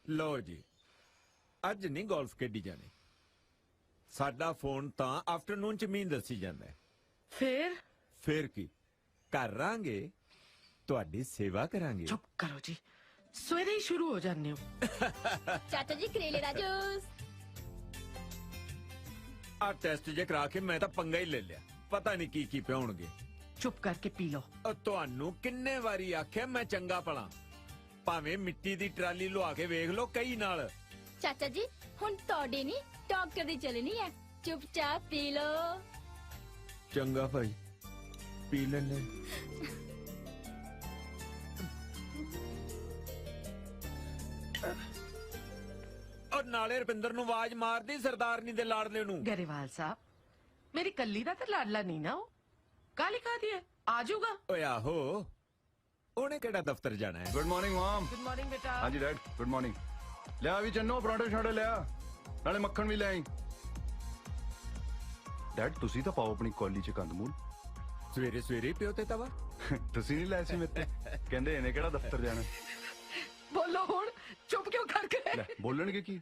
लो जी, अज नहीं गोल्फ खेडी जानी। साडा फोन तां आफ्टरनून च मीं दसी जांदा है। फिर की कर रांगे, तुहाडी सेवा करांगे। चुप करो जी, सवेरे ही शुरू हो जाने हो। चाचा जी करेले दा जूस। आ टेस्ट जे करा के मैं तां पंगा ही ले लिया, पता नहीं की पियाउणगे। चुप करके पी लो। ਤੁਹਾਨੂੰ ਕਿੰਨੇ ਵਾਰੀ ਆਖਿਆ ਮੈਂ ਚੰਗਾ ਭਲਾ, ਭਾਵੇਂ ਮਿੱਟੀ ਦੀ ਟਰਾਲੀ ਲੁਆ ਕੇ ਵੇਖ ਲਓ ਕਈ ਨਾਲ। ਚਾਚਾ ਜੀ ਹੁਣ ਤੁਹਾਡੇ ਨਹੀਂ ਡਾਕਟਰ ਦੀ ਚੱਲਣੀ ਹੈ, ਚੁੱਪਚਾਪ ਪੀ ਲਓ। ਚੰਗਾ ਭਾਈ, ਪੀ ਲੈਨੇ। और नाले रपिंदर ਨੂੰ ਆਵਾਜ਼ ਮਾਰਦੀ ਸਰਦਾਰਨੀ ਦੇ ਲਾੜਲੇ ਨੂੰ। गरेवाल साहब, मेरी कल्ली दा ते लाडला नहीं ना हो, काली का दी है, आ जाऊगा। ਓਏ ਆਹੋ, ਉਹਨੇ ਕਿਹੜਾ ਦਫ਼ਤਰ ਜਾਣਾ ਹੈ। Good morning mom. Good morning बेटा। हाँ जी डैड, गुड मॉर्निंग। लिया भी चन्नो पराठे छाड़े लिया, नाले मक्खन भी ले आई। डैड तुसी तो पाओ अपनी कॉली च कंदमूल। ਸਵੇਰੇ ਸਵੇਰੇ ਪਿਓ ਤੇ ਤਵਾ। तुसी नहीं लै सी मेरे ते, कहंदे इहने केड़ा दफ्तर जाना। बोलो हुण, चुप क्यों कर गए? ਲੈ ਬੋਲਣਗੇ ਕੀ,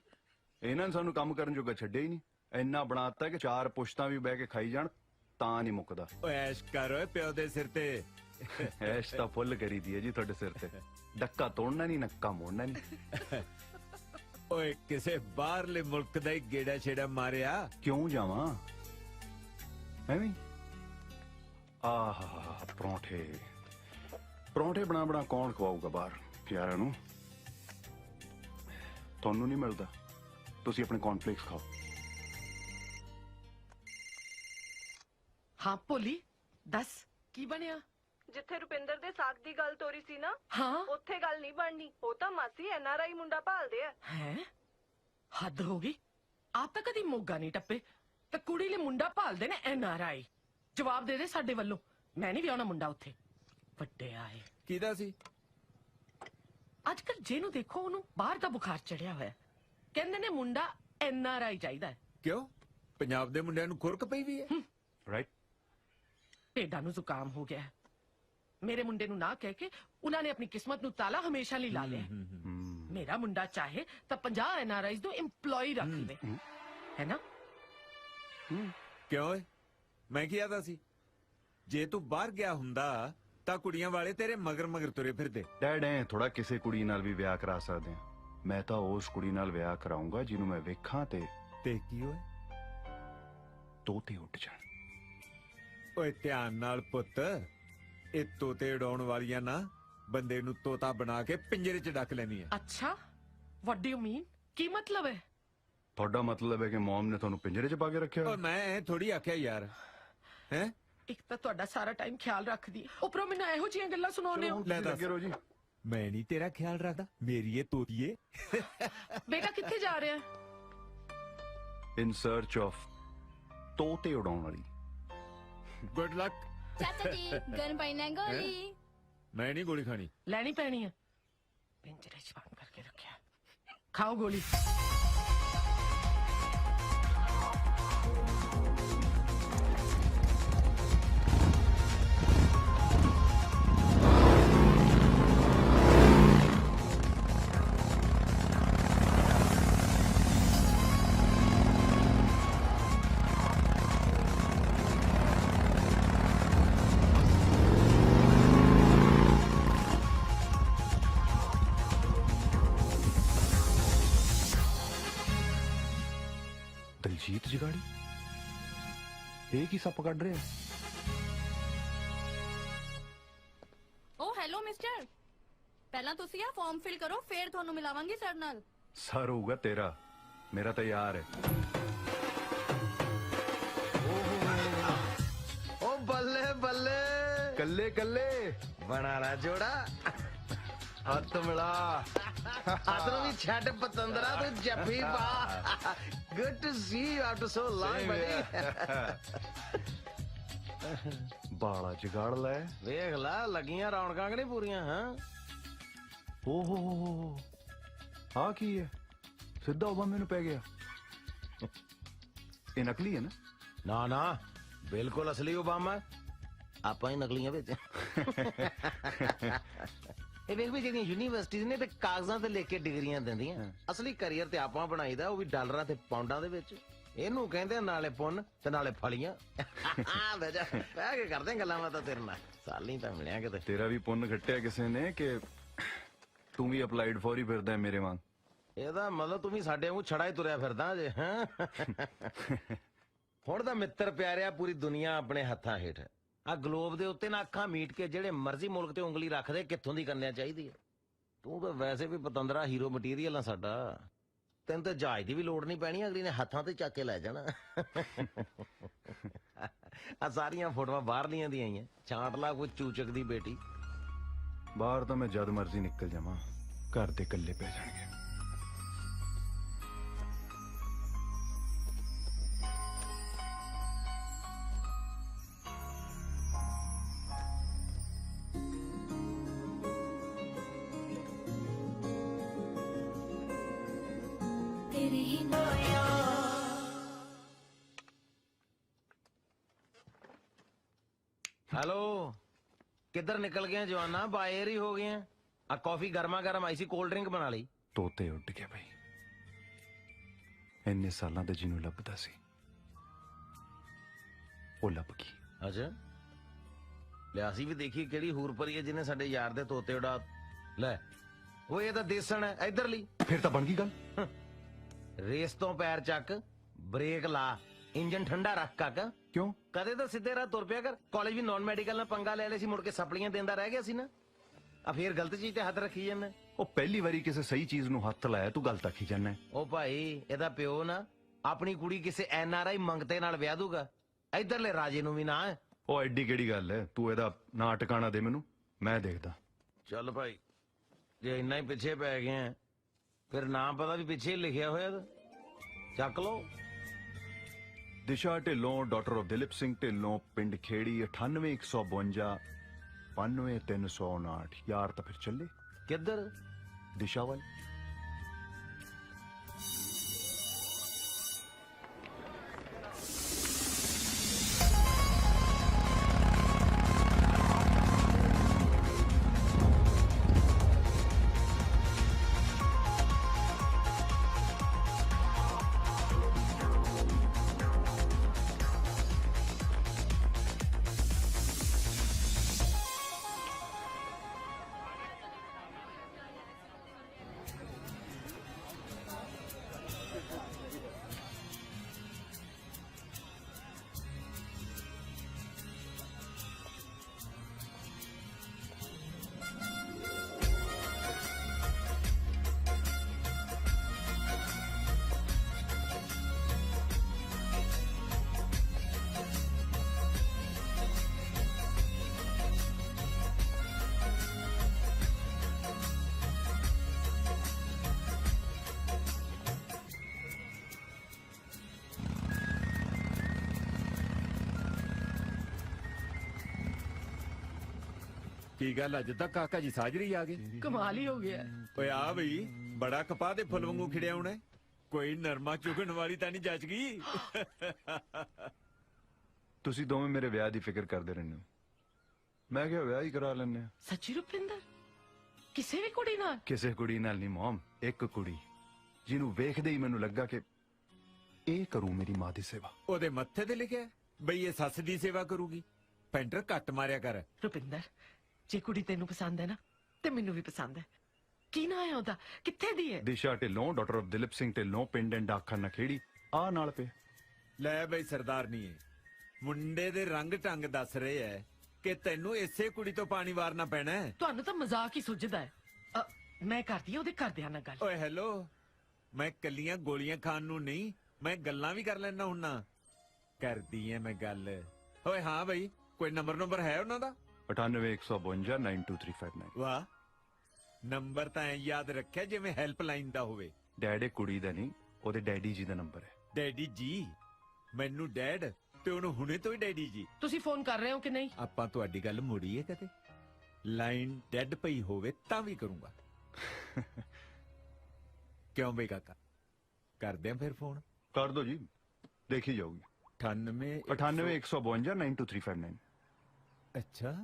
ਇਹਨਾਂ ਨੇ ਸਾਨੂੰ ਕੰਮ ਕਰਨ ਜੋਗਾ ਛੱਡਿਆ ਹੀ ਨਹੀਂ। ਇੰਨਾ ਬਣਾਤਾ ਕਿ 4 ਪੁਸ਼ਤਾਂ ਵੀ ਬਹਿ ਕੇ ਖਾਈ ਜਾਣ ਤਾਂ ਨਹੀਂ ਮੁੱਕਦਾ। ਓਏ ਐਸ਼ ਕਰ ਓਏ ਪਿਓ ਦੇ ਸਿਰ ਤੇ। ਐਸ਼ ਤਾਂ ਫੁੱਲ ਕਰੀ ਦੀ ਹੈ ਜੀ ਤੁਹਾਡੇ ਸਿਰ ਤੇ। ਡੱਕਾ ਤੋੜਨਾ ਨਹੀਂ, ਨੱਕਾ ਮੋੜਨਾ ਨਹੀਂ। ਓਏ ਕਿਸੇ ਬਾਹਰਲੇ ਮੁਲਕ ਦਾ ਹੀ ਗੇੜਾ ਛੇੜਾ ਮਾਰਿਆ। ਕਿਉਂ ਜਾਵਾਂ ਐਵੇਂ? ਆਹਾ ਪਰੌਂਠੇ ਪਰੌਂਠੇ ਬਣਾ ਬਣਾ ਕੌਣ ਖਵਾਊਗਾ ਬਾਹਰ ਪਿਆਰਿਆਂ ਨੂੰ। ਤੁਹਾਨੂੰ ਨਹੀਂ ਮਿਲਦਾ, ਤੁਸੀਂ ਆਪਣੇ ਕੌਰਨਫਲੇਕਸ ਖਾਓ। हाँ भोली, दस की बनया? ਜਿੱਥੇ ਰੁਪਿੰਦਰ ਦੇ ਸਾਕ ਦੀ ਗੱਲ ਤੋਰੀ ਸੀ ਨਾ, हाँ ਉੱਥੇ ਗੱਲ ਨਹੀਂ ਬਣਨੀ। ਉਹ ਤਾਂ ਮਾਸੀ NRI ਮੁੰਡਾ ਭਾਲਦੇ ਆ। है हद हो गई। आप ਤਾਂ ਕਦੀ ਮੋਗਾ ਨਹੀਂ ਟੱਪੇ ਤੇ ਕੁੜੀ ਲਈ ਮੁੰਡਾ ਭਾਲਦੇ ਨੇ NRI। ਜਵਾਬ ਦੇ ਦੇ ਸਾਡੇ ਵੱਲੋਂ, ਮੈਂ ਨਹੀਂ ਵਿਆਹਣਾ ਮੁੰਡਾ ਉੱਥੇ। ਵੱਡੇ ਆਏ ਕਿਹਦਾ ਸੀ? ਅੱਜ ਕੱਲ ਜਿਹਨੂੰ ਦੇਖੋ ਉਹਨੂੰ ਬਾਹਰ ਦਾ ਬੁਖਾਰ ਚੜਿਆ ਹੋਇਆ। ਕਹਿੰਦੇ ਨੇ ਮੁੰਡਾ NRI ਚਾਹੀਦਾ ਹੈ। ਕਿਉਂ ਪੰਜਾਬ ਦੇ ਮੁੰਡਿਆਂ ਨੂੰ ਖੁਰਕ ਪਈ ਵੀ ਹੈ? ਰਾਈਟ। ਭੇਡਾਂ ਨੂੰ ਜ਼ੁਕਾਮ ਹੋ ਗਿਆ ਹੈ। ਮੇਰੇ ਮੁੰਡੇ ਨੂੰ ਨਾ ਕਹਿ ਕੇ ਉਹਨਾਂ ਨੇ ਆਪਣੀ ਕਿਸਮਤ ਨੂੰ ਤਾਲਾ ਹਮੇਸ਼ਾ ਲਈ ਲਾ ਲਿਆ। ਮੇਰਾ ਮੁੰਡਾ ਚਾਹੇ ਤਾਂ 50 NRIs ਨੂੰ EMPLOYE ਰੱਖ ਦੇ, ਹੈ ਨਾ? ਕਿਉਂ ਓਏ, ਮੈਂ ਕੀ ਆਦਾ ਸੀ? ਜੇ ਤੂੰ ਬਾਹਰ ਗਿਆ ਹੁੰਦਾ ਤਾਂ ਕੁੜੀਆਂ ਵਾਲੇ ਤੇਰੇ ਮਗਰ ਮਗਰ ਤੁਰੇ ਫਿਰਦੇ। ਡੈਡ ਐ ਥੋੜਾ ਕਿਸੇ ਕੁੜੀ ਨਾਲ ਵੀ ਵਿਆਹ ਕਰਾ ਸਕਦੇ ਆ। ਮੈਂ ਤਾਂ ਉਸ ਕੁੜੀ ਨਾਲ ਵਿਆਹ ਕਰਾਉਂਗਾ ਜਿਹਨੂੰ ਮੈਂ ਵੇਖਾਂ ਤੇ ਕੀ ਓਏ? ਤੋਤੇ ਉੱਡ ਜਾਣ। ਓਏ ਧਿਆਨ ਨਾਲ ਪੁੱਤ, ਇਹ ਤੋਤੇ ਉਡਾਉਣ ਵਾਲੀਆਂ ਨਾ ਬੰਦੇ ਨੂੰ ਤੋਤਾ ਬਣਾ ਕੇ ਪਿੰਜਰੇ 'ਚ ਡੱਕ ਲੈਣੀ ਆ। ਅੱਛਾ, what do you mean? ਕੀ ਮਤਲਬ ਹੈ? ਤੁਹਾਡਾ ਮਤਲਬ ਹੈ ਕਿ ਮਮ ਨੇ ਤੁਹਾਨੂੰ ਪਿੰਜਰੇ 'ਚ ਪਾ ਕੇ ਰੱਖਿਆ? ਓ ਮੈਂ ਥੋੜੀ ਆਖਿਆ ਯਾਰ, ਹੈ? ਇੱਕ ਤਾਂ ਤੁਹਾਡਾ ਸਾਰਾ ਟਾਈਮ ਖਿਆਲ ਰੱਖਦੀ ਹੈ, ਉੱਪਰੋਂ ਮੈਨੂੰ ਇਹੋ ਜਿਹੀਆਂ ਗੱਲਾਂ ਸੁਣਾਉਂਦੇ ਹੋ। ਲੈ ਦੱਸ। ਲੱਗੇ ਰਹੋ ਜੀ। ਮੈਂ ਨਹੀਂ ਤੇਰਾ ਖਿਆਲ ਰੱਖਦਾ, ਮੇਰੀ ਇਹ ਤੋਤੀਏ। ਬੇਟਾ ਕਿੱਥੇ ਜਾ ਰਿਹਾ? ਇਨ ਸਰਚ ਆਫ ਤੋਤੇ ਉਡਾਉਣ ਵਾਲੀ। Good luck. ਚਾਚਾ ਜੀ ਗਨ ਪਾਈਨਾ ਗੋਲੀ। ਮੈਂ ਨਹੀਂ ਗੋਲੀ ਖਾਣੀ। ਲੈਣੀ ਪੈਣੀ ਹੈ। ਪਿੰਜਰੇ 'ਚ ਬੰਦ ਕਰਕੇ ਰੱਖਿਆ, ਖਾਓ ਗੋਲੀ। ਦਲਜੀਤ ਜਗਾੜੀ ਇਹ ਕੀ ਸੱਪ ਕੱਢ ਰਿਹਾ? ਓ ਹੈਲੋ ਮਿਸਟਰ, ਪਹਿਲਾਂ ਤੁਸੀਂ ਆ ਫਾਰਮ ਫਿਲ ਕਰੋ, ਫੇਰ ਤੁਹਾਨੂੰ ਮਿਲਾਵਾਂਗੀ ਸਰ ਨਾਲ। ਸਰ ਹੋਊਗਾ ਤੇਰਾ, ਮੇਰਾ ਤਾਂ ਯਾਰ ਹੈ। ओ बल्ले बल्ले ਕੱਲੇ ਕੱਲੇ बना ला जोड़ा ਹੱਥ ਮਿਲਾ। आदर भी छट पतंदरा तू जफ्फी पा good to see you after so long buddy ਬਾਲਾ ਜਗਾੜ ਲੈ। देख ला लगियां रौनकां कि नहीं पूरियां हां ਓ ਹੋ ਆ ਕੀ ਹੈ? ਸਿੱਧਾ ਓਬਾਮੇ ਨੂੰ ਪੈ ਗਿਆ। ਇਹ ਨਕਲੀ ਹੈ ਨਾ? ना ना बिल्कुल असली ओबामा, ਆਪਾਂ ਹੀ ਨਕਲੀਆਂ ਵਿੱਚ। ਇਹ ਵੇਖ ਵੀ ਜਿਹੜੀਆਂ ਯੂਨੀਵਰਸਿਟੀਆਂ ਨੇ ਤੇ ਕਾਗਜ਼ਾਂ ਤੇ ਲਿਖ ਕੇ ਡਿਗਰੀਆਂ ਦਿੰਦੀਆਂ ਅਸਲੀ ਕੈਰੀਅਰ ਤੇ ਆਪਾਂ ਬਣਾਈਦਾ ਉਹ ਵੀ ਡਾਲਰਾਂ ਤੇ ਪਾਉਂਡਾਂ ਦੇ ਵਿੱਚ ਇਹਨੂੰ ਕਹਿੰਦੇ ਨਾਲੇ ਪੁੰਨ ਤੇ ਨਾਲੇ ਫਲੀਆਂ ਬਹਿ ਜਾ ਬਹਿ ਕੇ ਕਰਦੇ ਗੱਲਾਂ ਬਾਤਾਂ ਤੇਰੇ ਨਾਲ ਸਾਲੀ ਤਾਂ ਮਿਲਿਆ ਕਿਤੇ ਤੇਰਾ ਵੀ ਪੁੰਨ ਘਟਿਆ ਕਿਸੇ ਨੇ ਕਿ ਤੂੰ ਵੀ ਅਪਲਾਈਡ ਫॉर ਹੀ ਫਿਰਦਾ ਹੈ ਮੇਰੇ ਵਾਂਗ ਇਹਦਾ ਮਤਲਬ ਤੂੰ ਵੀ ਸਾਡੇ ਵਾਂਗੂ ਛੜਾ ਹੀ ਤੁਰਿਆ ਫਿਰਦਾ ਜੇ ਹੈਂ? ਹੁਣ ਤਾਂ ਮਿੱਤਰ ਪਿਆਰਿਆ ਪੂਰੀ ਦੁਨੀਆ ਆਪਣੇ ਹੱਥਾਂ ਹੇਠ ਹੈ ਆ ਗਲੋਬ ਦੇ ਉੱਤੇ ਨਾ ਅੱਖਾਂ ਮੀਟ ਕੇ ਜਿਹੜੇ ਮਰਜ਼ੀ ਮੁਲਕ ਤੇ ਉਂਗਲੀ ਰੱਖਦੇ ਕਿੱਥੋਂ ਦੀ ਕਰਨਿਆ ਚਾਹੀਦੀ ਹੈ ਤੂੰ ਤਾਂ ਵੈਸੇ ਵੀ ਪਤੰਦਰਾ ਹੀਰੋ ਮਟੀਰੀਅਲ ਆ ਸਾਡਾ ਤੈਨੂੰ ਤਾਂ ਜਹਾਜ਼ ਦੀ ਵੀ ਲੋੜ ਨਹੀਂ ਪੈਣੀ ਅਗਲੀ ਨੇ ਹੱਥਾਂ ਤੇ ਚੱਕ ਕੇ ਲੈ ਜਾਣਾ ਆ ਸਾਰੀਆਂ ਫੋਟੋਆਂ ਬਾਹਰਲੀਆਂ ਦੀਆਂ ਆਈਆਂ ਛਾਂਟ ਲਾ ਕੋਈ ਚੂਚਕ ਦੀ ਬੇਟੀ ਬਾਹਰ ਤਾਂ ਮੈਂ ਜਦ ਮਰਜ਼ੀ ਨਿਕਲ ਜਾਵਾਂ ਘਰ ਦੇ ਇਕੱਲੇ ਪੈ ਜਾਣਗੇ तेरे ही हेलो किधर निकल गए जवाना बाहर ही हो गए हैं आ कॉफी गर्मा गर्म आई सी कोल्ड ड्रिंक बना ली ਤੋਤੇ ਉੱਡ ਗਿਆ ਬਈ ਇੰਨੇ ਸਾਲਾਂ ਦੇ ਜਿਹਨੂੰ ਲੱਭਦਾ ਸੀ ਉਹ ਲੱਭ ਗਈ अच्छा ਲਿਆ ਅਸੀਂ ਵੀ ਦੇਖੀ ਕਿਹੜੀ ਹੂਰ ਪਰੀ ਹੈ ਜਿਹਨੇ ਸਾਡੇ ਯਾਰ ਦੇ ਤੋਤੇ ਉਡਾ ਲੈ ਉਹ ਇਹ ਤਾਂ ਦੇਸਣ ਹੈ ਇਧਰ ਲਈ ਫਿਰ ਤਾਂ ਬਣ ਗਈ ਗੱਲ ਰੇਸ ਤੋਂ ਪੈਰ ਚੱਕ ਬ੍ਰੇਕ ਲਾ ਇੰਜਨ ਠੰਡਾ ਰੱਖ ਕਾਕਾ ਕਿਉਂ ਕਦੇ ਤਾਂ ਸਿੱਧੇ ਰਾਹ ਤੁਰ ਪਿਆ ਕਰ ਕਾਲਜ ਵੀ ਨਾਨ ਮੈਡੀਕਲ ਨਾਲ ਪੰਗਾ ਲੈ ਲਿਆ ਸੀ ਮੁੜ ਕੇ ਸਪਲੀਆਂ ਦਿੰਦਾ ਰਹਿ ਗਿਆ ਸੀ ਨਾ ਆ ਫੇਰ ਗਲਤ ਚੀਜ਼ ਤੇ ਹੱਥ ਰੱਖੀ ਜਾਂਦਾ ਉਹ ਪਹਿਲੀ ਵਾਰੀ ਕਿਸੇ ਸਹੀ ਚੀਜ਼ ਨੂੰ ਹੱਥ ਲਾਇਆ ਤੂੰ ਗੱਲ ਤੱਕ ਹੀ ਜਾਣਾ ਉਹ ਭਾਈ ਇਹਦਾ ਪਿਓ ਨਾ ਆਪਣੀ ਕੁੜੀ ਕਿਸੇ ਐਨਆਰਆਈ ਮੰਗਤੇ ਨਾਲ ਵਿਆਹ ਦੂਗਾ ਇਧਰਲੇ ਰਾਜੇ ਨੂੰ ਵੀ ਨਾ ਉਹ ਐਡੀ ਕਿਹੜੀ ਗੱਲ ਹੈ ਤੂੰ ਇਹਦਾ ਨਾਂ ਟਿਕਾਣਾ ਦੇ ਮੈਨੂੰ ਮੈਂ ਦੇਖਦਾ ਚੱਲ ਭਾਈ ਜੇ ਇੰਨਾ ਹੀ ਪਿੱਛੇ ਪੈ ਗਏ ਆ ਫਿਰ ਨਾਮ ਪਤਾ ਵੀ ਪਿੱਛੇ ਹੀ ਲਿਖਿਆ ਹੋਇਆ ਤਾਂ ਚੱਕ ਲਓ ਦਿਸ਼ਾ ਢਿੱਲੋਂ ਡਾਕਟਰ ਆਫ ਦਿਲੀਪ ਸਿੰਘ ਢਿੱਲੋਂ ਪਿੰਡ ਖੇੜੀ 98152 95359 ਯਾਰ ਤਾਂ ਫਿਰ ਚੱਲੇ ਕਿੱਧਰ ਦਿਸ਼ਾ ਵੱਲ ਕੀ ਗੱਲ ਅੱਜ ਤੱਕ ਕਾਕਾ ਜੀ ਸਾਜਰੀ ਆ ਗਏ कमाल ही हो गया ਓਏ ਆ ਬਈ ਬੜਾ ਕਪਾਹ ਦੇ ਫੁੱਲ ਵਾਂਗੂ ਖਿੜਿਆ ਹੋਣਾ ਕੋਈ ਨਰਮਾ ਚੁਗਣ ਵਾਲੀ ਤਾਂ ਨਹੀਂ ਜੱਜ ਗਈ ਤੁਸੀਂ ਦੋਵੇਂ ਮੇਰੇ ਵਿਆਹ ਦੀ ਫਿਕਰ ਕਰਦੇ ਰਹਿੰਦੇ ਹੋ ਮੈਂ ਕਿਹਾ ਵਿਆਹ ਹੀ ਕਰਾ ਲੈਣੇ ਆ सच्ची रुपिंदर किसी भी कुड़ी नाल ਕਿਸੇ ਕੁੜੀ ਨਾਲ ਨਹੀਂ ਮੋਮ ਇੱਕ ਕੁੜੀ ਜਿਹਨੂੰ ਵੇਖਦੇ ਹੀ ਮੈਨੂੰ ਲੱਗਾ ਕਿ ਇਹ ਕਰੂ ਮੇਰੀ ਮਾਂ ਦੀ ਸੇਵਾ ਉਹਦੇ ਮੱਥੇ ਤੇ ਲਿਖਿਆ ਬਈ ਇਹ ਸੱਸ ਦੀ ਸੇਵਾ ਕਰੂਗੀ ਪੈਂਟਰ ਕੱਟ ਮਾਰਿਆ ਕਰ रुपिंदर जे कुड़ी तेनू पसंद है ना ते मैनू भी पसंद है की ना है ओदा कित्थे दी है ਦਿਸ਼ਾ ਢਿੱਲੋਂ ਡਾਕਟਰ ਆਫ ਦਿਲੀਪ ਸਿੰਘ ਢਿੱਲੋਂ ਪਿੰਡ ਡਾਕਖਾਨਾ ਨਖੇੜੀ ਆ ਨਾਲ ਪਏ ਲੈ ਬਈ ਸਰਦਾਰਨੀ ਮੁੰਡੇ ਦੇ ਰੰਗ ਢੰਗ ਦੱਸ ਰਹੇ ਐ ਕਿ ਤੈਨੂੰ ਇਸੇ ਕੁੜੀ ਤੋਂ ਪਾਣੀ ਵਾਰਨਾ ਪੈਣਾ ਹੈ ਤੁਹਾਨੂੰ ਤਾਂ ਮਜ਼ਾਕ ਹੀ ਸੁਝਦਾ ਹੈ ਮੈਂ ਕਰਦੀ ਆ ਉਹਦੇ ਘਰਦਿਆਂ ਨਾਲ ਗੱਲ ਓਏ ਹੈਲੋ ਮੈਂ ਕੱਲੀਆਂ ਗੋਲੀਆਂ ਖਾਣ ਨੂੰ ਨਹੀਂ ਮੈਂ ਗੱਲਾਂ ਵੀ ਕਰ ਲੈਣਾ ਹੁੰਨਾ ਕਰਦੀ ਐ ਮੈਂ ਗੱਲ ਓਏ ਹਾਂ ਬਈ ਕੋਈ ਨੰਬਰ ਹੈ ਉਹਨਾਂ ਦਾ 9815 92359 ਵਾਹ ਨੰਬਰ ਤਾਂ ਐਂ ਯਾਦ ਰੱਖਿਆ ਜਿਵੇਂ ਹੈਲਪਲਾਈਨ ਦਾ ਹੋਵੇ ਡੈਡ ਇਹ ਕੁੜੀ ਦਾ ਨਹੀਂ ਉਹਦੇ ਡੈਡੀ ਜੀ ਦਾ ਨੰਬਰ ਹੈ ਡੈਡੀ ਜੀ ਮੈਨੂੰ ਡੈਡ ਤੇ ਉਹਨੂੰ ਹੁਣੇ ਤੋਂ ਹੀ ਡੈਡੀ ਜੀ ਤੁਸੀਂ ਫੋਨ ਕਰ ਰਹੇ ਹੋ ਕਿ ਨਹੀਂ ਆਪਾਂ ਤੁਹਾਡੀ ਗੱਲ ਮੋੜੀ ਹੈ ਕਦੇ ਲਾਈਨ ਡੈਡ ਪਈ ਹੋਵੇ ਤਾਂ ਵੀ ਕਰੂੰਗਾ ਕਿਉਂ ਬਈ ਕਾਕਾ ਕਰਦੇ ਆਂ ਫਿਰ ਫੋਨ ਕਰ ਦੋ ਜੀ ਦੇਖੀ ਜਾਊਗੀ 9815 92359 ਅੱਛਾ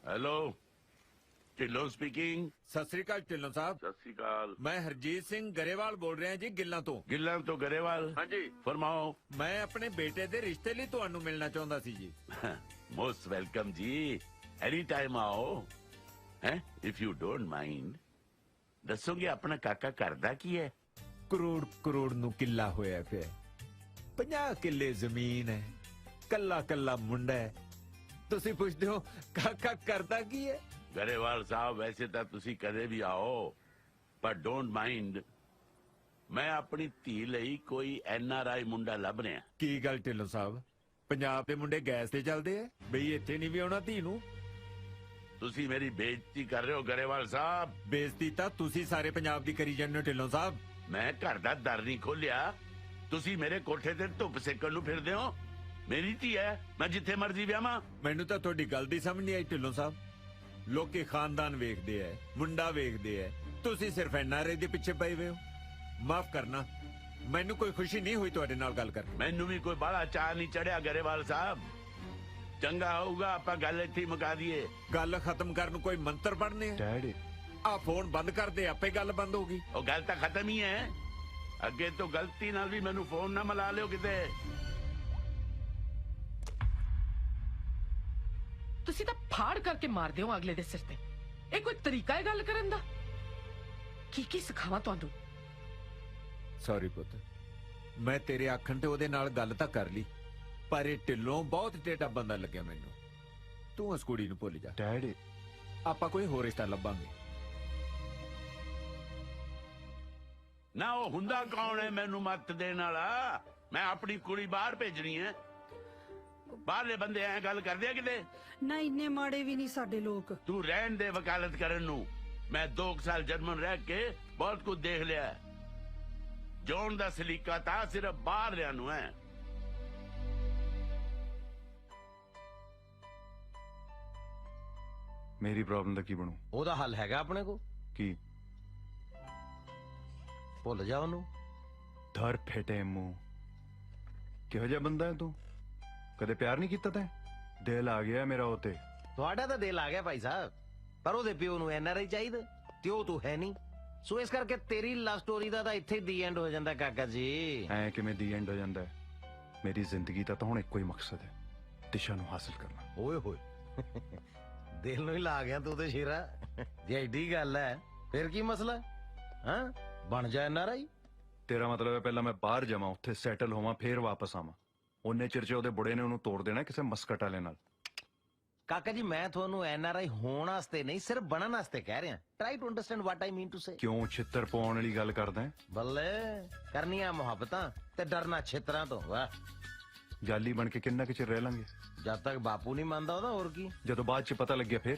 हेलो ਢਿੱਲੋਂ ਸਪੀਕਿੰਗ। ਸਤਿ ਸ੍ਰੀ ਅਕਾਲ ਢਿੱਲੋਂ ਸਾਹਿਬ। ਸਤਿ ਸ਼੍ਰੀ ਅਕਾਲ। ਮੈਂ ਹਰਜੀਤ ਸਿੰਘ ਗਰੇਵਾਲ ਬੋਲ ਰਿਹਾ ਜੀ ਗਿੱਲਾਂ ਤੋਂ। ਗਿੱਲਾਂ ਤੋਂ ਗਰੇਵਾਲ। ਹਾਂਜੀ ਫਰਮਾਓ। ਮੈਂ ਆਪਣੇ ਬੇਟੇ ਦੇ ਰਿਸ਼ਤੇ ਲਈ ਤੁਹਾਨੂੰ ਮਿਲਣਾ ਚਾਹੁੰਦਾ ਸੀ ਜੀ। ਮੋਸਟ ਵੈਲਕਮ ਜੀ, ਐਨੀ ਟਾਈਮ ਆਓ। ਹੈ ਇਫ ਯੂ ਡੋਂਟ ਮਾਈਂਡ ਦੱਸੋਗੇ ਆਪਣਾ ਕਾਕਾ ਕਰਦਾ ਕੀ ਹੈ? ਕਰੋੜ ਨੂੰ ਕਿੱਲਾ ਹੋਇਆ ਪਿਆ, 50 ਕਿੱਲੇ ਜ਼ਮੀਨ ਹੈ, ਕੱਲਾ ਕੱਲਾ ਮੁੰਡਾ ਹੈ। ਤੁਸੀਂ ਪੁੱਛਦੇ ਹੋ ਕਾਕਾ ਕਰਦਾ ਕੀ ਹੈ? ਗਰੇਵਾਲ ਸਾਹਿਬ ਵੈਸੇ ਤਾਂ ਤੁਸੀਂ ਕਦੇ ਵੀ ਆਓ, ਪਰ ਡੋਂਟ ਮਾਈਂਡ ਮੈਂ ਆਪਣੀ ਧੀ ਲਈ ਕੋਈ NRI ਮੁੰਡਾ ਲੱਭ ਰਿਹਾ। ਕੀ ਗੱਲ ਢਿੱਲੋਂ ਸਾਹਿਬ, ਪੰਜਾਬ ਦੇ ਮੁੰਡੇ ਗੈਸ ਤੇ ਚੱਲਦੇ ਐ ਬਈ ਇੱਥੇ ਨਹੀਂ ਵੀ ਆਉਣਾ ਧੀ ਨੂੰ? ਤੁਸੀਂ ਮੇਰੀ ਬੇਇੱਜ਼ਤੀ ਕਰ ਰਹੇ ਹੋ ਗਰੇਵਾਲ ਸਾਹਿਬ। ਬੇਇੱਜ਼ਤੀ ਤਾਂ ਤੁਸੀਂ ਸਾਰੇ ਪੰਜਾਬ ਦੀ ਕਰੀ ਜਾਂਦੇ ਹੋ ਢਿੱਲੋਂ ਸਾਹਿਬ। ਮੈਂ ਘਰ ਦਾ ਦਰ ਨਹੀਂ ਖੋਲਿਆ, ਤੁਸੀਂ ਮੇਰੇ ਕੋਠੇ ਤੇ ਧੁੱਪ ਸੇਕਣ ਨੂੰ ਫਿਰਦੇ ਹੋ। ਮੇਰੀ ਧੀ ਹੈ, ਮੈਂ ਜਿੱਥੇ ਮਰਜ਼ੀ ਵਿਆਹਾਂ। ਮੈਨੂੰ ਤਾਂ ਤੁਹਾਡੀ ਗੱਲ ਦੀ ਸਮਝ ਨਹੀਂ ਆਈ ਢਿੱਲੋਂ ਸਾਹਿਬ। ਲੋਕੀ ਖਾਨਦਾਨ ਵੇਖਦੇ ਐ, ਮੁੰਡਾ ਵੇਖਦੇ ਐ, ਤੁਸੀਂ ਸਿਰਫ NRI ਦੇ ਪਿੱਛੇ ਪਏ ਹੋਏ ਹੋ। ਮਾਫ ਕਰਨਾ, ਮੈਨੂੰ ਕੋਈ ਖੁਸ਼ੀ ਨਹੀਂ ਹੋਈ ਤੁਹਾਡੇ ਨਾਲ ਗੱਲ ਕਰਕੇ। ਮੈਨੂੰ ਵੀ ਕੋਈ ਬੜਾ ਚਾਹ ਨਹੀਂ ਚੜਿਆ ਗਰੇਵਾਲ ਸਾਹਿਬ। ਚੰਗਾ ਹੋਊਗਾ ਆਪਾਂ ਗੱਲ ਇੱਥੇ ਹੀ ਮੁਕਾ ਦਈਏ। ਗੱਲ ਖਤਮ ਕਰਨ ਨੂੰ ਕੋਈ ਮੰਤਰ ਪੜਨੇ ਆ? ਡੈਡੀ ਆ ਫੋਨ ਬੰਦ ਕਰ ਦੇ, ਆਪੇ ਗੱਲ ਬੰਦ ਹੋਗੀ। ਉਹ ਗੱਲ ਤਾਂ ਖਤਮ ਹੀ ਹੈ। ਅੱਗੇ ਤੋਂ ਗਲਤੀ ਨਾਲ ਵੀ ਮੈਨੂੰ ਫੋਨ ਨਾ ਮਿਲਾ ਲਿਓ ਕਿਤੇ। ਤੁਸੀਂ ਤਾਂ ਫਾੜ ਕਰਕੇ ਮਾਰਦੇ ਹੋ ਅਗਲੇ ਦੇ ਸਿਰ ਤੇ। ਇਹ ਕੋਈ ਤਰੀਕਾ ਹੈ ਗੱਲ ਕਰਨ ਦਾ? ਕੀ ਸਿਖਾਵਾਂ ਤੁਹਾਨੂੰ? ਸੌਰੀ ਪੁੱਤ, ਮੈਂ ਤੇਰੇ ਆਖਣ ਤੇ ਉਹਦੇ ਨਾਲ ਗੱਲ ਤਾਂ ਕਰ ਲਈ, ਪਰ ਇਹ ਢਿੱਲੋਂ ਬਹੁਤ ਟੇਢਾ ਬੰਦਾ ਲੱਗਿਆ ਮੈਨੂੰ। ਤੂੰ ਉਸ ਕੁੜੀ ਨੂੰ ਭੁੱਲ ਜਾ। ਡੈਡੀ ਆਪਾਂ ਕੋਈ ਹੋਰ ਰਿਸ਼ਤਾ ਲੱਭਾਂਗੇ। ਨਾ ਉਹ ਹੁੰਦਾ ਕੌਣ ਹੈ ਮੈਨੂੰ ਮੱਤ ਦੇਣ ਵਾਲਾ? ਮੈਂ ਆਪਣੀ ਕੁੜੀ ਬਾਹਰ ਭੇਜਣੀ ਹੈ। ਬਾਹਰਲੇ ਬੰਦੇ ਐ ਗੱਲ ਕਰਦੇ ਆ ਕਿਤੇ? ਨਾ ਇੰਨੇ ਮਾੜੇ ਵੀ ਨਹੀਂ ਸਾਡੇ ਲੋਕ। ਤੂੰ ਰਹਿਣ ਦੇ ਵਕਾਲਤ ਕਰਨ ਨੂੰ। ਮੈਂ 2 ਸਾਲ ਜਰਮਨ ਰਹਿ ਕੇ ਬਹੁਤ ਕੁਝ ਦੇਖ ਲਿਆ। ਜੋਨ ਦਾ ਸਲੀਕਾ ਤਾਂ ਸਿਰਫ ਬਾਹਰਲਿਆਂ ਨੂੰ ਹੈ। ਮੇਰੀ ਪ੍ਰੋਬਲਮ ਦਾ ਕੀ ਬਣੂ? ਉਹਦਾ ਹੱਲ ਹੈਗਾ ਆਪਣੇ ਕੋ। ਕੀ? ਭੁੱਲ ਜਾ ਉਹਨੂੰ। ਧਰ ਫੇਟੇ ਮੂੰਹ। ਕਿਹੋ ਜਿਹਾ ਬੰਦਾ ਹੈ ਤੂੰ? ਕਦੇ ਪਿਆਰ ਨਹੀਂ ਕੀਤਾ ਤੈਂ? ਦਿਲ ਆ ਗਿਆ ਮੇਰਾ ਉਹ ਤੇ। ਤੁਹਾਡਾ ਤਾਂ ਦਿਲ ਆ ਗਿਆ ਭਾਈ ਸਾਹਿਬ, ਪਰ ਉਹਦੇ ਪਿਓ ਨੂੰ NRI ਚਾਹੀਦਾ ਤੇ ਉਹ ਤੂੰ ਹੈ ਨਹੀਂ। ਸੋ ਇਸ ਕਰਕੇ ਤੇਰੀ ਲਵ ਸਟੋਰੀ ਦਾ ਤਾਂ ਇੱਥੇ ਦੀ ਐਂਡ ਹੋ ਜਾਂਦਾ ਕਾਕਾ ਜੀ। ਐ ਕਿਵੇਂ ਦੀ ਐਂਡ ਹੋ ਜਾਂਦਾ ਹੈ? ਮੇਰੀ ਜ਼ਿੰਦਗੀ ਦਾ ਤਾਂ ਹੁਣ ਇੱਕੋ ਹੀ ਮਕਸਦ ਹੈ, ਦਿਸ਼ਾ ਨੂੰ ਹਾਸਲ ਕਰਨਾ। ਓਏ ਹੋਏ ਦਿਲ ਨੂੰ ਹੀ ਲਾ ਗਿਆ ਤੂੰ ਤੇ ਸ਼ੇਰਾ। ਜੇ ਐਡੀ ਗੱਲ ਹੈ ਫਿਰ ਕੀ ਮਸਲਾ? ਹਾਂ ਬਣ ਜਾ NRI। ਤੇਰਾ ਮਤਲਬ ਹੈ ਪਹਿਲਾਂ ਮੈਂ ਬਾਹਰ ਜਾਵਾਂ, ਉੱਥੇ ਸੈਟਲ ਹੋਵਾਂ, ਫੇਰ ਵਾਪਸ ਆਵਾਂ। ਉਹਨੇ ਚਿਰ ਚ ਉਹਦੇ ਬੁੜੇ ਨੇ ਉਹਨੂੰ ਤੋੜ ਦੇਣਾ ਕਿਸੇ ਮਸਕਟ ਵਾਲੇ ਨਾਲ। ਕਾਕਾ ਜੀ ਮੈਂ ਤੁਹਾਨੂੰ NRI ਹੋਣ ਵਾਸਤੇ ਨਹੀਂ, ਸਿਰਫ ਬਣਨ ਵਾਸਤੇ ਕਹਿ ਰਿਹਾ। Try to understand what I mean to say. ਕਿਉਂ ਛਿੱਤਰ ਪਾਉਣ ਵਾਲੀ ਗੱਲ ਕਰਦਾ ਹੈ? ਬੱਲੇ ਕਰਨੀਆਂ ਮੁਹੱਬਤਾਂ ਤੇ ਡਰਨਾ ਛਿੱਤਰਾਂ ਤੋਂ। ਵਾਹ, ਜਾਲੀ ਬਣ ਕੇ ਕਿੰਨਾ ਕੁ ਚਿਰ ਰਹਿ ਲਾਂਗੇ? ਜਦ ਤੱਕ ਬਾਪੂ ਨਹੀਂ ਮੰਨਦਾ ਉਹਦਾ ਹੋਰ ਕੀ। ਜਦੋਂ ਬਾਅਦ ਚ ਪਤਾ ਲੱਗਿਆ ਫਿਰ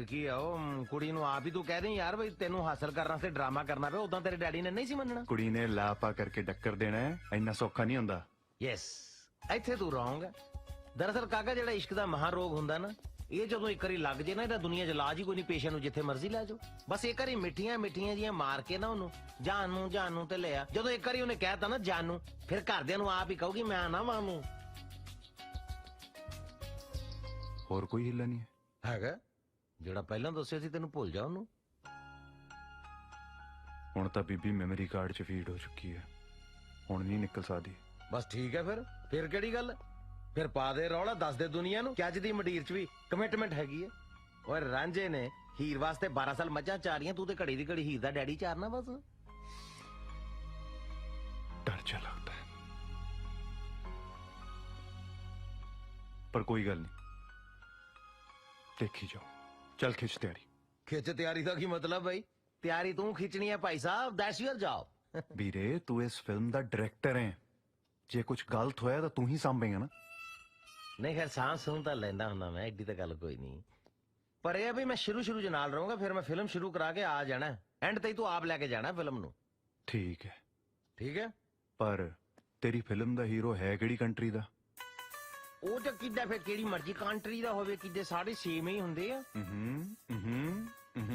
ਕੀ ਆ? ਉਹ ਕੁੜੀ ਨੂੰ ਆਪ ਹੀ ਤੂੰ ਕਹਿ ਦੇ ਯਾਰ ਬਈ ਤੈਨੂੰ ਹਾਸਲ ਕਰਨ ਵਾਸਤੇ ਡਰਾਮਾ ਕਰਨਾ ਪਿਆ। ਉਦਾਂ ਤੇਰੇ ਡੈਡੀ ਨੇ ਨਹੀਂ ਸੀ ਮੰਨਣਾ। ਕੁੜੀ ਨੇ ਲਾਪਾ ਕਰਕੇ ਡੱਕਰ ਦੇਣਾ ਹੈ, ਇੰਨਾ ਸੌਖਾ ਨਹੀਂ ਹੁੰਦਾ। ਯੈਸ, ਇੱਥੇ ਤੂੰ ਰੋਂਗ। ਦਰਅਸਲ ਕਾਕਾ ਜਿਹੜਾ ਇਸ਼ਕ ਦਾ ਮਹਾ ਰੋਗ ਹੁੰਦਾ ਨਾ, ਇਹ ਜਦੋਂ ਇੱਕ ਵਾਰੀ ਲੱਗ ਜੇ ਨਾ, ਇਹਦਾ ਦੁਨੀਆ 'ਚ ਇਲਾਜ ਹੀ ਕੋਈ ਨਹੀਂ। ਪੇਸ਼ੈਂਟ ਨੂੰ ਜਿੱਥੇ ਮਰਜ਼ੀ ਲੈ ਜਾਓ, ਬਸ ਇੱਕ ਵਾਰੀ ਮਿੱਠੀਆਂ ਜੀਆਂ ਮਾਰ ਕੇ ਨਾ ਉਹਨੂੰ ਜਾਨ ਨੂੰ ਤੇ ਲਿਆ। ਜਦੋਂ ਇੱਕ ਵਾਰੀ ਉਹਨੇ ਕਹਿਤਾ ਨਾ ਜਾਨ ਨੂੰ, ਫਿਰ ਘਰਦਿਆਂ ਨੂੰ ਆਪ ਹੀ ਕਹੂਗੀ ਮੈਂ ਨਾ ਮਾਨੂੰ। ਹੋਰ ਕੋਈ ਹਿੱਲਾ ਨਹੀਂ ਹੈ? ਹੈਗਾ, ਜਿਹੜਾ ਪਹਿਲਾਂ ਦੱਸਿਆ ਸੀ ਤੈਨੂੰ ਭੁੱਲ ਜਾ ਉਹਨੂੰ। ਹੁਣ ਤਾਂ ਬੀਬੀ ਮੈਮਰੀ ਕਾਰਡ 'ਚ ਫੀਡ ਹੋ ਚੁੱਕੀ ਹੈ, ਹੁਣ ਨਹੀਂ ਨਿਕਲ ਸਕਦੀ। ਬਸ ਠੀਕ ਹੈ, ਫਿਰ ਕਿਹੜੀ ਗੱਲ? ਫਿਰ ਪਾ ਦੇ ਰੌਲਾ, ਦੱਸ ਦੇ ਦੁਨੀਆ ਨੂੰ ਕਿ ਅੱਜ ਦੀ ਮੰਡੀਰ 'ਚ ਵੀ ਕਮਿਟਮੈਂਟ ਹੈਗੀ ਹੈ। ਓਏ ਰਾਂਝੇ ਨੇ ਹੀਰ ਵਾਸਤੇ 12 ਸਾਲ ਮੱਝਾਂ ਚਾਰੀਆਂ, ਤੂੰ ਤੇ ਘੜੀ ਦੀ ਘੜੀ ਹੀਰ ਦਾ ਡੈਡੀ ਚਾਰਨਾ ਬਸ। ਡਰ ਜਾ ਲੱਗਦਾ ਹੈ, ਪਰ ਕੋਈ ਗੱਲ ਨਹੀਂ, ਦੇਖੀ ਜਾਓ। ਚੱਲ ਖਿੱਚ ਤਿਆਰੀ। ਖਿੱਚ ਤਿਆਰੀ ਦਾ ਕੀ ਮਤਲਬ ਬਈ? ਤਿਆਰੀ ਤੂੰ ਖਿੱਚਣੀ ਹੈ Bhai Sahib, that's your job. ਵੀਰੇ ਤੂੰ ਇਸ ਫਿਲਮ ਦਾ ਡਾਇਰੈਕਟਰ ਹੈ, ਜੇ ਕੁਝ ਗਲਤ ਹੋਇਆ ਤਾਂ ਤੂੰ ਹੀ ਸਾਂਭੇਗਾ ਨਾ। ਨਹੀਂ ਖੈਰ ਸਾਂਭ ਸੂੰ ਤਾਂ ਲੈਂਦਾ ਹੁੰਦਾ ਮੈਂ, ਐਡੀ ਤਾਂ ਗੱਲ ਕੋਈ ਨਹੀਂ। ਪਰ ਇਹ ਆ ਵੀ ਮੈਂ ਸ਼ੁਰੂ 'ਚ ਨਾਲ ਰਹੂੰਗਾ, ਫਿਰ ਮੈਂ ਫਿਲਮ ਸ਼ੁਰੂ ਕਰਾ ਕੇ ਆ ਜਾਣਾ। ਐਂਡ ਤੇ ਤੂੰ ਆਪ ਲੈ ਕੇ ਜਾਣਾ ਫਿਲਮ ਨੂੰ। ਠੀਕ ਹੈ, ਠੀਕ ਹੈ। ਪਰ ਤੇਰੀ ਫਿਲਮ ਦਾ ਹੀਰੋ ਹੈ ਕਿਹੜੀ ਕੰਟਰੀ ਦਾ? ਉਹ ਤਾਂ ਕਿੱਦਾਂ ਫਿਰ ਕਿਹੜੀ ਮਰਜ਼ੀ ਕੰਟਰੀ ਦਾ ਹੋਵੇ, ਕਿੱਦੇ ਸਾਰੇ ਸੇਮ ਹੀ ਹੁੰਦੇ ਆ।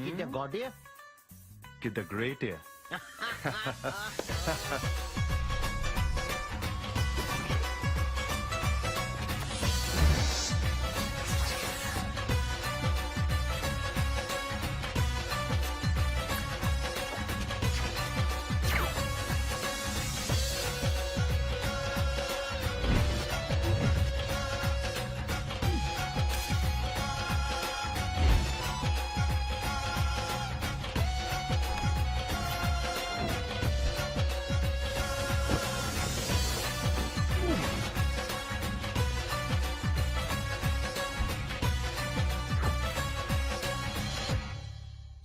ਕਿੱਦਾਂ ਗੋਡ ਆ, ਕਿੱਦਾਂ ਗ੍ਰੇਟ ਹੈ।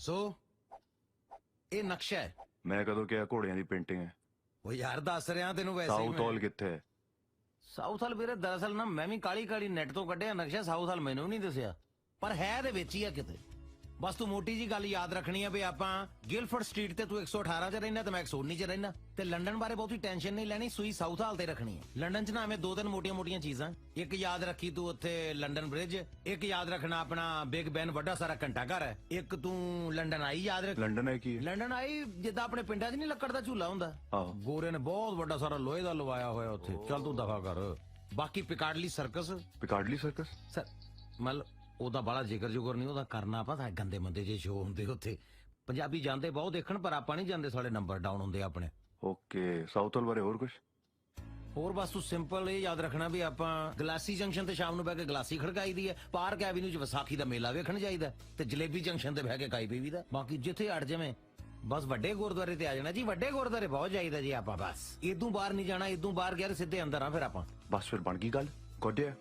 ਸੋ ਇਹ ਨਕਸ਼ਾ ਹੈ। ਮੈਂ ਕਦੋਂ ਕਿਹਾ ਘੋੜਿਆਂ ਦੀ ਪੇਂਟਿੰਗ ਹੈ? ਉਹ ਯਾਰ ਦੱਸ ਰਿਹਾ ਤੈਨੂੰ ਵੈਸੇ ਹੀ ਸਾਊਥ ਹਾਲ ਕਿੱਥੇ ਹੈ? ਸਾਊਥ ਹਾਲ ਵੀਰੇ ਦਰਅਸਲ ਨਾ ਮੈਂ ਵੀ ਕਾਲੀ ਕਾਲੀ ਨੈਟ ਤੋਂ ਕੱਢਿਆ ਨਕਸ਼ਾ, ਸਾਊਥ ਹਾਲ ਮੈਨੂੰ ਨਹੀਂ ਦੱਸਿਆ, ਪਰ ਹੈ ਦੇ ਵਿੱਚ ਹੀ ਆ ਕਿਤੇ। ਬਸ ਤੂੰ ਮੋਟੀ ਜੀ ਗੱਲ ਯਾਦ ਰੱਖਣੀ ਆ ਵੀ ਆਪਾਂ ਗਿਲਫੋਰਡ ਸਟਰੀਟ ਤੇ ਤੂੰ 118 ਚ ਰਹਿਣਾ ਤੇ ਮੈਂ 119 ਚ ਰਹਿਣਾ, ਤੇ ਲੰਡਨ ਬਾਰੇ ਬਹੁਤੀ ਟੈਨਸ਼ਨ ਨਹੀਂ ਲੈਣੀ, ਸੂਈ ਸਾਊਥ ਹਾਲ ਤੇ ਰੱਖਣੀ ਹੈ। ਲੰਡਨ ਚ ਨਾ ਐਵੇਂ ਦੋ ਤਿੰਨ ਮੋਟੀਆਂ ਮੋਟੀਆਂ ਚੀਜ਼ਾਂ, ਇੱਕ ਯਾਦ ਰੱਖੀ ਤੂੰ ਉੱਥੇ ਲੰਡਨ ਬ੍ਰਿਜ, ਇੱਕ ਯਾਦ ਰੱਖਣਾ ਆਪਣਾ ਬਿਗ ਬੈਨ ਵੱਡਾ ਸਾਰਾ ਘੰਟਾ ਘਰ ਹੈ, ਇੱਕ ਤੂੰ ਲੰਡਨ ਆਈ ਯਾਦ ਰੱਖ। ਲੰਡਨ ਹੈ ਕੀ ਹੈ? ਲੰਡਨ ਆਈ ਜਿੱਦਾਂ ਆਪਣੇ ਪਿੰਡਾਂ 'ਚ ਨਹੀਂ ਲੱਕੜ ਦਾ ਝੂਲਾ ਹੁੰਦਾ, ਆਹੋ। ਗੋਰੇ ਨੇ ਬਹੁਤ ਵੱਡਾ ਸਾਰਾ ਲੋਹੇ ਦਾ ਲਵਾਇਆ ਹੋਇਆ ਉੱਥੇ। ਚੱਲ ਤੂੰ ਦਫਾ ਕਰ। ਬਾਕੀ Piccadilly circus Piccadilly circus? Sir ਮਤਲਬ ਉਹਦਾ ਬੜਾ ਜ਼ਿਕਰ ਜੁਗਰ ਨਹੀਂ ਉਹਦਾ ਕਰਨਾ, ਪਤਾ ਗੰਦੇ ਮੰਦੇ ਜੇ ਸ਼ੋਅ ਹੁੰਦੇ ਉੱਥੇ। ਪੰਜਾਬੀ ਜਾਂਦੇ ਬਹੁਤ ਦੇਖਣ, ਪਰ ਆਪਾਂ ਨਹੀਂ ਜਾਂਦੇ, ਸਾਡੇ ਨੰਬਰ ਡਾਊਨ ਹੁੰਦੇ ਆਪਣੇ। ਓਕੇ, ਸਾਊਥ ਹਾਲ ਬਾਰੇ ਹੋਰ ਕੁਝ? ਹੋਰ ਬਸ ਤੂੰ ਸਿੰਪਲ ਇਹ ਯਾਦ ਰੱਖਣਾ ਵੀ ਆਪਾਂ ਗਲਾਸੀ ਜੰਕਸ਼ਨ ਤੇ ਸ਼ਾਮ ਨੂੰ ਬਹਿ ਕੇ ਗਲਾਸੀ ਖੜਕਾਈ ਦੀ ਹੈ, ਪਾਰਕ ਐਵੀਨਿਊ 'ਚ ਵਿਸਾਖੀ ਦਾ ਮੇਲਾ ਵੇਖਣ ਜਾਈਦਾ, ਤੇ ਜਲੇਬੀ ਜੰਕਸ਼ਨ ਤੇ ਬਹਿ ਕੇ ਖਾਈ ਪੀਵੀ ਦਾ। ਬਾਕੀ ਜਿੱਥੇ ਅੜ ਜਾਵੇਂ ਬਸ ਵੱਡੇ ਗੁਰਦੁਆਰੇ ਤੇ ਆ ਜਾਣਾ ਜੀ, ਵੱਡੇ ਗੁਰਦੁਆਰੇ ਬਹੁਤ ਜਾਈਦਾ ਜੀ ਆਪਾਂ। ਬਸ ਇਦੋਂ ਬਾਹਰ ਨਹੀਂ ਜਾਣਾ, ਇਦੋਂ ਬਾਹਰ ਗਿਆ ਸਿੱਧੇ ਅੰਦਰ ਆ ਫਿਰ ਆਪਾਂ। ਬਸ ਫਿਰ ਬਣ ਗਈ ਗੱਲ, ਗੋਡਿਆ।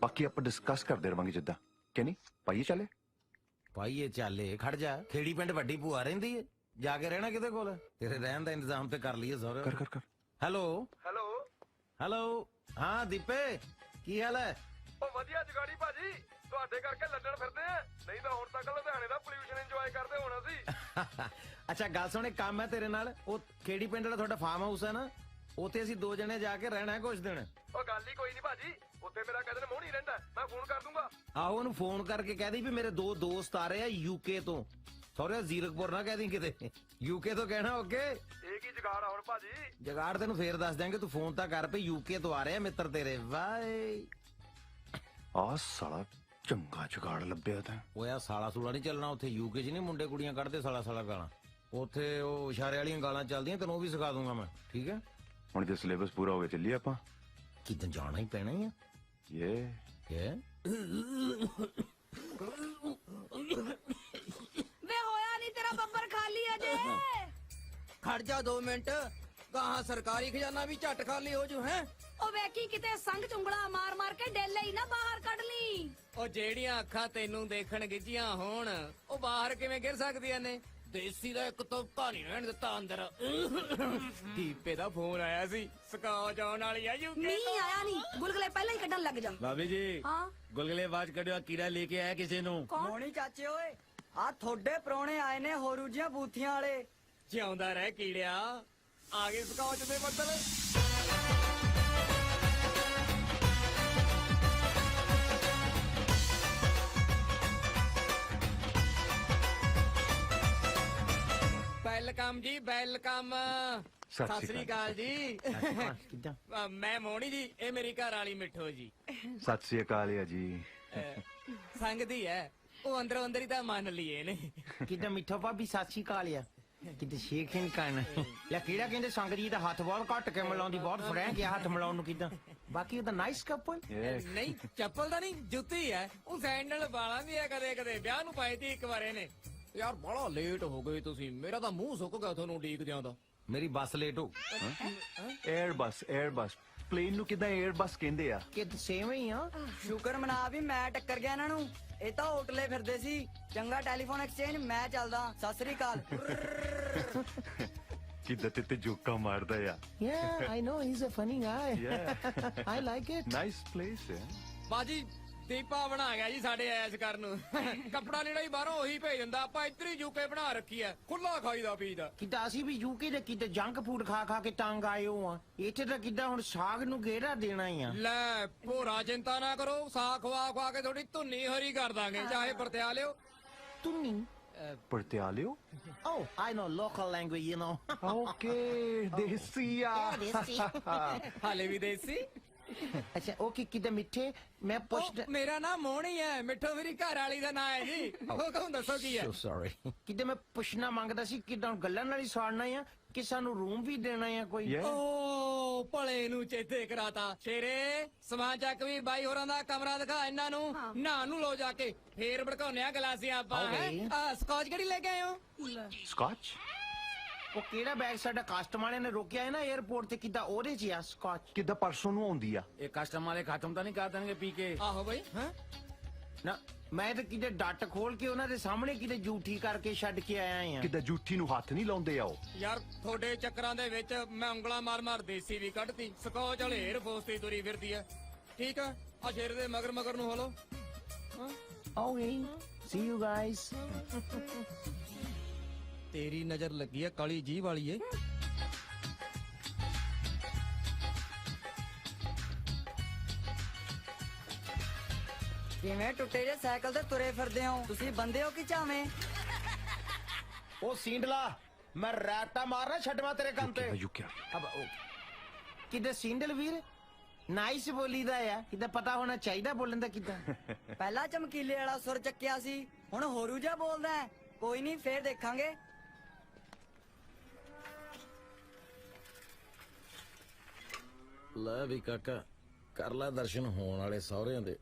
ਬਾਕੀ ਆਪਾਂ ਡਿਸਕਸ ਕਰਦੇ ਰਵਾਂਗੇ ਜਿੱਦਾਂ ਕਿ ਨਹੀਂ ਪਾਈਏ ਚੱਲੇ। ਭਾਈ ਚਾਲੇ ਖੜ ਜਾ, ਖੇੜੀ ਪਿੰਡ ਵੱਡੀ ਭੂਆ ਰਹਿੰਦੀ ਏ, ਜਾ ਕੇ ਰਹਿਣਾ ਕਿਤੇ ਕੋਲ, ਤੇਰੇ ਰਹਿਣ ਦਾ ਇੰਤਜ਼ਾਮ ਤੇ ਕਰ ਲਈਏ ਸਹੁਰੇ। ਕਰ ਕਰ ਕਰ। ਹੈਲੋ ਹੈਲੋ ਹੈਲੋ, ਹਾਂ ਦੀਪੇ ਕੀ ਹਾਲ ਹੈ? ਉਹ ਵਧੀਆ ਜਗਾੜੀ ਭਾਜੀ, ਤੁਹਾਡੇ ਕਰਕੇ ਲੰਡਨ ਫਿਰਦੇ ਆ, ਨਹੀਂ ਤਾਂ ਹੁਣ ਤੱਕ ਲੁਧਿਆਣੇ ਦਾ ਪੋਲਿਊਸ਼ਨ ਇੰਜੋਏ ਕਰਦੇ ਹੋਣਾ ਸੀ। ਅੱਛਾ ਗੱਲ ਸੁਣ, ਇੱਕ ਕੰਮ ਹੈ ਤੇਰੇ ਨਾਲ। ਉਹ ਖੇੜੀ ਪਿੰਡ ਵਾਲਾ ਤੁਹਾਡਾ ਫਾਰਮ ਹਾਊਸ ਹੈ ਨਾ, ਉੱਥੇ ਅਸੀਂ 2 ਜਣੇ ਜਾ ਕੇ ਰਹਿਣਾ ਹੈ ਕੁਝ ਦਿਨ। ਉਹ ਗੱਲ ਹੀ ਕੋਈ ਨਹੀਂ ਭਾਜੀ, ਉੱਥੇ ਮੇਰਾ ਕਦਨ ਮੋਹਣੀ ਰਹਿੰਦਾ, ਮੈਂ ਫੋਨ ਕਰ ਦੂੰਗਾ। ਆਹੋ ਉਹਨੂੰ ਫੋਨ ਕਰਕੇ ਕਹਿ ਦੀ ਵੀ ਮੇਰੇ 2 ਦੋਸਤ ਆ ਰਹੇ ਆ ਯੂਕੇ ਤੋਂ। ਸੌਰੇ ਜ਼ੀਰਕਪੁਰ ਨਾ ਕਹਿ ਦੀ ਕਿਤੇ, ਯੂਕੇ ਤੋਂ ਕਹਿਣਾ। ਓਕੇ ਇਹ ਕੀ ਜਗਾੜ ਆ ਹੁਣ ਭਾਜੀ? ਜਗਾੜ ਤੈਨੂੰ ਫੇਰ ਦੱਸ ਦਿਆਂਗੇ, ਤੂੰ ਫੋਨ ਤਾਂ ਕਰ ਪਈ, ਯੂਕੇ ਤੋਂ ਆ ਰਹੇ ਆ ਮਿੱਤਰ ਤੇਰੇ। ਵਾਏ ਆ ਸਾਲਾ ਚੰਗਾ ਜੁਗਾੜ ਲੱਭਿਆ ਤਾਂ। ਓਏ ਆ ਸਾਲਾ ਸੂਲਾ ਨਹੀਂ ਚੱਲਣਾ ਉੱਥੇ, ਯੂਕੇ 'ਚ ਨਹੀਂ ਮੁੰਡੇ ਕੁੜੀਆਂ ਕੱਢਦੇ ਸਾਲਾ ਸਾਲਾ ਗਾਲਾਂ, ਉੱਥੇ ਉਹ ਇਸ਼ਾਰੇ ਵਾਲੀਆਂ ਗਾਲਾਂ ਚੱਲਦੀਆਂ, ਤੈਨੂੰ ਉਹ ਵੀ ਸਿਖਾ ਦੂੰਗਾ ਮੈਂ, ਠੀਕ ਹੈ? ਹੁਣ ਜੇ ਸਿਲੇਬਸ ਪੂਰਾ ਹੋਵੇ ਚੱਲੀਏ ਆਪਾਂ। ਕਿਤੇ ਜਾਣਾ ਹੀ ਪੈਣਾ ਹੀ ਆ। ਇਹ ਵੇ ਹੋਇਆ ਨਹੀਂ ਤੇਰਾ ਬੱਬਰ ਖਾਲੀ ਅਜੇ। ਖੜ ਜਾ 2 ਮਿੰਟ, ਕਹਾਂ ਸਰਕਾਰੀ ਖਜ਼ਾਨਾ ਵੀ ਝੱਟ ਖਾਲੀ ਹੋ ਜੂ ਹੈ। ਉਹ ਵੇਖੀ ਕਿਤੇ ਸੰਗ ਚੁੰਗਲਾ ਮਾਰ ਮਾਰ ਕੇ ਡੇਲੇ ਹੀ ਨਾ ਬਾਹਰ ਕੱਢ ਲਈ। ਉਹ ਜਿਹੜੀਆਂ ਅੱਖਾਂ ਤੈਨੂੰ ਦੇਖਣ ਗਿੱਜੀਆਂ ਹੋਣ, ਉਹ ਬਾਹਰ ਕਿਵੇਂ ਗਿਰ ਸਕਦੀਆਂ ਨੇ? ਦੇਸੀ ਦਾ ਇੱਕ ਤੋਪਾ ਨਹੀਂ ਰਹਿਣ ਦਿੱਤਾ ਅੰਦਰ। ਦੀਪੇ ਦਾ ਫੋਨ ਆਇਆ ਸੀ, ਸਕਾਉ ਆਉਣ ਵਾਲੀ ਆ ਯੂਕੇ ਨਹੀਂ ਆਇਆ ਨਹੀਂ, ਗੁਲਗਲੇ ਪਹਿਲਾਂ ਹੀ ਕੱਢਣ ਲੱਗ ਜਾ। ਬਾਬੀ ਜੀ ਹਾਂ ਗੁਲਗਲੇ ਆਵਾਜ਼ ਕੱਢਿਓ, ਕੀੜਾ ਲੈ ਕੇ ਆਇਆ ਕਿਸੇ ਨੂੰ। ਮੋਣੀ ਚਾਚੇ ਓਏ, ਆ ਤੁਹਾਡੇ ਪ੍ਰਾਹੁਣੇ ਆਏ ਨੇ ਹੋਰੂ ਜੀਆਂ ਬੂਥੀਆਂ ਵਾਲੇ। ਜਿਉਂਦਾ ਰਹਿ ਕੀੜਿਆ, ਆ ਗਏ ਸਕਾਉਚ ਦੇ ਬੱਦਲ। ਵੈਲਕਮ ਜੀ, ਵੈਲਕਮ। ਸਤਿ ਸ੍ਰੀ ਅਕਾਲ ਜੀ। ਕਿੱਦਾਂ? ਮੈਂ ਮੋਣੀ ਜੀ, ਇਹ ਮੇਰੀ ਘਰ ਵਾਲੀ ਮਿੱਠੋ ਜੀ। ਸਤਿ ਸ੍ਰੀ ਅਕਾਲ ਜੀ। ਸੰਗਦੀ ਹੈ, ਉਹ ਅੰਦਰੋਂ ਅੰਦਰ ਹੀ ਤਾਂ ਮੰਨ ਲਈਏ ਨੇ। ਕਿੱਦਾਂ ਮਿੱਠਾ ਭਾਬੀ, ਸਤਿ ਸ਼੍ਰੀ ਅਕਾਲ ਆ। ਕਿਤੇ ਸ਼ੇਖ ਹੀ ਨੀ ਕਰਨਾ ਲੈ, ਕਿਹੜਾ ਕਹਿੰਦੇ ਸੰਗ ਜੀ ਦਾ ਹੱਥ ਬਹੁਤ ਘੱਟ ਕੇ ਮਿਲਾਉਂਦੀ, ਬਹੁਤ ਫਰੈਂਕ ਆ ਹੱਥ ਮਿਲਾਉਣ ਨੂੰ। ਕਿੱਦਾਂ ਬਾਕੀ ਉਹਦਾ ਨਾਈਸ ਕਪਲ? ਨਹੀਂ ਚੱਪਲ ਦਾ ਨਹੀਂ, ਜੁੱਤੀ ਹੈ। ਉਹ ਸੈਂਡਲ ਵਾਲਾਂ ਦੀ ਹੈ, ਕਦੇ ਕਦੇ ਵਿਆਹ ਨੂੰ ਪਾਈ ਤੀ ਇੱਕ ਵਾਰੇ ਨੇ। ਯਾਰ ਬੜਾ ਲੇਟ ਹੋ ਗਏ ਤੁਸੀਂ, ਮੇਰਾ ਤਾਂ ਮੂੰਹ ਸੁੱਕ ਗਿਆ ਤੁਹਾਨੂੰ ਉਡੀਕ ਦਿਆਂ ਦਾ। ਮੇਰੀ ਬੱਸ ਲੇਟ ਹੋ। 에ਅਰ ਬੱਸ ਪਲੇਨ ਨੂੰ ਕਿਦਾਂ 에ਅਰ ਬੱਸ ਕਹਿੰਦੇ ਆ? ਕਿ ਸੇਮ ਹੀ ਆ। ਸ਼ੁਕਰ ਮਨਾ ਵੀ ਮੈਂ ਟੱਕਰ ਗਿਆ ਇਹਨਾਂ ਨੂੰ, ਇਹ ਤਾਂ ਹੋਟਲੇ ਫਿਰਦੇ ਸੀ। ਚੰਗਾ ਟੈਲੀਫੋਨ ਐਕਸਚੇਂਜ, ਮੈਂ ਚੱਲਦਾ। ਸਤਿ ਸ੍ਰੀ ਅਕਾਲ। ਕਿਦਾਂ ਤੇ ਜੋਕਾ ਮਾਰਦਾ ਆ। Yeah, I know he's a funny guy. Yeah. I like it. Nice place ਹੈ। ਬਾਜੀ ਦੀਪਾ ਬਣਾ ਗਿਆ ਜੀ ਸਾਡੇ ਐਸ਼ ਕਰਨ ਨੂੰ। ਕੱਪੜਾ ਲੀੜਾ ਹੀ ਬਾਹਰੋਂ ਉਹੀ ਭੇਜ ਦਿੰਦਾ, ਆਪਾਂ ਇੱਧਰ ਹੀ ਯੂਕੇ ਬਣਾ ਰੱਖੀ ਐ, ਖੁੱਲਾ ਖਾਈਦਾ ਪੀਦਾ। ਕਿੱਦਾਂ ਅਸੀਂ ਵੀ ਯੂਕੇ ਦੇ ਕਿਤੇ ਜੰਕ ਫੂਡ ਖਾ ਖਾ ਕੇ ਤੰਗ ਆਏ ਹੋ ਆ। ਇੱਥੇ ਤਾਂ ਕਿੱਦਾਂ ਹੁਣ ਸਾਗ ਨੂੰ ਗੇੜਾ ਦੇਣਾ ਹੀ ਆ। ਲੈ ਭੋਰਾ ਚਿੰਤਾ ਨਾ ਕਰੋ, ਸਾਗ ਖਵਾ ਖਵਾ ਕੇ ਥੋੜੀ ਧੁੰਨੀ ਹਰੀ ਕਰ ਦਾਂਗੇ, ਚਾਹੇ ਵਰਤਿਆ ਲਿਓ। ਤੁਨੀ ਪਰਤਿਆਲਿਓ? Oh, I know local language, you know. Okay, ਦੇਸੀ ਆ। ਹਾਲੇ ਵੀ ਦੇਸੀ। ਅੱਛਾ ਓਕੇ, ਕਿੱਦਾਂ ਮਿੱਠੇ ਮੈਂ ਪੁੱਛਦਾ। ਮੇਰਾ ਨਾਮ ਮੋਹਣੀ ਹੈ, ਮਿੱਠੋ ਮੇਰੀ ਘਰ ਵਾਲੀ ਦਾ ਨਾਂ ਹੈ ਜੀ। ਉਹ ਕਹੂੰ ਦੱਸੋ ਕੀ ਹੈ? So sorry. ਕਿੱਦਾਂ ਮੈਂ ਪੁੱਛਣਾ ਮੰਗਦਾ ਸੀ, ਕਿੱਦਾਂ ਗੱਲਾਂ ਨਾਲ ਹੀ ਸਾੜਨਾ ਆ ਕਿ ਸਾਨੂੰ ਰੂਮ ਵੀ ਦੇਣਾ ਆ ਕੋਈ? ਓ ਭਲੇ ਨੂੰ ਚੇਤੇ ਕਰਾਤਾ ਸ਼ੇਰੇ। ਸਮਾਨ ਚੱਕ ਵੀ ਬਾਈ ਹੋਰਾਂ ਦਾ ਕਮਰਾ ਦਿਖਾ ਇਹਨਾਂ ਨੂੰ, ਨਹਾ ਨੂੰ ਲੋ ਜਾ ਕੇ, ਫੇਰ ਭੜਕਾਉਨੇ ਆ ਗਲਾਸੀਆਂ ਆਪਾਂ। Okay. ਸਕਾਚ ਕਿਹੜੀ ਲੈ ਕੇ ਆਏ ਹੋ? ਸਕਾਚ? ਉਹ ਕਿਹੜਾ ਬੈਗ ਸਾਡਾ ਕਸਟਮ ਵਾਲੇ ਨੇ ਰੋਕਿਆ ਹੈ ਨਾ 에어ਪੋਰਟ ਤੇ, ਕਿੱਦਾਂ ਉਹਦੇ 'ਚ ਆ ਸਕਾਚ? ਕਿਦਾਂ ਪਰਸੋਂ ਨੂੰ ਆਉਂਦੀ ਆ? ਇਹ ਕਸਟਮ ਵਾਲੇ ਖਤਮ ਤਾਂ ਨਹੀਂ ਕਰ ਦੇਣਗੇ ਪੀ ਕੇ? ਆਹੋ ਬਈ। ਨਾ ਮੈਂ ਤਾਂ ਕਿਤੇ ਡੱਟ ਖੋਲ ਕੇ ਉਹਨਾਂ ਦੇ ਸਾਹਮਣੇ ਕਿਤੇ ਝੂਠੀ ਕਰਕੇ ਛੱਡ ਕੇ ਆਇਆ ਆ। ਕਿਤੇ ਜੂਠੀ ਨੂੰ ਹੱਥ ਨਹੀਂ ਲਾਉਂਦੇ ਆ ਉਹ। ਯਾਰ ਤੁਹਾਡੇ ਚੱਕਰਾਂ ਦੇ ਵਿੱਚ ਮੈਂ ਉਂਗਲਾਂ ਮਾਰ ਦੇਸੀ ਵੀ ਕੱਢਤੀ, ਸਕੌਚ ਵਾਲੇ ਏਅਰ ਫੋਰਸ ਤੇ ਤੁਰੀ ਫਿਰਦੀ ਆ। ਠੀਕ ਆ, ਆ ਸ਼ੇਰ ਦੇ ਮਗਰ ਨੂੰ hello. Okay, C you guys. ਤੇਰੀ ਨਜ਼ਰ ਲੱਗੀ ਆ ਕਾਲੀ ਜੀਭ ਵਾਲੀ ਏ। ਕਿਵੇਂ ਟੁੱਟੇ ਜੇ ਸਾਈਕਲ ਤੇ ਤੁਰੇ ਫਿਰਦੇ ਹੋ ਤੁਸੀਂ? ਬੰਦੇ ਹੋ ਕਿ ਚਾਵੇਂ? ਉਹ ਸਿੰਡਲਾ, ਮੈਂ ਰਾਟਾ ਮਾਰਨਾ ਛੱਡਵਾ ਤੇਰੇ ਕੰਮ ਤੇ। ਯੁਕਿਆ ਅਬ ਕਿਤੇ ਸਿੰਡਲ ਵੀਰ ਨਾਈਸ ਬੋਲੀਦਾ ਆ, ਕਿਤੇ ਪਤਾ ਹੋਣਾ ਚਾਹੀਦਾ ਬੋਲਣ ਦਾ ਕਿਦਾਂ। ਪਹਿਲਾਂ ਚਮਕੀਲੇ ਵਾਲਾ ਸੁਰ ਚੱਕਿਆ ਸੀ, ਹੁਣ ਹੋਰੂ ਜਿਹਾ ਬੋਲਦਾ ਹੈ। ਕੋਈ ਨਹੀਂ, ਫੇਰ ਦੇਖਾਂਗੇ। ਲੈ ਵੀ ਕਾਕਾ, ਕਰ ਲੈ ਦਰਸ਼ਨ ਹੋਣ ਵਾਲੇ ਸਹੁਰਿਆਂ ਦੇ।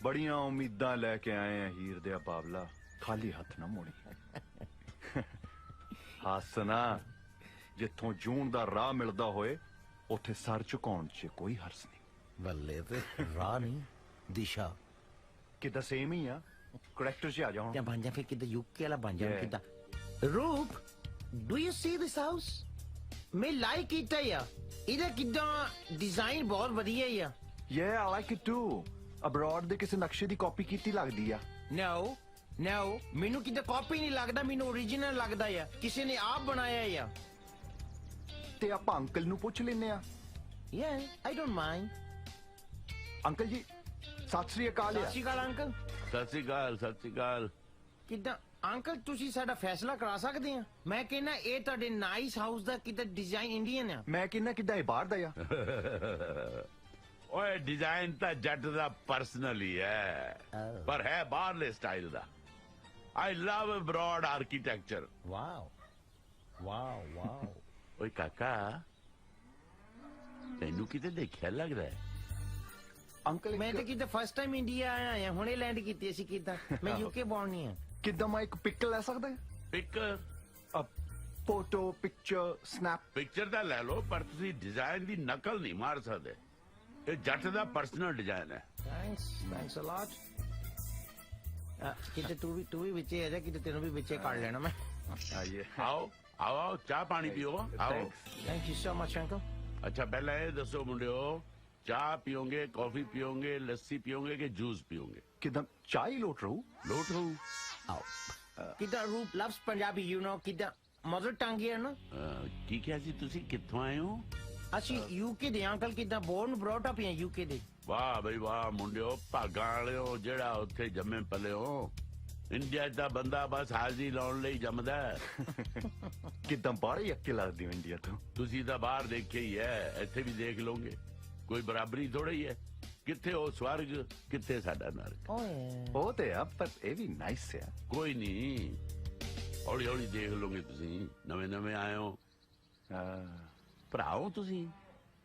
ਬੜੀਆਂ ਉਮੀਦਾਂ ਲੈ ਕੇ ਆਏ ਆ ਹੀਰ ਦੇ ਬਾਬਲਾ, ਖਾਲੀ ਹੱਥ ਨਾ ਮੋੜੀ। ਹੱਸਣਾ, ਜਿੱਥੋਂ ਜੂਨ ਦਾ ਰਾਹ ਮਿਲਦਾ ਹੋਏ ਉੱਥੇ ਸਰ ਝੁਕਾਉਣ 'ਚ ਕੋਈ ਹਰਸ ਨਹੀਂ। ਬੱਲੇ ਤੇ ਰਾਹ ਨਹੀਂ, ਦਿਸ਼ਾ ਕਿਦਾਂ ਸੇਮ ਹੀ ਆ। ਕਰੈਕਟਰ 'ਚ ਆ ਜਾ ਹੁਣ। ਜਾਂ ਬਣ ਜਾ ਫਿਰ ਕਿਤੇ ਯੂਕੇ ਵਾਲਾ ਬਣ ਜਾ ਕਿਦਾਂ। ਰੂਪ, do you C this house? ਮੈਂ ਲਾਈਕ ਕੀਤਾ ਆ, ਇਹਦਾ ਕਿਦਾਂ ਡਿਜ਼ਾਈਨ ਬਹੁਤ ਵਧੀਆ ਆ। Yeah, I like it too. Abroad ਦੇ ਕਿਸੇ ਨਕਸ਼ੇ ਦੀ ਕਾਪੀ ਕੀਤੀ ਲੱਗਦੀ ਆ। No, ਮੈਨੂੰ ਕਿਤੇ ਕਾਪੀ ਨਹੀਂ ਲੱਗਦਾ, ਮੈਨੂੰ ਓਰੀਜਨਲ ਲੱਗਦਾ ਆ, ਕਿਸੇ ਨੇ ਆਪ ਬਣਾਇਆ ਆ। ਤੇ ਆਪਾਂ ਅੰਕਲ ਨੂੰ ਪੁੱਛ ਲੈਨੇ ਆ। Yeah, I don't mind. Uncle ਜੀ, ਸਤਿ ਸ੍ਰੀ ਅਕਾਲ। ਸਤਿ ਸ਼੍ਰੀ ਅਕਾਲ ਅੰਕਲ। ਸਤਿ ਸ੍ਰੀ ਅਕਾਲ, ਸਤਿ ਸ੍ਰੀ ਅਕਾਲ। ਕਿਦਾਂ ਅੰਕਲ, ਤੁਸੀਂ ਸਾਡਾ ਫੈਸਲਾ ਕਰਾ ਸਕਦੇ ਆ? ਮੈਂ ਕਹਿੰਦਾ ਇਹ ਤੁਹਾਡੇ ਨਾਈਸ ਹਾਊਸ ਦਾ ਕਿਤੇ ਡਿਜ਼ਾਈਨ ਇੰਡੀਅਨ ਆ। ਮੈਂ ਕਹਿੰਦਾ ਕਿੱਦਾਂ ਇਹ ਬਾਹਰ ਦਾ ਆ। ਓਏ ਡਿਜ਼ਾਈਨ ਤਾਂ ਜੱਟ ਦਾ ਪਰਸਨਲ ਹੀ ਹੈ, ਪਰ ਹੈ ਬਾਹਰਲੇ ਸਟਾਈਲ ਦਾ। I love abroad architecture. Wow wow wow. ਓਏ ਕਾਕਾ, ਤੈਨੂੰ ਕਿਤੇ ਦੇਖਿਆ ਲੱਗਦਾ ਹੈ? ਅੰਕਲ ਮੈਂ ਤਾਂ ਕਿਤੇ ਫਸਟ ਟਾਈਮ ਇੰਡੀਆ ਆਇਆ ਆ, ਹੁਣੇ ਲੈਂਡ ਕੀਤੀ ਸੀ ਕਿਦਾਂ। ਮੈਂ ਯੂਕੇ ਬੌਰਨ ਨਹੀਂ ਆ। ਕਿੱਦਾਂ ਮੈਂ ਇੱਕ ਪਿਕ ਲੈ ਸਕਦਾ? Pic photo, picture, snap. Picture ਤਾਂ ਲੈ ਲਓ, ਪਰ ਤੁਸੀਂ ਡਿਜ਼ਾਈਨ ਦੀ ਨਕਲ ਨਹੀਂ ਮਾਰ ਸਕਦੇ। ਇਹ ਜੱਟ ਦਾ ਪਰਸਨਲ ਡਿਜ਼ਾਈਨ ਹੈ। ਥੈਂਕਸ ਅ ਲੋਟ। ਕਿਤੇ ਤੂੰ ਵੀ ਵਿੱਚੇ ਆ ਜਾ, ਕਿਤੇ ਤੈਨੂੰ ਵੀ ਵਿੱਚੇ ਕੱਢ ਲੈਣਾ ਮੈਂ। ਆਈਏ। ਆਓ ਆਓ, ਚਾਹ ਪਾਣੀ ਪੀਓ, ਆਓ। Thank you so much uncle. ਅੱਛਾ, ਪਹਿਲਾਂ ਇਹ ਦੱਸੋ ਮੁੰਡਿਓ, ਚਾਹ ਪੀਓਗੇ, ਕੌਫੀ ਪੀਓਗੇ, ਲੱਸੀ ਪੀਓਗੇ ਕਿ ਜੂਸ ਪੀਓਗੇ? ਕਿਦਾਂ ਚਾਹ ਹੀ ਲੋਟ ਰਹੂ? ਲੋਟ ਹੋਊ। ਆਓ ਕਿਦਾਂ ਰੂਪ ਲਵਸ ਪੰਜਾਬੀ, ਯੂ ਨੋ, ਕਿਦਾਂ ਮਦਰ ਟੰਗ ਹੈ ਨਾ। ਕੀ ਕਿਹਾ ਸੀ ਤੁਸੀਂ? ਕਿੱਥੋਂ ਆਏ ਹੋ? ਅਸੀਂ ਯੂਕੇ ਦੇ ਅੰਕਲ, ਕਿਦਾਂ ਬੋਰਨ ਬ੍ਰੌਟ ਅਪ ਹੈ ਯੂਕੇ ਦੇ। ਵਾਹ ਬਈ ਵਾਹ ਮੁੰਡਿਓ, ਭਾਗਾਂ ਵਾਲਿਓ, ਜਿਹੜਾ ਉੱਥੇ ਜੰਮੇ ਪਲੇ ਹੋ। ਇੰਡੀਆ ਦਾ ਬੰਦਾ ਬਸ ਹਾਜ਼ਰੀ ਲਾਉਣ ਲਈ ਜੰਮਦਾ ਹੈ। ਕਿਦਾਂ ਬਾਹਰ ਹੀ ਅੱਕੇ ਲੱਗਦੀ ਹੋ ਇੰਡੀਆ ਤੋਂ। ਤੁਸੀਂ ਤਾਂ ਬਾਹਰ ਦੇਖਿਆ ਹੀ ਹੈ, ਇੱਥੇ ਵੀ ਦੇਖ ਲਓਗੇ। ਕੋਈ ਬਰਾਬਰੀ ਥੋੜਾ ਹੀ ਹੈ। ਕਿੱਥੇ ਉਹ ਸਵਰਗ, ਕਿੱਥੇ ਸਾਡਾ ਨਰਕ। ਉਹ ਤੇ ਆ, ਪਰ ਇਹ ਵੀ ਨਾਈਸ ਆ। ਕੋਈ ਨਹੀਂ, ਹੌਲੀ ਹੌਲੀ ਦੇਖ ਲਓਗੇ ਤੁਸੀਂ। ਨਵੇਂ ਨਵੇਂ ਆਏ ਹੋ, ਭਰਾਓ ਤੁਸੀਂ।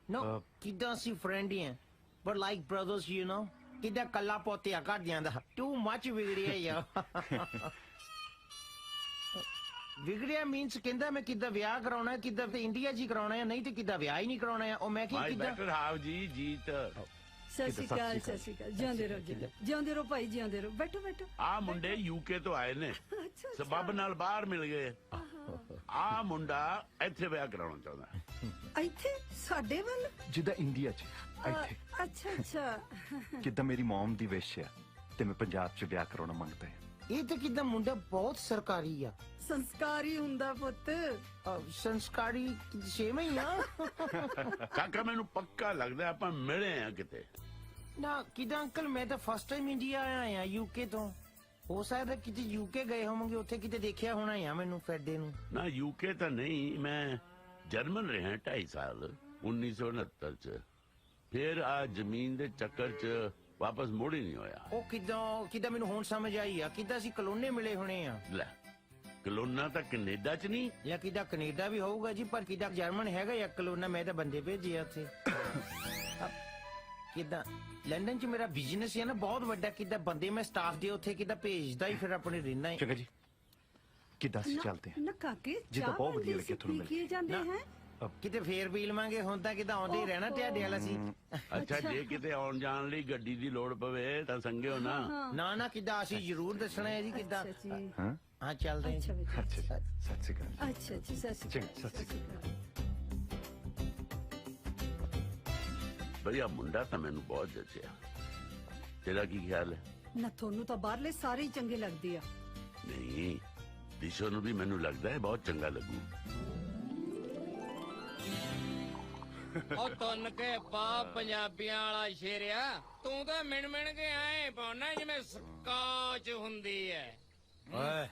ਨੋ ਕਿਦਾਂ ਅਸੀਂ ਫਰੈਂਡ ਹੀ ਆ, but like brothers, you know. ਕਿਦਾਂ ਕੱਲਾ ਪੋਤਿਆ ਕਰ ਜਾਂਦਾ, ਟੂ ਮੱਚ ਵਿਗੜਿਆ ਯਾਰ। ਵਿਗੜਿਆ ਮੀਨਸ ਕਹਿੰਦਾ ਮੈਂ ਕਿੱਦਾਂ ਵਿਆਹ ਕਰਾਉਣਾ, ਕਿੱਦਾਂ ਤੇ ਇੰਡੀਆ 'ਚ ਹੀ ਕਰਾਉਣਾ ਹੈ, ਨਹੀਂ ਤੇ ਕਿੱਦਾਂ ਵਿਆਹ ਹੀ ਨਹੀਂ ਕਰਾਉਣਾ ਹੈ। ਉਹ ਮੈਂ ਕਿਹਾ ਮਾਈ ਕਿੱਦਾਂ। ਬੈਟਰ ਹਾਵ ਜੀ, ਜੀਤ। ਸਤਿ ਸ਼੍ਰੀ ਅਕਾਲ, ਸਤਿ ਸ਼੍ਰੀ ਅਕਾਲ। ਜਿਉਂਦੇ ਰਹੋ ਜੀ, ਜਿਉਂਦੇ ਰਹੋ ਭਾਈ, ਜਿਉਂਦੇ ਰਹੋ। ਬੈਠੋ ਬੈਠੋ। ਆ ਮੁੰਡੇ ਯੂਕੇ ਤੋਂ ਆਏ ਨੇ, ਸਬੱਬ ਨਾਲ ਬਾਹਰ ਮਿਲ ਗਏ। ਆ ਮੁੰਡਾ ਇੱਥੇ ਵਿਆਹ ਕਰਾਉਣਾ ਚਾਹੁੰਦਾ। ਇੱਥੇ ਸਾਡੇ ਵੱਲ? ਜਿੱਦਾਂ ਇੰਡੀਆ 'ਚ ਇੱਥੇ। ਅੱਛਾ ਅੱਛਾ। ਕਿਦਾਂ ਮੇਰੀ ਮਮ ਦੀ ਵਿਸ਼ ਆ ਤੇ ਮੈਂ ਪੰਜਾਬ 'ਚ ਵਿਆਹ ਕਰਾਉਣਾ ਮੰਗਦਾ ਹਾਂ। ਇਹ ਤੇ ਕਿਦਾਂ ਮੁੰਡਾ ਬਹੁਤ ਸਰਕਾਰੀ ਆ। ਸੰਸਕਾਰੀ ਹੁੰਦਾ ਪੁੱਤ। ਸੰਸਕਾਰੀ ਸੇਮ ਹੀ ਆ। ਕਾਕਾ ਮੈਨੂੰ ਪੱਕਾ ਲੱਗਦਾ ਆਪਾਂ ਮਿਲੇ ਆ ਕਿਤੇ। ਨਾ ਕਿਦਾਂ ਅੰਕਲ, ਮੈਂ ਤਾਂ ਫਸਟ ਟਾਈਮ ਇੰਡੀਆ ਆਇਆ ਆ ਯੂਕੇ ਤੋਂ। ਹੋ ਸਕਦਾ ਕਿਤੇ ਯੂਕੇ ਗਏ ਹੋਵਾਂਗੇ, ਉੱਥੇ ਕਿਤੇ ਦੇਖਿਆ ਹੋਣਾ ਆ ਮੈਨੂੰ ਫੈਡੇ ਨੂੰ। ਨਾ ਯੂਕੇ ਤਾਂ ਨਹੀਂ, ਮੈਂ ਜਰਮਨ ਰਿਹਾ 2.5 ਸਾਲ 1969 ਚ। ਫਿਰ ਆ ਜ਼ਮੀਨ ਦੇ ਚੱਕਰ ਚ ਵਾਪਸ ਮੁੜ ਹੀ ਨਹੀਂ ਹੋਇਆ। ਉਹ ਕਿਦਾਂ ਮੈਨੂੰ ਹੁਣ ਸਮਝ ਆਈ ਆ, ਕਿਦਾਂ ਅਸੀਂ ਕਲੋਨੇ ਮਿਲੇ ਹੋਣੇ ਆ। ਲੈ, ਕਲੋਨਾ ਤਾਂ ਕੈਨੇਡਾ ਚ ਨਹੀਂ, ਜਾਂ ਕਿਦਾਂ ਕੈਨੇਡਾ ਵੀ ਹੋਊਗਾ ਜੀ, ਪਰ ਕਿਦਾਂ ਜਰਮਨ ਹੈਗਾ ਜਾਂ ਕਲੋਨਾ। ਮੈਂ ਤਾਂ ਬੰਦੇ ਭੇਜੇ ਆ ਉੱਥੇ। ਕਿਦਾਂ ਲੰਡਨ 'ਚ ਮੇਰਾ ਬਿਜ਼ਨਸ ਹੈ ਨਾ ਬਹੁਤ ਵੱਡਾ, ਕਿਦਾਂ ਬੰਦੇ ਮੈਂ ਸਟਾਫ ਦੇ ਉੱਥੇ ਕਿਦਾਂ ਭੇਜਦਾ ਹੀ, ਫਿਰ ਆਪਣੇ ਰਹਿਣਾ ਹੀ। ਚੰਗਾ ਜੀ, ਕਿਦਾਂ ਅਸੀਂ ਚੱਲਦੇ ਹਾਂ। ਨਾ ਕਾਕੇ, ਜਿੱਦਾਂ ਚਾਹ ਬਹੁਤ ਵਧੀਆ ਬਣਦੀ ਲੱਗਿਆ ਸੀ, ਤੁਹਾਨੂੰ ਪੀ ਕੇ ਜਾਂਦੇ ਨਾ, ਹੈ। ਕਿਤੇ ਫੇਰ ਪੀ ਲਵਾਂਗੇ, ਹੁਣ ਤਾਂ ਕਿਤੇ ਆਉਂਦੇ ਹੀ ਰਹਿਣਾ ਤੁਹਾਡੇ ਵਾਲਾ ਸੀ। ਅੱਛਾ ਜੇ ਕਿਤੇ ਆਉਣ ਜਾਣ ਲਈ ਗੱਡੀ ਦੀ ਲੋੜ ਪਵੇ ਤਾਂ ਸੰਗਿਓ ਨਾ। ਨਾ ਨਾ ਕਿੱਦਾਂ, ਅਸੀਂ ਜ਼ਰੂਰ ਦੱਸਣਾ ਹੈ ਜੀ ਕਿੱਦਾਂ। ਅੱਛਾ ਜੀ ਹਾਂ ਚੱਲਦੇ ਅੱਛਾ ਬੇਟਾ ਸਤਿ ਸ਼੍ਰੀ ਅਕਾਲ। ਅੱਛਾ ਜੀ ਸਤਿ ਸ਼੍ਰੀ ਅਕਾਲ ਸਤਿ ਸ਼੍ਰੀ ਅਕਾਲ। ਵਧੀਆ ਮੁੰਡਾ ਤਾਂ ਮੈਨੂੰ ਬਹੁਤ ਜੱਜਿਆ। ਤੇਰਾ ਕੀ ਖਿਆਲ ਹੈ? ਨਾ ਤੁਹਾਨੂੰ ਤਾਂ ਬਾਹਰਲੇ ਸਾਰੇ ਹੀ ਚੰਗੇ ਲੱਗਦੇ ਆ। ਨਹੀਂ, ਦਿਸ਼ੋ ਨੂੰ ਵੀ ਮੈਨੂੰ ਲੱਗਦਾ ਹੈ ਬਹੁਤ ਚੰਗਾ ਲੱਗੂ। ਉਹ ਤੁੰਨ ਕੇ ਪਾ ਪੰਜਾਬੀਆਂ ਵਾਲਾ ਸ਼ੇਰਿਆ, ਤੂੰ ਤਾਂ ਮਿਣ ਮਿਣ ਕੇ ਆਏ ਪਾਉਣਾ ਜਿਵੇਂ ਸਕਾਚ ਹੁੰਦੀ ਐ। ਓਏ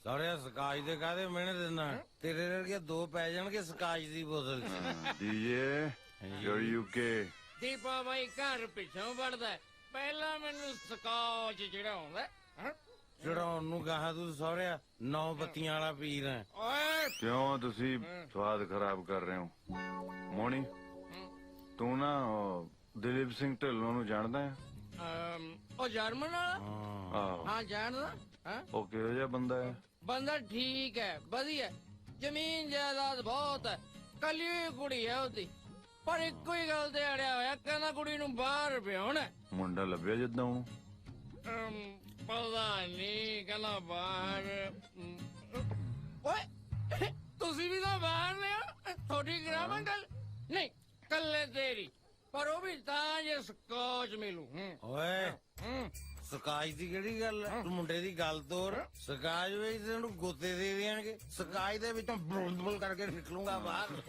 ਸਾਰੇ ਸਕਾਚ ਦੇ ਕਾਹਦੇ ਮਿਹਨਤ ਦਿੰਦਾ, ਤੇਰੇ ਵਰਗੇ ਦੋ ਪੈ ਜਾਣਗੇ ਸਕਾਚ ਦੀ ਬੋਤਲ ਚ। ਦੀਏ ਯੂ ਯੂਕੇ ਦੀਪਾ ਬਾਈ ਘਰ ਪਿੱਛੋਂ ਵੜਦਾ, ਪਹਿਲਾਂ ਮੈਨੂੰ ਸਕਾਚ ਚੜਾਉਂਦਾ। ਚੜਾਉਣ ਨੂੰ ਗਾਹਾਂ ਤੂੰ ਸਹੁਰਿਆ 9 ਬੱਤੀਆਂ ਵਾਲਾ ਪੀਰ ਹੈ। ਓਏ ਕਿਉਂ ਤੁਸੀਂ ਸਵਾਦ ਖਰਾਬ ਕਰ ਰਹੇ ਹੋ? ਮੋਣੀ ਤੂੰ ਨਾ ਉਹ ਦਲੀਪ ਸਿੰਘ ਢਿੱਲੋਂ ਨੂੰ ਜਾਣਦਾ ਹੈ? ਉਹ ਜਰਮਨ ਵਾਲਾ? ਆਹੋ। ਹਾਂ ਜਾਣਦਾ। ਹਾਂ ਉਹ ਕਿਹੋ ਜਿਹਾ ਬੰਦਾ ਹੈ? ਬੰਦਾ ਠੀਕ ਹੈ, ਵਧੀਆ, ਜ਼ਮੀਨ ਜਾਇਦਾਦ ਬਹੁਤ ਹੈ, ਕੱਲੀ ਕੁੜੀ ਹੈ ਉਹਦੀ, ਪਰ ਇੱਕੋ ਹੀ ਗੱਲ ਤੇ ਅੜਿਆ ਹੋਇਆ, ਕਹਿੰਦਾ ਕੁੜੀ ਨੂੰ ਬਾਹਰ ਵਿਆਹੁਣਾ। ਮੁੰਡਾ ਲੱਭਿਆ ਜਿੱਦਾਂ ਉਹਨੂੰ? ਪਤਾ ਨਹੀਂ, ਕਹਿੰਦਾ ਬਾਹਰ। ਓਏ ਤੁਸੀਂ ਵੀ ਤਾਂ ਬਾਹਰ ਲਿਆ, ਥੋੜੀ ਕਰਾਵਾਂ ਗੱਲ? ਨਹੀਂ ਕੱਲੇ ਤੇਰੀ, ਪਰ ਉਹ ਵੀ ਤਾਂ ਜੇ ਸਕੋਚ ਮਿਲੂ। ਓਏ ਸਕਾਚ ਦੀ ਕਿਹੜੀ ਗੱਲ ਹੈ? ਤੂੰ ਮੁੰਡੇ ਦੀ ਗੱਲ ਤੋਰ। ਸਕਾਚ ਵਿੱਚ ਤੈਨੂੰ ਗੋਤੇ ਦੇ ਦੇਣਗੇ, ਸਕਾਚ ਦੇ ਵਿੱਚੋਂ ਬੁਲ ਕਰਕੇ ਨਿਕਲੂੰਗਾ ਬਾਹਰ।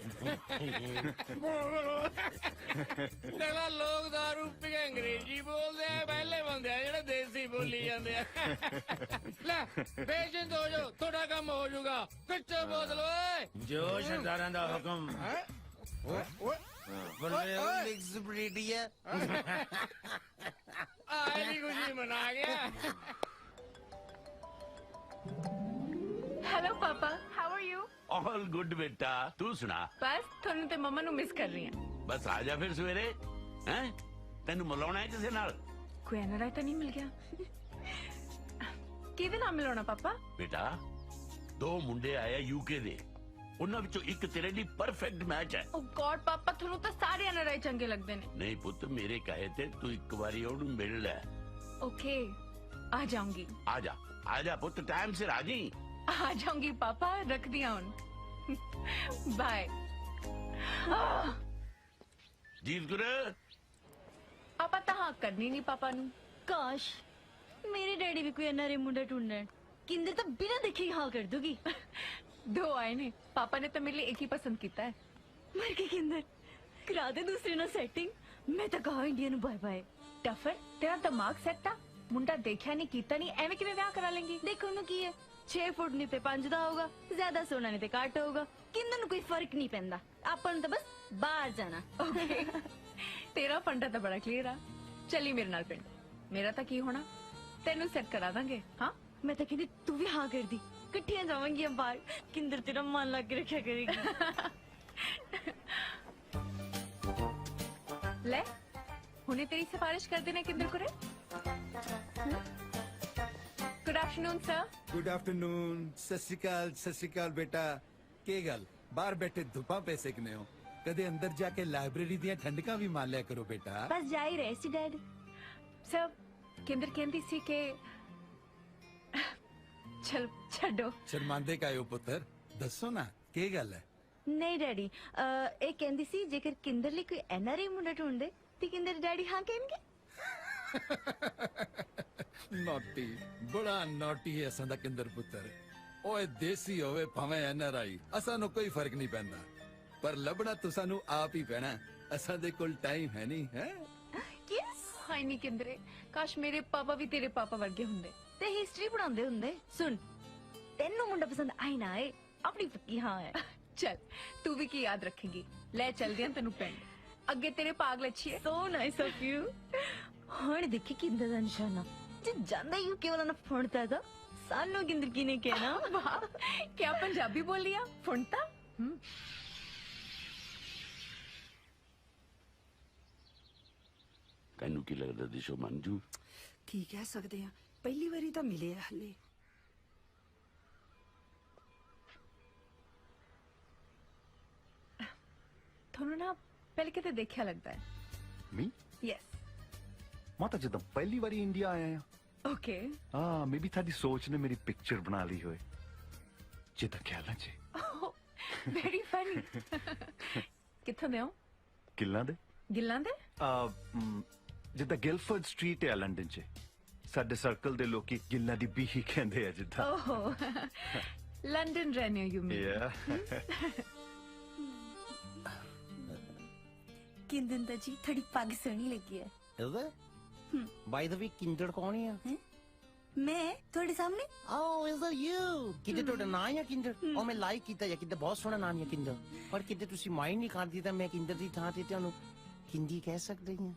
ਪਹਿਲਾਂ ਲੋਕ ਦਾਰੂ ਪੀ ਕੇ ਅੰਗਰੇਜ਼ੀ ਬੋਲਦੇ ਆ, ਪਹਿਲੇ ਬੰਦੇ ਆ ਜਿਹੜੇ ਦੇਸੀ ਬੋਲੀ ਜਾਂਦੇ ਆ। ਲੈ ਬੇਚਿੰਤ ਹੋ ਜਾਓ, ਤੁਹਾਡਾ ਕੰਮ ਹੋ ਜਾਊਗਾ। ਕਿੱਥੇ ਬੋਤਲ ਓਏ? ਜੋ ਸਰਦਾਰਾਂ ਦਾ ਹੁਕਮ। ਬੰਦੇ ਉਹ ਲਿਖਸ ਬਰੀਡੀ ਹੈ। ਆਏ ਦੀ ਖੁਸ਼ੀ ਮਨਾ ਗਿਆ। Hello papa, how are you? All good ਬੇਟਾ, ਤੂੰ ਸੁਣਾ? ਬਸ ਤੁਹਾਨੂੰ ਤੇ ਮੰਮਾ ਨੂੰ ਮਿਸ ਕਰ ਰਹੀ ਹਾਂ। ਬਸ ਆ ਜਾ ਫਿਰ ਸਵੇਰੇ। ਹੈ ਤੈਨੂੰ ਮਿਲਾਉਣਾ ਹੈ ਕਿਸੇ ਨਾਲ? ਕੋਈ ਐਨਆਰਆਈ ਤਾਂ ਨਹੀਂ ਮਿਲ ਗਿਆ? ਕਿਹਦੇ ਨਾਲ ਮਿਲਾਉਣਾ ਪਾਪਾ? ਬੇਟਾ 2 ਮੁੰਡੇ ਆਏ ਯੂਕੇ ਦੇ, ਉਹਨਾਂ ਵਿੱਚੋਂ ਇੱਕ ਤੇਰੇ ਲਈ ਪਰਫੈਕਟ ਮੈਚ ਹੈ। ਓ ਗॉड ਪਾਪਾ, ਤੁਹਾਨੂੰ ਤਾਂ ਸਾਰੇ ਐਨਆਰਆਈ ਚੰਗੇ ਲੱਗਦੇ ਨੇ। ਨਹੀਂ ਪੁੱਤ, ਮੇਰੇ ਕਹੇ ਤੇ ਤੂੰ ਇੱਕ ਵਾਰੀ ਉਹਨੂੰ ਮਿਲ ਲੈ। ਓਕੇ ਆ ਜਾਊਂਗੀ। ਆ ਜਾ ਪੁੱਤ, ਟਾਈਮ ਸਿਰ ਆ ਜੀ। ਆ ਜਾਊਂਗੀ ਪਾਪਾ, ਰੱਖਦੀ ਹਾਂ ਹੁਣ। ਬਾਏ। ਜੀਤ ਗੁਰ ਆਪਾਂ ਤਾਂ ਹਾਂ ਕਰਨੀ ਨਹੀਂ ਪਾਪਾ ਨੂੰ। ਕਾਸ਼ ਮੇਰੇ ਡੈਡੀ ਵੀ ਕੋਈ ਐਨਆਰਆਈ ਮੁੰਡਾ ਢੂੰਡਣ, ਕਿੰਦਰ ਤਾਂ ਬਿਨਾਂ ਦੇਖੇ ਹੀ ਹਾਂ ਕਰ ਦੂਗੀ। 2 ਆਏ ਨੇ, ਪਾਪਾ ਨੇ ਤਾਂ ਮੇਰੇ ਲਈ ਇੱਕ ਹੀ ਪਸੰਦ ਕੀਤਾ ਹੈ। ਮਰ ਕੇ ਕਿੰਦਰ ਕਰਾ ਦੇ ਦੂਸਰੇ ਨਾਲ ਸੈਟਿੰਗ। ਮੈਂ ਤਾਂ ਕਹਾ ਇੰਡੀਆ ਨੂੰ ਬਾਏ ਬਾਏ। ਟਫਰ, ਤੇਰਾ ਦਿਮਾਗ ਸੈੱਟ ਆ? ਮੁੰਡਾ ਦੇਖਿਆ ਨਹੀਂ ਕੀਤਾ ਨਹੀਂ, ਐਵੇਂ ਕਿਵੇਂ ਵਿਆਹ ਕਰਾ ਲੇਂਗੀ? ਦੇਖੋ ਨੂੰ ਕੀ ਹੈ, 6 ਫੁੱਟ ਨਹੀਂ ਤੇ 5 ਦਾ ਹੋਊਗਾ, ਜ਼ਿਆਦਾ ਸੋਹਣਾ ਨਹੀਂ ਤੇ ਘੱਟ ਹੋਊਗਾ, ਕਿੰਦਰ ਨੂੰ ਕੋਈ ਫਰਕ ਨਹੀਂ ਪੈਂਦਾ। ਆਪਾਂ ਨੂੰ ਤਾਂ ਬਸ ਬਾਹਰ ਜਾਣਾ। ਓਕੇ ਤੇਰਾ ਫੰਡਾ ਤਾਂ ਬੜਾ ਕਲੀਅਰ ਆ। ਚੱਲੀ ਮੇਰੇ ਨਾਲ ਪਿੰਡ। ਮੇਰਾ ਤਾਂ ਕੀ ਹੋਣਾ, ਤੈਨੂੰ ਸੈੱਟ ਕਰਾ ਦਾਂਗੇ। ਹਾਂ ਮੈਂ ਤਾਂ ਕਹਿੰਦੀ ਤੂੰ ਵੀ ਹਾਂ ਕਰਦੀ, ਇਕੱਠੀਆਂ ਜਾਵਾਂਗੀਆਂ ਬਾਹਰ। ਕਿੰਦਰ ਤੇਰਾ ਮਨ ਲੱਗ ਕੇ ਰੱਖਿਆ ਕਰੇਗੀ। ਲੈ ਹੁਣੇ ਤੇਰੀ ਸਿਫਾਰਿਸ਼ ਕਰਦੇ ਨੇ ਕਿੰਦਰ ਕੋਰੇ। Good afternoon sir. Good afternoon. ਸਤਿ ਸ਼੍ਰੀ ਅਕਾਲ ਬੇਟਾ। ਕੀ ਗੱਲ ਬਾਹਰ ਬੈਠੇ ਧੁੱਪਾਂ ਪੈ ਸਕਨੇ ਹੋ? ਕਦੇ ਅੰਦਰ ਜਾ ਕੇ ਲਾਇਬ੍ਰੇਰੀ ਦੀਆਂ ਠੰਡਕਾਂ ਵੀ ਮਾਰ ਲਿਆ ਕਰੋ ਬੇਟਾ। ਬਸ ਜਾ ਹੀ ਰਹੇ ਸੀ ਡੈਡ। ਸਰ ਕਿੰਦਰ ਕਹਿੰਦੀ ਸੀ ਕਿ ਚਲ ਛੱਡੋ। ਸ਼ਰਮਾਂਦੇ ਕਾਇਓ ਪੁੱਤਰ, ਦੱਸੋ ਨਾ ਕੀ ਗੱਲ ਹੈ? ਨਹੀਂ ਡੈਡੀ, ਇਹ ਕਹਿੰਦੀ ਸੀ ਜੇਕਰ ਕਿੰਦਰ ਲਈ ਕੋਈ ਐਨਆਰਆਈ ਮੁੰਡਾ ਢੂੰਡਦੇ ਤੇ ਕਿੰਦਰ ਡੈਡੀ ਹਾਂ ਕਹਿਣਗੇ। ਨੋਟੀ, ਬੜਾ ਨੋਟੀ ਹੈ ਅਸਾਂ ਦਾ ਕਿੰਦਰ ਪੁੱਤਰ। ਓਏ ਦੇਸੀ ਹੋਵੇ ਭਾਵੇਂ ਐਨਆਰਆਈ, ਅਸਾਂ ਨੂੰ ਕੋਈ ਫਰਕ ਨਹੀਂ ਪੈਂਦਾ, ਪਰ ਲੱਭਣਾ ਤੁਸਾਂ ਨੂੰ ਆਪ ਹੀ ਪੈਣਾ। ਅਸਾਂ ਦੇ ਕੋਲ ਟਾਈਮ ਹੈ ਨਹੀਂ ਹੈ। ਯੈਸ ਹਾਈ ਨਹੀਂ ਕਿੰਦਰੇ, ਕਾਸ਼ ਮੇਰੇ ਪਾਪਾ ਵੀ ਤੇਰੇ ਪਾਪਾ ਵਰਗੇ ਹੁੰਦੇ ਤੇ ਹਿਸਟਰੀ ਪੜਾਉਂਦੇ ਹੁੰਦੇ। ਸੁਣ, ਤੈਨੂੰ ਮੁੰਡਾ ਪਸੰਦ ਆਈ ਨਾ ਆਏ, ਆਪਣੀ ਪੱਕੀ ਹਾਂ ਹੈ। ਚਲ ਤੂੰ ਵੀ ਕੀ ਯਾਦ ਰੱਖੇਗੀ। ਲੈ ਚਲਦੇ ਹਾਂ ਤੈਨੂੰ ਪਿੰਡ, ਅੱਗੇ ਤੇਰੇ ਪਾਗ ਲੱਛੀਏ। So nice of you. ਹੁਣ ਦੇਖੀ ਕਿੰਦਰ ਦਾ ਨਿਸ਼ਾਨਾ, ਜੇ ਜਾਂਦਾ ਯੂਕੇ ਵਾਲਾ ਨਾ ਫੁੰਡਦਾ ਤਾਂ ਸਾਨੂੰ ਕਿੰਦਰ ਕੀ ਨੇ ਕਹਿਣਾ। ਵਾਹ ਕਿਆ ਪੰਜਾਬੀ ਬੋਲੀ ਆ, ਫੁੰਡਤਾ। ਤੈਨੂੰ ਕੀ ਲੱਗਦਾ ਦਿਸ਼ੋ ਮੰਜੂ? ਕੀ ਕਹਿ ਸਕਦੇ ਆ, ਪਹਿਲੀ ਵਾਰੀ ਤਾਂ ਮਿਲੇ ਆ ਹਲੇ। ਤੁਹਾਨੂੰ ਨਾ ਪਹਿਲੇ ਕਿਤੇ ਦੇਖਿਆ ਲੱਗਦਾ ਹੈ ਮੀ ਯੈਸ ਮਾਤਾ ਜਦੋਂ ਪਹਿਲੀ ਵਾਰੀ ਇੰਡੀਆ ਆਇਆ ਆ ਓਕੇ ਮੇਬੀ ਤੁਹਾਡੀ ਸੋਚ ਨੇ ਮੇਰੀ ਪਿਕਚਰ ਬਣਾ ਲਈ ਹੋਏ ਜਿੱਦਾਂ ਖਿਆਲਾਂ 'ਚ ਵੈਰੀ ਫਨੀ ਕਿੱਥੋਂ ਦੇ ਹੋ ਗਿੱਲਾਂ ਦੇ ਜਿੱਦਾਂ ਗਿਲਫੋਰਡ ਸਟਰੀਟ ਹੈ ਲੰਡਨ 'ਚ ਸਾਡੇ ਸਰਕਲ ਦੇ ਲੋਕੀ ਗਿੱਲਾਂ ਦੀ ਬੀਹੀ ਕਹਿੰਦੇ ਆ ਜਿੱਦਾਂ ਓਹ ਲੰਡਨ ਰਹਿੰਦੇ ਹੋ ਯੂ ਮੀਨ ਕਿੰਦਨ ਦਾ ਜੀ ਥੋੜੀ ਪੱਗ ਸੋਹਣੀ ਲੱਗੀ ਹੈ ਇਹਦਾ ਬਾਈ ਦਾ ਵੀ ਕਿੰਦਰ ਕੌਣ ਆ ਮੈਂ ਤੁਹਾਡੇ ਸਾਹਮਣੇ Oh, is that you? ਕਿਤੇ ਤੁਹਾਡਾ ਨਾਂ ਹੈ ਕਿੰਦਰ ਉਹ ਮੈਂ ਲਾਈਕ ਕੀਤਾ ਜਾਂ ਕਿਤੇ ਬਹੁਤ ਸੋਹਣਾ ਨਾਮ ਹੈ ਕਿੰਦਰ ਪਰ ਕਿਤੇ ਤੁਸੀਂ ਮਾਈਂਡ ਨਹੀਂ ਕਰਦੀ ਤਾਂ ਮੈਂ ਕਿੰਦਰ ਦੀ ਥਾਂ ਤੇ ਤੁਹਾਨੂੰ ਕਿੰਦੀ ਕਹਿ ਸਕਦੀ ਹਾਂ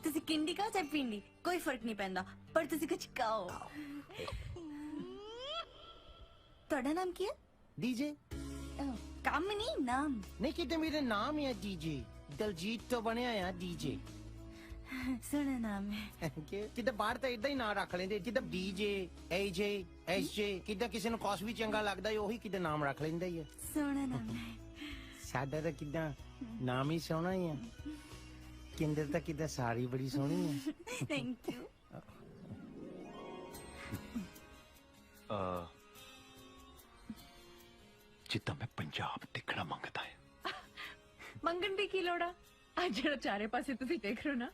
ਤੁਸੀਂ ਕਿੰਡੀ ਕਹੋ ਚਾਹੇ ਪਿੰਡੀ ਕੋਈ ਫਰਕ ਨਹੀਂ ਪੈਂਦਾ ਪਰ ਤੁਸੀਂ ਕੁਝ ਕਹੋ ਤੁਹਾਡਾ ਨਾਮ ਕੀ ਹੈ ਡੀਜੇ ਕੰਮ ਨਹੀਂ ਨਾਮ ਨਹੀਂ ਕਿਤੇ ਮੇਰੇ ਨਾਮ ਹੈ ਡੀਜੇ ਦਲਜੀਤ ਤੋਂ ਬਣਿਆ ਆ ਡੀਜੇ ਸੋਹਣਾ ਨਾਮ ਹੈ ਕਿਤੇ ਬਾਹਰ ਤਾਂ ਇਦਾਂ ਹੀ ਨਾਂ ਰੱਖ ਲੈਂਦੇ ਜਿੱਦਾਂ ਡੀਜੇ ਏਜੇ ਐਸਜੇ ਕਿਦਾਂ ਕਿਸੇ ਨੂੰ ਕੁਛ ਵੀ ਚੰਗਾ ਲੱਗਦਾ ਉਹੀ ਕਿਤੇ ਨਾਮ ਰੱਖ ਲੈਂਦਾ ਹੀ ਹੈ ਸੋਹਣਾ ਨਾਮ ਹੈ ਸਾਡਾ ਤਾਂ ਕਿਦਾਂ ਨਾਮ ਹੀ ਸੋਹਣਾ ਹੀ ਆ ਕਿੰਦਰ ਤਾਂ ਕਿਦਾਂ ਸਾਰੀ ਬੜੀ ਸੋਹਣੀ ਹੈ ਥੈਂਕ ਯੂ ਜਿੱਦਾਂ ਮੈਂ ਪੰਜਾਬ ਦੇਖਣਾ ਮੰਗਦਾ ਹਾਂ ਮੰਗਣ ਦੀ ਕੀ ਲੋੜ ਆ ਅੱਜ ਜਿਹੜਾ ਚਾਰੇ ਪਾਸੇ ਤੁਸੀਂ ਦੇਖ ਰਹੇ ਹੋ ਨਾ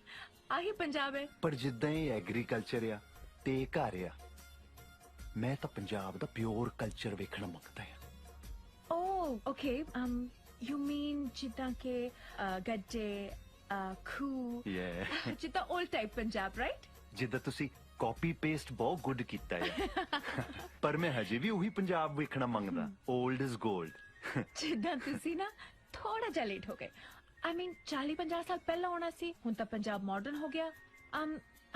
ਆਹੀ ਪੰਜਾਬ ਹੈ ਪਰ ਜਿੱਦਾਂ ਇਹ ਐਗਰੀਕਲਚਰ ਆ ਤੇ ਇਹ ਘਰ ਆ ਮੈਂ ਤਾਂ ਪੰਜਾਬ ਦਾ ਪਿਓਰ ਕਲਚਰ ਵੇਖਣਾ ਮੰਗਦਾ ਹਾਂ ਓ ਓਕੇ ਯੂ ਮੀਨ ਜਿੱਦਾਂ ਕਿ ਗੱਜੇ ਖੂ ਜਿੱਦਾਂ 올ਡ ਟਾਈਪ ਪੰਜਾਬ ਰਾਈਟ ਜਿੱਦਾਂ ਤੁਸੀਂ ਕਾਪੀ ਪੇਸਟ ਬਹੁਤ ਗੁੱਡ ਕੀਤਾ ਹੈ ਪਰ ਮੈਂ ਹਜੇ ਵੀ ਉਹੀ ਪੰਜਾਬ ਵੇਖਣਾ ਮੰਗਦਾ 올ਡ ਇਜ਼ 골ਡ ਜਿੱਦਾਂ ਤੁਸੀਂ ਨਾ ਥੋੜਾ ਜਿਹਾ ਲੇਟ ਹੋ ਗਏ I mean 40-50 ਸਾਲ ਪਹਿਲਾਂ ਹੋਣਾ ਸੀ ਹੁਣ ਤਾਂ ਪੰਜਾਬ ਮਾਡਰਨ ਹੋ ਗਿਆ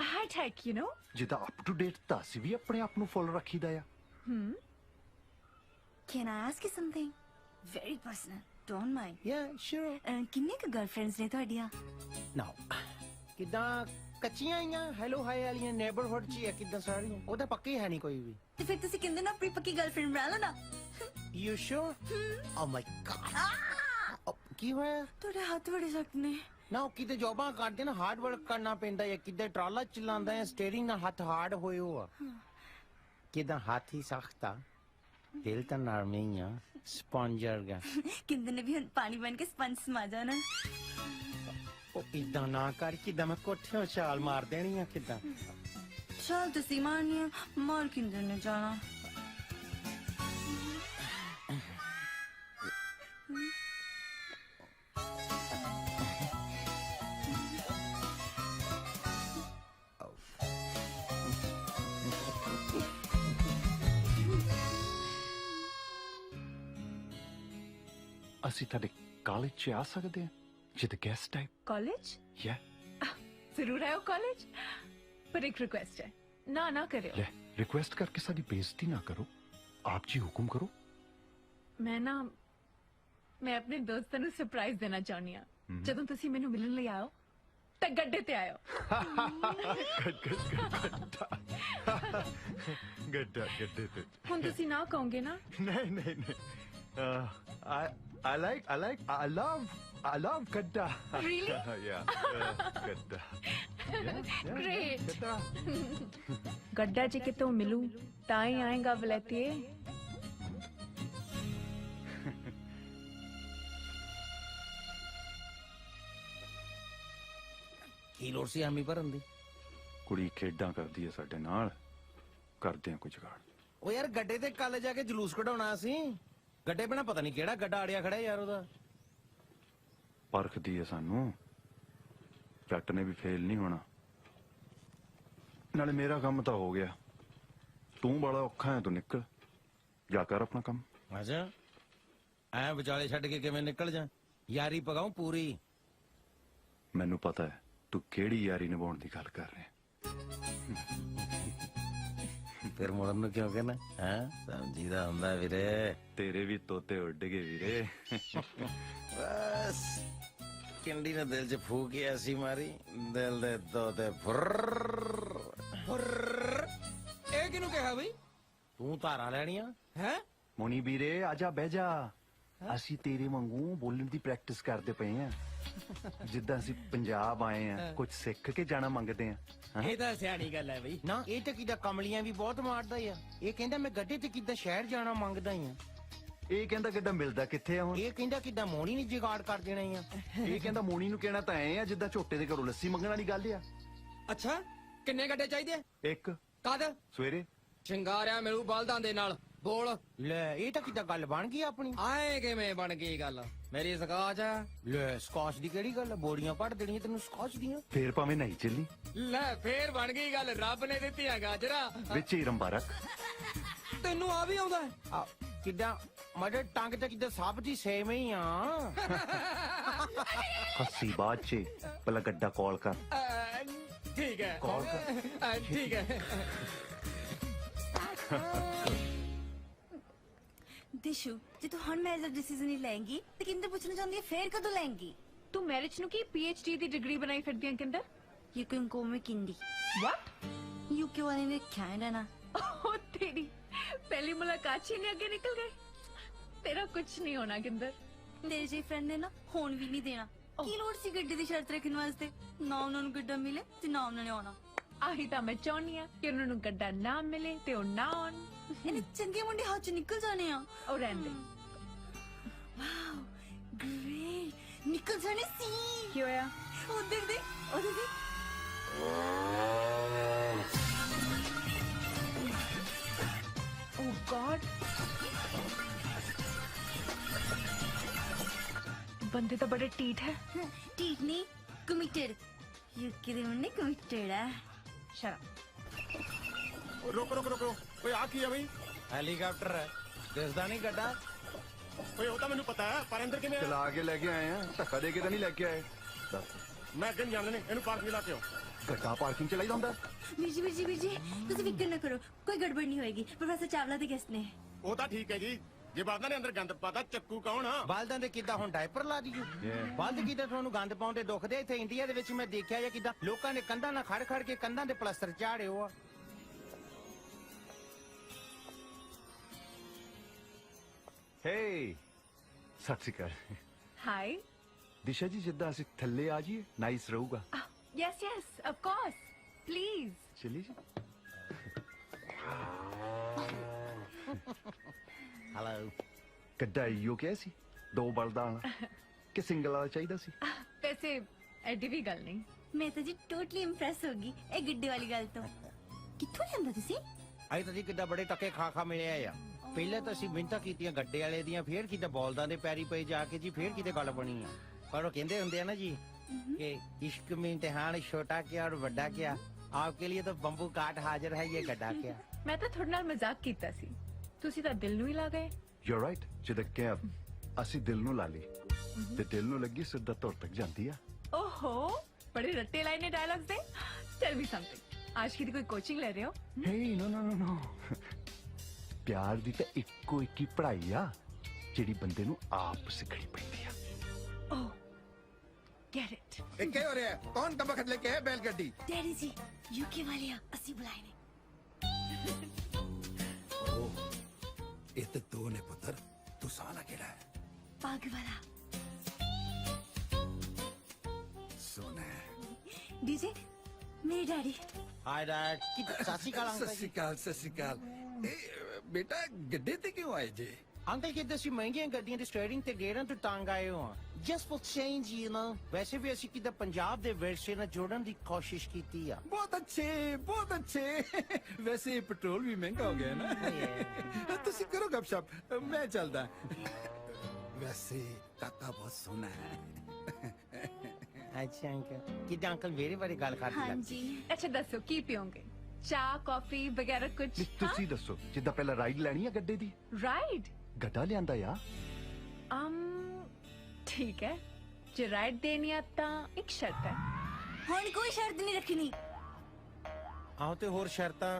ਹਾਈ ਟੈਕ ਯੂ نو ਜਿੱਦਾਂ ਅਪ ਟੂ ਡੇਟ ਤਾਂ ਅਸੀਂ ਵੀ ਆਪਣੇ ਆਪ ਨੂੰ ਫੁੱਲ ਰੱਖੀਦਾ ਆ Can I ask you something very personal don't mind yeah sure ਕਿੰਨੇ ਕੁ ਗਰਲਫ੍ਰੈਂਡਸ ਨੇ ਤੁਹਾਡੀਆਂ ਨਾ ਕਿਦਾਂ ਕੱਚੀਆਂ ਆਈਆਂ ਹੈਲੋ ਹਾਈ ਵਾਲੀਆਂ ਨੇਬਰਹੁੱਡ 'ਚ ਆ ਕਿਦਾਂ ਸਾਰੀਆਂ ਉਹ ਤਾਂ ਪੱਕੀ ਹੈ ਨਹੀਂ ਕੋਈ ਵੀ ਤੇ ਫਿਰ ਤੁਸੀਂ ਕਿੰਨੇ ਨਾ ਆਪਣੀ ਪੱਕੀ ਗਰਲਫ੍ਰੈਂਡ ਬਣਾ ਲਓ ਨਾ you sure O my god ਕੀ ਹੋਇਆ ਤੁਹਾਡੇ ਹੱਥ ਬੜੇ ਸਖਤ ਨੇ ਨਾ ਕਿਤੇ ਜੋਬਾਂ ਕਰਦੇ ਨਾ ਹਾਰਡ ਵਰਕ ਕਰਨਾ ਪੈਂਦਾ ਹੈ ਕਿਤੇ ਟਰਾਲਾ ਚਲਾਉਂਦਾ ਹੈ ਸਟੀਅਰਿੰਗ ਨਾਲ ਹੱਥ ਹਾਰਡ ਹੋਏ ਹੋ ਕਿਦਾਂ ਹੱਥ ਹੀ ਸਖਤ ਆ ਦਿਲ ਤਾਂ ਨਰਮ ਹੀ ਆ ਸਪੰਜ ਵਰਗਾ ਕਿੰਨੇ ਨੇ ਵੀ ਹੁਣ ਪਾਣੀ ਬਣ ਕੇ ਸਪੰਜ ਸਮਾ ਜਾਣਾ ਉਹ ਇਦਾਂ ਨਾ ਕਰ ਕਿਦਾਂ ਮੈਂ ਕੋਠਿਓਂ ਛਾਲ ਮਾਰ ਦੇਣੀ ਆ ਕਿਦਾਂ ਛਾਲ ਤੁਸੀਂ ਮਾਰਨੀ ਆ ਮਾਰ ਕਿੰਨੇ ਨੇ ਜਾਣਾ ਅਸੀਂ ਤੁਹਾਡੇ ਕਾਲਜ 'ਚ ਆ ਸਕਦੇ ਹਾਂ ਜਿੱਦ ਗੈਸਟ ਟਾਈਪ ਕਾਲਜ ਯਾ ਜ਼ਰੂਰ ਆਓ ਕਾਲਜ ਪਰ ਇੱਕ ਰਿਕੁਐਸਟ ਹੈ ਨਾ ਕਰਿਓ ਲੈ ਰਿਕੁਐਸਟ ਕਰਕੇ ਸਾਡੀ ਬੇਇੱਜ਼ਤੀ ਨਾ ਕਰੋ ਆਪ ਜੀ ਹੁਕਮ ਕਰੋ ਮੈਂ ਆਪਣੇ ਦੋਸਤਾਂ ਨੂੰ ਸਰਪ੍ਰਾਈਜ਼ ਦੇਣਾ ਚਾਹੁੰਦੀ ਹਾਂ ਜਦੋਂ ਤੁਸੀਂ ਮੈਨੂੰ ਮਿਲਣ ਲਈ ਆਓ ਤਾਂ ਗੱਡੇ ਤੇ ਆਇਓ ਗੱਡੇ ਤੇ ਹੁਣ ਤੁਸੀਂ ਨਾ ਕਹੋਗੇ ਨਾ ਨਹੀਂ I love Gadda. Really? Yeah, Gadda. Great. गड्ढा जी के तो मिलूं ताई आएगा वलैतिए ਕੀ ਲੋੜ ਸੀ ਆਮੀ ਭਰਨ ਦੀ ਕੁੜੀ ਖੇਡਾਂ ਕਰਦੀ ਹੈ ਸਾਡੇ ਨਾਲ ਕਰਦੇ ਆ ਕੁਝ ਗਾੜ ਉਹ ਯਾਰ ਗੱਡੇ ਤੇ ਕੱਲ ਜਾ ਕੇ ਜਲੂਸ ਕਢਾਉਣਾ ਸੀ ਗੱਡੇ ਬਿਨਾ ਪਤਾ ਨਹੀਂ ਕਿਹੜਾ ਗੱਡਾ ਆੜਿਆ ਖੜਾ ਯਾਰ ਉਹਦਾ ਪਰਖਦੀ ਹੈ ਸਾਨੂੰ ਜੱਟ ਨੇ ਵੀ ਫੇਲ ਨਹੀਂ ਹੋਣਾ ਨਾਲੇ ਮੇਰਾ ਕੰਮ ਤਾਂ ਹੋ ਗਿਆ ਤੂੰ ਬੜਾ ਔਖਾ ਹੈ ਤੂੰ ਨਿਕਲ ਜਾ ਕਰ ਆਪਣਾ ਕੰਮ ਅੱਛਾ ਐ ਵਿਚਾਲੇ ਛੱਡ ਕੇ ਕਿਵੇਂ ਨਿਕਲ ਜਾ ਯਾਰੀ ਪਗਾਉ ਪੂਰੀ ਮੈਨੂੰ ਪਤਾ ਹੈ ਤੂੰ ਕਿਹੜੀ ਯਾਰੀ ਨਿਭਾਉਣ ਦੀ ਗੱਲ ਕਰ ਰਿਹਾ ਫਿਰ ਮੁੜਨ ਨੂੰ ਕਿਉਂ ਕਹਿਣਾ ਹੈ ਸਮਝੀਦਾ ਹੁੰਦਾ ਵੀਰੇ ਤੇਰੇ ਵੀ ਤੋਤੇ ਉੱਡ ਗਏ ਵੀਰੇ ਬਸ ਕਿੰਡੀ ਨੇ ਦਿਲ 'ਚ ਫੂਕ ਐਸੀ ਮਾਰੀ ਦਿਲ ਦੇ ਤੋਤੇ ਫੁਰ ਇਹ ਕਿਹਨੂੰ ਕਿਹਾ ਬਈ ਤੂੰ ਧਾਰਾਂ ਲੈਣੀਆਂ ਹੈ ਮੋਨੀ ਵੀਰੇ ਆਜਾ ਬਹਿ ਜਾ ਅਸੀਂ ਤੇਰੇ ਵਾਂਗੂ ਬੋਲਣ ਦੀ ਪ੍ਰੈਕਟਿਸ ਕਰਦੇ ਪਏ ਆ ਜਿੱਦਾਂ ਅਸੀਂ ਪੰਜਾਬ ਆਏ ਆ ਕੁਝ ਸਿੱਖ ਕੇ ਜਾਣਾ ਮੰਗਦੇ ਆ ਇਹ ਤਾਂ ਸਿਆਣੀ ਗੱਲ ਹੈ ਬਈ। ਨਾ ਇਹ ਤਾਂ ਕਿਦਾਂ ਕਮਲੀਆਂ ਵੀ ਬਹੁਤ ਮਾਰਦਾ ਆ। ਇਹ ਕਹਿੰਦਾ ਮੈਂ ਗੱਡੇ ਤੇ ਕਿਦਾਂ ਸ਼ਹਿਰ ਜਾਣਾ ਮੰਗਦਾ ਹੀ ਆ। ਇਹ ਕਹਿੰਦਾ ਕਿੱਦਾਂ ਮਿਲਦਾ ਕਿੱਥੇ ਆ ਹੁਣ ਇਹ ਕਹਿੰਦਾ ਕਿਦਾਂ ਮੋਣੀ ਨਹੀਂ ਜਿਗਾੜ ਕਰ ਦੇਣਾ ਹੀ ਆ। ਇਹ ਕਹਿੰਦਾ ਮੋਣੀ ਨੂੰ ਕਹਿਣਾ ਤਾਂ ਐ ਆ ਜਿੱਦਾਂ ਝੋਟੇ ਦੇ ਘਰੋਂ ਲੱਸੀ ਮੰਗਣ ਵਾਲੀ ਗੱਲ ਆ। ਅੱਛਾ ਕਿੰਨੇ ਗੱਡੇ ਚਾਹੀਦੇ ਆ? ਇੱਕ ਕਦ? ਸਵੇਰੇ ਸ਼ਿੰਗਾਰਿਆ ਮਿਲੂ ਬਲਦਾਂ ਦੇ ਨਾਲ। ਬੋਲ। ਲੈ ਇਹ ਤਾਂ ਕਿਦਾਂ ਗੱਲ ਬਣ ਗਈ ਆਪਣੀ। ਆਏ ਕਿਵੇਂ ਬਣ ਗਈ ਗੱਲ? ਮੇਰੀ ਸਕਾਚ ਆ। ਲੈ ਸਕਾਚ ਦੀ ਕਿਹੜੀ ਗੱਲ ਆ? ਬੋਰੀਆਂ ਪੜ ਦੇਣੀਆਂ ਤੈਨੂੰ ਸਕਾਚ ਦੀਆਂ। ਫੇਰ ਭਾਵੇਂ ਨਹੀਂ ਚੱਲੀ ਲੈ ਫੇਰ ਬਣ ਗਈ ਗੱਲ। ਰੱਬ ਨੇ ਦਿੱਤੀਆਂ ਗਾਜਰਾਂ ਵਿੱਚ ਹੀ ਰੰਬਾ ਰੱਖ। ਤੈਨੂੰ ਆ ਵੀ ਆਉਂਦਾ? ਆ ਕਿਦਾਂ ਮੜੇ ਟੰਗ ਤੇ ਕਿਦਾਂ ਸਭ ਦੀ ਸੇਮ ਹੀ ਆ। ਹੱਸੀ ਬਾਅਦ ਚ ਪਹਿਲਾਂ ਗੱਡਾ ਕਾਲ ਕਰ। ਠੀਕ ਹੈ ਕਾਲ ਕਰ। ਠੀਕ ਹੈ। ਦਿਸ਼ੂ ਜੇ ਤੂੰ ਹੁਣ ਮੈਰਿਜ ਦਾ ਡਿਸੀਜਨ ਨਹੀਂ ਲੈਂਗੀ ਤੇ ਕਿੰਦਰ ਪੁੱਛਣਾ ਚਾਹੁੰਦੀ ਹੈ ਫੇਰ ਕਦੋਂ ਲੈਂਗੀ? ਤੂੰ ਮੈਰਿਜ ਨੂੰ ਕੀ ਪੀਐਚਡੀ ਦੀ ਡਿਗਰੀ ਬਣਾਈ ਫਿਰਦੀ ਆਂ ਕਿੰਦਰ? ਯੂ ਕੈਨ ਕੋ ਮੀ ਕਿੰਦੀ। What? ਯੂਕੇ ਵਾਲੇ ਨੇ ਕਹਿੰਦਾ ਨਾ। ओ तेरी पहली मुलाकात ही नहीं आगे निकल गए। तेरा कुछ नहीं होना किंदर। ਤੇਰੇ ਜਿਹੇ ਫਰੈਂਡ ਨੇ ਨਾ ਹੋਣ ਵੀ ਨਹੀਂ ਦੇਣਾ। ਕੀ ਲੋੜ ਸੀ ਗੱਡੀ ਦੀ ਸ਼ਰਤ ਰੱਖਣ ਵਾਸਤੇ? ਨਾ ਉਹਨਾਂ ਨੂੰ ਗੱਡਾ ਮਿਲੇ ਤੇ ਨਾ ਉਹਨਾਂ ਨੇ ਆਉਣਾ। ਆਹੀ ਤਾਂ ਮੈਂ ਚਾਹੁੰਦੀ ਆ ਕਿ ਉਹਨਾਂ ਨੂੰ ਗੱਡਾ ਨਾ ਮਿਲੇ ਤੇ ਉਹ ਨਾ ਆਉਣ। ਇਹਨੇ ਚੰਗੇ ਮੁੰਡੇ ਹੱਥ ਚ ਨਿਕਲ ਜਾਣੇ ਆ। ਉਹ ਰਹਿੰਦੇ। ਵਾਓ ਗ੍ਰੇਟ ਨਿਕਲ ਜਾਣੇ ਸੀ। ਕੀ ਹੋਇਆ? ਉਹ ਦੇਖ ਦੇ ਉਹ ਦੇਖ। Oh God! बंदे तो बड़े टीठ है। टीठ नहीं कमिटेड। यूके ਦੇ ਮੁੰਡੇ ਕਮਿਟਡ ਆ। शराब। ਰੁਕ ਰੁਕ ਰੁਕ ਓਏ ਆ ਕੀ ਆ ਬਈ? ਹੈਲੀਕਾਪਟਰ ਹੈ ਦਿਸਦਾ ਨਹੀਂ ਗੱਡਾ। ਓਏ ਉਹ ਤਾਂ ਮੈਨੂੰ ਪਤਾ ਹੈ ਪਰ ਅੰਦਰ ਕਿਵੇਂ ਚਲਾ ਕੇ ਲੈ ਕੇ ਆਏ ਆ ਧੱਕਾ ਦੇ ਕੇ ਤਾਂ ਨਹੀਂ ਲੈ ਕੇ ਆਏ। ਦੱਸ ਮੈਂ ਅੱਗੇ ਨਹੀਂ ਜਾਣਦਾ। ਇਹਨੂੰ ਪਾਰਕ ਲਾ ਕੇ ਆਓ। ਗੱਡਾ ਪਾਰਕਿੰਗ ਚ ਲਾਈਦਾ ਹੁੰਦਾ। ਵੀਰ ਜੀ ਤੁਸੀਂ ਫਿਕਰ ਨਾ ਕਰੋ ਕੋਈ ਗੜਬੜ ਨਹੀਂ ਹੋਏਗੀ। ਪ੍ਰੋਫੈਸਰ ਚਾਵਲਾ ਦੇ ਗੈਸਟ ਨੇ। ਉਹ ਤਾਂ ਠੀਕ ਹੈ ਜੀ। ਜੇ ਬਾਦਾਂ ਨੇ ਅੰਦਰ ਗੰਦ ਪਾਤਾ ਚੱਕੂ ਕੌਣ ਆ? ਬਲਦਾਂ ਦੇ ਕਿੱਦਾਂ ਹੁਣ ਡਾਇਪਰ ਲਾ ਦਈਏ? ਬਲਦ ਕਿੱਦਾਂ ਤੁਹਾਨੂੰ ਗੰਦ ਪਾਉਂਦੇ ਦੁਖਦੇ? ਇੱਥੇ ਇੰਡੀਆ ਦੇ ਵਿੱਚ ਮੈਂ ਦੇਖਿਆ ਜਾਂ ਕਿੱਦਾਂ ਲੋਕਾਂ ਨੇ ਕੰਧਾਂ ਨਾਲ ਖੜ ਖੜ ਕੇ ਕੰਧਾਂ ਦੇ ਪਲਸਤਰ ਝਾੜੇ ਹੋ ਆ। ਹੇ ਸਤਿ ਸ਼੍ਰੀ ਅਕਾਲ। Hi. ਦਿਸ਼ਾ ਜੀ ਜਿੱਦਾਂ ਅਸੀਂ ਥੱਲੇ ਆ ਜਾਈਏ ਨਾਈਸ ਰਹੂਗਾ। Yes, yes, of course. Please. ਚਲੀ ਜੀ। ਹੈਲੋ। ਗੱਡਾ ਇਹੋ ਕਿਹਾ ਸੀ 2 ਬਲਦਾਂ ਵਾਲਾ ਕਿ ਸਿੰਗਲ ਵਾਲਾ ਚਾਹੀਦਾ ਸੀ? वैसे ਐਡੀ ਵੀ ਗੱਲ ਨਹੀਂ। ਮੈਂ ਤਾਂ ਜੀ ਟੋਟਲੀ ਇੰਪ੍ਰੈਸ ਹੋ ਗਈ ਇਹ ਗੱਡੇ ਵਾਲੀ ਗੱਲ ਤੋਂ। ਕਿੱਥੋਂ ਲਿਆਂਦਾ ਤੁਸੀਂ? ਆਈ ਤਾਂ ਜੀ ਕਿੱਦਾਂ ਬੜੇ ਟੱਕੇ ਖਾ ਮਿਲਿਆ ਆ। ਪਹਿਲਾਂ ਤਾਂ ਅਸੀਂ ਮਿੰਤਾ ਕੀਤੀਆਂ ਗੱਡੇ ਵਾਲੇ ਦੀਆਂ ਫੇਰ ਕਿਤੇ ਬੌਲਦਾਂ ਦੇ ਪੈਰੀ ਪਏ ਜਾ ਕੇ ਜੀ ਫੇਰ ਕਿਤੇ ਗੱਲ ਬਣੀ ਆ। ਪਰ ਉਹ ਕਹਿੰਦੇ ਹੁੰਦੇ ਆ ਨਾ ਜੀ ਕਿ इश्क में इम्तिहान छोटा क्या और बड़ा क्या आपके लिए तो बम्बू काट हाजिर है ये गड्ढा क्या। ਮੈਂ ਤਾਂ ਤੁਹਾਡੇ ਨਾਲ ਮਜ਼ਾਕ ਕੀਤਾ ਸੀ। ਤੁਸੀਂ ਤਾਂ ਦਿਲ ਨੂੰ ਹੀ ਲਾ ਗਏ। ਯੂ ਆਰ ਰਾਈਟ ਜਿੱਦਾਂ ਕਿ ਅਸੀਂ ਦਿਲ ਨੂੰ ਲਾ ਲਈ ਤੇ ਦਿਲ ਨੂੰ ਲੱਗੀ ਸਿੱਧਾ ਧੁਰ ਤੱਕ ਜਾਂਦੀ ਆ। ओहो बड़े रट्टे लाए ने डायलॉग्स दे। Tell me something. आज की कोई कोचिंग ले रहे हो? ਹੇ ਨੋ ਪਿਆਰ ਦੀ ਤਾਂ ਇੱਕੋ ਇੱਕ ਹੀ ਪੜ੍ਹਾਈ ਆ ਜਿਹੜੀ ਬੰਦੇ ਨੂੰ ਆਪ ਸਿੱਖਣੀ ਪੈਂਦੀ ਆ। Oh, get it. ਇਹ ਕੀ ਹੋ ਰਿਹਾ ਹੈ? ਕੌਣ ਕਬਖਤ ਲੈ ਕੇ ਹੈ ਬੈਲ ਗੱਡੀ? ਡੈਡੀ ਜੀ ਯੂਕੇ ਵਾਲੇ ਆ ਅਸੀਂ ਬੁਲਾਏ ਨੇ। ਇਹ ਤਾਂ 2 ਨੇ ਪੁੱਤਰ ਤੂੰ ਸਾਲਾ ਕਿਹੜਾ ਹੈ? ਪੱਗ ਵਾਲਾ ਸੋਨਾ ਡੀਜੇ ਮੇਰੇ ਡੈਡੀ। ਹਾਈ ਡੈਡ ਕੀ ਸਾਸੀ ਕਾਲ ਅੰਕਲ ਜੀ। ਸਤਿ ਸ਼੍ਰੀ ਅਕਾਲ। ਇਹ ਬੇਟਾ ਗੱਡੇ ਤੇ ਕਿਉਂ ਆਏ ਜੇ? ਅੰਕਲ ਕਿੱਦਾਂ ਸੀ ਮਹਿੰਗੀਆਂ ਗੱਡੀਆਂ ਦੀ ਸਟੀਅਰਿੰਗ ਤੇ ਗੇਅਰਾਂ ਤੋਂ ਤੰਗ ਆਏ ਹੋ ਆ। Just for change you know. ਵੈਸੇ ਵੀ ਅਸੀਂ ਕਿੱਦਾਂ ਪੰਜਾਬ ਦੇ ਵਿਰਸੇ ਨਾਲ ਜੋੜਨ ਦੀ ਕੋਸ਼ਿਸ਼ ਕੀਤੀ ਆ। ਬਹੁਤ ਅੱਛੇ। ਵੈਸੇ ਪੈਟਰੋਲ ਵੀ ਮਹਿੰਗਾ ਹੋ ਗਿਆ ਨਾ। ਤੁਸੀਂ ਕਰੋ ਗੱਪਸ਼ਪ ਮੈਂ ਚੱਲਦਾ। ਵੈਸੇ ਕਾਕਾ ਬਹੁਤ ਸੋਹਣਾ ਹੈ। ਅੱਛਾ ਅੰਕਲ ਕਿੱਦਾਂ ਅੰਕਲ ਮੇਰੇ ਬਾਰੇ ਗੱਲ ਕਰਦੇ ਹਾਂਜੀ अच्छा दसो की पियोगे? चाय कॉफी वगैरह कुछ? ਤੁਸੀਂ ਦੱਸੋ ਜਿੱਦਾਂ ਪਹਿਲਾਂ ਰਾਈਡ ਲੈਣੀ ਆ ਗੱਡੇ ਦੀ? राइड? ਗੱਡਾ ਲਿਆਂਦਾ ਆ। ठीक है जो राइड देनी आता एक शर्त है। ਹੁਣ ਕੋਈ ਸ਼ਰਤ ਨਹੀਂ ਰੱਖਣੀ। ਆਹੋ ਤੇ ਹੋਰ ਸ਼ਰਤਾਂ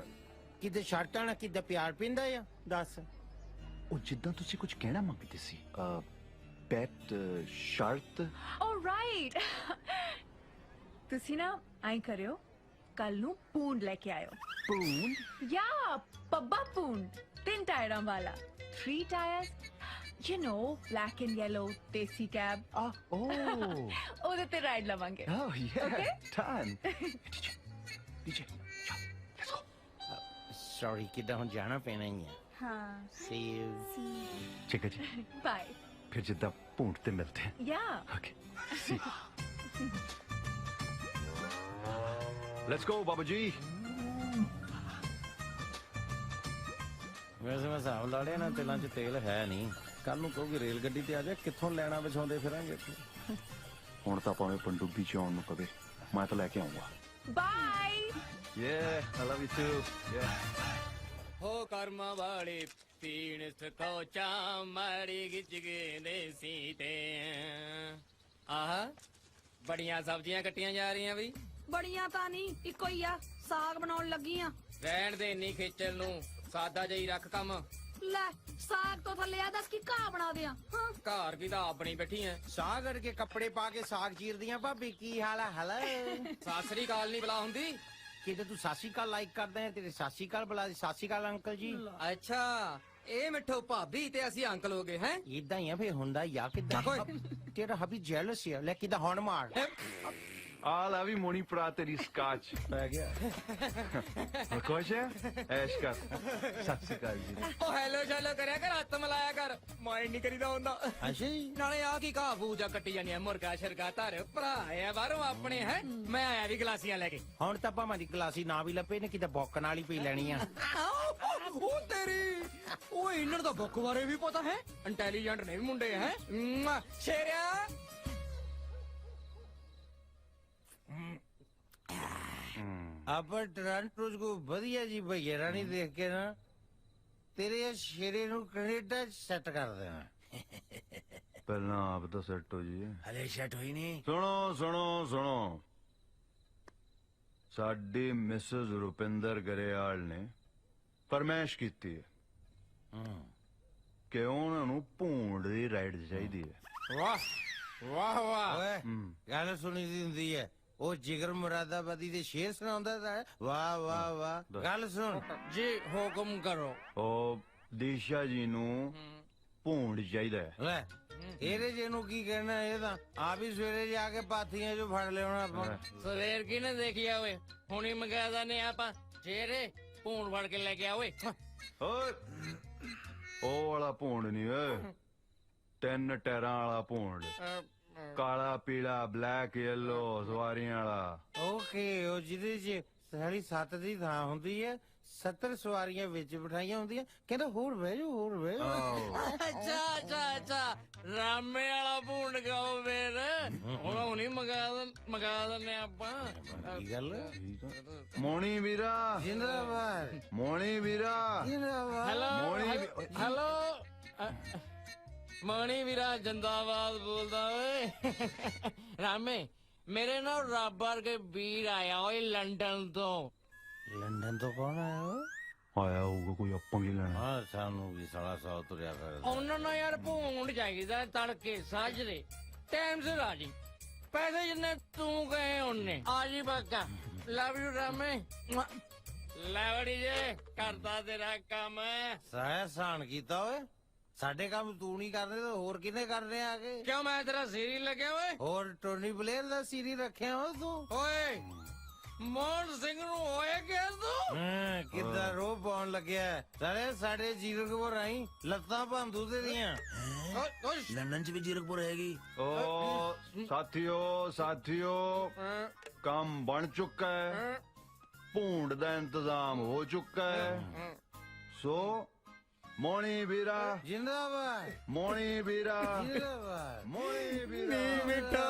ਕਿਤੇ ਸ਼ਰਤਾਂ ਨਾਲ ਕਿੱਦਾਂ ਪਿਆਰ ਪਿੰਦਾ ਆ ਦੱਸ। ਉਹ ਜਿੱਦਾਂ ਤੁਸੀਂ ਕੁਝ ਕਹਿਣਾ ਮੰਗਦੇ ਸੀ ਪੈਟ ਸ਼ਰਤ। Oh right. ਤੁਸੀਂ ਨਾ ਆਈ ਕਰਿਓ ਕੱਲ ਨੂੰ ਪੂੰਡ ਲੈ ਕੇ ਆਇਓ। ਪੂੰਡ? या पब्बा पूंड 3 टायरां वाला 3 tyres You know, black and yellow, desi cab. Oh. ਉਹਦੇ ਤੇ ਰਾਈਡ ਲਵਾਂਗੇ. Oh, yeah. Okay? Done. DJ, sorry ਕਿੱਦਾਂ ਹੁਣ ਜਾਣਾ ਪੈਣਾ ਹੀ ਹੈ. ਹਾਂ. See you. ठीक है जी. Bye. फिर जिद्दां भूंड ते मिलते हैं. Yeah. Okay. See you. Let's go, Baba Ji. ਵੈਸੇ ਮੈਂ ਹਿਸਾਬ ਲਾ ਲਿਆ ਨਾ ਤੇਲਾਂ 'ਚ ਤੇਲ ਹੈ ਨਹੀਂ. ਕੱਲ ਨੂੰ ਕਹੋਗੇ ਰੇਲ ਗੱਡੀ ਤੇ ਆ ਜਾ ਕਿੱਥੋਂ ਲੈਣਾ ਵਿਛਾਉਂਦੇ ਫਿਰਾਂਗੇ. ਹੁਣ ਤਾਂ ਭਾਵੇਂ ਪੰਡੂਬੀ ਚ ਆਉਣ ਨੂੰ ਪਵੇ ਮੈਂ ਤਾਂ ਲੈ ਕੇ ਆਉਂਗਾ. Bye. Yeah, I love you too. Yeah. ਹੋ ਕਰਮਾਂ ਵਾਲੇ ਪੀਣ ਸਕੋਚਾ ਮਾੜੀ ਗਿੱਜ ਗਏ ਨੇ ਸੀਤੇ ਆਹ ਬੜੀਆਂ ਸਬਜ਼ੀਆਂ ਕੱਟੀਆਂ ਜਾ ਰਹੀਆਂ ਵੀ ਬੜੀਆਂ ਤਾਂ ਨਹੀਂ ਇੱਕੋ ਹੀ ਆ ਸਾਗ ਬਣਾਉਣ ਲੱਗੀ ਆ ਰਹਿਣ ਦੇ ਇੰਨੀ ਖੇਚਲ ਨੂੰ ਸਾਦਾ ਜਿਹੀ ਰੱਖ ਕੰਮ ਲੈ ਸਾਗ ਤੋਂ ਥੱਲੇ ਆ ਦੱਸ ਕੀ ਘਾਹ ਬਣਾ ਦਿਆਂ ਹਾਂ ਘਰ ਕੀ ਤਾਂ ਆਪਣੀ ਬੈਠੀ ਐ ਸਾਗ ਕਰਕੇ ਕੱਪੜੇ ਪਾ ਕੇ ਸਾਗ ਚੀਰਦੀਆਂ ਭਾਬੀ ਕੀ ਹਾਲ ਹੈ ਹਲ ਸਾਸਰੀ ਕਾਲ ਨਹੀਂ ਬੁਲਾ ਹੁੰਦੀ ਕਿਤੇ ਤੂੰ ਸਾਸੀ ਕਾਲ ਲਾਈਕ ਕਰਦਾ ਹੈ ਤੇਰੇ ਸਾਸੀ ਕਾਲ ਬੁਲਾ ਦੇ ਸਾਸੀ ਕਾਲ ਅੰਕਲ ਜੀ ਅੱਛਾ ਇਹ ਮਿੱਠੋ ਭਾਬੀ ਤੇ ਅਸੀਂ ਅੰਕਲ ਹੋ ਗਏ ਹੈ ਇਦਾਂ ਹੀ ਆ ਫੇ ਹੁੰਦਾ ਯਾ ਕਿਦਾਂ ਤੇਰਾ ਹਬੀ ਜੈਲਸ ਹੈ ਲੈ ਕਿਦਾਂ ਹੌਣ ਮਾਰ ਆ ਲੈ ਵੀ ਮੋਣੀ ਭਰਾ ਤੇਰੀ ਸਕਾਚ ਪੈ ਗਿਆ ਖੁਸ਼ ਹੈ ਐਸ਼ ਕਰ ਸਤਿ ਸ਼੍ਰੀ ਅਕਾਲ ਜੀ ਉਹ ਹੈਲੋ ਸ਼ੈਲੋ ਕਰਿਆ ਕਰ ਹੱਥ ਮਲਾਇਆ ਕਰ ਮਾਈਂਡ ਨਹੀਂ ਕਰੀਦਾ ਹੁੰਦਾ ਅੱਛਾ ਨਾਲੇ ਆ ਕੀ ਘਾਹ ਫੂਜਾ ਕੱਟੀ ਜਾਨੀ ਆ ਮੁਰਗਾ ਸ਼ਰਗਾ ਧਰ ਭਰਾ ਆ ਬਾਹਰੋਂ ਆਪਣੇ ਹੈ ਮੈਂ ਆਇਆ ਵੀ ਗਲਾਸੀਆਂ ਲੈ ਕੇ ਹੁਣ ਤਾਂ ਭਾਵੇਂ ਦੀ ਗਲਾਸੀ ਨਾ ਵੀ ਲੱਭੇ ਨੇ ਕਿਤੇ ਬੋਕਣ ਵਾਲੀ ਪੀ ਲੈਣੀ ਆ ਉਹ ਤੇਰੀ ਉਹ ਇਹਨਾਂ ਦਾ ਬੁੱਕ ਬਾਰੇ ਵੀ ਪਤਾ ਹੈ ਇੰਟੈਲੀਜੈਂਟ ਨੇ ਵੀ ਮੁੰਡੇ ਹੈ ਸ਼ੇਰਿਆ ਆਪਾਂ ਟੋਰਾਂਟੋ ਕੋ ਵਧੀਆ ਜੀ ਭਈਆ ਰਾਣੀ ਦੇਖ ਕੇ ਨਾ ਤੇਰੇ ਸ਼ੇਰੇ ਨੂੰ ਕੈਨੇਡਾ ਸੈੱਟ ਕਰ ਦੇਣਾ ਪਹਿਲਾਂ ਆਪ ਤਾਂ ਸੈੱਟ ਹੋ ਜੀ ਹਲੇ ਸੈੱਟ ਹੋਈ ਨਹੀਂ ਸੁਣੋ ਸਾਡੀ ਮਿਸਿਸ ਰੁਪਿੰਦਰ ਗਰੇਵਾਲ ਨੇ ਫਰਮਾਇਸ਼ ਕੀਤੀ ਹੈ ਕਿ ਉਹਨਾਂ ਨੂੰ ਭੂੰਡ ਦੀ ਰਾਈਡ ਚਾਹੀਦੀ ਹੈ ਵਾਹ ਓਏ ਗੱਲ ਸੁਣੀ ਦੀ ਹੁੰਦੀ ਹੈ ਉਹ ਜਿਗਰ ਮੁਰਾਦਾਬਾਦੀ ਦੇ ਸ਼ੇਰ ਸੁਣਾਉਂਦਾ ਤਾਂ ਵਾਹ ਗੱਲ ਸੁਣ ਜੀ ਹੁਕਮ ਕਰੋ ਉਹ ਦੀਸ਼ਾ ਜੀ ਨੂੰ ਭੂੰਡ ਚਾਹੀਦਾ ਹੈ ਲੈ ਇਹਦੇ ਜਿਹਨੂੰ ਕੀ ਕਹਿਣਾ ਇਹ ਤਾਂ ਆਪ ਹੀ ਸਵੇਰੇ ਜਾ ਕੇ ਪਾਥੀਆਂ ਚੋਂ ਫੜ ਲਿਆਉਣਾ ਆਪਾਂ ਸਵੇਰ ਕਿਨੇ ਦੇਖਿਆ ਓਏ ਹੁਣੀ ਮੰਗਾਦਾ ਨੇ ਆਪਾਂ ਸ਼ੇਰੇ ਭੂਣ ਫੜ ਕੇ ਲੈ ਕੇ ਆ ਓਏ ਓਏ ਉਹ ਵਾਲਾ ਭੂੰਡ ਨਹੀਂ ਓਏ 3 ਟੈਰਾਂ ਵਾਲਾ ਭੂੰਡ ਕਾਲਾ ਪੀਲਾ ਬਲੈਕ ਯੈਲੋ ਸਵਾਰੀਆਂ ਵਾਲਾ ਓਕੇ ਉਹ ਜਿਹਦੇ ਚ ਸਾਰੀ 7 ਦੀ ਥਾਂ ਹੁੰਦੀ ਹੈ 70 ਸਵਾਰੀਆਂ ਵਿੱਚ ਬਿਠਾਈਆਂ ਹੁੰਦੀਆਂ ਕਹਿੰਦਾ ਹੋਰ ਬਹਿ ਜਾਓ ਅੱਛਾ ਰਾਮੇ ਵਾਲਾ ਭੂਣ ਗਾਓ ਫੇਰ ਹੁਣ ਹੁਣੀ ਮੰਗਾ ਦਿੰਨੇ ਆਪਾਂ ਕੀ ਗੱਲ ਮੋਣੀ ਵੀਰਾ ਜਿੰਦਾਬਾਦ ਮੋਣੀ ਵੀਰਾ ਹੈਲੋ ਮੋਣੀ ਵੀਰਾ ਜਿੰਦਾਬਾਦ ਬੋਲਦਾ ਓਏ ਰਾਮੇ ਮੇਰੇ ਨਾਲ ਰੱਬ ਵਰਗੇ ਵੀਰ ਆਇਆ ਓਏ ਲੰਡਨ ਤੋਂ ਕੌਣ ਆਇਆ ਆਇਆ ਹੋਊਗਾ ਕੋਈ ਆਪਾਂ ਕੀ ਲੈਣਾ ਹਾਂ ਸਾਨੂੰ ਵੀ ਸਾਲਾ ਸੌ ਤੁਰਿਆ ਕਰਦਾ ਉਹਨਾਂ ਨੂੰ ਯਾਰ ਭੂੰਡ ਚਾਹੀਦਾ ਤੜਕੇ ਸਾਜਰੇ ਟਾਈਮ ਸਿਰ ਆ ਜੀ ਪੈਸੇ ਜਿੰਨੇ ਤੂੰ ਕਹੇ ਉਹਨੇ ਆ ਜੀ ਬੱਕਾ ਲਵ ਯੂ ਰਾਮੇ ਲੈਵੜੀ ਜੇ ਕਰਦਾ ਤੇਰਾ ਕੰਮ ਸਾਨ ਕੀਤਾ ਓਏ ਸਾਡੇ ਕੰਮ ਤੂੰ ਨਹੀਂ ਕਰਦੇ ਤਾਂ ਹੋਰ ਕਿਹਨੇ ਕਰਨੇ ਆ ਕੇ ਕਿਉਂ ਮੈਂ ਤੇਰਾ ਸੀਰੀ ਲੱਗਿਆ ਓਏ ਹੋਰ ਟੋਨੀ ਬਲੇਅਰ ਦਾ ਸੀਰੀ ਰੱਖਿਆ ਹੋ ਤੂੰ ਓਏ ਮੋਹਨ ਸਿੰਘ ਨੂੰ ਹੋਏ ਗਿਆ ਤੂੰ ਕਿੱਦਾਂ ਰੋਹ ਪਾਉਣ ਲੱਗਿਆ ਸਾਡੇ ਜੀਰਕਪੁਰ ਆਈ ਲੱਤਾਂ ਭੰਦੂ ਤੇ ਦੀਆਂ ਲੰਡਨ ਚ ਵੀ ਜੀਰਕਪੁਰ ਹੈਗੀ ਓ ਸਾਥੀਓ ਕੰਮ ਬਣ ਚੁੱਕਾ ਹੈ ਭੂੰਡ ਦਾ ਇੰਤਜ਼ਾਮ ਹੋ ਚੁੱਕਾ ਹੈ ਸੋ ਮੋਣੀ ਵੀਰਾ ਜਿੰਦਾਬਾਦ ਮੋਣੀ ਵੀਰਾ ਜਿੰਦਾਬਾਦ ਮੋਣੀ ਵੀਰਾ ਨੀ ਮਿੱਠਾ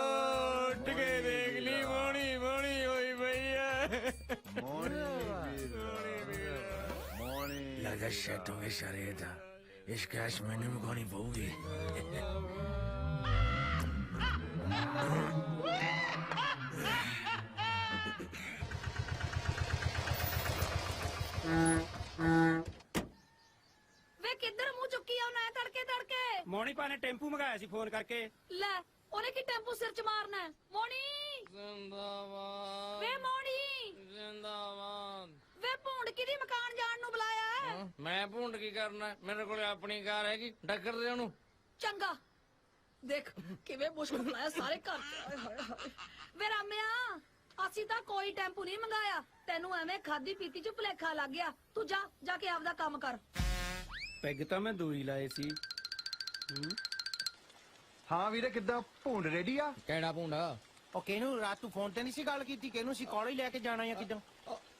ਉੱਠ ਕੇ ਦੇਖ ਲਈ ਮੋਣੀ ਹੋਈ ਪਈ ਐ ਮੋਣੀ ਲੱਗਦਾ ਸ਼ੈਟ ਹੋਵੇ ਸ਼ਰੇ ਦਾ ਇਸ ਕੈਸ਼ ਮੈਨੂੰ ਵੀ ਕੋਣੀ ਪਊਗੀ ਵੇ ਕਿੱਧਰ ਮੂੰਹ ਚੁੱਕੀ ਆ ਉਹਨੇ ਤੜਕੇ ਮੋਣੀ ਪਾ ਨੇ ਟੈਂਪੂ ਮੰਗਾਇਆ ਸੀ ਫੋਨ ਕਰਕੇ ਲੈ ਉਹਨੇ ਕੀ ਟੈਂਪੂ ਸਿਰ ਚ ਮਾਰਨਾ ਮੋਣੀ ਜ਼ਿੰਦਾਬਾਦ ਵੇ ਮੋਣੀ ਜ਼ਿੰਦਾਬਾਦ ਵੇ ਭੂੰਡ ਕਿਹਦੀ ਮਕਾਨ ਜਾਣ ਨੂੰ ਬੁਲਾਇਆ ਮੈਂ ਭੂੰਡ ਕੀ ਕਰਨਾ ਮੇਰੇ ਕੋਲ ਆਪਣੀ ਕਾਰ ਹੈਗੀ ਟੱਕਰ ਦੇ ਉਹਨੂੰ ਚੰਗਾ ਦੇਖ ਕਿਵੇਂ ਮੁਸ਼ਕ ਫਲਾਇਆ ਸਾਰੇ ਘਰ ਚ ਹਾਏ ਹਾਏ ਹਾਏ ਵੇ ਰਾਮਿਆ ਅਸੀਂ ਤਾਂ ਕੋਈ ਟੈਂਪੂ ਨਹੀਂ ਮੰਗਾਇਆ ਤੈਨੂੰ ਐਵੇਂ ਖਾਦੀ ਪੀਤੀ ਚ ਭੁਲੇਖਾ ਲੱਗ ਗਿਆ ਤੂੰ ਜਾ ਕੇ ਆਪਦਾ ਕੰਮ ਕਰ ਪੈਗ ਤਾਂ ਮੈਂ ਦੂਈ ਲਾਏ ਸੀ ਹਾਂ ਵੀਰੇ ਕਿੱਦਾਂ ਭੂੰਡ ਰੈਡੀ ਆ ਕਿਹੜਾ ਭੁੰਡਾ ਉਹ ਕਿਹਨੂੰ ਰਾਤ ਤੂੰ ਫੋਨ ਤੇ ਨਹੀਂ ਸੀ ਗੱਲ ਕੀਤੀ ਕਿਹਨੂੰ ਸੀ ਕਾਲਜ ਲੈ ਕੇ ਜਾਣਾ ਜਾਂ ਕਿਦਾਂ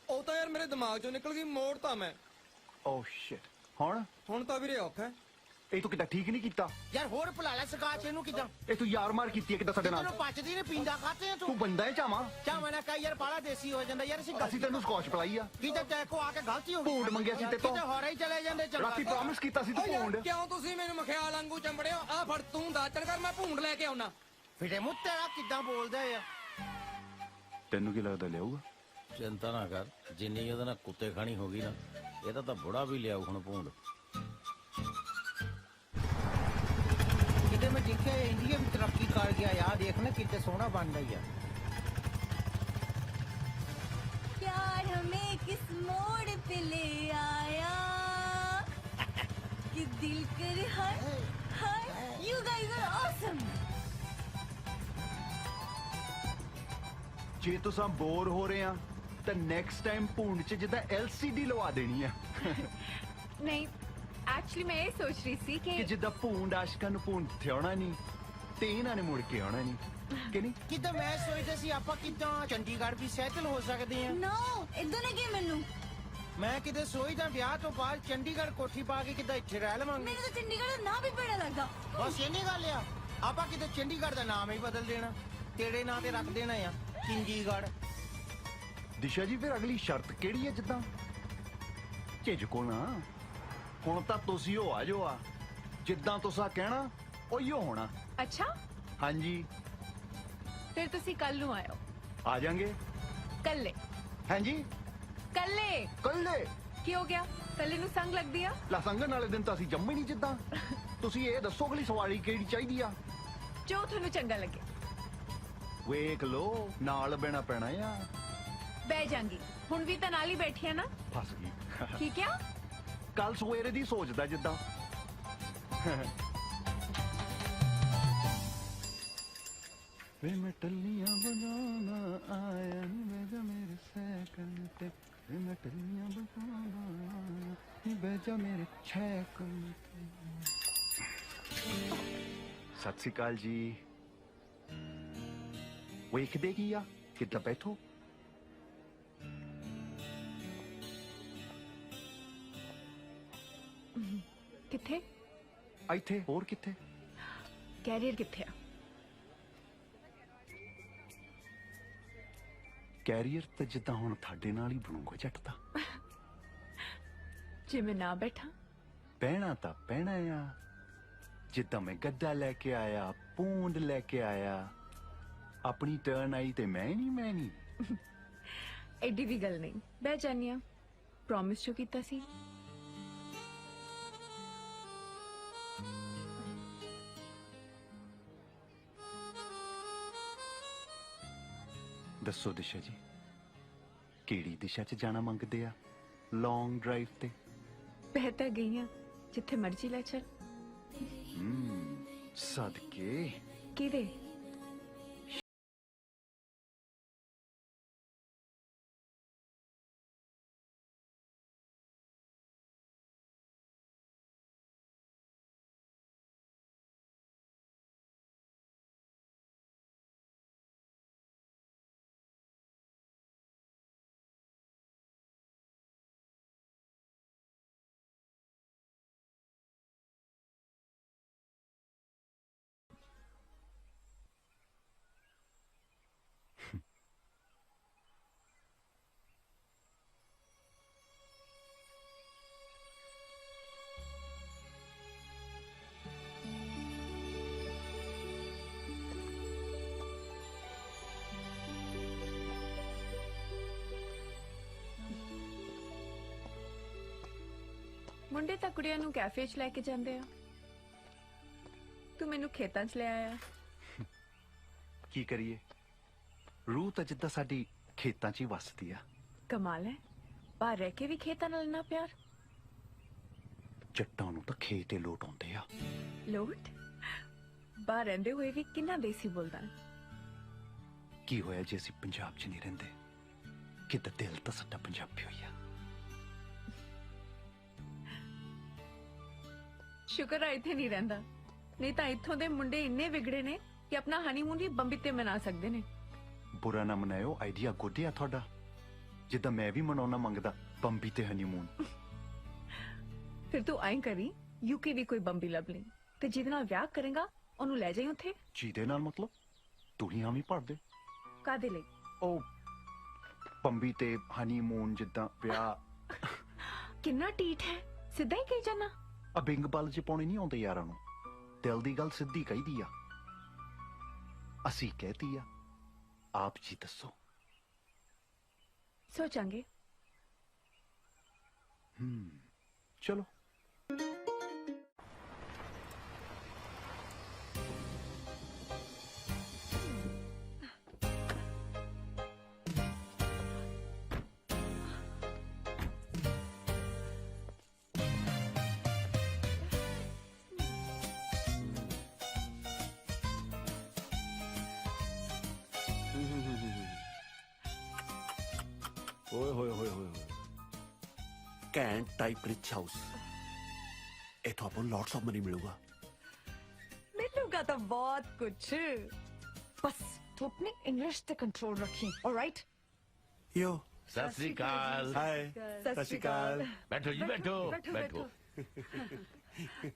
ਉਹ ਤਾਂ ਯਾਰ ਮੇਰੇ ਦਿਮਾਗ ਚੋਂ ਨਿਕਲ ਗਈ ਮੋੜ ਤਾਂ ਮੈਂ ਓ ਸ਼ਿਟ ਹੁਣ ਤਾਂ ਵੀਰੇ ਔਖਾ ਹੈ। ਇਹ ਤੂੰ ਕਿੱਦਾਂ ਠੀਕ ਨਹੀਂ ਕੀਤਾ ਯਾਰ ਹੋਰ ਭੁਲਾ ਲੈ ਸਕਾਚ ਇਹਨੂੰ ਕਿਦਾਂ ਇਹ ਤੂੰ ਯਾਰ ਮਾਰ ਕੀਤੀ ਹੈ ਕਿੱਦਾਂ ਸਾਡੇ ਨਾਲ ਤੈਨੂੰ ਪਚਦੀ ਨੇ ਪੀਂਦਾ ਖਾਤੇ ਆ ਤੂੰ ਬੰਦਾ ਹੈ ਚਾਵਾਂ ਚਾਵਾਂ ਨਾ ਕਹੀ ਯਾਰ ਬਾਲਾ ਦੇਸੀ ਹੋ ਜਾਂਦਾ ਯਾਰ ਅਸੀਂ ਤੈਨੂੰ ਸਕੌਚ ਪਲਾਈ ਆ ਕਿਤੇ ਟੈਕੋ ਆ ਕੇ ਗਲਤੀ ਹੋ ਗਈ ਭੂੰਡ ਮੰਗਿਆ ਸੀ ਤੇ ਤੋਂ ਕਿਤੇ ਹੋਰਾ ਹੀ ਚਲੇ ਜਾਂਦੇ ਚੰਗਾ ਰਾਤੀ ਪ੍ਰੋਮਿਸ ਕੀਤਾ ਸੀ ਤੂੰ ਭੂੰਡ ਕਿਉਂ ਤੁਸੀਂ ਮੈਨੂੰ ਮਖਿਆਲ ਵਾਂਗੂ ਚੰਬੜਿਓ ਆ ਫੜ ਤੂੰ ਦਾਚਣ ਕਰ ਮੈਂ ਭੂੰਡ ਲੈ ਕੇ ਆਉਣਾ ਫਿਰੇ ਮੁੱਤ ਤੇਰਾ ਕਿਦਾਂ ਬੋਲਦਾ ਆ ਤੈਨੂੰ ਕੀ ਲੱਗਦਾ ਲਿਆਊਗਾ ਚਿੰਤਾ ਨਾ ਕਰ ਜਿੰਨੀ ਉਹਦੇ ਨਾਲ ਕੁੱਤੇ ਖਾਣੀ ਹੋ ਗਈ ਨਾ ਇਹਦਾ ਤਾਂ ਬੁੜਾ ਵੀ ਲਿਆਉ ਹੁਣ ਭੂੰਡ ਕਿਤੇ ਮੈਂ ਦੇਖਿਆ ਇੰਡੀਆ ਵੀ ਤਰੱਕੀ ਕਰ ਗਿਆ ਯਾਰ ਦੇਖ ਨਾ ਕਿਤੇ ਸੋਹਣਾ ਬਣ ਰਹੀ ਆ प्यार हमें किस मोड़ पे ले आया कि दिल कर हाय you guys are awesome ਜੇ ਤੁਸੀਂ ਬੋਰ ਹੋ ਰਹੇ ਆ ਤਾਂ ਨੈਕਸਟ ਟਾਈਮ ਭੂੰਡ ਚ ਜਿੱਦਾਂ LCD ਲਵਾ ਦੇਣੀ ਆ ਨਹੀਂ ਐਕਚੁਅਲੀ ਮੈਂ ਇਹ ਸੋਚ ਰਹੀ ਸੀ ਕਿ ਜਿੱਦਾਂ ਭੂੰਡ ਆਸ਼ਕਾਂ ਨੂੰ ਭੂੰਡ ਥਿਆਉਣਾ ਨਹੀਂ ਤੇ ਇਹਨਾਂ ਨੇ ਮੁੜ ਕੇ ਆਉਣਾ ਨਹੀਂ ਕਿ ਨਹੀਂ ਕਿਦਾਂ ਮੈਂ ਸੋਚਦਾ ਸੀ ਆਪਾਂ ਕਿਦਾਂ ਚੰਡੀਗੜ੍ਹ ਵੀ ਸੈਟਲ ਹੋ ਸਕਦੇ ਆ no ਇਦਾਂ ਨਹੀਂ ਕਿ ਮੈਨੂੰ ਮੈਂ ਕਿਤੇ ਸੋਚਦਾ ਵਿਆਹ ਤੋਂ ਬਾਅਦ ਚੰਡੀਗੜ੍ਹ ਕੋਠੀ ਪਾ ਕੇ ਕਿਦਾਂ ਇੱਥੇ ਰਹਿ ਲਵਾਂਗੇ ਮੈਨੂੰ ਤਾਂ ਚੰਡੀਗੜ੍ਹ ਦਾ ਨਾਮ ਵੀ ਬੜਾ ਲੱਗਦਾ ਬਸ ਇੰਨੀ ਗੱਲ ਆ ਆਪਾਂ ਕਿਤੇ ਚੰਡੀਗੜ੍ਹ ਦਾ ਨਾਮ ਹੀ ਬਦਲ ਦੇਣਾ ਤੇਰੇ ਨਾਂ ਤੇ ਰੱਖ ਦੇਣਾ ਆ ਚੰਡੀਗੜ੍ਹ ਦਿਸ਼ਾ ਜੀ ਫਿਰ ਅਗਲੀ ਸ਼ਰਤ ਕਿਹੜੀ ਹੈ ਜਿੱਦਾਂ ਝਿਜਕੋ ਨਾ ਹੁਣ ਤਾਂ ਤੁਸੀਂ ਹੋ ਆ ਜੋ ਆ ਜਿੱਦਾਂ ਤੁਸੀਂ ਕਹਿਣਾ ਉਹੀਓ ਹੋਣਾ ਅੱਛਾ ਹਾਂਜੀ ਫਿਰ ਤੁਸੀਂ ਕੱਲ ਨੂੰ ਆਇਓ ਆ ਜਾਾਂਗੇ ਕੱਲੇ ਹਾਂਜੀ ਕੱਲੇ ਕੱਲੇ ਕੀ ਹੋ ਗਿਆ ਕੱਲੇ ਨੂੰ ਸੰਗ ਲੱਗਦੀ ਆ ਲਸੰਗਣ ਵਾਲੇ ਦਿਨ ਤਾਂ ਅਸੀਂ ਜੰਮੇ ਨਹੀਂ ਜਿੱਦਾਂ ਤੁਸੀਂ ਇਹ ਦੱਸੋ ਅਗਲੀ ਸਵਾਰੀ ਕਿਹੜੀ ਚਾਹੀਦੀ ਆ ਜੋ ਤੁਹਾਨੂੰ ਚੰਗਾ ਲੱਗੇ ਵੇਖ ਲੋ ਨਾਲ ਬਹਿਣਾ ਪੈਣਾ ਆ ਬਹਿ ਜਾਂਗੀ ਹੁਣ ਵੀ ਤਾਂ ਨਾਲ ਹੀ ਬੈਠੀ ਆ ਨਾ ਫਸ ਗਈ ਠੀਕ ਆ ਕੱਲ ਸਵੇਰੇ ਦੀ ਸੋਚਦਾ ਜਿੱਦਾਂ ਵੇ ਮੈਂ ਟੱਲੀਆਂ ਬਜਾਣਾ ਆਇਆ ਨੀ ਬੈਜਾ ਮੇਰੇ ਸਾਈਕਲ ਤੇ ਵੇ ਮੈਂ ਟੱਲੀਆਂ ਬਜਾਣਾ ਨੀ ਬੈਜਾ ਮੇਰੇ ਸਾਈਕਲ ਤੇ ਸਤਿ ਸ਼੍ਰੀ ਅਕਾਲ ਜੀ ਵੇਖਦੇ ਕੀ ਆ ਕਿੱਦਾਂ ਬੈਠੋ ਕਿੱਥੇ ਇੱਥੇ ਹੋਰ ਕਿੱਥੇ ਕੈਰੀਅਰ ਕਿੱਥੇ ਆ ਕੈਰੀਅਰ ਤਾਂ ਜਿੱਦਾਂ ਹੁਣ ਤੁਹਾਡੇ ਨਾਲ ਹੀ ਬਣੂਗਾ ਜੱਟ ਦਾ ਜੇ ਮੈਂ ਨਾ ਬੈਠਾ ਪਹਿਣਾ ਤਾਂ ਪਹਿਣਾ ਆ ਜਿੱਦਾਂ ਮੈਂ ਗੱਦਾ ਲੈ ਕੇ ਆਇਆ ਪੂੰਡ ਲੈ ਕੇ ਆਇਆ ਆਪਣੀ ਟਰਨ ਆਈ ਤੇ ਮੈਂ ਨਹੀਂ ਐਡੀ ਵੀ ਗੱਲ ਨਹੀਂ ਬਹਿ ਜਾਨੀ ਆ ਪ੍ਰੋਮਿਸ ਜੋ ਕੀਤਾ ਸੀ ਦੱਸੋ ਦਿਸ਼ਾ ਜੀ ਕਿਹੜੀ ਦਿਸ਼ਾ 'ਚ ਜਾਣਾ ਮੰਗਦੇ ਆ ਲੌਂਗ ਡਰਾਈਵ ਤੇ ਬਹਿ ਤਾਂ ਗਈ ਆ ਜਿੱਥੇ ਮਰਜ਼ੀ ਲੈ ਚੱਲ ਸਦਕੇ ਕਿਹਦੇ ਮੁੰਡੇ ਤਾਂ ਕੁੜੀਆਂ ਨੂੰ ਕੈਫੇ 'ਚ ਲੈ ਕੇ ਜਾਂਦੇ ਆ ਤੂੰ ਮੈਨੂੰ ਖੇਤਾਂ 'ਚ ਲੈ ਆਇਆ ਕੀ ਕਰੀਏ ਰੂਹ ਤਾਂ ਜਿੱਦਾਂ ਸਾਡੀ ਖੇਤਾਂ 'ਚ ਹੀ ਵੱਸਦੀ ਆ ਕਮਾਲ ਹੈ ਬਾਹਰ ਰਹਿ ਕੇ ਵੀ ਖੇਤਾਂ ਨਾਲ ਨਾ ਪਿਆਰ ਜੱਟਾਂ ਨੂੰ ਤਾਂ ਖੇਤ ਹੀ ਲੋਟ ਆਉਂਦੇ ਆ ਲੋਟ ਬਾਹਰ ਰਹਿੰਦੇ ਹੋਏ ਵੀ ਕਿੰਨਾ ਦੇਸੀ ਬੋਲਦਾ ਹੈ। ਕੀ ਹੋਇਆ ਜੇ ਅਸੀਂ ਪੰਜਾਬ 'ਚ ਨਹੀਂ ਰਹਿੰਦੇ? ਕਿਤੇ ਦਿਲ ਤਾਂ ਸਾਡਾ ਪੰਜਾਬੀ ਹੋਈ ਆ। ਸ਼ੁਕਰ ਹੈ ਇੱਥੇ ਨਹੀਂ ਰਹਿੰਦਾ, ਨਹੀਂ ਤਾਂ ਇੱਥੋਂ ਦੇ ਮੁੰਡੇ ਇੰਨੇ ਵਿਗੜੇ ਨੇ ਕਿ ਆਪਣਾ ਹਨੀਮੂਨ ਵੀ ਬੰਬੀ ਤੇ ਮਨਾ ਸਕਦੇ ਨੇ। ਬੁਰਾ ਨਾ ਮਨਾਇਓ, ਆਈਡੀਆ ਗੁੱਡ ਆ ਤੁਹਾਡਾ। ਜਿੱਦਾਂ ਮੈਂ ਵੀ ਮਨਾਉਣਾ ਮੰਗਦਾ ਬੰਬੀ ਤੇ ਹਨੀਮੂਨ। ਫਿਰ ਤੂੰ ਐਂ ਕਰੀ, ਯੂਕੇ ਦੀ ਕੋਈ ਬੰਬੀ ਲੱਭ ਲਈ ਤੇ ਜਿਹਦੇ ਨਾਲ ਵਿਆਹ ਕਰੇਗਾ ਉਹਨੂੰ ਲੈ ਜਾਈਂ ਉੱਥੇ। ਜਿਹਦੇ ਨਾਲ ਮਤਲਬ? ਤੂੰ ਹੀ ਹਾਮੀ ਭਰ ਦੇ। ਕਾਦੇ ਲਈ? ਉਹ ਬੰਬੀ ਤੇ ਹਨੀਮੂਨ ਜਿੱਦਾਂ ਵਿਆਹ। ਕਿੰਨਾ ਟੀਟ ਹੈ, ਸਿੱਧਾ ਹੀ ਕਹੀ ਜਾਣਾ। ਆ ਬਿੰਗ ਬਲ ਚ ਪਾਉਣੀ ਨਹੀਂ ਆਉਂਦੇ ਯਾਰਾਂ ਨੂੰ। ਦਿਲ ਦੀ ਗੱਲ ਸਿੱਧੀ ਕਹੀਦੀ ਆ। ਅਸੀਂ ਕਹਿਤੀ ਆ, ਆਪ ਜੀ ਦੱਸੋ। ਸੋਚਾਂਗੇ। ਚਲੋ। ਓਏ ਹੋਏ ਹੋਏ ਹੋਏ ਹੋਏ, ਕੈਂਟ ਟਾਈਪ ਰਿਚ ਹਾਊਸ। ਇਥੋਂ ਆਪਾਂ ਨੂੰ ਲੋਟਸ ਆਫ ਮਨੀ ਮਿਲੂਗਾ। मिलूंगा तो बहुत कुछ, बस तू अपनी इंग्लिश पे कंट्रोल रखी, ऑलराइट? यो सत श्री अकाल। हाय। सत श्री अकाल। बैठो जी, बैठो बैठो।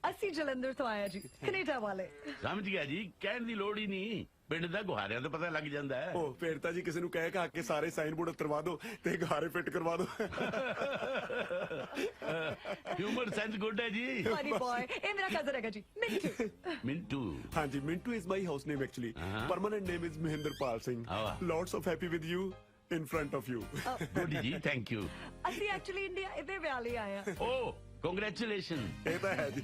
ਅਸੀਂ ਜਲੰਧਰ ਤੋਂ ਆਇਆ ਜੀ, ਕੈਨੇਡਾ ਵਾਲੇ। ਸਮਝ ਗਿਆ ਜੀ, ਕਹਿਣ ਦੀ ਲੋੜ ਹੀ ਨਹੀਂ, ਪਿੰਡ ਦਾ ਗੁਹਾਰਿਆਂ ਤੋਂ ਪਤਾ ਲੱਗ ਜਾਂਦਾ ਹੈ। ਉਹ ਫੇਰ ਤਾਂ ਜੀ ਕਿਸੇ ਨੂੰ ਕਹਿ ਕਹਾ ਕੇ ਸਾਰੇ ਸਾਈਨ ਬੋਰਡ ਉਤਰਵਾ ਦਿਓ ਤੇ ਘਾਰੇ ਫਿੱਟ ਕਰਵਾ ਦਿਓ। ਹਿਊਮਰ ਸੈਂਸ ਗੁੱਡ ਹੈ ਜੀ। ਫਨੀ ਬॉय, ਇਹ ਮੇਰਾ ਕਜ਼ਨ ਹੈਗਾ ਜੀ, ਮਿੰਟੂ। ਮਿੰਟੂ। ਹਾਂਜੀ, Mintu is my house name actually. Permanent name is Mahinderpal Singh. Lots of happy with you in front of you. Good ਜੀ, ਥੈਂਕ ਯੂ। ਅਸੀਂ ਐਕਚੁਅਲੀ ਇੰਡੀਆ ਇਹਦੇ ਵਿਆਹ ਲਈ ਆਏ ਆ। ਓ ਕੰਗ੍ਰੈਚੁਲੇਸ਼ਨ। ਇਹ ਤਾਂ ਹੈ ਜੀ।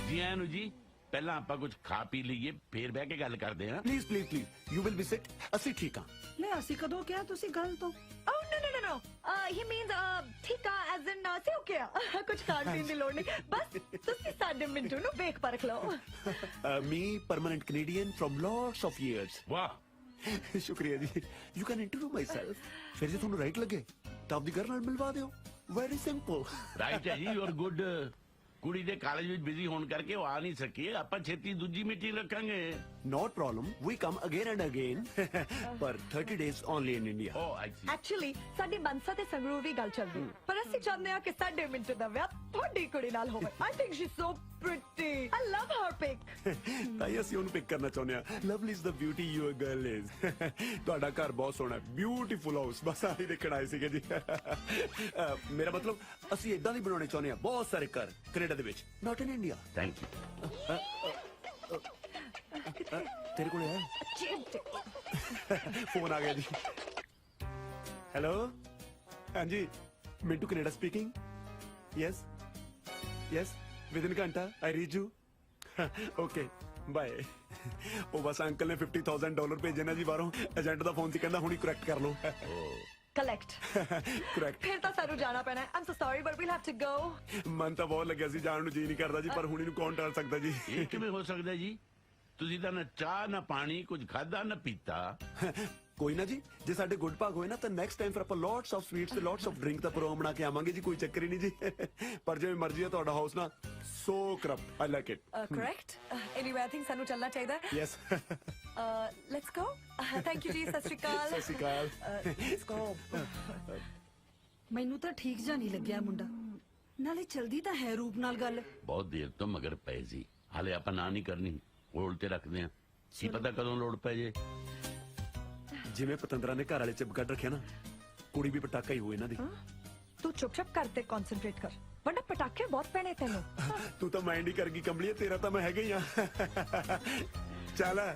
ਜੀ ਆਇਆਂ ਨੂੰ ਜੀ। ਪਹਿਲਾਂ ਆਪਾਂ ਕੁਝ ਖਾ ਪੀ ਲਈਏ, ਫੇਰ ਬਹਿ ਕੇ ਗੱਲ ਕਰਦੇ ਹਾਂ। Please please please, you will be sit. ਅਸੀਂ ਠੀਕ ਹਾਂ। ਲੈ ਅਸੀਂ ਕਦੋਂ ਕਿਹਾ ਤੁਸੀਂ ਗੱਲ ਤੋਂ? Oh no no no no. He means ਠੀਕ ਆ as in ਸੇ ਓਕੇ ਆ। ਕੁਝ ਖਾਣ ਪੀਣ ਦੀ ਲੋੜ ਨਹੀਂ, ਬਸ ਤੁਸੀਂ ਸਾਡੇ ਮਿੰਟੂ ਨੂੰ ਵੇਖ ਪਰਖ ਲਓ। Me, permanent Canadian from lots of years. ਵਾਹ, ਸ਼ੁਕਰੀਆ ਜੀ। You can interview myself. ਫਿਰ ਜੇ ਤੁਹਾਨੂੰ ਰਾਈਟ ਲੱਗੇ ਤਾਂ ਆਪਦੀ ਘਰ ਨਾਲ ਮਿਲਵਾ ਦਿਓ। Very simple. ਰਾਈਟ ਹੈ ਜੀ, ਯੂ ਆਰ ਗੁੱਡ। ਕੁੜੀ ਦੇ ਕਾਲਜ ਵਿੱਚ ਬਿਜ਼ੀ ਹੋਣ ਕਰਕੇ ਉਹ ਆ ਨਹੀਂ ਸਕੀ। ਆਪਾਂ ਛੇਤੀ ਦੂਜੀ ਮੀਟਿੰਗ ਰੱਖਾਂਗੇ। Not problem. We come again and again. ਪਰ 30 days only in India. Oh, I see. Actually ਸਾਡੀ ਮਨਸਾ ਤੇ ਸੰਗਰੂ ਵੀ ਗੱਲ ਚੱਲਦੀ, ਪਰ ਅਸੀਂ ਚਾਹੁੰਦੇ ਹਾਂ ਕਿ ਸਾਡੇ ਮਿੰਟੂ ਦਾ ਵਿਆਹ ਤੁਹਾਡੀ ਕੁੜੀ ਨਾਲ ਹੋਵੇ। I think she's so pretty. I love her pic. ਤਾਂ ਹੀ ਅਸੀਂ ਉਹਨੂੰ ਪਿਕ ਕਰਨਾ ਚਾਹੁੰਦੇ ਹਾਂ। Lovely is the beauty your girl is. ਤੁਹਾਡਾ ਘਰ ਬਹੁਤ ਸੋਹਣਾ ਹੈ, ਬਿਊਟੀਫੁਲ ਹਾਊਸ। ਬਸ ਆਹੀ ਦੇਖਣ ਆਏ ਸੀਗੇ ਜੀ। ਮੇਰਾ ਮਤਲਬ ਅਸੀਂ ਇਦਾਂ ਦੀ ਬਣਾਉਣੇ ਚਾਹੁੰਦੇ ਹਾਂ, ਬਹੁਤ ਸਾਰੇ ਘਰ ਕੈਨੇਡਾ ਦੇ ਵਿੱਚ, not in India. Thank you. ਤੇਰੇ ਕੋਲ ਹੈ ਫੋਨ ਆ ਗਿਆ ਜੀ। ਹੈਲੋ, ਹਾਂਜੀ, Mintu Canada speaking. Yes yes, within ghanta I reach you. Okay bye. ਉਹ ਬਸ ਅੰਕਲ ਨੇ $50,000 ਭੇਜੇ ਨਾ ਜੀ ਬਾਹਰੋਂ। ਏਜੰਟ ਦਾ ਫੋਨ ਸੀ, ਕਹਿੰਦਾ ਹੁਣੀ ਕਰੈਕਟ ਕਰ ਲਓ। ਕਲੈਕਟ। ਕਰੈਕਟ। ਫਿਰ ਤਾਂ ਸਾਨੂੰ ਜਾਣਾ ਪੈਣਾ। I'm so sorry but we'll have to go. ਮਨ ਤਾਂ ਬਹੁਤ ਲੱਗਿਆ ਸੀ, ਜਾਣ ਨੂੰ ਜੀ ਨਹੀਂ ਕਰਦਾ ਜੀ, ਪਰ ਹੁਣੀ ਨੂੰ ਕੌਣ ਟਾਲ ਸਕਦਾ ਜੀ। ਇਹ ਕਿਵੇਂ ਹੋ ਸਕਦਾ ਜੀ? ਤੁਸੀਂ ਤਾਂ ਨਾ ਚਾਹ ਨਾ ਪਾਣੀ ਕੁਝ ਖਾਦਾ ਨਾ ਪੀਤਾ। ਕੋਈ ਨਾ ਜੀ, ਜੇ ਸਾਡੇ ਗੁੱਡ ਭਾਗ ਹੋਏ ਨਾ ਤਾਂ ਨੈਕਸਟ ਟਾਈਮ ਫਿਰ ਆਪਾਂ ਲੋਟਸ ਆਫ ਸਵੀਟਸ ਤੇ ਲੋਟਸ ਆਫ ਡਰਿੰਕ ਦਾ ਪ੍ਰੋਗਰਾਮ ਬਣਾ ਕੇ ਆਵਾਂਗੇ ਜੀ। ਕੋਈ ਚੱਕਰ ਹੀ ਨਹੀਂ ਜੀ। ਪਰ ਜਿਵੇਂ ਮਰਜ਼ੀ ਹੈ, ਤੁਹਾਡਾ ਹਾਊਸ ਨਾ so corrupt. I like it. Correct. Anyway I think ਸਾਨੂੰ ਚੱਲਣਾ ਚਾਹੀਦਾ ਹੈ। Yes. Let's go. Thank you ਜੀ। ਸਤਿ ਸ਼੍ਰੀ ਅਕਾਲ। ਸਤਿ ਸ਼੍ਰੀ ਅਕਾਲ। Let's go. ਮੈਨੂੰ ਤਾਂ ਠੀਕ ਜਾਂ ਨਹੀਂ ਲੱਗਿਆ ਮੁੰਡਾ, ਨਾਲੇ ਚਲਦੀ ਤਾਂ ਹੈ ਰੂਪ ਨਾਲ ਗੱਲ। ਬਹੁਤ ਦੇਰ ਤੋਂ ਮਗਰ ਪਏ ਸੀ, ਹਾਲੇ ਆਪਾਂ ਨਾ ਨਹੀਂ ਕਰਨੀ, ਹੋਲਡ ਤੇ ਰੱਖਦੇ ਆ। ਕੀ ਪਤਾ ਕਦੋਂ ਲੋੜ ਪੈ ਜੇ। ਜਿਵੇਂ ਪਤੰਦਰਾ ਨੇ ਘਰ ਵਾਲੇ ਚ ਕੱਢ ਰੱਖਿਆ ਨਾ, ਕੁੜੀ ਵੀ ਪਟਾਕਾ ਹੀ ਹੋਏ ਇਹਨਾਂ ਦੀ। ਤੂੰ ਚੁੱਪ-ਚਾਪ ਕਰ ਤੇ ਕਨਸੈਂਟਰੇਟ ਕਰ, ਵਰਨਾ ਪਟਾਕੇ ਬਹੁਤ ਪੈਣੇ ਤੈਨੂੰ। ਤੂੰ ਤਾਂ ਮਾਈਂਡ ਹੀ ਕਰ ਗਈ ਕੰਬਲੀਏ, ਤੇਰਾ ਤਾਂ ਮੈਂ ਹੈਗਾ ਹੀ ਆ। ਚੱਲ,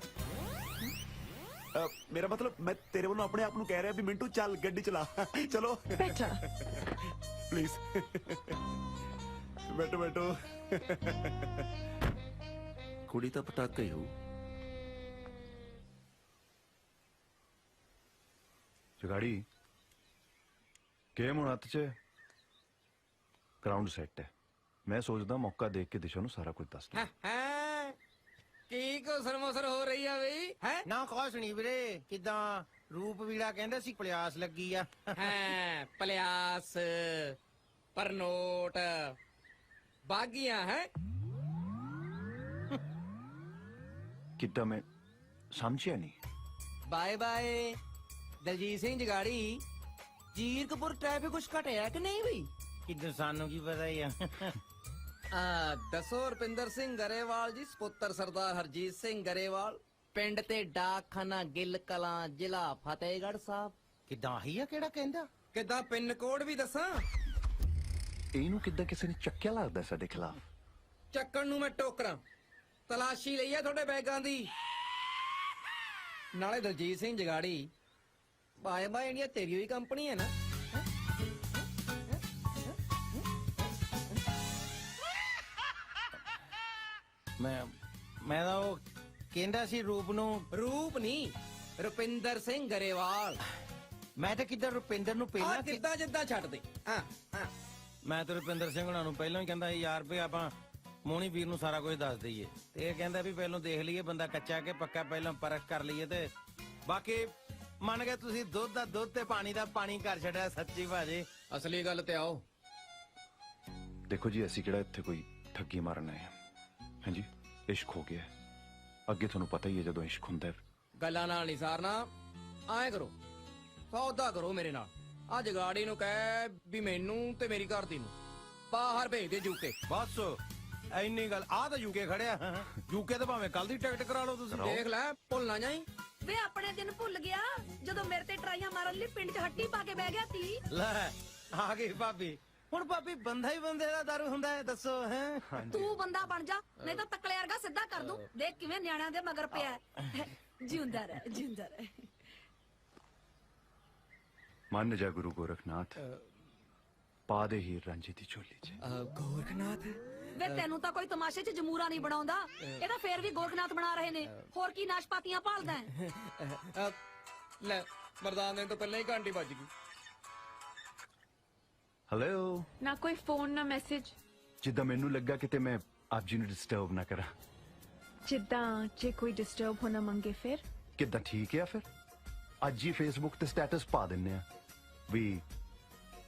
ਮੇਰਾ ਮਤਲਬ ਮੈਂ ਤੇਰੇ ਵੱਲੋਂ ਆਪਣੇ ਆਪ ਨੂੰ ਕਹਿ ਰਿਹਾ ਵੀ ਮਿੰਟੂ ਚੱਲ ਗੱਡੀ ਚਲਾ। ਚਲੋ ਬੈਠਾ ਪਲੀਜ਼। ਬੈਠੋ ਬੈਠੋ। ਕੁੜੀ ਤਾਂ ਪਟਾਕਾ ਹੀ ਹੋਊ। ਜਗਾੜੀ ਗੇਮ ਹੁਣ ਹੱਥ 'ਚ ਗਰਾਊਂਡ ਸੈੱਟ ਹੈ। ਮੈਂ ਸੋਚਦਾ ਮੌਕਾ ਦੇਖ ਕੇ ਦਿਸ਼ਾ ਨੂੰ ਸਾਰਾ ਕੁਝ ਦੱਸ ਦੂੰ। ਕੀ ਘੁਸਰ ਮੁਸਰ ਹੋ ਰਹੀ ਆ ਬਈ ਹੈ ਨਾ ਕੁਛ ਨਹੀਂ ਵੀਰੇ ਕਿਦਾਂ ਰੂਪ ਵੀੜਾ ਕਹਿੰਦਾ ਸੀ ਪਲਿਆਸ ਲੱਗੀ ਆ ਹੈ ਪਲਿਆਸ ਪਰਨੋਟ ਬਾਗੀਆਂ ਹੈ ਕਿੱਦਾਂ ਮੈਂ ਸਮਝਿਆ ਨਹੀਂ ਬਾਏ ਬਾਏ ਦਲਜੀਤ ਸਿੰਘ ਜਗਾੜੀ ਜੀਰਕਪੁਰ ਟ੍ਰੈਫਿਕ ਕੁਛ ਘਟਿਆ ਕਿ ਨਹੀਂ ਬਈ ਕਿਦਾਂ ਸਾਨੂੰ ਕੀ ਪਤਾ ਹੀ ਆ ਦੱਸੋ ਰੁਪਿੰਦਰ ਸਿੰਘ ਗਰੇਵਾਲ ਜੀ ਸਪੁੱਤਰ ਸਰਦਾਰ ਹਰਜੀਤ ਸਿੰਘ ਗਰੇਵਾਲ ਪਿੰਡ ਤੇ ਡਾਕਖਾਨਾ ਗਿੱਲ ਕਲਾਂ ਜ਼ਿਲ੍ਹਾ ਫਤਿਹਗੜ੍ਹ ਸਾਹਿਬ ਕਿਦਾਂ ਆਹੀ ਆ ਕਿਹੜਾ ਕਹਿੰਦਾ ਕਿੱਦਾਂ ਪਿੰਨ ਕੋਡ ਵੀ ਦੱਸਾਂ ਇਹਨੂੰ ਕਿੱਦਾਂ ਕਿਸੇ ਨੇ ਚੱਕਿਆ ਲੱਗਦਾ ਸਾਡੇ ਖਿਲਾਫ ਚੱਕਣ ਨੂੰ ਮੈਂ ਟੋਕਰਾਂ ਤਲਾਸ਼ੀ ਲਈ ਆ ਤੁਹਾਡੇ ਬੈਗਾਂ ਦੀ ਨਾਲੇ ਦਲਜੀਤ ਸਿੰਘ ਜਗਾੜੀ ਬਾਏ ਬਾਏ ਇੰਡੀਆ ਤੇਰੀ ਹੋਈ ਕੰਪਨੀ ਹੈ ਨਾ ਮੈਂ ਤਾਂ ਉਹ ਕਹਿੰਦਾ ਸੀ ਰੂਪ ਨਹੀਂ ਰੁਪਿੰਦਰ ਸਿੰਘ ਗਰੇਵਾਲ ਮੈਂ ਤਾਂ ਕਿੱਦਾਂ ਰੁਪਿੰਦਰ ਨੂੰ ਆ ਪਹਿਲਾਂ ਕਿੱਦਾਂ ਜਿੱਦਾਂ ਛੱਡ ਦੇ ਹਾਂ ਮੈਂ ਤਾਂ ਰੁਪਿੰਦਰ ਸਿੰਘ ਹੁਣਾਂ ਨੂੰ ਪਹਿਲਾਂ ਹੀ ਕਹਿੰਦਾ ਸੀ ਯਾਰ ਵੀ ਆਪਾਂ ਮੋਹਣੀ ਵੀਰ ਨੂੰ ਸਾਰਾ ਕੁਝ ਦੱਸ ਦਈਏ ਤੇ ਇਹ ਕਹਿੰਦਾ ਵੀ ਪਹਿਲਾਂ ਦੇਖ ਲਈਏ ਬੰਦਾ ਕੱਚਾ ਕਿ ਪੱਕਾ ਪਹਿਲਾਂ ਪਰਖ ਕਰ ਲਈਏ ਤੇ ਬਾਕੀ ਮੰਨ ਗਏ ਤੁਸੀਂ ਦੁੱਧ ਦਾ ਦੁੱਧ ਤੇ ਪਾਣੀ ਦਾ ਪਾਣੀ ਕਰ ਛੱਡਿਆ ਸੱਚੀ ਭਾਜੀ ਅਸਲੀ ਗੱਲ ਤੇ ਆਓ ਦੇਖੋ ਜੀ ਅਸੀਂ ਕਿਹੜਾ ਇੱਥੇ ਕੋਈ ਠੱਗੀ ਮਾਰਨ ਆਏ ਹਾਂ ਹਾਂਜੀ ਇਸ਼ਕ ਹੋ ਗਿਆ ਅੱਗੇ ਤੁਹਾਨੂੰ ਪਤਾ ਹੀ ਹੈ ਜਦੋਂ ਇਸ਼ਕ ਹੁੰਦਾ ਗੱਲਾਂ ਨਾਲ ਨਹੀਂ ਸਾਰਨਾ ਐਂ ਕਰੋ ਸੌਦਾ ਕਰੋ ਮੇਰੇ ਨਾਲ ਆ ਜਗਾੜੀ ਨੂੰ ਕਹਿ ਵੀ ਮੈਨੂੰ ਤੇ ਮੇਰੀ ਘਰ ਦੀ ਨੂੰ ਬਾਹਰ ਭੇਜ ਦੇ ਜੂਕੇ ਬਸ ਇੰਨੀ ਗੱਲ ਆ ਤਾਂ ਯੂਕੇ ਖੜਿਆ ਯੂਕੇ ਤੇ ਭਾਵੇਂ ਕੱਲ ਦੀ ਟਿਕਟ ਕਰਾ ਲਓ ਤੁਸੀਂ ਦੇਖ ਲੈ ਭੁੱਲ ਨਾ ਜਾਈ ਵੇ ਆਪਣੇ ਦਿਨ ਭੁੱਲ ਗਿਆ ਜਦੋਂ ਮੇਰੇ ਤੇ ਟਰਾਈਆਂ ਮਾਰਨ ਲਈ ਪਿੰਡ 'ਚ ਹੱਟੀ ਪਾ ਕੇ ਬਹਿ ਗਿਆ ਤੀ ਲੈ ਆ ਗਈ ਭਾਬੀ ਹੁਣ ਭਾਬੀ ਬੰਦਾ ਹੀ ਬੰਦੇ ਦਾ ਦਾਰੂ ਹੁੰਦਾ ਹੈ ਦੱਸੋ ਹੈ ਤੂੰ ਬੰਦਾ ਬਣ ਜਾ ਨਹੀਂ ਤਾਂ ਤਕਲੇ ਵਰਗਾ ਸਿੱਧਾ ਕਰ ਦੂੰ ਦੇਖ ਕਿਵੇਂ ਨਿਆਣਿਆਂ ਦੇ ਮਗਰ ਪਿਆ ਜਿਉਂਦਾ ਰਹਿ ਜਿਉਂਦਾ ਰਹਿ ਮੰਨ ਜਾ ਗੁਰੂ ਗੋਰਖਨਾਥ ਪਾ ਦੇ ਹੀਰ ਰਾਂਝੇ ਦੀ ਝੋਲੀ 'ਚ ਗੋਰਖਨਾਥ ਵੇ ਤੈਨੂੰ ਤਾਂ ਕੋਈ ਤਮਾਸ਼ੇ 'ਚ ਜਮੂਰਾ ਨਹੀਂ ਬਣਾਉਂਦਾ ਇਹ ਤਾਂ ਫੇਰ ਵੀ ਗੋਰਖਨਾਥ ਬਣਾ ਰਹੇ ਨੇ ਹੋਰ ਕੀ ਨਾਸ਼ਪਾਤੀਆਂ ਭਾਲਦਾ ਹੈ ਲੈ ਮਰਦਾਨ ਦੇ ਤੋਂ ਪਹਿਲਾਂ ਹੀ ਘੰਟੀ ਵੱਜ ਗਈ ਹੈਲੋ ਨਾ ਕੋਈ ਫੋਨ ਨਾ ਮੈਸੇਜ ਜਿੱਦਾਂ ਮੈਨੂੰ ਲੱਗਾ ਕਿਤੇ ਮੈਂ ਆਪ ਜੀ ਨੂੰ ਡਿਸਟਰਬ ਨਾ ਕਰਾਂ ਜਿੱਦਾਂ ਜੇ ਕੋਈ ਡਿਸਟਰਬ ਹੋਣਾ ਮੰਗੇ ਫਿਰ ਕਿੱਦਾਂ ਠੀਕ ਹੈ ਫਿਰ ਅੱਜ ਹੀ ਫੇਸਬੁੱਕ ਤੇ ਸਟੇਟਸ ਪਾ ਦਿੰਨੇ ਆ ਵੀ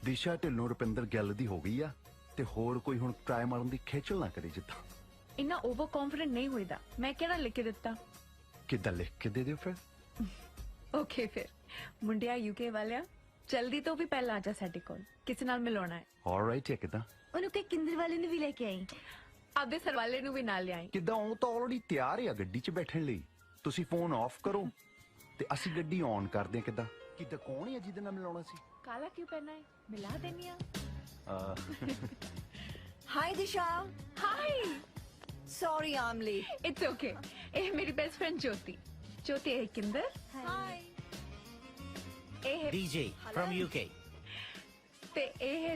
ਦਿਸ਼ਾ ਢਿੱਲੋਂ ਰੁਪਿੰਦਰ ਗਿੱਲ ਦੀ ਹੋ ਗਈ ਆ ਤੇ ਹੋਰ ਕੋਈ ਹੁਣ ਟਰਾਈ ਮਾਰਨ ਦੀ ਖੇਚਲ ਨਾ ਕਰੇ ਜਿੱਦਾਂ ਇੰਨਾ ਓਵਰ ਕੌਨਫੀਡੈਂਟ ਨਹੀਂ ਹੋਈਦਾ ਮੈਂ ਕਿਹੜਾ ਲਿਖ ਕੇ ਦਿੱਤਾ ਕਿੱਦਾਂ ਲਿਖ ਕੇ ਦੇ ਦਿਓ ਫਿਰ ਓਕੇ ਫਿਰ ਮੁੰਡਿਆ ਯੂਕੇ ਵਾਲਿਆ ਜਲਦੀ ਤੋਂ ਵੀ ਪਹਿਲਾਂ ਆ ਜਾ ਸਾਡੇ ਕੋਲ ਕਿਸੇ ਨਾਲ ਮਿਲਾਉਣਾ ਹੈ ਆਲਰਾਈਟ ਹੈ ਕਿੱਦਾਂ ਉਹਨੂੰ ਕਿ ਕਿੰਦਰ ਵਾਲੇ ਨੂੰ ਵੀ ਲੈ ਕੇ ਆਈ ਆਪਦੇ ਸਰਵਾਲੇ ਨੂੰ ਵੀ ਨਾਲ ਲਿਆਈ ਕਿੱਦਾਂ ਉਹ ਤਾਂ ਆਲਰੇਡੀ ਤਿਆਰ ਆ ਗੱਡੀ 'ਚ ਬੈਠਣ ਲਈ ਤੁਸੀਂ ਫੋਨ ਆਫ ਕਰੋ ਤੇ ਅਸੀਂ ਗੱਡੀ ਔਨ ਕਰਦੇ ਹਾਂ ਕਿੱਦਾਂ ਕੌਣ ਹੈ ਜਿਹਦੇ ਨਾਲ ਮਿਲਾਉਣਾ ਸੀ ਕਾਲਾ ਕਿਉਂ ਪਹਿਨਾ ਹੈ ਮਿਲਾ ਦੇਣੀ ਆ hi Disha hi sorry I am late it's okay ਇਹ ਮੇਰੀ ਬੈਸਟ ਫਰੈਂਡ ਜੋਤੀ ਹੈ ਕਿੰਦਰ हाय ਇਹ ਹੈ ਡੀਜੇ ਫਰਮ ਯੂਕੇ ਤੇ ਇਹ ਹੈ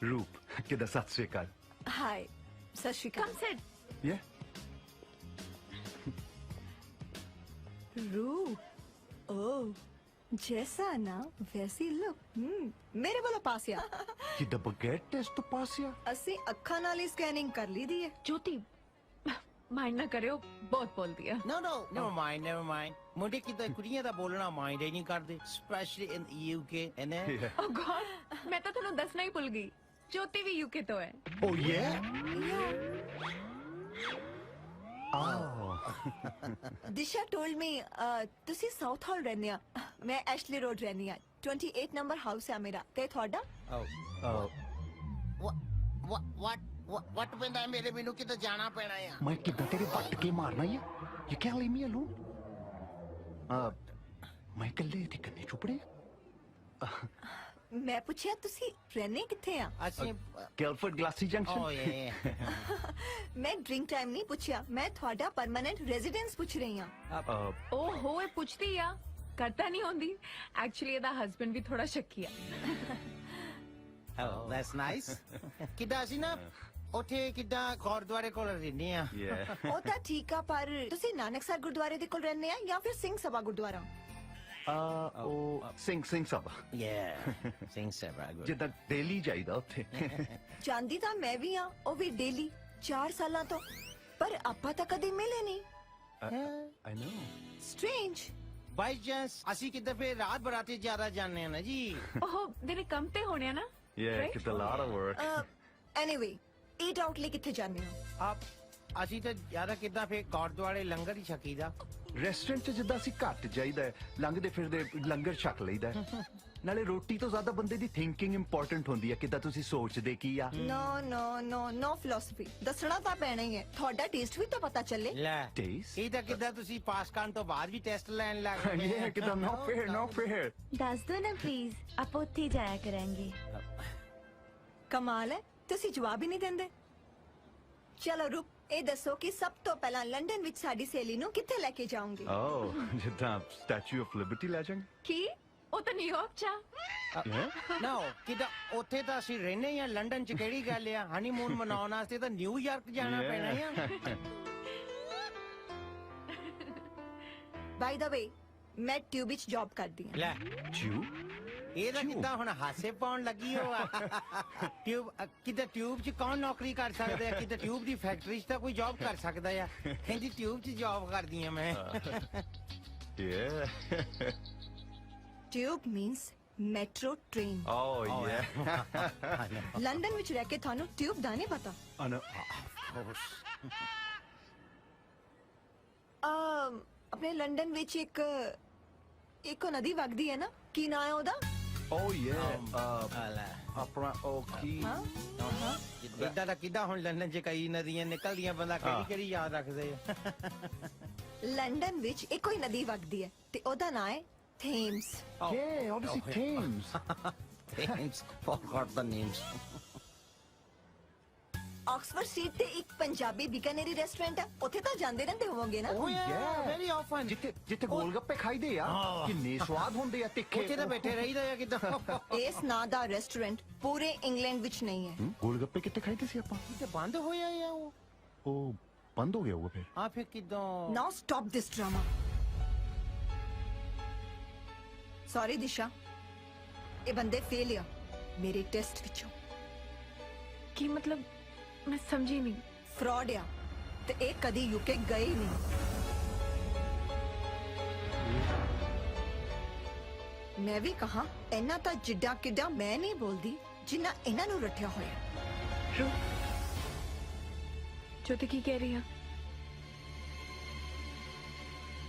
ਰੂਪ ਕਿੱਦਾਂ ਸਤਿ ਸ਼੍ਰੀ ਅਕਾਲ हाय सत श्री ਕਮ अकाल ਸਿਟ ਯੇ रू ओ जैसा ना वैसी लुक मेरे वाला पास या ਕਿੱਦਾਂ ਬਗੈਰ ਟੈਸਟ ਤੋਂ ਪਾਸ ਆ ਅਸੀਂ ਅੱਖਾਂ ਨਾਲ ਹੀ ਸਕੈਨਿੰਗ ਕਰ ਲਈ ਦੀ ਹੈ ਜੋਤੀ ਮਾਈਂਡ ਨਾ ਕਰਿਓ ਬਹੁਤ ਬੋਲਦੀ ਆ No, never mind. ਮੁੰਡੇ ਕਿਤੇ ਕੁੜੀਆਂ ਦਾ ਬੋਲਣਾ ਮਾਈਂਡ ਹੀ ਨਹੀਂ ਕਰਦੇ specially in UK and oh God ਮੈਂ ਤਾਂ ਤੁਹਾਨੂੰ ਦੱਸਣਾ ਹੀ ਭੁੱਲ ਗਈ ਜੋਤੀ ਵੀ ਯੂਕੇ ਤੋਂ ਹੈ ਓ ਯੇ दिशा टोल्ड मी ਤੁਸੀਂ ਸਾਊਥ ਹਾਲ ਰਹਿੰਦੇ ਆ ਮੈਂ ਐਸ਼ਲੀ ਰੋਡ ਰਹਿੰਦੀ ਆ 28 ਨੰਬਰ ਹਾਊਸ ਹੈ ਮੇਰਾ ਤੇ ਤੁਹਾਡਾ ਵਟ ਪੈਂਦਾ ਮੇਰੇ ਮੈਨੂੰ ਕਿਤੇ ਜਾਣਾ ਪੈਣਾ ਆ ਮੈਂ ਕਿੱਦਾਂ ਤੇਰੇ ਵੱਟ ਕੇ ਮਾਰਨਾ ਆ you can leave me alone ਮੈਂ ਇਕੱਲੇ ਤੇ ਕੰਨੇ ਚੁਪੜੇ ਮੈਂ ਪੁੱਛਿਆ ਤੁਸੀਂ ਰਹਿੰਦੇ ਕਿੱਥੇ ਆ ਅਸੀਂ ਗੈਲਫੋਰਡ ਗਲਾਸੀ ਜੰਕਸ਼ਨ ਓ ਯੇ ਮੈਂ ਡਰਿੰਕ ਟਾਈਮ ਨਹੀਂ ਪੁੱਛਿਆ ਮੈਂ ਤੁਹਾਡਾ ਪਰਮਨੈਂਟ ਰੈਜ਼ੀਡੈਂਸ ਪੁੱਛ ਰਹੀ ਆ ਓਹੋ ਇਹ ਪੁੱਛਦੀ ਆ ਕਰਤਾ ਨਹੀਂ ਹੁੰਦੀ ਐਕਚੁਅਲੀ ਇਹਦਾ ਹਸਬੰਡ ਵੀ ਥੋੜਾ ਸ਼ੱਕੀ ਆ ਓ ਦੈਟਸ ਨਾਈਸ ਕਿੱਦਾਂ ਸੀ ਨਾ ਉੱਥੇ ਕਿੱਦਾਂ ਗੁਰਦੁਆਰੇ ਕੋਲ ਰਹਿੰਦੇ ਆ ਉਹ ਤਾਂ ਠੀਕ ਆ ਪਰ ਤੁਸੀਂ ਨਾਨਕਸਰ ਗੁਰਦੁਆਰੇ ਦੇ ਕੋਲ ਰਹਿੰਦੇ ਆ ਜਾਂ ਫਿਰ ਸਿੰਘ ਸਭਾ ਗੁਰਦੁਆਰਾ ਉਹ ਸਿੰਘ ਸਭਾ ਸਿੰਘ ਸਭਾ ਜਿੱਦਾਂ ਡੇਲੀ ਜਾਈਦਾ ਉੱਥੇ ਜਾਂਦੀ ਤਾਂ ਮੈਂ ਵੀ ਆ ਉਹ ਵੀ ਡੇਲੀ 4 ਸਾਲਾਂ ਤੋਂ ਪਰ ਆਪਾਂ ਤਾਂ ਕਦੇ ਮਿਲੇ ਨਹੀਂ। I know. Strange. By chance ਅਸੀਂ ਕਿਤੇ ਫੇਰ ਰਾਤ ਬਰਾਤੇ ਜ਼ਿਆਦਾ ਜਾਂਦੇ ਆ ਨਾ ਜੀ। ਉਹ ਦਿਨੇ ਕੰਮ ਤੇ ਹੋਣੇ ਆ ਨਾ। Yeah, it's a lot of work. Anyway, eat out ਲਈ ਕਿੱਥੇ ਜਾਂਦੇ ਹੋ? ਅਸੀਂ ਤਾਂ ਜ਼ਿਆਦਾ ਕਿੱਦਾਂ ਫੇਰ ਗੁਰਦੁਆਰੇ ਲੰਗਰ ਹੀ ਛਕੀਦਾ। ਰੈਸਟੋਰੈਂਟ 'ਚ ਜਿੱਦਾਂ ਅਸੀਂ ਘੱਟ ਜਾਈਦਾ ਹੈ, ਲੰਘਦੇ ਫਿਰਦੇ ਲੰਗਰ ਛਕ ਲਈਦਾ ਹੈ। ਨਾਲੇ ਰੋਟੀ ਤੋਂ ਜ਼ਿਆਦਾ ਬੰਦੇ ਦੀ ਥਿੰਕਿੰਗ ਇੰਪੋਰਟੈਂਟ ਹੁੰਦੀ ਹੈ, ਕਿੱਦਾਂ ਤੁਸੀਂ ਸੋਚਦੇ ਕੀ ਆ। No philosophy. ਦੱਸਣਾ ਤਾਂ ਪੈਣਾ ਹੀ ਹੈ, ਤੁਹਾਡਾ ਟੇਸਟ ਵੀ ਤਾਂ ਪਤਾ ਚੱਲੇ। ਲੈ ਟੇਸਟ ਇਹ ਤਾਂ ਕਿੱਦਾਂ ਤੁਸੀਂ ਪਾਸ ਕਰਨ ਤੋਂ ਬਾਅਦ ਵੀ ਟੈਸਟ ਲੈਣ ਲੱਗ ਗਏ। ਇਹ ਕਿੱਦਾਂ no fair. ਦੱਸ ਦੋ ਨਾ ਪਲੀਜ਼, ਆਪਾਂ ਉੱਥੇ ਹੀ ਜਾਇਆ ਕਰਾਂਗੇ। ਕਮਾਲ ਹੈ, ਤੁਸੀਂ ਜਵਾਬ ਹੀ ਨਹੀਂ ਦਿੰਦੇ। ਚਲੋ ਰੁਕ, ਇਹ ਦੱਸੋ ਕਿ ਸਭ ਤੋਂ ਪਹਿਲਾਂ ਲੰਡਨ ਵਿੱਚ ਸਾਡੀ ਸਹੇਲੀ ਨੂੰ ਕਿੱਥੇ ਲੈ ਕੇ ਜਾਓਗੇ? ਜਿੱਦਾਂ ਸਟੈਚੂ ਆਫ ਲਿਬਰਟੀ ਲੈ ਜਾਵਾਂਗੇ। ਕੀ ਉਹ ਤਾਂ ਨਿਊਯਾਰਕ ਚ ਆ। ਨਾ ਕਿੱਦਾਂ ਉੱਥੇ ਤਾਂ ਅਸੀਂ ਰਹਿੰਦੇ ਆ, ਲੰਡਨ ਚ ਕਿਹੜੀ ਗੱਲ ਆ? ਹਨੀਮੂਨ ਮਨਾਉਣ ਵਾਸਤੇ ਤਾਂ ਨਿਊਯਾਰਕ ਜਾਣਾ ਪੈਣਾ ਆ। ਬਾਈ ਦਾ ਵੇ, ਮੈਂ ਟਿਊਬ ਵਿੱਚ ਜੌਬ ਕਰਦੀ ਹਾਂ। ਲੈ ਟਿਊਬ? ਇਹ ਤਾਂ ਕਿੱਦਾਂ ਹੁਣ ਹਾਸੇ ਪਾਉਣ ਲੱਗੀ ਹੋ ਆ। ਟਿਊਬ ਕਿਤੇ ਟਿਊਬ 'ਚ ਕੌਣ ਨੌਕਰੀ ਕਰ ਸਕਦਾ ਹੈ? ਕਿਤੇ ਟਿਊਬ ਦੀ ਫੈਕਟਰੀ 'ਚ ਤਾਂ ਕੋਈ ਜੌਬ ਕਰ ਸਕਦਾ ਆ। ਕਹਿੰਦੀ ਟਿਊਬ 'ਚ ਜੌਬ ਕਰਦੀ ਆ ਮੈਂ। Tube means metro train. London ਵਿੱਚ ਰਹਿ ਕੇ ਤੁਹਾਨੂੰ ਟਿਊਬ ਦਾ ਨਹੀਂ ਪਤਾ? ਆਪਣੇ ਲੰਡਨ ਵਿੱਚ ਇੱਕ ਨਦੀ ਵਗਦੀ ਹੈ ਨਾ, ਕੀ ਨਾਂ ਹੈ ਉਹਦਾ? ਆਪਣਾ ਉਹ ਕੀ ਇਦਾਂ ਦਾ ਕਿੱਦਾਂ ਹੁਣ ਲੰਡਨ 'ਚ ਕਈ ਨਦੀਆਂ ਨਿਕਲਦੀਆਂ, ਬੰਦਾ ਕਿਹੜੀ ਯਾਦ ਰੱਖਦੇ ਆ। ਲੰਡਨ ਵਿੱਚ ਇੱਕੋ ਹੀ ਨਦੀ ਵਗਦੀ ਹੈ ਤੇ ਉਹਦਾ ਨਾਂ ਹੈ Thames. obviously Thames. Thames, forgot the names. Oxford street ਤੇ ਇੱਕ ਪੰਜਾਬੀ ਬਿਕਾਨੇਰੀ ਰੈਸਟੋਰੈਂਟ ਹੈ, ਉੱਥੇ ਤਾਂ ਜਾਂਦੇ ਰਹਿੰਦੇ ਹੋਵੋਗੇ ਨਾ? very often. ਜਿੱਥੇ ਗੋਲਗੱਪੇ ਖਾਈਦੇ ਆ, ਕਿੰਨੇ ਸਵਾਦ ਹੁੰਦੇ ਆ, ਤਿੱਖੇ। ਉੱਥੇ ਤਾਂ ਬੈਠੇ ਰਹੀਦਾ ਆ ਕਿੱਦਾਂ। ਇਸ ਨਾਂ ਦਾ ਰੈਸਟੋਰੈਂਟ ਪੂਰੇ ਇੰਗਲੈਂਡ ਵਿੱਚ ਨਹੀਂ ਹੈ। ਗੋਲਗੱਪੇ ਕਿੱਥੇ ਖਾਈਦੇ ਸੀ ਆਪਾਂ? ਤੇ ਬੰਦ ਹੋਇਆ ਆ ਉਹ ਬੰਦ ਹੋ ਗਿਆ ਹੋਊਗਾ ਫਿਰ। ਆ ਫਿਰ ਕਿੱਦਾਂ? ਨਾਓ ਸਟਾਪ ਦਿਸ ਡਰਾਮਾ। ਸੌਰੀ ਦਿਸ਼ਾ, ਇਹ ਬੰਦੇ ਫੇਲ ਆ ਮੇਰੇ ਟੈਸਟ ਵਿੱਚੋਂ। ਕੀ ਮਤਲਬ? ਮੈਂ ਸਮਝੀ ਨਹੀਂ। ਫਰਾਡ ਆ ਤੇ ਇਹ ਕਦੀ ਯੂਕੇ ਗਏ ਹੀ ਨਹੀਂ। ਮੈਂ ਵੀ ਕਹਾ ਇਹਨਾਂ ਤਾਂ ਜਿੱਡਾ ਕਿੱਡਾ ਮੈਂ ਨਹੀਂ ਬੋਲਦੀ ਜਿੰਨਾ ਇਹਨਾਂ ਨੂੰ ਰੱਠਿਆ ਹੋਇਆ। ਜੋਤੀ ਕੀ ਕਹਿ ਰਹੀ ਆ?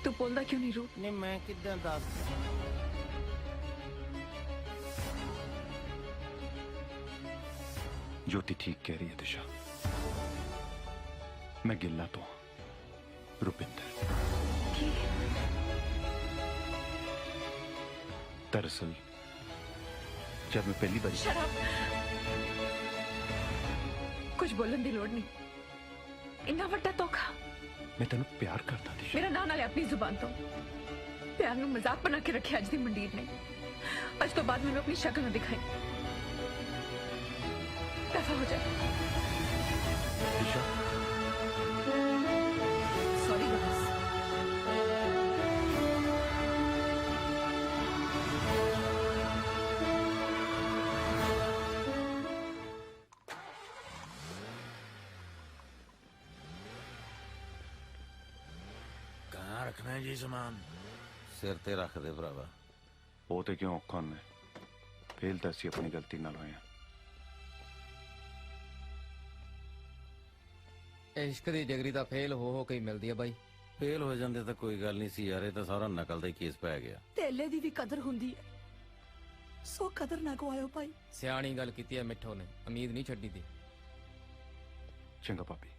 ਤੂੰ ਬੋਲਦਾ ਕਿਉਂ ਨਹੀਂ ਰੂ? ਨਹੀਂ ਮੈਂ ਕਿੱਦਾਂ ਦੱਸ। ਜੋਤੀ ਠੀਕ ਕਹਿ ਰਹੀ ਹੈ ਦਿਸ਼ਾ। ਮੈਂ ਗਿੱਲਾ ਤੋਂ ਰੁਪਿੰਦਰ। ਕੀ? ਦਰਅਸਲ ਜਦ ਮੈਂ ਪਹਿਲੀ ਵਾਰੀ ਸ਼ਰਾਬ ਕੁਝ ਬੋਲਣ ਦੀ ਲੋੜ ਨਹੀਂ। ਇੰਨਾ ਵੱਡਾ ਧੋਖਾ। ਮੈਂ ਤੈਨੂੰ ਪਿਆਰ ਕਰਦਾ ਦਿਸ਼ਾ। ਮੇਰਾ ਨਾਂ ਨਾ ਲੈ ਆਪਣੀ ਜ਼ੁਬਾਨ ਤੋਂ। ਪਿਆਰ ਨੂੰ ਮਜ਼ਾਕ ਬਣਾ ਕੇ ਰੱਖਿਆ ਅੱਜ ਦੀ ਮੰਡੀਰ ਨੇ। ਅੱਜ ਤੋਂ ਬਾਅਦ ਮੈਨੂੰ ਆਪਣੀ ਸ਼ਕਲ ਨਾ ਦਿਖਾਈ। दफा हो जाए। Sorry guys. कहाँ रखना है जी सामान? सिर ते रख दे भरावा। ਉਹ ਤੇ ਕਿਉਂ ਔਖਾ ਨੇ? ਫੇਲ ਤਾਂ ਅਸੀਂ ਆਪਣੀ ਗਲਤੀ ਨਾਲ ਹੋਏ ਆ। ਇਸ਼ਕ ਦੀ ਡਿਗਰੀ ਤਾਂ ਫੇਲ ਹੋ ਕੇ ਹੀ ਮਿਲਦੀ ਆ ਬਾਈ। ਫੇਲ ਹੋ ਜਾਂਦੇ ਤਾਂ ਕੋਈ ਗੱਲ ਨਹੀਂ ਸੀ ਯਾਰ, ਇਹ ਤਾਂ ਸਾਰਾ ਨਕਲ ਦਾ ਹੀ ਕੇਸ ਪੈ ਗਿਆ। ਤੇਲੇ ਦੀ ਵੀ ਕਦਰ ਹੁੰਦੀ ਹੈ, ਸੋ ਕਦਰ ਨਾ ਗਵਾਇਓ ਭਾਈ। ਸਿਆਣੀ ਗੱਲ ਕੀਤੀ ਹੈ ਮਿੱਠੋ ਨੇ, ਉਮੀਦ ਨਹੀਂ ਛੱਡੀ ਦੀ। ਚੰਗਾ ਭਾਬੀ।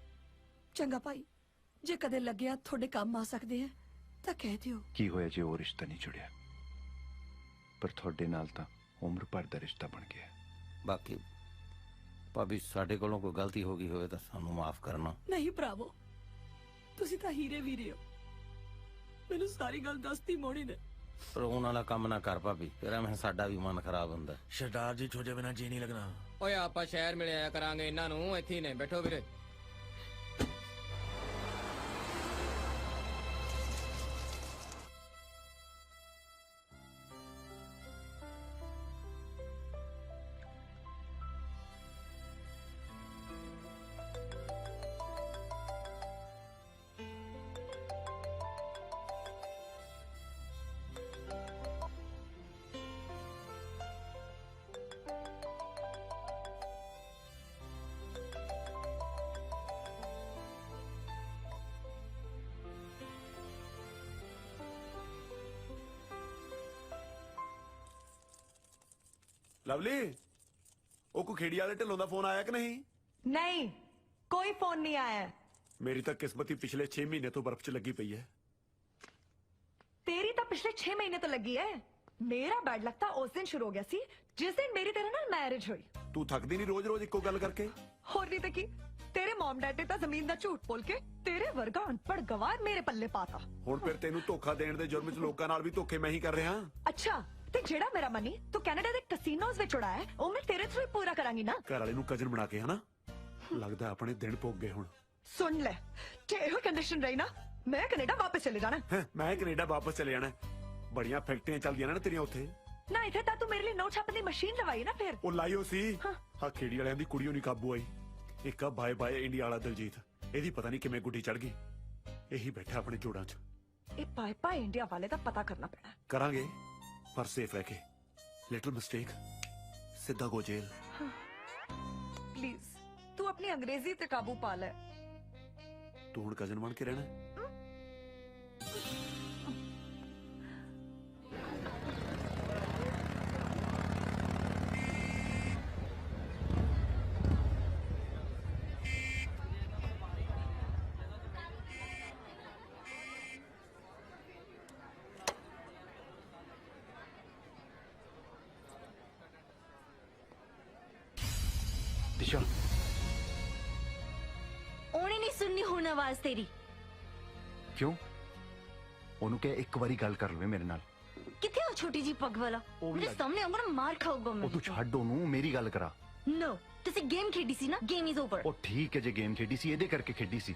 ਚੰਗਾ ਭਾਈ, ਜੇ ਕਦੇ ਲੱਗਿਆ ਤੁਹਾਡੇ ਕੰਮ ਆ ਸਕਦੇ ਆ ਤਾਂ ਕਹਿ ਦਿਓ। ਕੀ ਹੋਇਆ ਜੇ ਉਹ ਰਿਸ਼ਤਾ ਨਹੀਂ ਜੁੜਿਆ, ਪਰ ਤੁਹਾਡੇ ਨਾਲ ਤਾਂ ਉਮਰ ਭਰ ਦਾ ਰਿਸ਼ਤਾ ਬਣ ਗਿਆ। ਬਾਕੀ ਭਾਬੀ ਸਾਡੇ ਕੋਲੋਂ ਕੋਈ ਗਲਤੀ ਹੋ ਗਈ ਹੋਵੇ ਤਾਂ ਸਾਨੂੰ ਮਾਫ ਕਰਨਾ। ਨਹੀਂ ਭਰਾਵੋ, ਤੁਸੀਂ ਤਾਂ ਹੀਰੇ ਵੀਰੇ ਹੋ। ਮੈਨੂੰ ਸਾਰੀ ਗੱਲ ਦੱਸਤੀ ਮੋਣੀ ਨੇ। ਰੋਣ ਵਾਲਾ ਕੰਮ ਨਾ ਕਰ ਭਾਬੀ, ਫਿਰ ਐਵੇਂ ਸਾਡਾ ਵੀ ਮਨ ਖਰਾਬ ਹੁੰਦਾ। ਸਰਦਾਰ ਜੀ ਛੋਜੇ ਬਿਨਾ ਜੀ ਨਹੀਂ ਲੱਗਣਾ। ਓਏ ਆਪਾਂ ਸ਼ਹਿਰ ਮਿਲ ਆਇਆ ਕਰਾਂਗੇ ਇਹਨਾਂ ਨੂੰ, ਇੱਥੇ ਨੇ ਬੈਠੋ ਵੀਰੇ। ਲਵਲੀ ਉਹ ਕੋ ਖੇੜੀ ਵਾਲੇ ਢਿੱਲੋਂ ਦਾ ਫੋਨ ਆਇਆ ਕਿ ਨਹੀਂ? नहीं कोई फोन नहीं आया है। ਮੇਰੀ ਤਾਂ ਕਿਸਮਤ ਹੀ ਪਿਛਲੇ 6 ਮਹੀਨੇ ਤੋਂ ਬਰਫ਼ 'ਚ ਲੱਗੀ ਪਈ ਹੈ। तेरी तो पिछले 6 महीने तो लगी है। मेरा बैड लगता उस दिन शुरू हो गया सी जिस दिन मेरी तेरे नाल मैरिज हुई। ਤੂੰ ਥੱਕਦੀ ਨਹੀਂ ਰੋਜ਼-ਰੋਜ਼ ਇੱਕੋ ਗੱਲ ਕਰਕੇ? ਹੋਰ ਨਹੀਂ ਤੇ ਕੀ, ਤੇਰੇ ਮਮ ਡੈਡ ਨੇ ਤਾਂ ਜ਼ਮੀਨ ਦਾ ਝੂਠ ਬੋਲ ਕੇ ਤੇਰੇ ਵਰਗਾ ਅਨਪੜ ਗਵਾਰ ਮੇਰੇ ਪੱਲੇ ਪਾਤਾ। ਹੁਣ ਫਿਰ ਤੈਨੂੰ ਧੋਖਾ ਦੇਣ ਦੇ ਜੁਰਮ 'ਚ ਲੋਕਾਂ ਨਾਲ ਵੀ ਧੋਖੇ ਮੈਂ ਹੀ ਕਰ ਰਿਹਾ। ਅੱਛਾ ਤੇ ਜਿਹੜਾ ਮੇਰਾ ਮਨੀ ਤੂੰ ਕੈਨੇਡਾ ਦੇ ਕਸੀਨੋਜ਼ ਵਿੱਚ ਉਡਾਇਆ ਹੈ, ਉਹ ਮੈਂ ਤੇਰੇ ਥਰੂ ਹੀ ਪੂਰਾ ਕਰਾਂਗੀ ਨਾ। ਘਰ ਵਾਲੇ ਨੂੰ ਕਜਨ ਬਣਾ ਕੇ ਹਨਾ? ਲੱਗਦਾ ਆਪਣੇ ਦਿਨ ਪੁੱਗ ਗਏ ਹੁਣ। ਸੁਣ ਲੈ ਜੇ ਇਹੋ ਕੰਡੀਸ਼ਨ ਰਹੀ ਨਾ ਮੈਂ ਕੈਨੇਡਾ ਵਾਪਸ ਚਲੇ ਜਾਣਾ। ਮੈਂ ਕੈਨੇਡਾ ਵਾਪਸ ਚਲੇ ਜਾਣਾ। ਬੜੀਆਂ ਫੈਕਟਰੀਆਂ ਚੱਲਦੀਆਂ ਨੇ ਨਾ ਤੇਰੀਆਂ ਉੱਥੇ। ਨਾ ਇੱਥੇ ਤਾਂ ਤੂੰ ਮੇਰੇ ਲਈ ਨੋਟ ਛਾਪਣ ਦੀ ਮਸ਼ੀਨ ਲਵਾਈ ਨਾ ਫਿਰ। ਉਹ ਲਾਈਓ ਸੀ ਹਾਂ ਖੇੜੀ ਵਾਲਿਆਂ ਦੀ ਕੁੜੀਓ ਨਹੀਂ ਕਾਬੂ ਆਈ। ਇੱਕ ਆ ਬਾਏ ਬਾਏ ਇੰਡੀਆ ਵਾਲਾ ਦਲਜੀਤ, ਇਹਦੀ ਪਤਾ ਨਹੀਂ ਕਿਵੇਂ ਗੁੱਡੀ ਚੜ ਗਈ। ਇਹੀ ਬੈਠਾ ਆਪਣੇ ਜੋੜਾਂ 'ਚ। ਇਹ ਬਾਏ ਬਾਏ ਇੰਡੀਆ ਵਾਲੇ ਦਾ ਪਤਾ ਕਰਨਾ ਪੈਣਾ। ਕਰਾਂਗੇ ਪਰ ਸੇਫ ਰਹਿ ਕੇ। ਲਿਟਲ ਮਿਸਟੇਕ ਸਿੱਧਾ ਗੋ ਜੇਲ। ਪਲੀਜ਼ ਤੂੰ ਆਪਣੀ ਅੰਗਰੇਜ਼ੀ ਤੇ ਕਾਬੂ ਪਾ ਲੈ। ਤੂੰ ਹੁਣ ਕਜ਼ਨ ਬਣ ਕੇ ਰਹਿਣਾ। दिशा ਉਹਨੇ ਨਹੀਂ ਸੁਣਨੀ ਹੁਣ ਆਵਾਜ਼ ਤੇਰੀ। ਕਿਉਂ? ਉਹਨੂੰ ਕਹਿ ਇੱਕ ਵਾਰੀ ਗੱਲ ਕਰ ਲਵੇ ਮੇਰੇ ਨਾਲ। ਕਿੱਥੇ ਉਹ ਛੋਟੀ ਜੀ ਪੱਗ ਵਾਲਾ? ਮੇਰੇ ਸਾਹਮਣੇ ਆਉਂਗਾ ਨਾ ਮਾਰ ਖਾਊਗਾ ਮੈਂ। ਉਹ ਤੂੰ ਛੱਡ ਉਹਨੂੰ, ਮੇਰੀ ਗੱਲ ਕਰਾ। ਨੋ ਤੁਸੀਂ ਗੇਮ ਖੇਡੀ ਸੀ ਨਾ, ਗੇਮ ਇਜ਼ ਓਵਰ। ਉਹ ਠੀਕ ਹੈ ਜੇ ਗੇਮ ਖੇਡੀ ਸੀ ਇਹਦੇ ਕਰਕੇ ਖੇਡੀ ਸੀ।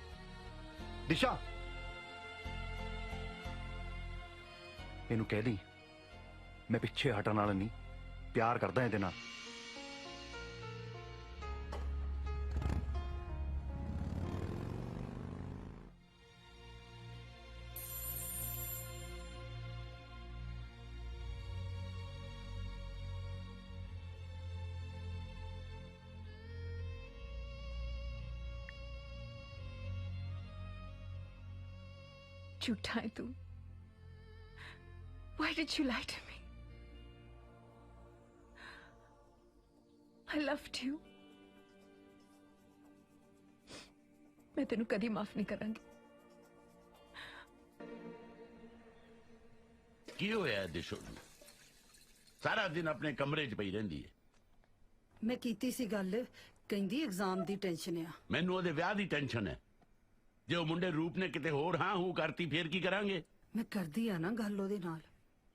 ਦਿਸ਼ਾ ਇਹਨੂੰ ਕਹਿ ਦੀ ਮੈਂ ਪਿੱਛੇ ਹਟਣ ਵਾਲਾ ਨਹੀਂ, ਪਿਆਰ ਕਰਦਾ ਇਹਦੇ ਨਾਲ। झूठा है तू। Why did you lie to me? I loved you. मैं तेनू कदी माफ नहीं करांगी। ਕੀ ਹੋਇਆ ਦਿਸ਼ੋ ਨੂੰ? ਸਾਰਾ ਦਿਨ ਆਪਣੇ ਕਮਰੇ 'ਚ ਪਈ ਰਹਿੰਦੀ ਹੈ। ਮੈਂ ਕੀਤੀ ਸੀ ਗੱਲ, ਕਹਿੰਦੀ ਐਗਜ਼ਾਮ ਦੀ ਟੈਨਸ਼ਨ ਆ। ਮੈਨੂੰ ਉਹਦੇ ਵਿਆਹ ਦੀ ਟੈਨਸ਼ਨ ਹੈ। ਜੇ ਉਹ ਮੁੰਡੇ ਰੂਪ ਨੇ ਕਿਤੇ ਹੋਰ ਹਾਂ ਹੂ ਕਰਤੀ ਫੇਰ ਕੀ ਕਰਾਂਗੇ? ਮੈਂ ਕਰਦੀ ਆ ਨਾ ਗੱਲ ਉਹਦੇ ਨਾਲ।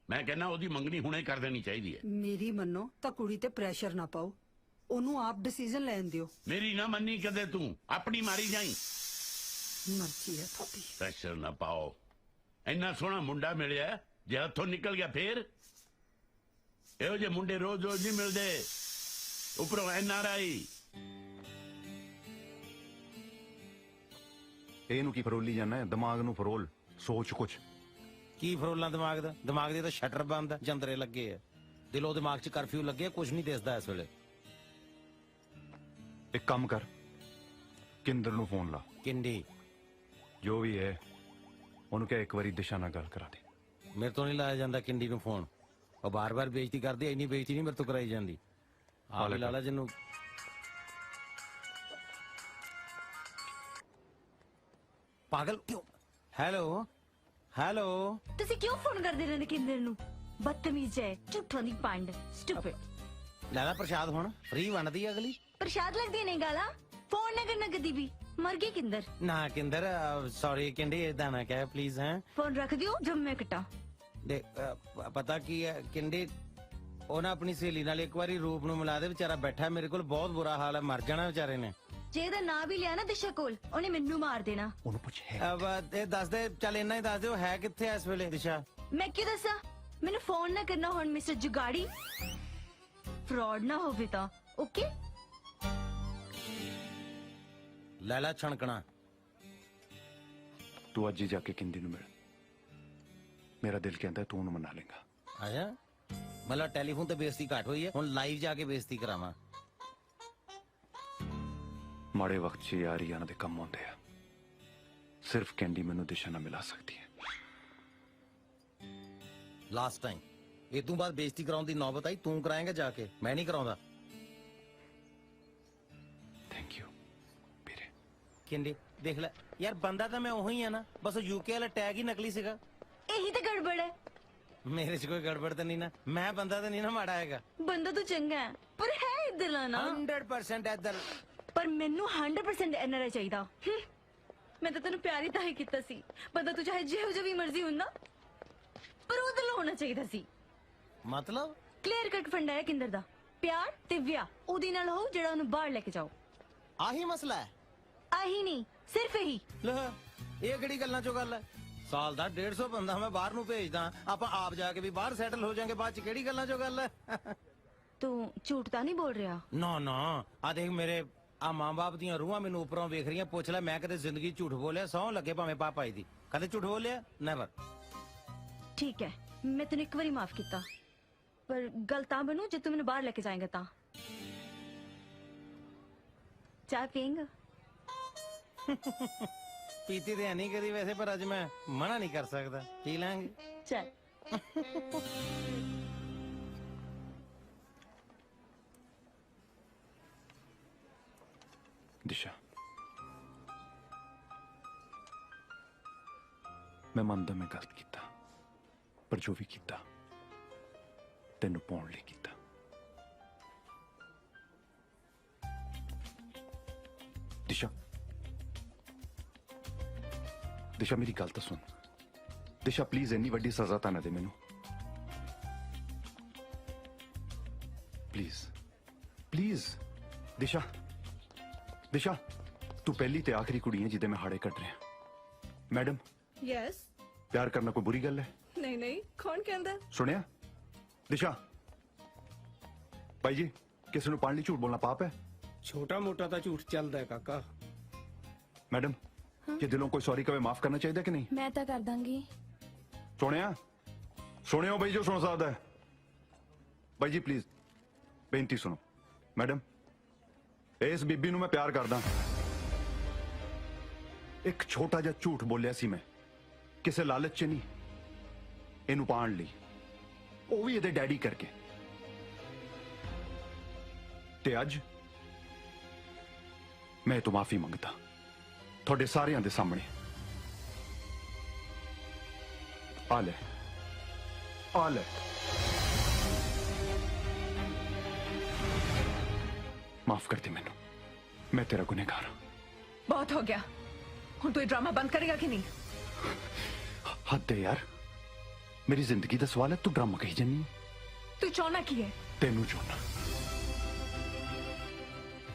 ਮੈਂ ਕਹਿੰਦਾ ਉਹਦੀ ਮੰਗਣੀ ਹੁਣੇ ਕਰ ਦੇਣੀ ਚਾਹੀਦੀ ਹੈ। ਮੇਰੀ ਮੰਨੋ ਤਾਂ ਕੁੜੀ ਤੇ ਪ੍ਰੈਸ਼ਰ ਨਾ ਪਾਓ, ਉਹਨੂੰ ਆਪ ਡਿਸੀਜਨ ਲੈਣ ਦਿਓ। ਮੇਰੀ ਨਾ ਮੰਨੀ ਕਦੇ ਤੂੰ, ਆਪਣੀ ਮਾਰੀ ਜਾਈ। ਮਰਜ਼ੀ ਹੈ ਤੁਹਾਡੀ। ਪ੍ਰੈਸ਼ਰ ਨਾ ਪਾਓ। ਇੰਨਾ ਸੋਹਣਾ ਮੁੰਡਾ ਮਿਲਿਆ, ਜੇ ਹੱਥੋਂ ਨਿਕਲ ਗਿਆ ਫੇਰ? ਇਹੋ ਜਿਹੇ ਮੁੰਡੇ ਰੋਜ਼ ਰੋਜ਼ ਨਹੀਂ ਮਿਲਦੇ, ਉੱਪਰੋਂ NRI। ਇਹਨੂੰ ਕੀ ਫਰੋਲੀ ਜਾਣਾ ਹੈ? ਦਿਮਾਗ ਨੂੰ ਫਰੋਲ, ਸੋਚ ਕੁਛ। ਕੀ ਫਰੋਲਾਂ ਦਿਮਾਗ ਦਾ? ਦਿਮਾਗ ਦੇ ਤਾਂ ਸ਼ਟਰ ਬੰਦ ਆ, ਜੰਦਰੇ ਲੱਗੇ ਆ। ਦਿਲੋਂ ਦਿਮਾਗ 'ਚ ਕਰਫਿਊ ਲੱਗੇ, ਕੁਝ ਨਹੀਂ ਦਿਸਦਾ ਇਸ ਵੇਲੇ। ਇੱਕ ਕੰਮ ਕਰ, ਕਿੰਦਰ ਨੂੰ ਫੋਨ ਲਾ। ਕਿੰਡੀ ਜੋ ਵੀ ਹੈ ਉਹਨੂੰ ਕਹਿ ਇੱਕ ਵਾਰੀ ਦਿਸ਼ਾ ਨਾਲ ਗੱਲ ਕਰਾ ਦੇ। ਮੇਰੇ ਤੋਂ ਨਹੀਂ ਲਾਇਆ ਜਾਂਦਾ ਕਿੰਡੀ ਨੂੰ ਫੋਨ। ਉਹ ਬਾਰ-ਬਾਰ ਬੇਇੱਜ਼ਤੀ ਕਰਦੀ, ਇੰਨੀ ਬੇਇੱਜ਼ਤੀ ਨਹੀਂ ਮੇਰੇ ਤੋਂ ਕਰਾਈ ਜਾਂਦੀ। ਆਹ ਲਾਲਾ ਜਿਹਨੂੰ ਪਾਗਲ ਕਿਉਂ? ਹੈਲੋ ਹੈਲੋ ਤੁਸੀਂ ਕਿਉਂ ਫੋਨ ਕਰਦੇ ਰਹਿੰਦੇ ਕਿੰਦਰ ਨੂੰ? ਬਦਤਮੀਜ਼ ਹੈ, ਝੂਠਾਂ ਦੀ ਪੰਡ, ਸਟੂਪਿਡ। ਲੈਣਾ ਪ੍ਰਸ਼ਾਦ ਹੁਣ ਫ੍ਰੀ ਵੰਡਦੀ ਅਗਲੀ। ਪ੍ਰਸ਼ਾਦ ਲੱਗਦੀ ਨੇ ਗਾਲਾਂ। ਫੋਨ ਨਾ ਕਰਨਾ ਕਦੀ ਵੀ। ਮਰ ਗਈ ਕਿੰਦਰ। ਨਾ ਕਿੰਦਰ, ਸੌਰੀ ਕਿੰਡੀ, ਏਦਾਂ ਨਾ ਕਹਿ ਪਲੀਜ਼। ਹੈ ਫੋਨ ਰੱਖ ਦਿਓ ਜਦ ਮੈਂ ਕਟਾ। ਦੇ ਪਤਾ ਕੀ ਹੈ ਕਿੰਡੀ, ਉਹ ਨਾ ਆਪਣੀ ਸਹੇਲੀ ਨਾਲ ਇੱਕ ਵਾਰੀ ਰੂਪ ਨੂੰ ਮਿਲਾ ਦੇ। ਵਿਚਾਰਾ ਬੈਠਾ ਮੇਰੇ ਕੋਲ, ਬਹੁਤ ਬੁਰਾ ਹਾਲ ਹੈ, ਮਰ ਜਾਣਾ ਵਿਚਾਰੇ ਨੇ। ਜੇ ਇਹਦਾ ਨਾਂ ਵੀ ਲਿਆ ਨਾ ਦਿਸ਼ਾ ਕੋਲ, ਉਹਨੇ ਮੈਨੂੰ ਮਾਰ ਦੇਣਾ। ਉਹਨੂੰ ਪੁੱਛ ਇਹ ਦੱਸ ਦੇ, ਚੱਲ ਇੰਨਾ ਹੀ ਦੱਸ ਦਿਓ, ਹੈ ਕਿੱਥੇ ਐ ਇਸ ਵੇਲੇ ਦਿਸ਼ਾ? ਮੈਂ ਕੀ ਦੱਸਾਂ? ਮੈਨੂੰ ਫੋਨ ਨਾ ਕਰਨਾ ਹੁਣ ਮਿਸਟਰ ਜੁਗਾੜੀ। ਫਰਾਡ ਨਾ ਹੋਵੇ ਤਾਂ ਓਕੇ। ਲੈਲਾ ਛਣਕਣਾ। ਤੂੰ ਅੱਜ ਹੀ ਜਾ ਕੇ ਕਿੰਦੀ ਨੂੰ ਮਿਲ। ਮੇਰਾ ਦਿਲ ਕਹਿੰਦਾ ਤੂੰ ਉਹਨੂੰ ਮਨਾ ਲੇਗਾ। ਆਇਆ ਮਤਲਬ ਟੈਲੀਫੋਨ ਤੇ ਬੇਇੱਜ਼ਤੀ ਘੱਟ ਹੋਈ ਹੈ, ਹੁਣ ਲਾਈਵ ਜਾ ਕੇ ਬੇਇੱਜ਼ਤੀ ਕਰਾਵਾਂ। ਮਾੜੇ ਵਕਤ 'ਚ ਯਾਰੀ ਇਹਨਾਂ ਦੇ ਕੰਮ ਆਉਂਦੇ ਆ। ਸਿਰਫ ਕੈਂਡੀ ਮੈਨੂੰ ਦਿਸ਼ਾ ਨਾਲ ਮਿਲਾ ਸਕਦੀ ਹੈ। ਲਾਸਟ ਟਾਈਮ ਇਹ ਤੋਂ ਬਾਅਦ ਬੇਇੱਜ਼ਤੀ ਕਰਾਉਣ ਦੀ ਨੌਬਤ ਆਈ ਤੂੰ ਕਰਾਏਂਗਾ ਜਾ ਕੇ, ਮੈਂ ਨਹੀਂ ਕਰਾਉਂਦਾ। ਥੈਂਕ ਯੂ ਕਿੰਦੇ ਦੇਖ ਲੈ ਯਾਰ, ਬੰਦਾ ਤਾਂ ਮੈਂ ਉਹੀ ਆ ਨਾ, ਬਸ ਯੂਕੇ ਵਾਲਾ ਟੈਗ ਹੀ ਨਕਲੀ ਸੀਗਾ। ਇਹੀ ਤਾਂ ਗੜਬੜ ਹੈ। ਮੇਰੇ 'ਚ ਕੋਈ ਗੜਬੜ ਤਾਂ ਨਹੀਂ ਨਾ, ਮੈਂ ਬੰਦਾ ਤਾਂ ਨਹੀਂ ਨਾ ਮਾੜਾ ਹੈਗਾ। ਬੰਦਾ ਤਾਂ ਚੰਗਾ ਹੈ ਪਰ ਹੈ ਇੱਧਰਲਾ ਨਾ 100% ਇੱਧਰ। ਪਰ ਮੈਨੂੰ 100% ਐਨਆਰਆਈ ਚਾਹੀਦਾ। ਮੈਂ ਤਾਂ ਤੈਨੂੰ ਪਿਆਰ ਹੀ ਤਾਂ ਹੀ ਕੀਤਾ ਸੀ। ਬੰਦਾ ਤੂੰ ਚਾਹੇ ਜਿਹੋ ਜਿਹਾ ਵੀ ਮਰਜ਼ੀ ਹੁੰਦਾ, ਪਰ ਉਹਦੇ ਨਾਲ ਹੋਣਾ ਚਾਹੀਦਾ ਸੀ। ਮਤਲਬ ਕਲੀਅਰ ਕੱਟ ਫੰਡਾ ਹੈ ਕਿੰਦਰ ਦਾ, ਪਿਆਰ ਤੇ ਵਿਆਹ ਉਹਦੇ ਨਾਲ ਹੋ ਜਿਹੜਾ ਉਹਨੂੰ ਬਾਹਰ ਲੈ ਕੇ ਜਾਓ। ਆਹੀ ਮਸਲਾ ਹੈ। ਆਹੀ ਨਹੀਂ, ਸਿਰਫ ਇਹੀ। ਲੈ ਇਹ ਕਿਹੜੀ ਗੱਲਾਂ ਚੋਂ ਗੱਲ ਹੈ? ਸਾਲ ਦਾ 150 ਬੰਦਾ ਮੈਂ ਬਾਹਰ ਨੂੰ ਭੇਜਦਾ, ਆਪਾਂ ਆਪ ਜਾ ਕੇ ਵੀ ਬਾਹਰ ਸੈਟਲ ਹੋ ਜਾਾਂਗੇ ਬਾਅਦ ਚ, ਕਿਹੜੀ ਗੱਲਾਂ ਚੋਂ ਗੱਲ ਹੈ? ਤੂੰ ਝੂਠ ਤਾਂ ਨਹੀਂ ਬੋਲ ਰਿਹਾ? ਨਾ ਨਾ, ਆ ਦੇਖ ਮੇਰੇ ਆ ਮਾਂ-ਬਾਪ ਦੀਆਂ ਰੂਹਾਂ ਮੈਨੂੰ ਉੱਪਰੋਂ ਵੇਖ ਰਹੀਆਂ। ਪੁੱਛ ਲੈ ਮੈਂ ਕਦੇ ਜ਼ਿੰਦਗੀ ਝੂਠ ਬੋਲਿਆ? ਸਹੁੰ ਲੱਗੇ ਭਾਵੇਂ ਪਾਪਾ ਜੀ ਦੀ, ਕਦੇ ਝੂਠ ਬੋਲਿਆ? ਨੈਵਰ। ਠੀਕ ਹੈ, ਮੈਂ ਤੈਨੂੰ ਇੱਕ ਵਾਰੀ ਮਾਫ ਕੀਤਾ, ਪਰ ਗੱਲ ਤਾਂ ਬਣੂ ਜੇ ਤੂੰ ਮੈਨੂੰ ਬਾਹਰ ਲੈ ਕੇ ਜਾਏਂਗਾ ਤਾਂ। ਚਾਹ ਪੀਏਂਗਾ? ਪੀਤੀ ਤੇ ਨਹੀਂ ਕਦੀ ਵੈਸੇ, ਪਰ ਅੱਜ ਮੈਂ ਮਨਾ ਨਹੀਂ ਕਰ ਸਕਦਾ, ਪੀ ਲਾਂਗੇ। ਚੱਲ। ਦਿਸ਼ਾ, ਮੈਂ ਮੰਨਦਾ ਮੈਂ ਗਲਤ ਕੀਤਾ, ਪਰ ਜੋ ਵੀ ਕੀਤਾ ਤੈਨੂੰ ਪਾਉਣ ਲਈ ਕੀਤਾ। ਦਿਸ਼ਾ, ਦਿਸ਼ਾ ਮੇਰੀ ਗੱਲ ਤਾਂ ਸੁਣ। ਦਿਸ਼ਾ ਪਲੀਜ਼ ਇੰਨੀ ਵੱਡੀ ਸਜ਼ਾ ਤਾਂ ਨਾ ਦੇ ਮੈਨੂੰ, ਪਲੀਜ਼ ਪਲੀਜ਼। ਦਿਸ਼ਾ, ਦਿਸ਼ਾ ਤੂੰ ਪਹਿਲੀ ਤੇ ਆਖਰੀ ਕੁੜੀ ਹੈ ਜਿਹਦੇ ਮੈਂ ਹਾੜੇ ਕੱਢ ਰਿਹਾ। Madam, yes. ਪਿਆਰ ਕਰਨਾ ਕੋਈ ਬੁਰੀ ਗੱਲ ਹੈ? ਨਹੀਂ ਨਹੀਂ, ਕੌਣ ਕਹਿੰਦਾ? ਸੁਣਿਆ? ਦਿਸ਼ਾ, ਭਾਈ ਜੀ ਕਿਸੇ ਨੂੰ ਪਾਣ ਲਈ ਝੂਠ ਬੋਲਣਾ ਪਾਪ ਹੈ? ਛੋਟਾ ਮੋਟਾ ਤਾਂ ਝੂਠ ਚੱਲਦਾ ਹੈ ਕਾਕਾ। ਮੈਡਮ, ਕਿ ਦਿਲੋਂ ਕੋਈ ਸੌਰੀ ਕਵੇ ਮਾਫ ਕਰਨਾ ਚਾਹੀਦਾ ਕਿ ਨਹੀਂ? ਮੈਂ ਤਾਂ ਕਰ ਦਾਂਗੀ। ਸੁਣਿਆ? ਸੁਣਿਓ ਬਈ ਜੋ ਸੁਣ ਸਕਦਾ ਹੈ। ਬਾਈ ਜੀ ਪਲੀਜ਼ ਬੇਨਤੀ ਸੁਣੋ। ਮੈਡਮ, ਇਸ ਬੀਬੀ ਨੂੰ ਮੈਂ ਪਿਆਰ ਕਰਦਾ। ਇੱਕ ਛੋਟਾ ਜਿਹਾ ਝੂਠ ਬੋਲਿਆ ਸੀ ਮੈਂ, ਕਿਸੇ ਲਾਲਚ 'ਚ ਨਹੀਂ, ਇਹਨੂੰ ਪਾਣ ਲਈ, ਉਹ ਵੀ ਇਹਦੇ ਡੈਡੀ ਕਰਕੇ। ਤੇ ਅੱਜ ਮੈਂ ਤੋਂ ਮਾਫੀ ਮੰਗਦਾ ਤੁਹਾਡੇ ਸਾਰਿਆਂ ਦੇ ਸਾਹਮਣੇ। ਆ ਲੈ, ਆ ਲੈ। ਮਾਫ ਕਰ ਦੇ ਮੈਨੂੰ, ਮੈਂ ਤੇਰਾ ਗੁਨਹਗਾਰ ਹਾਂ। ਬਹੁਤ ਹੋ ਗਿਆ, ਹੁਣ ਤੂੰ ਇਹ ਡਰਾਮਾ ਬੰਦ ਕਰੇਗਾ ਕਿ ਨਹੀਂ? ਹੱਦ ਹੈ ਯਾਰ, ਮੇਰੀ ਜ਼ਿੰਦਗੀ ਦਾ ਸਵਾਲ ਹੈ, ਤੂੰ ਡਰਾਮਾ ਕਹੀ ਜਾਨੀ ਹੈ। ਤੂੰ ਚਾਹਨਾ ਕੀ ਹੈ? ਤੈਨੂੰ ਚਾਹੁੰਦਾ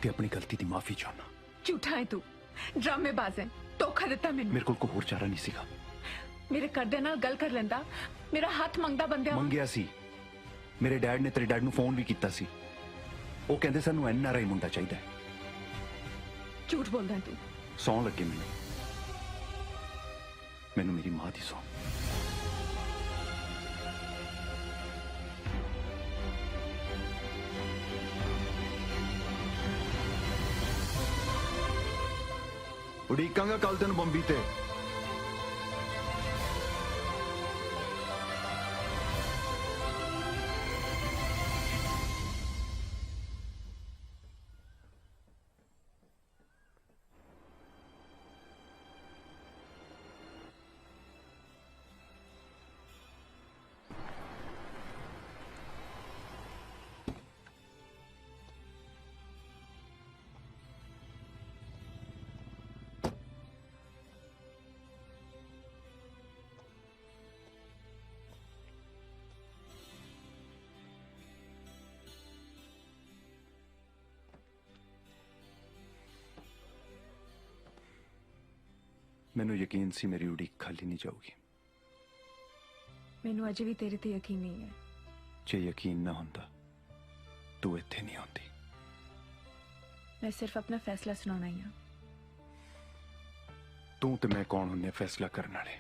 ਤੇ ਆਪਣੀ ਗਲਤੀ ਦੀ ਮਾਫੀ ਚਾਹੁੰਦਾ। ਝੂਠਾ ਹੈ ਤੂੰ, ਡਰਾਮੇਬਾਜ਼ ਹੈ, ਧੋਖਾ ਦਿੱਤਾ ਮੈਨੂੰ। ਮੇਰੇ ਕੋਲ ਕੋਈ ਹੋਰ ਚਾਰਾ ਨਹੀਂ ਸੀਗਾ। ਮੇਰੇ ਘਰਦਿਆਂ ਨਾਲ ਗੱਲ ਕਰ ਲੈਂਦਾ, ਮੇਰਾ ਹੱਥ ਮੰਗਦਾ ਬੰਦਿਆਂ ਵਾਂਗ। ਮੰਗਿਆ ਸੀ। ਮੇਰੇ ਡੈਡ ਨੇ ਤੇਰੇ ਡੈਡ ਨੂੰ ਫੋਨ ਵੀ ਕੀਤਾ ਸੀ, ਉਹ ਕਹਿੰਦੇ ਸਾਨੂੰ ਐਨਆਰਆਈ ਮੁੰਡਾ ਚਾਹੀਦਾ ਹੈ। ਝੂਠ ਬੋਲਦਾ ਹੈ ਤੂੰ। ਸੌਂ ਲੱਗੇ ਮੈਨੂੰ ਮੇਰੀ ਮਾਂ ਦੀ ਸੌਂ। ਉਡੀਕਾਂਗਾ ਕੱਲ ਤੈਨੂੰ ਬੰਬੀ ਤੇ। ਮੈਨੂੰ ਯਕੀਨ ਸੀ ਮੇਰੀ ਉਡੀਕ ਖਾਲੀ ਨਹੀਂ ਜਾਊਗੀ। ਮੈਨੂੰ ਅਜੇ ਵੀ ਤੇਰੇ ਤੇ ਯਕੀਨ ਨਹੀਂ ਹੈ। ਜੇ ਯਕੀਨ ਨਾ ਹੁੰਦਾ ਤੂੰ ਇੱਥੇ ਨਹੀਂ ਆਉਂਦੀ। ਮੈਂ ਸਿਰਫ ਆਪਣਾ ਫੈਸਲਾ ਸੁਣਾਉਣਾ ਹੀ ਹਾਂ। ਤੂੰ ਤੇ ਮੈਂ ਕੌਣ ਹੁੰਨੇ ਫੈਸਲਾ ਕਰਨ ਵਾਲੇ?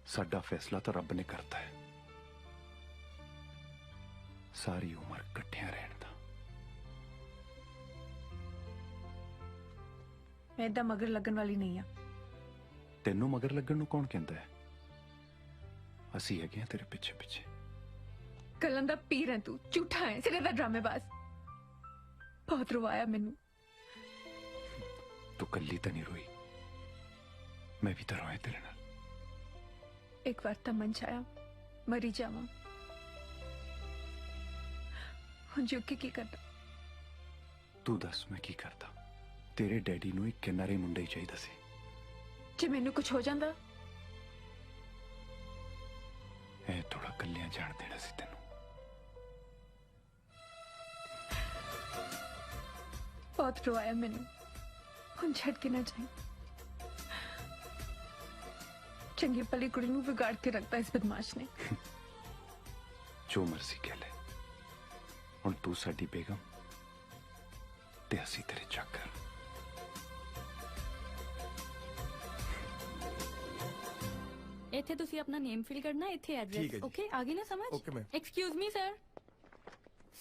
ਸਾਡਾ ਫੈਸਲਾ ਤਾਂ ਰੱਬ ਨੇ ਕਰਤਾ ਹੈ, ਸਾਰੀ ਉਮਰ ਇਕੱਠਿਆਂ ਰਹਿਣ ਦਾ। ਮੈਂ ਏਦਾਂ ਮਗਰ ਲੱਗਣ ਵਾਲੀ ਨਹੀਂ ਆ। ਤੈਨੂੰ ਮਗਰ ਲੱਗਣ ਨੂੰ ਕੌਣ ਕਹਿੰਦਾ ਹੈ? ਅਸੀਂ ਹੈਗੇ ਆ ਤੇਰੇ ਪਿੱਛੇ ਪਿੱਛੇ। कलन दा पीर है तू, झूठा है, सिरे दा ड्रामेबाज। बहुत रुवाया मैनू। तू कल्ली तो नहीं रोई, मैं भी तो रोया तेरे नाल। एक बार तो मन चाया मरी जावा, हुण जो की करदा? तू दस मैं की करता? तेरे डैडी नू एक किनारे मुंडा ही चाहिदा सी। जे मैनू कुछ हो जांदा ए थोड़ा कल्लियां जान देना सी तेनू। बहुत रोया मैनू, हुण छड़ के ना जाए। चंगी भली कुड़ी नू बिगाड़ के रखता इस बदमाश ने। जो मर्जी कह ले, हुण तू साडी बेगम ते असी तेरे चाकर। ਇੱਥੇ ਤੁਸੀਂ ਆਪਣਾ ਨੇਮ ਫਿਲ ਕਰਨਾ, ਇੱਥੇ ਠੀਕ ਹੈ ਐਡਰੈਸ। ਜੀ। ਓਕੇ, ਆ ਗਈ ਨਾ ਸਮਝ? Okay, ma'am. Excuse me sir.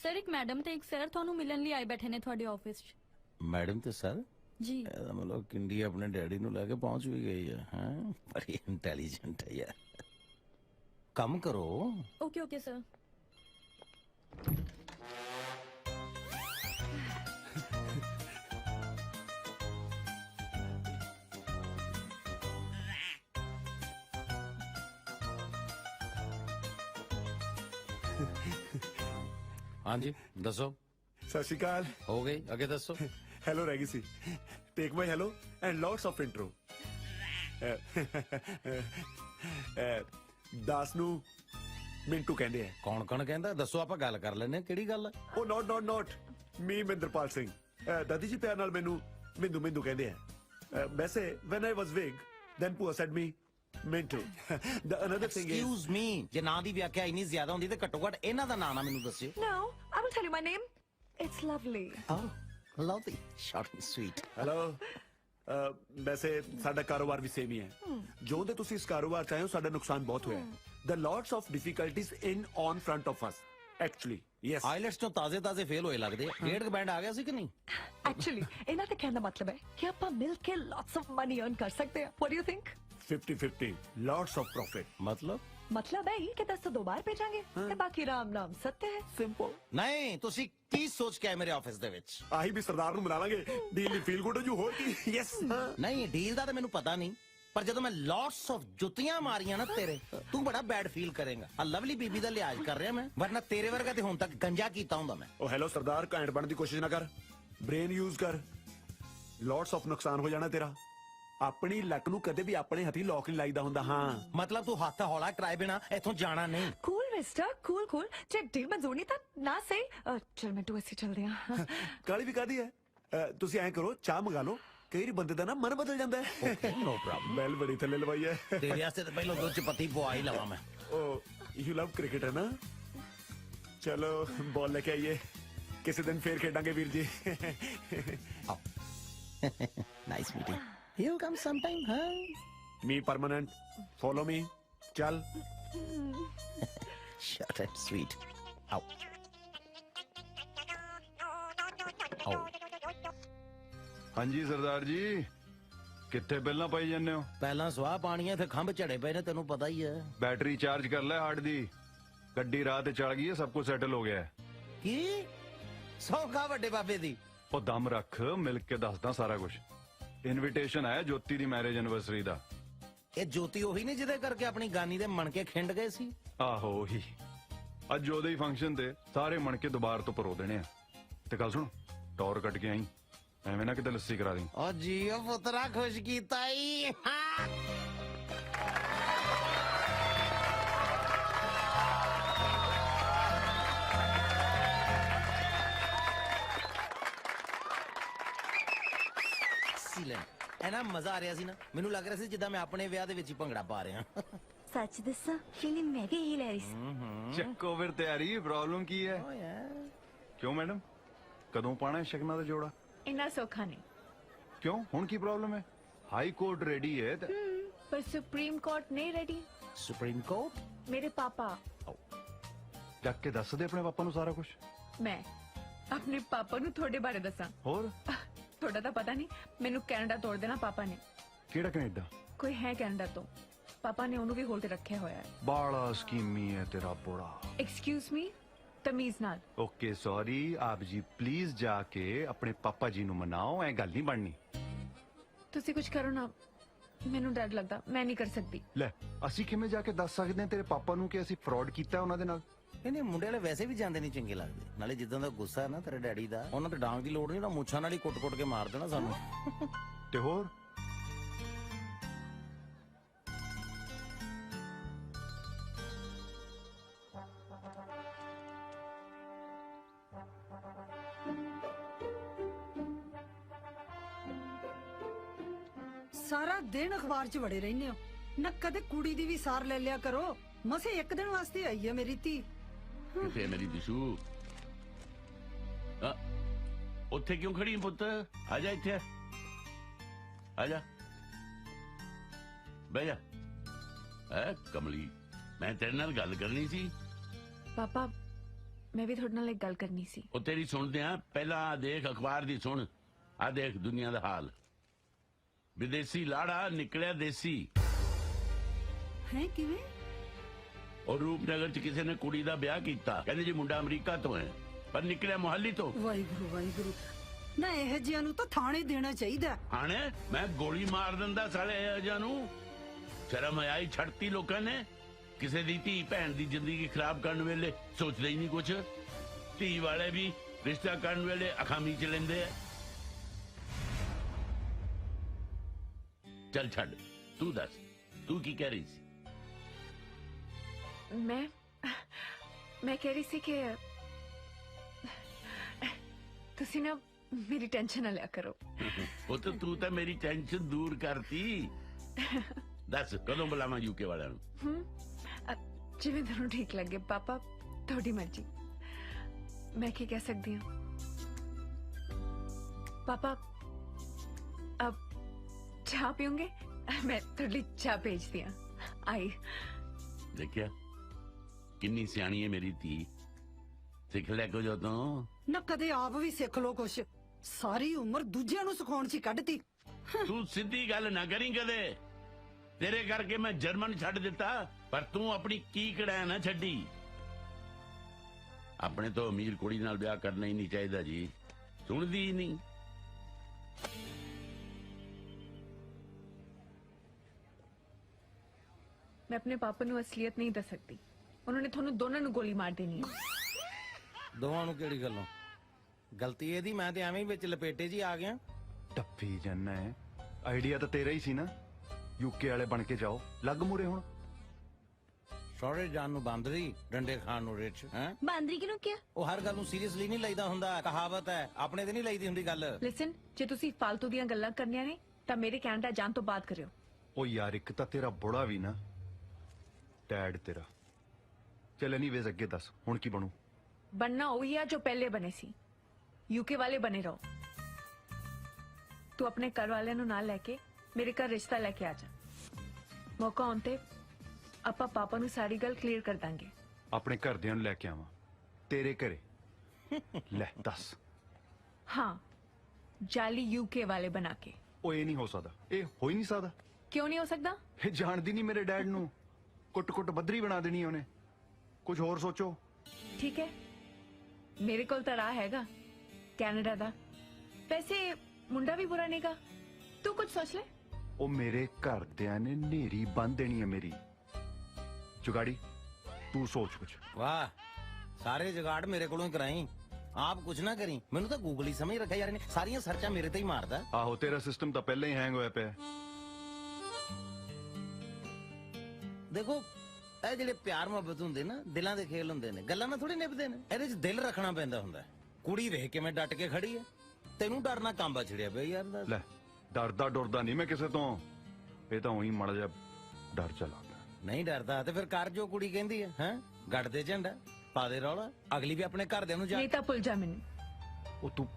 Sir ਇੱਕ ਮੈਡਮ ਤੇ ਇੱਕ ਸਰ ਤੁਹਾਨੂੰ ਮਿਲਣ ਲਈ ਆਏ ਬੈਠੇ ਨੇ ਤੁਹਾਡੇ ਆਫਿਸ 'ਚ। ਮੈਡਮ ਤੇ ਸਰ ਜੀ ਇਹਦਾ ਮਤਲਬ ਕਿੰਡੀ ਆਪਣੇ ਡੈਡੀ ਨੂੰ ਲੈ ਕੇ ਪਹੁੰਚ ਵੀ ਗਈ ਹੈ। ਹਾਂ, ਬੜੀ ਇੰਟੈਲੀਜੈਂਟ ਹੈ ਯਾਰ। ਕੰਮ ਕਰੋ। Okay okay sir. ਹਾਂਜੀ ਦੱਸੋ। ਸਤਿ ਸ਼੍ਰੀ ਅਕਾਲ। ਹੋ ਗਈ, ਅੱਗੇ ਦੱਸੋ। ਹੈਲੋ ਰਹਿ ਗਈ ਸੀ। Take my hello and lots of intro. ਦਾਸ ਨੂੰ ਮਿੰਟੂ ਕਹਿੰਦੇ ਆ। ਕੌਣ ਕੌਣ ਕਹਿੰਦਾ? ਦੱਸੋ, ਆਪਾਂ ਗੱਲ ਕਰ ਲੈਨੇ। ਕਿਹੜੀ ਗੱਲ? ਉਹ ਨੋਟ ਮੀ ਮਹਿੰਦਰਪਾਲ ਸਿੰਘ। ਦਾਦੀ ਜੀ ਪਿਆਰ ਨਾਲ ਮੈਨੂੰ ਮਿੰਦੂ ਮਿੰਦੂ ਕਹਿੰਦੇ ਆ। ਵੈਸੇ when I was big, then Pua said me Mintu. The another thing is, excuse me, ਜੇ ਨਾਂ ਦੀ ਵਿਆਖਿਆ ਇੰਨੀ ਜ਼ਿਆਦਾ ਹੁੰਦੀ ਤੇ ਘੱਟੋ ਘੱਟ ਇਹਨਾਂ ਦਾ ਨਾਂ ਨਾ ਮੈਨੂੰ ਦੱਸਿਓ। No, I will tell you my name. It's lovely. Oh, lovely, short and sweet. Hello. ਵੈਸੇ ਸਾਡਾ ਕਾਰੋਬਾਰ ਵੀ ਸੇਮ ਹੀ ਹੈ। ਜੋ ਦੇ ਤੁਸੀਂ ਇਸ ਕਾਰੋਬਾਰ ਚ ਆਏ ਹੋ, ਸਾਡਾ ਨੁਕਸਾਨ ਬਹੁਤ ਹੋਇਆ। The lots of difficulties in on front of us. Actually, yes. IELTS ਤੋਂ ਤਾਜ਼ੇ ਫੇਲ ਹੋਏ ਲੱਗਦੇ। ਗ੍ਰੇਡ ਬੈਂਡ ਆ ਗਿਆ ਸੀ ਕਿ ਨਹੀਂ? Actually, ਇਹਨਾਂ ਦਾ ਕਹਿਣ ਦਾ ਮਤਲਬ ਹੈ ਕਿ ਆਪਾਂ ਮਿਲ ਕੇ lots of money earn ਕਰ ਸਕਦੇ ਹਾਂ। What do you think? 50-50, lots of profit. मतलब है कि 10 से 2 बार भेजांगे ते बाकी राम नाम सत्य है। Simple. ਨਹੀਂ, ਤੁਸੀਂ ਕੀ ਸੋਚ ਕੇ ਆਏ ਮੇਰੇ ਆਫਿਸ ਦੇ ਵਿੱਚ? ਆਹੀ ਵੀ ਸਰਦਾਰ ਨੂੰ ਮਿਲਾ ਲਾਂਗੇ। ਡੀਲ ਫੀਲ ਗੁੱਡ ਜੂ ਹੋਰ ਕੀ। ਯੈਸ। ਨਹੀਂ, ਡੀਲ ਦਾ ਤਾਂ ਮੈਨੂੰ ਪਤਾ ਨਹੀਂ, ਪਰ ਜਦੋਂ ਮੈਂ ਲੋਟਸ ਆਫ ਜੁੱਤੀਆਂ ਮਾਰੀਆਂ ਨਾ ਤੇਰੇ, ਤੂੰ ਬੜਾ ਬੈਡ ਫੀਲ ਕਰੇਗਾ। ਆ ਲਵਲੀ ਬੀਬੀ ਦਾ ਲਿਹਾਜ਼ ਕਰ ਰਿਹਾ ਮੈਂ, ਵਰਨਾ ਤੇਰੇ ਵਰਗਾ ਤੇ ਹੁਣ ਤੱਕ ਗੰਜਾ ਕੀਤਾ ਹੁੰਦਾ ਮੈਂ। ਉਹ ਹੈਲੋ ਸਰਦਾਰ, ਘੈਂਟ ਬਣਨ ਦੀ ਕੋਸ਼ਿਸ਼ ਨਾ ਕਰ। ਬ੍ਰੇਨ ਯੂਜ਼ ਕਰ। ਲੋਟਸ ਆਫ ਨੁਕਸਾਨ ਹੋ ਜਾਣਾ ਤੇਰਾ। ਆਪਣੀ ਲੱਕ ਨੂੰ ਕਦੇ ਵੀ ਆਪਣੇ ਹੱਥੀ ਲੋਕ ਨਹੀਂ ਲਾਈਦਾ ਹੁੰਦਾ। ਹਾਂ, ਮਤਲਬ ਤੂੰ ਹੱਥ ਹੌਲਾ ਕਰਾਏ ਬਿਨਾ ਇੱਥੋਂ ਜਾਣਾ ਨਹੀਂ। Cool mister, cool. जे डील मंजूर नहीं था ना सही। चल मिंटू ऐसे चलते हैं। ਕਾਲੀ ਵੀ ਕਾਦੀ ਹੈ। ਤੁਸੀਂ ਐਂ ਕਰੋ, ਚਾਹ ਮੰਗਾ ਲਓ। ਕਈ ਵਾਰੀ ਬੰਦੇ ਦਾ ਨਾ ਮਨ ਬਦਲ ਜਾਂਦਾ ਹੈ। No problem. ਬੈਲ ਬੜੀ ਥੱਲੇ ਲਵਾਈ ਹੈ। ਤੇਰੇ ਵਾਸਤੇ ਤਾਂ ਪਹਿਲਾਂ ਦੁੱਧ ਚ ਪੱਤੀ ਪਵਾ ਹੀ ਲਵਾਂ ਮੈਂ। ਉਹ ਯੂ ਲਵ ਕ੍ਰਿਕਟ ਹੈ ਨਾ? ਚਲੋ ਬਾਲ ਲੈ ਕੇ ਆਈਏ, ਕਿਸੇ ਦਿਨ ਫੇਰ ਖੇਡਾਂਗੇ ਵੀਰ ਜੀ। Nice meeting. He'll come sometime, huh? Me permanent. Follow me. Chal. Short and sweet. Ow. Ow. ਹਾਂਜੀ ਸਰਦਾਰ ਜੀ, ਕਿੱਥੇ ਪਹਿਲਾਂ ਪਾਈ ਜਾਂਦੇ ਹੋ? ਪਹਿਲਾਂ ਸਵਾਹ ਪਾਣੀ ਹੈ ਤੇ ਖੰਭ ਝੜੇ ਪਏ ਨੇ, ਤੈਨੂੰ ਪਤਾ ਹੀ ਹੈ। ਬੈਟਰੀ ਚਾਰਜ ਕਰ ਲੈ ਹਾਰਡ ਦੀ। ਗੱਡੀ ਰਾਹ ਤੇ ਚੜ ਗਈ ਹੈ, ਸਭ ਕੁਝ ਸੈਟਲ ਹੋ ਗਿਆ ਹੈ। ਕੀ ਸੌਖਾ ਵੱਡੇ ਬਾਬੇ ਦੀ? ਉਹ ਦਮ ਰੱਖ, ਮਿਲ ਕੇ ਦੱਸਦਾ ਸਾਰਾ ਕੁਝ। ਇਨਵੀਟੇਸ਼ਨ ਆਇਆ ਜੋਤੀ ਦੀ ਮੈਰਿਜ ਐਨਵਰਸਰੀ ਦਾ। ਇਹ ਜੋਤੀ ਉਹੀ ਨਹੀਂ ਜਿਹਦੇ ਕਰਕੇ ਆਪਣੀ ਗਾਨੀ ਦੇ ਮਣਕੇ ਖਿੰਡ ਗਏ ਸੀ? ਆਹੋ ਉਹੀ। ਅੱਜ ਉਹਦੇ ਹੀ ਫੰਕਸ਼ਨ ਤੇ ਸਾਰੇ ਮਣਕੇ ਦੁਬਾਰ ਤੋਂ ਪਰੋ ਦੇਣੇ ਆ। ਤੇ ਗੱਲ ਸੁਣ, ਟੌਰ ਕੱਟ ਕੇ ਆਈ, ਐਵੇਂ ਨਾ ਕਿਤੇ ਲੱਸੀ ਕਰਾ ਦੀ। ਓ ਜੀਓ ਪੁੱਤਰਾ, ਖੁਸ਼ ਕੀਤਾ ਈ। ਐਨਾ ਮਜ਼ਾ ਆ ਰਿਹਾ ਸੀ ਨਾ, ਮੈਨੂੰ ਲੱਗ ਰਿਹਾ ਸੀ ਜਿੱਦਾਂ ਮੈਂ ਆਪਣੇ ਵਿਆਹ ਦੇ ਵਿੱਚ ਹੀ ਭੰਗੜਾ ਪਾ ਰਿਹਾ। ਸੱਚ ਦੱਸਾਂ, ਫੀਲਿੰਗ ਮੈਂ ਵੀ ਇਹੀ ਲੈ ਰਹੀ ਸੀ। ਚੱਕੋ ਫਿਰ ਤਿਆਰੀ। ਪ੍ਰੋਬਲਮ ਕੀ ਹੈ? ਕਿਉਂ ਮੈਡਮ, ਕਦੋਂ ਪਾਣਾ ਸ਼ਗਨਾਂ ਦਾ ਜੋੜਾ? इन्ना सौखा नहीं। क्यों, हुण की प्रॉब्लम है? हाई कोर्ट रेडी है पर सुप्रीम कोर्ट नहीं रेडी। Supreme court? मेरे पापा। जाके दस दे अपने पापा नु सारा कुछ। मैं अपने पापा नु थोड़े बारे दसा। और थोड़ा तो पता नहीं, मैनू कनाडा तोड़ देना पापा ने। केड़ा कनाडा? कोई है कनाडा तो, ਪਾਪਾ ਨੇ ਉਹਨੂੰ ਵੀ ਹੋਲ ਤੇ ਰੱਖਿਆ ਹੋਇਆ ਹੈ। ਬਾਲਾ ਸਕੀਮੀ ਹੈ ਤੇਰਾ ਬੋੜਾ। ਐਕਸਕਿਊਜ਼ ਮੀ, ਤਮੀਜ਼ ਨਾਲ। ਓਕੇ ਸੌਰੀ ਆਪ ਜੀ, ਪਲੀਜ਼ ਜਾ ਕੇ ਆਪਣੇ ਪਾਪਾ ਜੀ ਨੂੰ ਮਨਾਓ, ਐ ਗੱਲ ਨਹੀਂ ਬਣਨੀ। ਤੁਸੀਂ ਕੁਝ ਕਰੋ ਨਾ, ਮੈਨੂੰ ਡਰ ਲੱਗਦਾ, ਮੈਂ ਨਹੀਂ ਕਰ ਸਕਦੀ। ਲੈ ਅਸੀਂ ਕਿਵੇਂ ਜਾ ਕੇ ਦੱਸ ਸਕਦੇ ਹਾਂ ਤੇਰੇ ਪਾਪਾ ਨੂੰ ਕਿ ਅਸੀਂ ਫਰਾਡ ਕੀਤਾ ਉਹਨਾਂ ਦੇ ਨਾਲ? ਇਹਨੇ ਮੁੰਡੇ ਵਾਲੇ ਵੈਸੇ ਵੀ ਜਾਂਦੇ ਨਹੀਂ ਚੰਗੇ ਲੱਗਦੇ, ਨਾਲੇ ਜਿੱਦਾਂ ਦਾ ਗੁੱਸਾ ਹੈ ਨਾ ਤੇਰੇ ਡੈਡੀ ਦਾ, ਉਹਨਾਂ ਤੇ ਡਾਂਗ ਦੀ ਲੋੜ ਨਹੀਂ, ਨਾ ਮੁੱਛਾਂ ਨਾਲ ਹੀ ਕੁੱਟ-ਕੁੱਟ ਕੇ ਮਾਰ ਦੇਣਾ ਸਾਨੂੰ। ਤੇ ਹੋਰ ਸਾਰਾ ਦਿਨ ਅਖਬਾਰ 'ਚ ਵੜੇ ਰਹਿੰਦੇ ਹੋ ਨਾ, ਕਦੇ ਕੁੜੀ ਦੀ ਵੀ ਸਾਰ ਲੈ ਲਿਆ ਕਰੋ। ਮਸੇ ਇੱਕ ਦਿਨ ਵਾਸਤੇ ਆਈ ਹੈ ਮੇਰੀ ਧੀ। ਕਿੱਥੇ ਮੇਰੀ ਦਿਸ਼ੂ? ਉੱਥੇ ਕਿਉਂ ਖੜੀ ਪੁੱਤ? ਆ ਜਾ ਇੱਥੇ, ਆ ਜਾ, ਬਹਿ ਜਾ। ਕਮਲੀ, ਮੈਂ ਤੇਰੇ ਨਾਲ ਗੱਲ ਕਰਨੀ ਸੀ। ਪਾਪਾ ਮੈਂ ਵੀ ਤੁਹਾਡੇ ਨਾਲ ਇੱਕ ਗੱਲ ਕਰਨੀ ਸੀ। ਉਹ ਤੇਰੀ ਸੁਣਦੇ ਆ, ਪਹਿਲਾਂ ਆ ਦੇਖ ਅਖਬਾਰ ਦੀ ਸੁਣ। ਆ ਦੇਖ ਦੁਨੀਆ ਦਾ ਹਾਲ, ਵਿਦੇਸ਼ੀ ਲਾੜਾ ਨਿਕਲਿਆ ਦੇਸੀ। ਹੈ ਕਿਵੇਂ? ਔਰ ਰੂਪਨਗਰ ਚ ਕਿਸੇ ਨੇ ਕੁੜੀ ਦਾ ਵਿਆਹ ਕੀਤਾ, ਕਹਿੰਦੇ ਜੀ ਮੁੰਡਾ ਅਮਰੀਕਾ ਤੋਂ ਹੈ, ਪਰ ਨਿਕਲਿਆ ਮੁਹੱਲੀ ਤੋਂ। ਵਾਹਿਗੁਰੂ ਵਾਹਿਗੁਰੂ, ਨਾ ਇਹ ਜਿਹੀਆਂ ਨੂੰ ਤਾਂ ਥਾਣੇ ਦੇਣਾ ਚਾਹੀਦਾ। ਹਾਣੇ ਮੈਂ ਗੋਲੀ ਮਾਰ ਦਿੰਦਾ ਸਾਲੇ ਇਹ ਜਿਹਾ ਨੂੰ। ਸ਼ਰਮ ਆਈ ਛੱਡਤੀ ਲੋਕਾਂ ਨੇ। ਕਿਸੇ ਦੀ ਧੀ ਭੈਣ ਦੀ ਜ਼ਿੰਦਗੀ ਖਰਾਬ ਕਰਨ ਵੇਲੇ ਸੋਚਦੇ ਹੀ ਨਹੀਂ ਕੁਛ। ਧੀ ਵਾਲੇ ਵੀ ਰਿਸ਼ਤਾ ਕਰਨ ਵੇਲੇ ਅਖਾਮੀ ਚ ਲੈਂਦੇ ਆ। ਚੱਲ ਛੱਡ, ਤੂੰ ਦੱਸ, ਤੂੰ ਕੀ ਕਹਿ ਰਹੀ ਸੀ? ਮੈਂ ਕਹਿ ਰਹੀ ਸੀ ਕਿ ਤੁਸੀਂ ਨਾ ਮੇਰੀ ਟੈਨਸ਼ਨ ਨਾ ਲਿਆ ਕਰੋ। ਉਹ ਤਾਂ ਤੂੰ ਤਾਂ ਮੇਰੀ ਟੈਨਸ਼ਨ ਦੂਰ ਕਰਤੀ। ਦੱਸ ਕਦੋਂ ਬੁਲਾਵਾਂ ਯੂਕੇ ਵਾਲਿਆਂ ਨੂੰ? ਜਿਵੇਂ ਤੁਹਾਨੂੰ ਠੀਕ ਲੱਗੇ ਪਾਪਾ, ਤੁਹਾਡੀ ਮਰਜ਼ੀ। ਮੈਂ ਕੀ ਕਹਿ ਸਕਦੀ ਹਾਂ ਪਾਪਾ? ਅਬ ਚਾਹ ਪੀਓਗੇ? ਮੈਂ ਤੁਹਾਡੇ ਲਈ ਚਾਹ ਭੇਜਦੀ ਹਾਂ। ਆਈ ਦੇਖਿਆ ਕਿੰਨੀ ਸਿਆਣੀ ਹੈ ਮੇਰੀ ਧੀ। ਸਿੱਖ ਲੈ ਕੁਝ ਉਦੋਂ। ਨਾ ਕਦੇ ਆਪ ਵੀ ਸਿੱਖ ਲੋ ਕੁਛ, ਸਾਰੀ ਉਮਰ ਦੂਜਿਆਂ ਨੂੰ ਸਿਖਾਉਣ 'ਚ ਹੀ ਕੱਢਤੀ। ਤੂੰ ਸਿੱਧੀ ਗੱਲ ਨਾ ਕਰੀ ਕਦੇ। ਤੇਰੇ ਕਰਕੇ ਮੈਂ ਜਰਮਨ ਛੱਡ ਦਿੱਤਾ, ਪਰ ਤੂੰ ਆਪਣੀ ਕੀ ਕੜਾ ਨਾ ਛੱਡੀ। ਆਪਣੇ ਤੋਂ ਅਮੀਰ ਕੁੜੀ ਨਾਲ ਵਿਆਹ ਕਰਨਾ ਹੀ ਨਹੀਂ ਚਾਹੀਦਾ ਜੀ, ਸੁਣਦੀ ਹੀ ਨਹੀਂ। ਮੈਂ ਆਪਣੇ ਪਾਪਾ ਨੂੰ ਅਸਲੀਅਤ ਨਹੀਂ ਦੱਸ ਸਕਦੀ। ਉਹਨਾਂ ਨੇ ਤੁਹਾਨੂੰ ਦੋਨਾਂ ਨੂੰ ਗੋਲੀ ਮਾਰ ਦੇਣੀ ਹੈ। ਦੋਵਾਂ ਨੂੰ ਕਿਹੜੀ ਗੱਲੋਂ? ਗਲਤੀ ਇਹਦੀ, ਮੈਂ ਤੇ ਐਵੇਂ ਹੀ ਵਿੱਚ ਲਪੇਟੇ ਜੀ ਆ ਗਿਆ। ਟੱਪੀ ਜੰਨਾ ਹੈ, ਆਈਡੀਆ ਤਾਂ ਤੇਰਾ ਹੀ ਸੀ ਨਾ। ਯੂਕੇ ਵਾਲੇ ਬਣ ਕੇ ਜਾਓ, ਲੱਗ ਮੂਰੇ ਹੁਣ। ਸਹੁਰੇ ਜਾਣ ਨੂੰ ਬਾਂਦਰੀ, ਡੰਡੇ ਖਾਣ ਨੂੰ ਰਿਚ। ਹੈ ਬਾਂਦਰੀ ਕਿਹਨੂੰ ਕਿਹਾ? ਉਹ ਹਰ ਗੱਲ ਨੂੰ ਸੀਰੀਅਸਲੀ ਨਹੀਂ ਲਈਦਾ ਹੁੰਦਾ, ਕਹਾਵਤ ਹੈ, ਆਪਣੇ ਤੇ ਨਹੀਂ ਲਈਦੀ ਹੁੰਦੀ ਗੱਲ। ਲਿਸਨ, ਜੇ ਤੁਸੀਂ ਫालतू ਦੀਆਂ ਗੱਲਾਂ ਕਰਨੀਆਂ ਨੇ ਤਾਂ ਮੇਰੇ ਕੈਨੇਡਾ ਜਾਣ ਤੋਂ ਬਾਅਦ ਕਰਿਓ। ਉਹ ਯਾਰ ਇੱਕ ਤਾਂ ਤੇਰਾ ਬੁੜਾ ਵੀ ਨਾ, ਡੈਡ ਤੇਰਾ। ਚੱਲ ਐਨੀਵੇਜ਼ ਅੱਗੇ ਦੱਸ ਹੁਣ ਕੀ ਬਣੂ? बनना वही है जो पहले बने सी। यूके वाले बने रहो। तू अपने घर वाले नु नाल लेके मेरे घर रिश्ता लेके आ जा। मौका आउंदे ਆਪਾਂ ਪਾਪਾ ਨੂੰ ਸਾਰੀ ਗੱਲ ਕਲੀਅਰ ਕਰ ਦਾਂਗੇ। ਆਪਣੇ ਘਰਦਿਆਂ ਨੂੰ ਲੈ ਕੇ ਆਵਾਂ ਤੇਰੇ ਘਰੇ? ਲੈ ਦੱਸ। हाँ, जाली यूके वाले बना के। ਉਹ ਇਹ ਨਹੀਂ ਹੋ ਸਕਦਾ, ਇਹ ਹੋ ਹੀ ਨਹੀਂ ਸਕਦਾ। क्यों नहीं हो सकता? ਇਹ ਜਾਣਦੀ ਨਹੀਂ ਮੇਰੇ ਡੈਡ ਨੂੰ, ਕੁੱਟ-ਕੁੱਟ ਬੱਦਰੀ ਬਣਾ ਦੇਣੀ ਉਹਨੇ। ਕੁਝ ਹੋਰ ਸੋਚੋ। ठीक है, मेरे कोल तो राह हैगा कनाडा दा। वैसे मुंडा भी बुरा नहींगा, तू कुछ सोच ले। ਉਹ ਮੇਰੇ ਘਰਦਿਆਂ ਨੇ ਨੇਰੀ ਬੰਨ ਦੇਣੀ ਹੈ ਮੇਰੀ। जुगाड़ी तू सोच कुछ। वाह, सारे जुगाड़ मेरे कोलों ही कराई, आप कुछ ना करी। मैनू तो गूगल ही समझ रखा यार, सारियां सर्चा मेरे ते ही मारदा। आहो, तेरा सिस्टम तो पहले ही हैंग होया पे। देखो ਇਹ ਜਿਹੜੇ ਪਿਆਰ ਮੁਹੱਬਤ ਹੁੰਦੇ ਨਾ, ਦਿਲਾਂ ਦੇ ਖੇਲ ਹੁੰਦੇ ਨੇ, ਗੱਲਾਂ ਨਾਲ ਥੋੜੀ ਨਿਭਦੇ ਨੇ। ਇਹਦੇ 'ਚ ਦਿਲ ਰੱਖਣਾ ਪੈਂਦਾ ਹੁੰਦਾ। ਕੁੜੀ ਵੇਖ ਕੇ ਮੈਂ ਡਟ ਕੇ ਖੜੀ ਐ, ਤੈਨੂੰ ਡਰਨਾ ਕਾਂਬਾ ਛਿੜਿਆ ਪਿਆ ਯਾਰ। ਲੈ ਡਰਦਾ ਡਰਦਾ ਨਹੀਂ ਮੈਂ ਕਿਸੇ ਤੋਂ, ਇਹ ਤਾਂ ਉਹੀ ਮੜ ਜਾ ਡਰ ਚਲਾ। ਨਹੀਂ ਡਰਦਾ ਤੇ ਫਿਰ ਕਰ ਜੋ ਕੁੜੀ ਕਹਿੰਦੀ ਹੈ। ਹੈ ਗੱਡ ਦੇ ਝੰਡਾ, ਪਾ ਦੇ ਰੌਲਾ, ਅਗਲੀ ਵੀ ਆਪਣੇ ਘਰਦਿਆਂ ਨੂੰ ਜਾ। ਨਹੀਂ ਤਾਂ ਭੁੱਲ ਜਾ ਮੈਨੂੰ। ਉਹ ਤੂੰ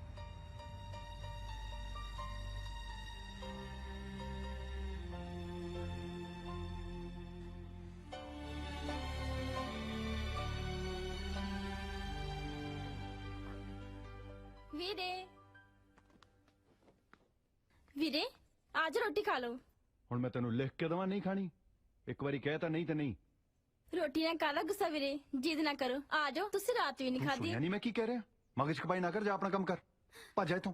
ਵੀਰੇ आज रोटी खा लो। ਹੁਣ ਮੈਂ ਤੈਨੂੰ ਲਿਖ ਕੇ ਦਵਾਂ ਨਹੀਂ ਖਾਣੀ? ਇੱਕ ਵਾਰੀ ਕਹਿ ਤਾਂ ਨਹੀਂ ਰੋਟੀ ਨਾਲ ਕਾਹਦਾ ਗੁੱਸਾ ਵੀਰੇ ਜਿੱਦ ਨਾ ਕਰੋ ਆ ਜਾਓ ਤੁਸੀਂ ਰਾਤ ਵੀ ਨਹੀਂ ਤੂੰ ਖਾਧੀ ਸੁਣਿਆ ਨਹੀਂ ਮੈਂ ਕੀ ਕਹਿ ਰਿਹਾ ਮਗਜ ਖਪਾਈ ਨਾ ਕਰ ਜਾ ਆਪਣਾ ਕੰਮ ਕਰ ਭੱਜ ਜਾ ਇੱਥੋਂ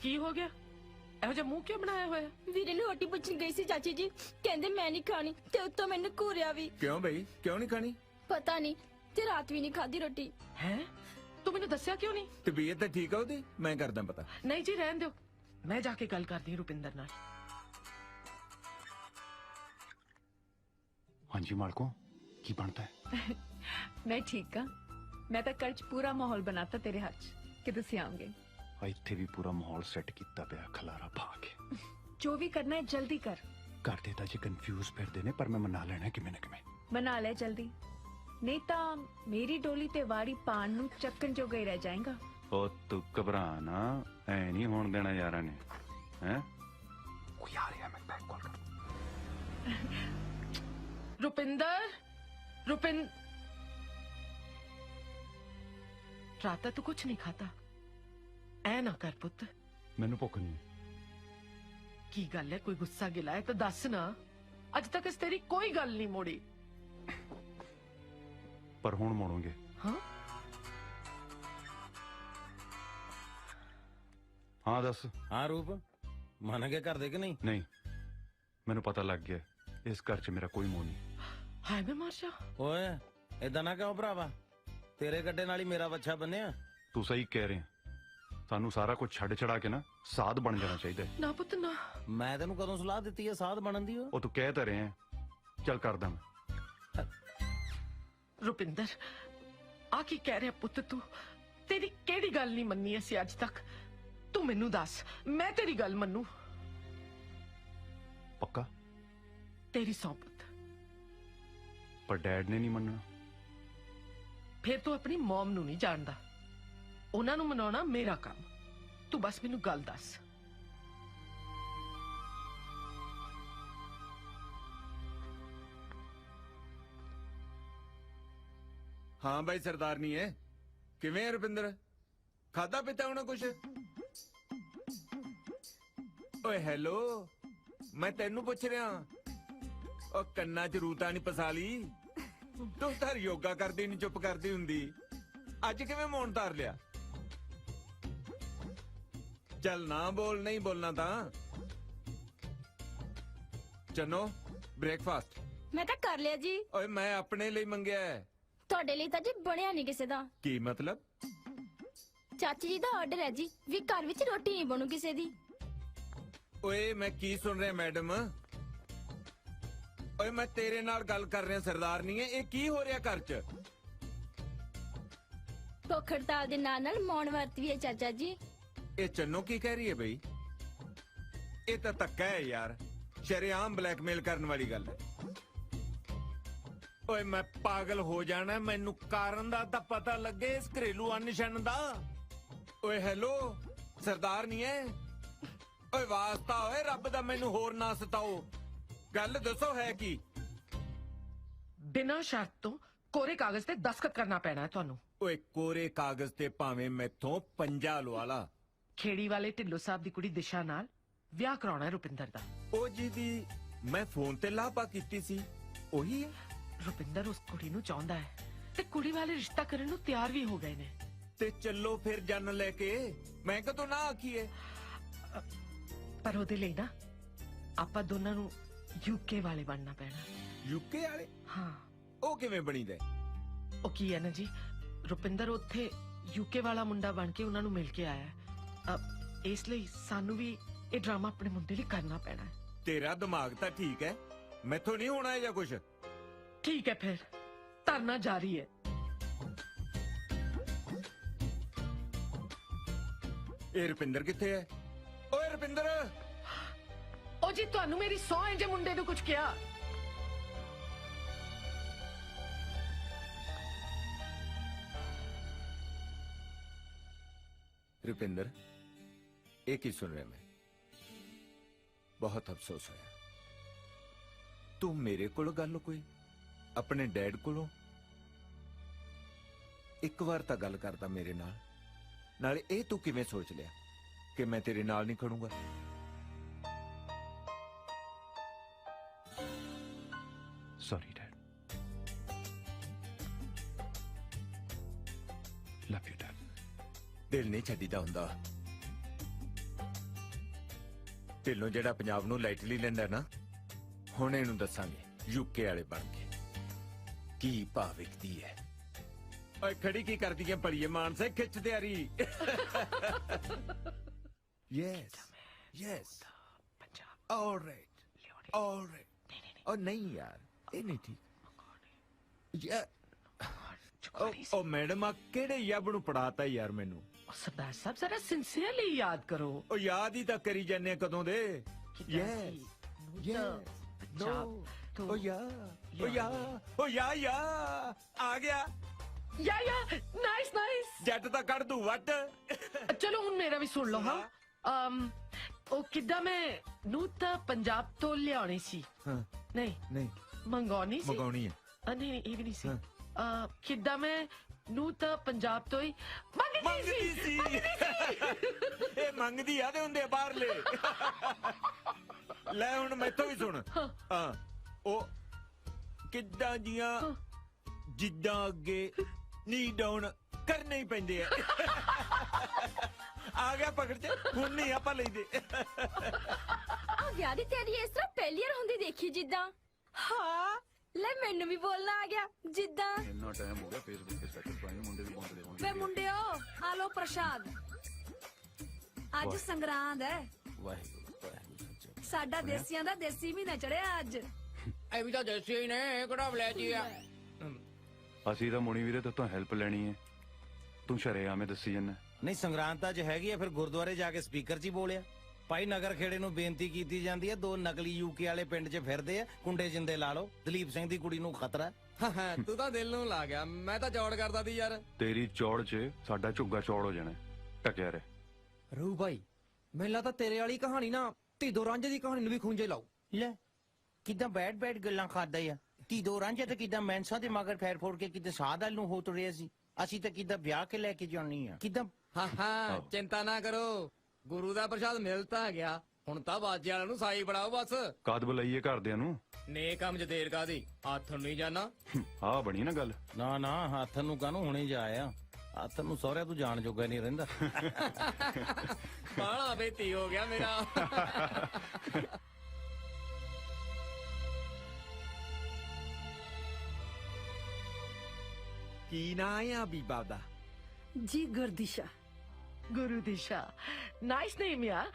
ਕੀ ਹੋ ਗਿਆ ਇਹੋ ਜਿਹਾ ਮੂੰਹ ਕਿਉਂ ਬਣਾਇਆ ਹੋਇਆ ਵੀਰੇ ਨੂੰ ਰੋਟੀ ਪੁੱਛਣ ਗਈ ਸੀ ਚਾਚੀ ਜੀ ਕਹਿੰਦੇ ਮੈਂ ਨਹੀਂ ਖਾਣੀ ਤੇ ਉੱਤੋਂ ਮੈਨੂੰ ਘੂਰਿਆ ਵੀ ਕਿਉਂ ਬਈ ਕਿਉਂ ਨਹੀਂ ਖਾਣੀ ਪਤਾ ਨਹੀਂ ਤੇ ਰਾਤ ਵੀ ਨਹੀਂ ਖਾਧੀ ਰੋਟੀ ਹੈ ਤੂੰ ਮੈਨੂੰ ਦੱਸਿਆ ਕਿਉਂ ਨਹੀਂ ਤਬੀਅਤ ਤਾਂ ਠੀਕ ਆ ਉਹਦੀ ਮੈਂ ਕਰਦਾ ਪਤਾ ਨਹੀਂ ਜੀ ਰਹਿਣ ਦਿਓ ਮੈਂ ਜਾ ਕੇ ਗੱਲ ਕਰਦੀ ਹਾਂ ਰੁਪਿੰਦਰ ਨਾਲ ਹਾਂਜੀ ਮਾਲਕੋ ਕੀ ਬਣਦਾ ਹੈ मैं ठीक हाँ मैं तो कल च पूरा माहौल बनाता तेरे हाथ च कि तुसी आओगे ਇੱਥੇ ਵੀ ਪੂਰਾ ਮਾਹੌਲ ਸੈੱਟ ਕੀਤਾ ਪਿਆ ਖਲਾਰਾ ਪਾ ਕੇ जो भी करना है जल्दी कर ਕਰਦੇ ਤਾਂ ਜੇ ਕਨਫਿਊਜ਼ ਫਿਰਦੇ ਨੇ ਪਰ ਮੈਂ ਮਨਾ ਲੈਣਾ ਕਿਵੇਂ ਨਾ ਕਿਵੇਂ मना ले जल्दी नहीं तो मेरी डोली ते वाड़ी पान नू चक्कन जो गई रह जाएगा ਉਹ ਤੂੰ ਘਬਰਾ ਨਾ ਐ ਨਹੀਂ ਹੋਣ ਦੇਣਾ ਯਾਰਾਂ ਨੇ ਹੈ ਕੋਈ ਆ ਰਿਹਾ ਮੈਂ ਬੈਕ ਕਾਲ ਕਰ रुपिंदर रात तू कुछ नहीं खाता ऐ ना कर पुत ਮੈਨੂੰ ਭੁੱਖ ਨਹੀਂ की गल है कोई गुस्सा गिला है तो दस ना अज तक इस तेरी कोई गल नहीं मोड़ी ਪਰ ਹੁਣ ਮੋੜੋਗੇ हाँ ਹਾਂ ਦੱਸ ਹਾਂ ਰੂਪ ਮੰਨ ਕੇ ਘਰ ਦੇ ਕਿ ਨਹੀਂ ਨਹੀਂ ਮੈਨੂੰ ਪਤਾ ਲੱਗ ਗਿਆ ਇਸ ਘਰ 'ਚ ਮੇਰਾ ਕੋਈ ਮੋਹ ਨਹੀਂ हाय मैं मार जा ਓਏ ਏਦਾਂ ਨਾ ਕਹੋ ਭਰਾਵਾ ਤੇਰੇ ਗੱਡੇ ਨਾਲ ਹੀ ਮੇਰਾ ਬੱਚਾ ਬੰਨਿਆ ਤੂੰ ਸਹੀ ਕਹਿ ਰਿਹਾ ਸਾਨੂੰ ਸਾਰਾ ਕੁਝ ਛੱਡ ਛੜਾ ਕੇ ਨਾ ਸਾਧ ਬਣ ਜਾਣਾ ਚਾਹੀਦਾ ਹੈ। ना पुत ना ਮੈਂ ਤੈਨੂੰ ਕਦੋਂ ਸਲਾਹ ਦਿੱਤੀ ਹੈ ਸਾਧ ਬਣਨ ਦੀ ਉਹ ਤੂੰ ਕਹਿ ਤਾਂ ਰਿਹਾ ਚੱਲ ਕਰਦਾ ਮੈਂ रुपिंदर आ की कह रहा पुत तू तेरी केड़ी गल नहीं मन्नी असी अज तक तू मैनू दस मैं तेरी गल मन्नू ਪੱਕਾ तेरी सौ पुत ਪਰ ਡੈਡ ਨੇ ਨਹੀਂ ਮੰਨਣਾ फिर तू अपनी मॉम नू नहीं जानदा उन्हां नू मनाउणा मेरा काम तू बस मैनू गल दस ਹਾਂ ਬਾਈ ਸਰਦਾਰਨੀ ਹੈ ਕਿਵੇਂ ਹੈ ਰੁਪਿੰਦਰ ਖਾਦਾ ਪੀਤਾ ਹੋਣਾ ਕੁਛ ਓਏ ਹੈਲੋ ਮੈਂ ਤੈਨੂੰ ਪੁੱਛ ਰਿਹਾ ਉਹ ਕੰਨਾਂ 'ਚ ਰੂਤਾ ਨਹੀਂ ਪਸਾ ਲਈ ਤੂੰ ਤਾਂ ਯੋਗਾ ਕਰਦੀ ਨਹੀਂ ਚੁੱਪ ਕਰਦੀ ਹੁੰਦੀ ਅੱਜ ਕਿਵੇਂ ਮੌਨ ਧਾਰ ਲਿਆ ਚੱਲ ਨਾ ਬੋਲ ਨਹੀਂ ਬੋਲਣਾ ਤਾਂ ਚਨੋ ਬ੍ਰੇਕਫਾਸਟ ਮੈਂ ਤਾਂ ਕਰ ਲਿਆ ਜੀ ਓਏ ਮੈਂ ਆਪਣੇ ਲਈ ਮੰਗਿਆ ਹੈ ਤੁਹਾਡੇ ਲਈ ਤਾਂ ਜੀ ਬਣਿਆ ਨਹੀਂ ਕਿਸੇ ਦਾ ਕੀ ਮਤਲਬ ਚਾਚੀ ਜੀ ਦਾ ਆਰਡਰ ਹੈ ਜੀ ਵੀ ਘਰ ਵਿੱਚ ਰੋਟੀ ਨਹੀਂ ਬਣੂ ਕਿਸੇ ਦੀ ਓਏ ਮੈਂ ਕੀ ਸੁਣ ਰਿਹਾ ਮੈਡਮ ਓਏ ਮੈਂ ਤੇਰੇ ਨਾਲ ਗੱਲ ਕਰ ਰਿਹਾ ਸਰਦਾਰਨੀ ਹੈ ਇਹ ਕੀ ਹੋ ਰਿਹਾ ਘਰ 'ਚ ਭੁੱਖ ਹੜਤਾਲ ਦੇ ਨਾਲ ਮੌਨ ਵਰਤ ਵੀ ਹੈ ਚਾਚਾ ਜੀ ਇਹ ਚੰਨੋ ਕੀ ਕਹਿ ਰਹੀ ਹੈ ਬਈ ਇਹ ਤਾਂ ਧੱਕਾ ਹੈ ਯਾਰ ਸ਼ਰੇਆਮ ਬਲੈਕਮੇਲ ਕਰਨ ਵਾਲੀ ਗੱਲ ਹੈ ਓਏ ਮੈਂ ਪਾਗਲ ਹੋ ਜਾਣਾ ਮੈਨੂੰ ਕਾਰਨ ਦਾ ਤਾਂ ਪਤਾ ਲੱਗੇ ਇਸ ਘਰੇਲੂ ਅਨਸ਼ਨ ਦਾ ਓਏ ਹੈਲੋ ਸਰਦਾਰ ਨਹੀਂ ਹੈ ਓਏ ਵਾਸਤਾ ਓਏ ਰੱਬ ਦਾ ਮੈਨੂੰ ਹੋਰ ਨਾ ਸਤਾਓ ਗੱਲ ਦੱਸੋ ਹੈ ਕੀ बिना शर्त तो कोरे कागज ते दस्तखत करना पैना है ਤੁਹਾਨੂੰ ਓਏ ਕੋਰੇ ਕਾਗਜ਼ ਤੇ ਭਾਵੇਂ ਮੈਥੋਂ ਪੰਜਾ ਲਵਾ ਲਾ ਖੇੜੀ ਵਾਲੇ ਢਿੱਲੋਂ ਸਾਹਿਬ ਦੀ ਕੁੜੀ ਦਿਸ਼ਾ ਨਾਲ ਵਿਆਹ ਕਰਾਉਣਾ ਹੈ ਰੁਪਿੰਦਰ ਦਾ ਉਹ ਜੀ ਦੀ ਮੈਂ ਫੋਨ ਤੇ ਲਾਪਾ ਕੀਤੀ ਸੀ ਉਹੀ ਹੈ ਰੁਪਿੰਦਰ ਉਸ ਕੁੜੀ ਨੂੰ ਚਾਹੁੰਦਾ ਹੈ ਤੇ ਕੁੜੀ ਵਾਲੇ ਰਿਸ਼ਤਾ ਕਰਨ ਨੂੰ ਤਿਆਰ ਵੀ ਹੋ ਗਏ ਨੇ ਤੇ ਚੱਲੋ ਫਿਰ ਜਨ ਲੈ ਕੇ ਮੈਂ ਕਦੋਂ ਨਾ ਆਖੀਏ ਪਰ ਉਹਦੇ ਲਈ ਨਾ ਆਪਾਂ ਦੋਨਾਂ ਨੂੰ ਯੂਕੇ ਵਾਲੇ ਬਣਨਾ ਪੈਣਾ ਯੂਕੇ ਵਾਲੇ ਹਾਂ ਉਹ ਕਿਵੇਂ ਬਣੀਦਾ ਉਹ ਕੀ ਹੈ ਨਾ ਜੀ ਰੁਪਿੰਦਰ ਉੱਥੇ ਯੂਕੇ ਵਾਲਾ ਮੁੰਡਾ ਬਣ ਕੇ ਉਹਨਾਂ ਨੂੰ ਮਿਲ ਕੇ ਆਇਆ ਹੈ ਇਸ ਲਈ ਸਾਨੂੰ ਵੀ ਇਹ ਡਰਾਮਾ ਆਪਣੇ ਮੁੰਡੇ ਲਈ ਕਰਨਾ ਪੈਣਾ ਹੈ ਤੇਰਾ ਦਿਮਾਗ ਤਾਂ ਠੀਕ ਹੈ ਮੈਥੋਂ ਨਹੀਂ ਹੋਣਾ ਜਾਂ ਕੁਛ ठीक है फिर धरना जारी है ਇਹ ਰੁਪਿੰਦਰ ਕਿੱਥੇ ਹੈ ਓਏ ਰੁਪਿੰਦਰ ओ जी ਤੁਹਾਨੂੰ ਮੇਰੀ ਸੌਂ ਹੈ ਜੇ ਮੁੰਡੇ ਨੂੰ ਕੁਝ ਕਿਹਾ ਰੁਪਿੰਦਰ ਇਹ ਕੀ ਸੁਣ ਰਿਹਾ ਮੈਂ ਬਹੁਤ ਅਫਸੋਸ ਹੋਇਆ ਤੂੰ ਮੇਰੇ ਕੋਲ ਗੱਲ ਕੋਈ ਆਪਣੇ ਡੈਡ ਕੋਲੋਂ ਇੱਕ ਵਾਰ ਤਾਂ ਗੱਲ ਕਰਦਾ ਮੇਰੇ ਨਾਲ ਨਾਲੇ ਇਹ ਤੂੰ ਕਿਵੇਂ ਸੋਚ ਲਿਆ ਕਿ ਮੈਂ ਤੇਰੇ ਨਾਲ ਨਹੀਂ ਖੜੂੰਗਾ? Sorry, Dad. Love you, Dad. ਦਿਲ ਨਹੀਂ ਛੱਡੀਦਾ ਹੁੰਦਾ। ਢਿੱਲੋਂ ਜਿਹੜਾ ਪੰਜਾਬ ਨੂੰ ਲਾਈਟਲੀ ਲੈਂਦਾ ਨਾ, ਹੁਣ ਇਹਨੂੰ ਦੱਸਾਂਗੇ ਯੂਕੇ ਵਾਲੇ ਬਣ ਕੇ ਕੀ ਭਾਵ ਵਿਕਦੀ ਹੈ। ਓਏ ਖੜੀ ਕੀ ਕਰਦੀ ਹੈ ਭਲੀਏ ਮਾਨਸੇ, ਖਿੱਚ ਤਿਆਰੀ। Yes yes all right all right. ਉਹ ਨਹੀਂ ਯਾਰ, ਇਹ ਨਹੀਂ ਠੀਕ। ਉਹ ਮੈਡਮ ਆ ਕਿਹੜੇ ਯੱਬ ਨੂੰ ਪੜਾਤਾ ਯਾਰ ਮੈਨੂੰ। सरदार साहब जरा सिंसियरली याद करो। ਉਹ ਯਾਦ ਹੀ ਤਾਂ ਕਰੀ ਜਾਂਦੇ ਕਦੋਂ ਦੇ। ਯੈਸ ਯੈਸ ਨੋ ਓ ਯਾ ਓ ਯਾ ਓ ਯਾ ਯਾ ਆ ਗਿਆ। या नाइस नाइस। ਜੱਟ ਤਾਂ ਕੱਢ ਦੂ ਵੱਟ। ਚਲੋ ਹੁਣ ਮੇਰਾ ਵੀ ਸੁਣ ਲਓ। ਹਾਂ ਉਹ ਕਿੱਦਾਂ ਮੈਂ ਨੂੰ ਤਾਂ ਪੰਜਾਬ ਤੋਂ ਲਿਆਉਣੀ ਸੀ। ਹਾਂ ਨਹੀਂ ਨਹੀਂ ਮੰਗਾਉਣੀ ਸੀ। ਮੰਗਾਉਣੀ ਹੈ। ਨਹੀਂ ਨਹੀਂ ਇਹ ਵੀ ਨਹੀਂ ਸੀ। ਕਿੱਦਾਂ ਮੈਂ ਨੂੰ ਤਾਂ ਪੰਜਾਬ ਤੋਂ ਹੀ ਮੰਗਦੀ ਸੀ। ਇਹ ਮੰਗਦੀ ਆ ਤੇ ਹੁੰਦੇ ਬਾਹਰਲੇ। ਲੈ ਹੁਣ ਮੈਥੋਂ ਵੀ ਸੁਣ। ਹਾਂ ਉਹ ਕਿੱਦਾਂ ਜੀਆਂ ਜਿੱਦਾਂ ਅੱਗੇ ਨੀ ਡਾਊਨ ਕਰਨੇ ਹੀ ਪੈਂਦੇ ਆ। ਆ ਗਿਆ ਪਕੜ ਚ, ਹੁਣ ਨਹੀਂ ਆਪਾਂ ਲੈਂਦੇ। ਆ ਵਿਆਹ ਦੀ ਤਿਆਰੀ ਇਸ ਤਰ੍ਹਾਂ ਪਹਿਲੀ ਵਾਰ ਹੁੰਦੀ ਦੇਖੀ ਜਿੱਦਾਂ। ਹਾਂ ਲੈ ਮੈਨੂੰ ਵੀ ਬੋਲਣਾ ਆ ਗਿਆ ਜਿੱਦਾਂ। ਇੰਨਾ ਟਾਈਮ ਹੋ ਗਿਆ ਫੇਸਬੁੱਕ ਤੇ ਸਟੇਟਸ ਪਾਈ ਨੂੰ, ਮੁੰਡੇ ਵੀ ਪਹੁੰਚਦੇ ਹੋਣਗੇ। ਵੇ ਮੁੰਡਿਓ ਆ ਲੋ ਪ੍ਰਸ਼ਾਦ। ਅੱਜ ਸੰਗਰਾਂਦ ਹੈ। ਵਾਹਿਗੁਰੂ ਵਾਹਿਗੁਰੂ। ਸਾਡਾ ਦੇਸੀਆਂ ਦਾ ਦੇਸੀ ਮਹੀਨਾ ਚੜਿਆ ਅੱਜ। ਇਹ ਵੀ ਤਾਂ ਦੇਸੀ ਹੀ ਨੇ, ਕਿਹੜਾ ਵਲੈਤੀ ਆ। ਅਸੀਂ ਤਾਂ ਮੁਣੀ ਵੀਰੇ ਤੋਂ ਹੈਲਪ ਲੈਣੀ ਹੈ, ਤੂੰ ਸ਼ਰੇਆਮੇ ਦੱਸੀ ਜੰਨਾ। ਨਹੀਂ ਸੰਗਰਾਂਦ ਅੱਜ ਹੈਗੀ ਆ, ਫਿਰ ਗੁਰਦੁਆਰੇ ਜਾ ਕੇ ਸਪੀਕਰ 'ਚ ਹੀ ਬੋਲਿਆ। ਭਾਈ ਨਗਰ ਖੇੜੇ ਨੂੰ ਬੇਨਤੀ ਕੀਤੀ ਜਾਂਦੀ ਹੈ, 2 ਨਕਲੀ ਯੂਕੇ ਵਾਲੇ ਪਿੰਡ 'ਚ ਫਿਰਦੇ ਆ, ਕੁੰਡੇ ਜਿੰਦੇ ਲਾ ਲਓ। ਦਲੀਪ ਸਿੰਘ ਦੀ ਕੁੜੀ ਨੂੰ ਖਤਰਾ। ਤੂੰ ਤਾਂ ਦਿਲ ਨੂੰ ਲਾ ਗਿਆ, ਮੈਂ ਤਾਂ ਚੌੜ ਕਰਦਾ ਸੀ ਯਾਰ। ਤੇਰੀ ਚੌੜ 'ਚ ਸਾਡਾ ਝੁੱਗਾ ਚੌੜ ਹੋ ਜਾਣਾ। ਟਕਿਆ ਰਹਿ। ਰੂ ਭਾਈ ਮੈਨੂੰ ਤਾਂ ਤੇਰੇ ਵਾਲੀ ਕਹਾਣੀ ਨਾ ਧੀਦੋ ਰਾਂਝੇ ਦੀ ਕਹਾਣੀ ਨੂੰ ਵੀ ਖੁੰਝੇ ਲਾਓ। ਲੈ ਕਿਦਾਂ ਬੈਡ ਬੈਡ ਗੱਲਾਂ ਕਰਦਾ ਆ। ਧੀਦੋ ਰਾਂਝੇ ਤੇ ਕਿਦਾਂ ਮੈਂਸਾ ਦੇ ਮਗਰ ਫੇਰ ਫੋੜ ਕੇ ਕਿਤੇ ਸਾਧ ਵੱਲ ਨੂੰ ਹੋ ਤੁਰਿਆ ਸੀ। ਅਸੀਂ ਤਾਂ ਕਿਦਾਂ ਵਿਆਹ ਕੇ ਲੈ ਕੇ ਜਾਣੀ ਆ। ਕਿਦਾਂ ਹਾਂ ਚਿੰਤਾ ਨਾ ਕਰੋ, ਗੁਰੂ ਦਾ ਪ੍ਰਸ਼ਾਦ ਮਿਲ ਤਾਂ ਗਿਆ। ਹੁਣ ਤਾਂ ਬਾਜੇ ਵਾਲਿਆਂ ਨੂੰ ਸਾਈ ਬੜਾਓ ਬਸ। ਕਦ ਬੁਲਾਈਏ ਘਰਦਿਆਂ ਨੂੰ? ਨੇ ਕੰਮ 'ਚ ਦੇਰ ਕਾਦੀ, ਹੱਥ ਨੂੰ ਨਹੀਂ ਜਾਣਾ। ਆਹ ਬਣੀ ਨਾ ਗੱਲ। ਨਾ ਨਾ ਹੱਥ ਨੂੰ ਕਾਹਨੂੰ ਹੁਣੇ ਜਾ ਆ। ਹੱਥ ਨੂੰ ਸਹੁਰਿਆਂ ਤੂੰ ਜਾਣ ਜੋਗਾ ਨਹੀਂ ਰਹਿੰਦਾ। ਬਾਲਾ ਬੇਤੀ ਹੋ ਗਿਆ ਮੇਰਾ। ਕੀ ਨਾਂ ਆ ਬੀਬਾ ਦਾ? ਜੀ ਗੁਰਦਿਸ਼ਾ। ਗੁਰੂ ਦਿਸ਼ਾ ਨਾਈਸ ਨੇਮ ਯਾ।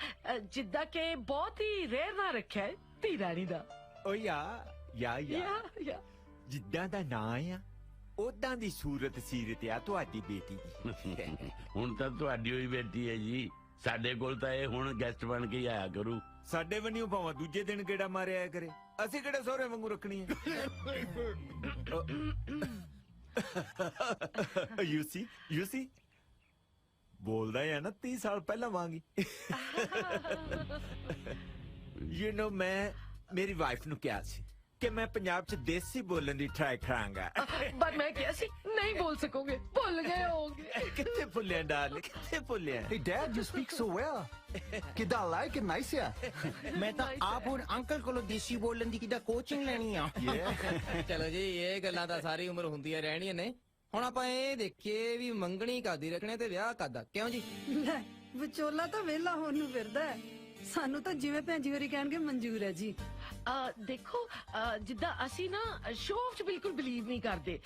ਜਿੱਦਾਂ ਕਿ ਬਹੁਤ ਹੀ ਰੇਅਰ ਨਾ ਰੱਖਿਆ ਹੈ ਧੀ ਰਾਣੀ ਦਾ। ਓ ਯਾ ਜਿੱਦਾਂ ਦਾ ਨਾਂ ਆ ਉਦਾਂ ਦੀ ਸੂਰਤ ਸੀਰਤ ਆ ਤੁਹਾਡੀ ਬੇਟੀ ਦੀ। ਹੁਣ ਤਾਂ ਤੁਹਾਡੀ ਹੋਈ ਬੇਟੀ ਹੈ ਜੀ। ਸਾਡੇ ਕੋਲ ਤਾਂ ਇਹ ਹੁਣ ਗੈਸਟ ਬਣ ਕੇ ਹੀ ਆਇਆ ਕਰੂ। ਸਾਡੇ ਵੰਨਿਓ ਭਾਵੇਂ ਦੂਜੇ ਦਿਨ ਕਿਹੜਾ ਮਾਰਿਆ ਕਰੇ, ਅਸੀਂ ਕਿਹੜੇ ਸਹੁਰੇ ਵਾਂਗੂ ਰੱਖਣੀ ਹੈ। ਯੂ ਸੀ ਬੋਲਦਾ ਹੈ ਨਾ 30 ਸਾਲ ਪਹਿਲਾਂ ਵਾਂਗੀ। ਯੂ نو ਮੈਂ ਮੇਰੀ ਵਾਈਫ ਨੂੰ ਕਿਹਾ ਸੀ ਕਿ ਮੈਂ ਪੰਜਾਬ 'ਚ ਦੇਸੀ ਬੋਲਣ ਦੀ ਟਰਾਈ ਕਰਾਂਗਾ। ਪਰ ਮੈਂ ਕਿਹਾ ਸੀ ਨਹੀਂ ਬੋਲ ਸਕੋਗੇ, ਭੁੱਲ ਗਏ ਹੋਗੇ। ਕਿੱਥੇ ਭੁੱਲਿਆ ਡਾਰਲਿੰਗ, ਕਿੱਥੇ ਭੁੱਲਿਆ? Hey Dad, you speak so well. ਕਿੱਦਾਂ like it, nice ਆ। ਮੈਂ ਤਾਂ ਆਪ ਹੁਣ ਅੰਕਲ ਕੋਲੋਂ ਦੇਸੀ ਬੋਲਣ ਦੀ ਕਿੱਦਾਂ ਕੋਚਿੰਗ ਲੈਣੀ ਆ। ਚਲੋ ਜੀ ਇਹ ਗੱਲਾਂ ਤਾਂ ਸਾਰੀ ਉਮਰ ਹੁੰਦੀਆਂ ਰਹਿਣੀਆਂ ਨੇ। ਹੁਣ ਆਪਾਂ ਇਹ ਦੇਖੀਏ ਵੀ ਮੰਗਣੀ ਕਾਦੀ ਰੱਖਣੇ ਤੇ ਵਿਆਹ ਕਾਦਾ, ਕਿਉਂ ਜੀ? ਲੈ ਵਿਚੋਲਾ ਤਾਂ ਵਿਹਲਾ ਹੋਣ ਨੂੰ ਫਿਰਦਾ ਹੈ। ਸਾਨੂੰ ਤਾਂ ਜਿਵੇਂ ਭੈਣ ਜੀ ਹੋਰੀ ਕਹਿਣਗੇ ਮਨਜ਼ੂਰ ਹੈ ਜੀ। ਦੇਖੋ ਜਿੱਦਾਂ ਅਸੀਂ ਨਾ ਸ਼ੋਅ 'ਚ ਬਿਲਕੁਲ ਬਿਲੀਵ ਨਹੀਂ ਕਰਦੇ।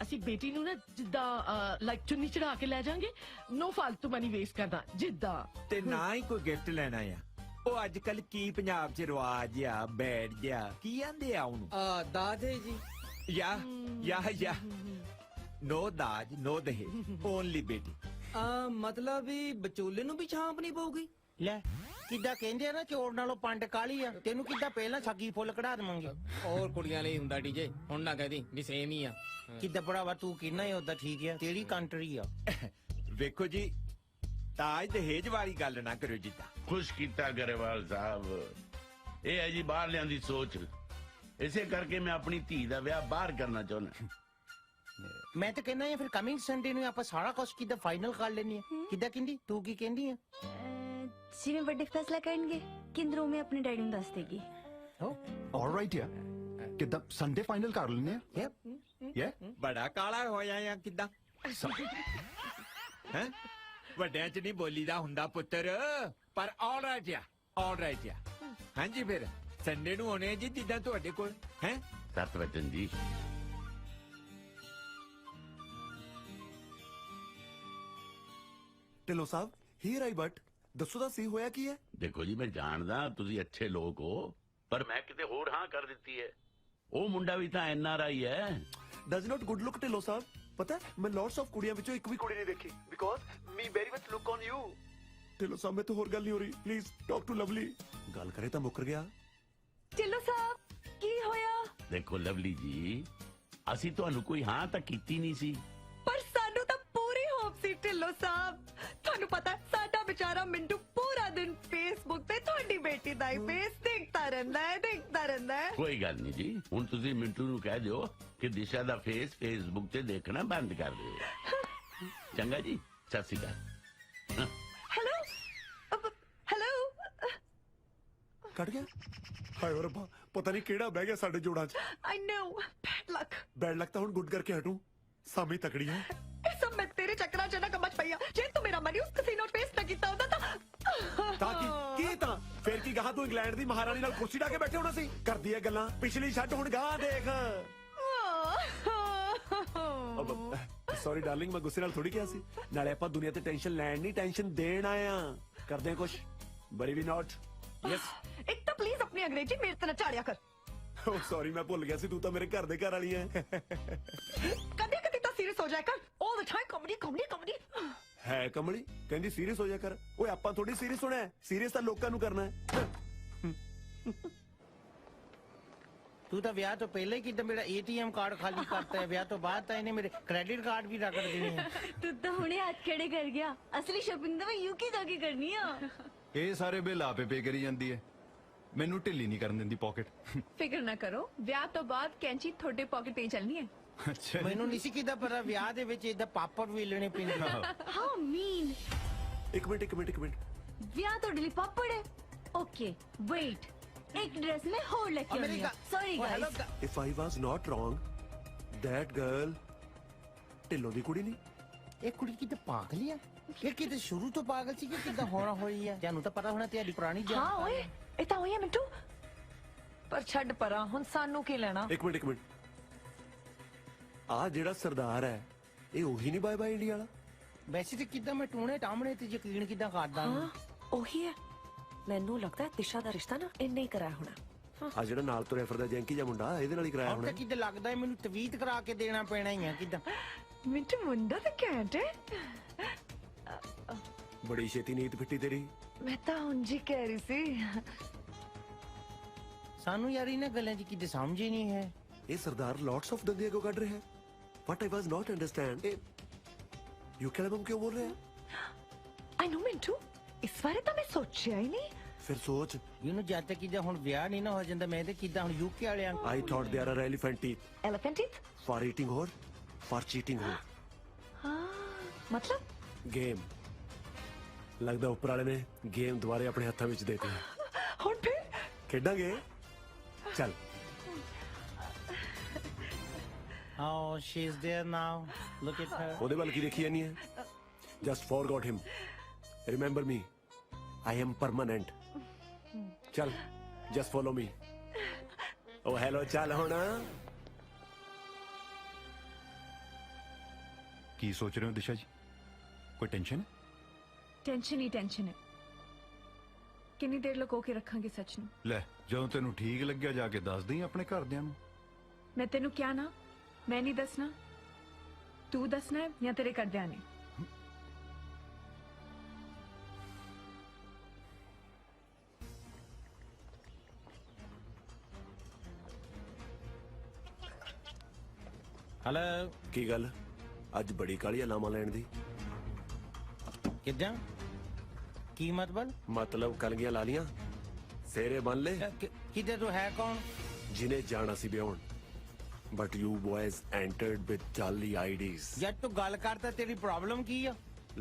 ਅਸੀਂ ਬੇਟੀ ਨੂੰ ਨਾ ਜਿੱਦਾਂ ਲਾਈਕ ਚੁੰਨੀ ਚੜਾ ਕੇ ਲੈ ਜਾਾਂਗੇ, ਨੋ ਫालतू ਮਨੀ ਵੇਸਟ ਕਰਨਾ ਜਿੱਦਾਂ। ਤੇ ਨਾ ਹੀ ਕੋਈ ਗਿਫਟ ਲੈਣਾ ਆ। ਉਹ ਅੱਜ ਕੱਲ ਕੀ ਪੰਜਾਬ 'ਚ ਰਿਵਾਜ ਆ, ਬੈਠ ਗਿਆ ਕੀ ਆਂਦੇ ਆ ਉਹਨੂੰ? ਦਾਦੇ ਜੀ। ਯਾ ਨੋ ਦਾਜ ਨੋ ਦਹੇ, ਓਨਲੀ ਬੇਟੀ। ਮਤਲਬ ਵੀ ਵਿਚੋਲੇ ਨੂੰ ਵੀ ਛਾਂਪ ਨਹੀਂ ਪਊਗੀ। ਲੈ ਕਿੱਦਾਂ ਕਹਿੰਦੇ ਆ ਨਾ ਚੋਰ ਨਾਲੋਂ ਪੰਡ ਕਾਲੀ ਆ। ਤੈਨੂੰ ਕਿੱਦਾਂ ਪਹਿਲਾਂ ਛੱਗੀ ਫੁੱਲ ਕਢਾ ਦੇਵਾਂਗੇ। ਹੋਰ ਕੁੜੀਆਂ ਲਈ ਹੁੰਦਾ ਡੀਜੇ, ਹੁਣ ਨਾ ਕਹਦੀ ਵੀ ਸੇਮ ਹੀ ਆ। ਕਿੱਦਾਂ ਭਰਾਵਾ ਤੂੰ ਕਿੰਨਾ ਹੀ ਉਦਾਂ ਠੀਕ ਆ, ਤੇਰੀ ਕੰਟਰੀ ਆ। ਵੇਖੋ ਜੀ ਤਾਜ ਦਹੇਜ ਵਾਲੀ ਗੱਲ ਨਾ ਕਰਿਓ ਜਿੱਦਾਂ। ਖੁਸ਼ ਕੀਤਾ ਗਰੇਵਾਲ ਸਾਹਿਬ, ਇਹ ਹੈ ਜੀ ਬਾਹਰਲਿਆਂ ਦੀ ਸੋਚ। ਇਸੇ ਕਰਕੇ ਮੈਂ ਆਪਣੀ ਧੀ ਦਾ ਵਿਆਹ ਬਾਹਰ ਕਰਨਾ ਚਾਹੁੰਦਾ। ਮੈਂ ਤਾਂ ਕਹਿੰਦਾ ਆ ਫਿਰ ਕਮਿੰਗ ਸੰਡੇ ਨੂੰ ਆਪਾਂ ਸਾਰਾ ਕੁਝ ਕਿੱਦਾਂ ਫਾਈਨਲ ਕਰ ਲੈਣੀ ਹੈ ਕਿੱਦਾਂ ਕਹਿੰਦੀ ਤੂੰ ਕੀ ਕਹਿੰਦੀ ਆ ਜਿਵੇਂ ਵੱਡੇ ਫੈਸਲਾ ਕਰਨਗੇ ਕਿੰਦਰੋਂ ਮੈਂ ਆਪਣੇ ਡੈਡੀ ਨੂੰ ਦੱਸ ਦੇਗੀ ਆਲਰਾਈਟ ਯਾ ਕਿਦਾਂ ਸੰਡੇ ਫਾਈਨਲ ਕਰ ਲੈਣੇ ਆ ਯਾ ਬੜਾ ਕਾਲਾ ਹੋਇਆ ਆ ਕਿੱਦਾਂ ਹੈ ਵੱਡਿਆਂ ਚ ਨਹੀਂ ਬੋਲੀਦਾ ਹੁੰਦਾ ਪੁੱਤਰ ਪਰ ਆਲਰਾਈਟ ਆ ਹਾਂਜੀ ਫਿਰ ਸੰਡੇ ਨੂੰ ਹੋਣੇ ਜੀ ਜਿੱਦਾਂ ਤੁਹਾਡੇ ਕੋਲ ਹੈ 7 ਵਜੇ ਜੀ ਢਿੱਲੋਂ ਸਾਹਿਬ ਹੀਰ ਆਈ ਬਟ ਦੱਸੋ ਤਾਂ ਸੀ ਹੋਇਆ ਕੀ ਹੈ ਦੇਖੋ ਜੀ ਮੈਂ ਜਾਣਦਾ ਤੁਸੀਂ ਅੱਛੇ ਲੋਕ ਹੋ ਪਰ ਮੈਂ ਕਿਤੇ ਹੋਰ ਹਾਂ ਕਰ ਦਿੱਤੀ ਹੈ ਉਹ ਮੁੰਡਾ ਵੀ ਤਾਂ NRI ਹੈ does not good look Dhillon ਸਾਹਿਬ ਪਤਾ ਮੈਂ ਲੋਟਸ ਆਫ ਕੁੜੀਆਂ ਵਿੱਚੋਂ ਇੱਕ ਵੀ ਕੁੜੀ ਨਹੀਂ ਦੇਖੀ because me very much look on you Dhillon ਸਾਹਿਬ ਮੈਂ ਤਾਂ ਹੋਰ ਗੱਲ ਨਹੀਂ ਹੋ ਰਹੀ ਪਲੀਜ਼ ਟਾਕ ਟੂ ਲਵਲੀ ਗੱਲ ਕਰੇ ਤਾਂ ਮੁੱਕਰ ਗਿਆ ਢਿੱਲੋਂ ਸਾਹਿਬ ਕੀ ਹੋਇਆ ਦੇਖੋ ਲਵਲੀ ਜੀ ਅਸੀਂ ਤੁਹਾਨੂੰ ਕੋਈ ਹਾਂ ਤਾਂ ਕੀਤੀ ਨਹੀਂ ਸੀ ਪਰ ਸਾਨੂੰ ਤਾਂ ਪੂਰੀ ਹੋਪ ਸੀ ਢਿੱਲੋਂ ਸਾਹਿਬ ਤੁਹਾਨੂੰ ਪਤਾ ਸਾਡਾ ਵਿਚਾਰਾ ਮਿੰਟੂ ਪੂਰਾ ਦਿਨ ਫੇਸਬੁੱਕ ਤੇ ਤੁਹਾਡੀ ਬੇਟੀ ਦਾ ਹੀ ਫੇਸ ਦੇਖਦਾ ਰਹਿੰਦਾ ਹੈ ਕੋਈ ਗੱਲ ਨਹੀਂ ਜੀ ਹੁਣ ਤੁਸੀਂ ਮਿੰਟੂ ਨੂੰ ਕਹਿ ਦਿਓ ਕਿ ਦਿਸ਼ਾ ਦਾ ਫੇਸ ਫੇਸਬੁੱਕ ਤੇ ਦੇਖਣਾ ਬੰਦ ਕਰ ਦਿਓ ਚੰਗਾ ਜੀ ਸਤਿ ਸ਼੍ਰੀ ਅਕਾਲ ਹੈਲੋ ਕੱਟ ਗਿਆ ਹਾਏ ਰੱਬਾ ਪਤਾ ਨਹੀਂ ਕਿਹੜਾ ਬਹਿ ਗਿਆ ਸਾਡੇ ਜੋੜਾਂ 'ਚ ਆਈ ਨੋ ਬੈਡ ਲੱਕ ਤਾਂ ਹੁਣ ਗੁੱਡ ਕਰਕੇ ਹਟੂ ਸਾਮੀ ਤਕੜੀ ਹੈ ਇਹ ਸਭ ਮੈਂ ਤੇਰੇ ਚੱਕਰਾਂ 'ਚ ਨਾ ਕਮਚ ਪਈਆ ਜੇ ਤੂੰ ਮੇਰਾ ਮਨੀ ਉਸ ਕਸੀਨੋ ਪੇਸਟ ਨਾ ਕੀਤਾ ਹੁੰਦਾ ਤਾਂ ਕੀ ਤਾਂ ਫੇਰ ਕੀ ਗਾਹ ਤੂੰ ਇੰਗਲੈਂਡ ਦੀ ਮਹਾਰਾਣੀ ਨਾਲ ਕੁਰਸੀ ਢਾ ਕੇ ਬੈਠੇ ਹੋਣਾ ਸੀ ਕਰਦੀ ਐ ਗੱਲਾਂ ਪਿਛਲੀ ਛੱਡ ਹੁਣ ਗਾਹ ਦੇਖ ਸੌਰੀ ਡਾਰਲਿੰਗ ਮੈਂ ਗੁੱਸੇ ਨਾਲ ਥੋੜੀ ਕਿਹਾ ਸੀ ਨਾਲੇ ਆਪਾਂ ਦੁਨੀਆ ਤੇ ਟੈਨਸ਼ਨ ਲੈਣ ਨਹੀਂ ਟੈਨਸ਼ਨ ਦੇਣ ਆਏ ਆ ਕਰਦੇ ਆ ਕੁਛ ਬਰੀ ਵੀ ਨਾਟ ਯੈਸ ਇੱਕ ਤਾਂ ਪਲੀਜ਼ ਆਪਣੀ ਅੰਗਰੇਜ਼ੀ ਮੇਰੇ ਤੇ ਨਾ ਝਾੜਿਆ ਕਰ ਓ ਸੌਰੀ ਮੈਂ ਭੁੱਲ ਗਿਆ ਸੀ ਤੂੰ ਤਾਂ ਮੇਰੇ ਘਰ ਦੇ ਘਰ ਵਾਲੀ ਐ ਕਦੇ ਕਦੇ ਤਾਂ ਸੀਰੀਅਸ ਹੋ ਜਾਇਆ ਕਰ ਆਲ ਦ ਟਾਈਮ ਕਾਮੇਡੀ ਹੈ ਕਮਲੀ ਕਹਿੰਦੀ ਸੀਰੀਅਸ ਹੋ ਜਾ ਕਰ ਓਏ ਆਪਾਂ ਥੋੜੀ ਸੀਰੀਅਸ ਹੋਣਾ ਹੈ ਸੀਰੀਅਸ ਤਾਂ ਲੋਕਾਂ ਨੂੰ ਕਰਨਾ ਹੈ ਤੂੰ ਤਾਂ ਵਿਆਹ ਤੋਂ ਪਹਿਲਾਂ ਹੀ ਕਿੱਦਾਂ ਮੇਰਾ ATM ਕਾਰਡ ਖਾਲੀ ਕਰਤਾ ਹੈ ਵਿਆਹ ਤੋਂ ਬਾਅਦ ਤਾਂ ਇਹਨੇ ਮੇਰੇ ਕ੍ਰੈਡਿਟ ਕਾਰਡ ਵੀ ਰਗੜ ਦੇਣੇ ਹੈ ਤੂੰ ਤਾਂ ਹੁਣੇ ਹੱਥ ਖੜੇ ਕਰ ਗਿਆ ਅਸਲੀ ਸ਼ਾਪਿੰਗ ਤਾਂ ਮੈਂ UK ਜਾ ਕੇ ਕਰਨੀ ਆ ਇਹ ਸਾਰੇ ਬਿੱਲ ਆਪੇ ਪੇ ਕਰੀ ਜਾਂਦੀ ਹੈ ਮੈਨੂੰ ਢਿੱਲੀ ਨਹੀਂ ਕਰਨ ਦਿੰਦੀ ਪਾਕਟ ਫਿਕਰ ਨਾ ਕਰੋ ਵਿਆਹ ਤੋਂ ਬਾਅਦ ਕੈਂਚੀ ਤੁਹਾਡੇ ਪਾਕਟ ਤੇ ਚੱਲਣੀ ਹੈ ਅੱਛਾ ਮੈਨੂੰ ਨਹੀਂ ਸੀ ਕਿਦਾਂ ਪਤਾ ਵਿਆਹ ਦੇ ਵਿੱਚ ਇਦਾਂ ਪਾਪੜ ਵੇਲਣੇ ਪੈਂਦੇ ਹਾਊ ਮੀਨ ਇੱਕ ਮਿੰਟ ਵਿਆਹ ਤੁਹਾਡੇ ਲਈ ਪਾਪੜ ਹੈ ਓਕੇ ਵੇਟ ਇੱਕ ਡਰੈਸ ਮੈਂ ਹੋਰ ਲੈ ਕੇ ਆਉਂਦੀ ਹਾਂ sorry guys if I was not wrong that girl Dhillon ਦੀ ਕੁੜੀ ਨਹੀਂ ਇਹ ਕੁੜੀ ਕਿਤੇ ਪਾਗਲ ਆ ਇਹ ਕਿਤੇ ਸ਼ੁਰੂ ਤੋਂ ਪਾਗਲ ਸੀ ਕਿ ਕਿਦਾਂ ਹੋਣਾ ਹੋਈ ਆ ਤੁਹਾਨੂੰ ਤਾਂ ਪਤਾ ਹੋਣਾ ਤੁਹਾਡੀ ਪੁਰਾਣੀ ਜਾਨ ਹਾਂ ਓਏ ਇਹ ਤਾਂ ਹੋਈ ਆ ਮਿੰਟੂ ਪਰ ਛੱਡ ਪਰਾਂ ਹੁਣ ਸਾਨੂੰ ਕੀ ਲੈਣਾ ਇੱਕ ਮਿੰਟ ਆ ਜਿਹੜਾ ਸਰਦਾਰ ਹੈ ਇਹ ਉਹੀ ਨਹੀਂ ਬਾਏ ਬਾਏ ਇੰਡੀਆ ਵਾਲਾ ਵੈਸੇ ਤੇ ਕਿਦਾਂ ਮੈਂ ਟੂਣੇ ਟਾਮਣੇ ਤੇ ਯਕੀਨ ਕਿਦਾਂ ਕਰਦਾ ਹਾਂ ਉਹੀ ਹੈ ਮੈਨੂੰ ਲੱਗਦਾ ਦਿਸ਼ਾ ਦਾ ਰਿਸ਼ਤਾ ਨਾ ਇੰਨੇ ਹੀ ਕਰਾਇਆ ਹੋਣਾ ਆ ਜਿਹੜਾ ਨਾਲ ਤੁਰਿਆ ਫਿਰਦਾ ਜੈਂਕੀ ਜਿਹਾ ਮੁੰਡਾ ਇਹਦੇ ਨਾਲ ਹੀ ਕਰਾਇਆ ਹੁਣ ਹੋਣਾ ਤਾਂ ਕਿਤੇ ਲੱਗਦਾ ਹੈ ਮੈਨੂੰ ਤਵੀਤ ਕਰਾ ਕੇ ਦੇਣਾ ਪੈਣਾ ਹੀ ਆ ਕਿਦਾਂ ਮਿੰਟੂ ਮੁੰਡਾ ਤਾਂ ਘੈਂਟ ਹੈ ਬੜੀ ਛੇਤੀ ਨੀਤ ਫਿੱਟੀ ਤੇਰੀ ਮੈਂ ਤਾਂ ਉਂਝ ਹੀ ਕਹਿ ਰਹੀ ਸੀ ਸਾਨੂੰ ਯਾਰ ਇਹਨਾਂ ਗੱਲਾਂ 'ਚ ਕਿਤੇ ਸਮਝ ਹੀ ਨਹੀਂ ਹੈ ਇਹ ਸਰਦਾਰ ਲੋਟਸ ਆਫ ਦੰਦੀਆਂ ਕਿਉਂ ਕੱਢ ਰਿਹਾ ਹੈ ਵਟ ਆਈ ਵਾਸ ਨਾਟ ਅੰਡਰਸਟੈਂਡ ਯੂ ਕੈਲਮ ਕਿਉਂ ਬੋਲ ਰਿਹਾ ਆਈ ਨੋ ਮਿੰਟੂ ਇਸ ਬਾਰੇ ਤਾਂ ਮੈਂ ਸੋਚਿਆ ਹੀ ਨਹੀਂ ਫਿਰ ਸੋਚ ਇਹਨੂੰ ਜਦ ਤੱਕ ਕਿਦਾਂ ਹੁਣ ਵਿਆਹ ਨਹੀਂ ਨਾ ਹੋ ਜਾਂਦਾ ਮੈਂ ਤੇ ਕਿਦਾਂ ਹੁਣ UK ਵਾਲਿਆਂ I thought there are elephant teeth. Elephant teeth? For eating or for cheating or? हाँ, मतलब? Game. ਲੱਗਦਾ ਉੱਪਰ ਵਾਲੇ ਨੇ ਗੇਮ ਦੁਬਾਰੇ ਆਪਣੇ ਹੱਥਾਂ ਵਿੱਚ ਦੇਤੀ ਹੈ ਹੁਣ ਫਿਰ ਖੇਡਾਂਗੇ ਚੱਲ Oh, she's there now. Look at her. ਉਹਦੇ ਵੱਲ ਕੀ ਦੇਖੀ ਜਾਨੀ ਹੈ Just forgot him. Remember me. I am permanent. ਚੱਲ just follow me. Oh hello ਚੱਲ ਹੁਣ ਕੀ ਸੋਚ ਰਹੇ ਹੋ ਦਿਸ਼ਾ ਜੀ ਕੋਈ ਟੈਨਸ਼ਨ ਹੈ ਟੈਨਸ਼ਨ ਹੀ ਟੈਨਸ਼ਨ ਹੈ ਕਿੰਨੀ ਦੇਰ ਲੁਕੋ ਕੇ ਰੱਖਾਂਗੇ ਸੱਚ ਨੂੰ ਲੈ ਜਦੋਂ ਤੈਨੂੰ ਠੀਕ ਲੱਗਿਆ ਜਾ ਕੇ ਦੱਸ ਦੇਈਂ ਆਪਣੇ ਘਰਦਿਆਂ ਨੂੰ ਮੈਂ ਤੈਨੂੰ ਕਿਹਾ ਨਾ ਮੈਂ ਨਹੀਂ ਦੱਸਣਾ ਤੂੰ ਦੱਸਣਾ ਹੈ ਜਾਂ ਤੇਰੇ ਘਰਦਿਆਂ ਨੇ ਹਲੋ ਕੀ ਗੱਲ ਅੱਜ ਬੜੀ ਕਾਲੀ ਅਲਾਮਾ ਲੈਣ ਦੀ ਕਿੱਦਾਂ ਕੀ ਮਤਲਬ ਕਲਗੀਆਂ ਲਾ ਲੀਆਂ ਸੇਰੇ ਬੰਨ ਲੈ ਕਿੱਦਾਂ ਤੂੰ ਹੈ ਕੌਣ ਜਿਨੇ ਜਾਣਾ ਸੀ ਵਿਆਹਣ But you boys entered with jolly IDs. ਜਦ ਤੂੰ ਗੱਲ ਕਰਦਾ ਤੇਰੀ ਪ੍ਰੋਬਲਮ ਕੀ ਆ?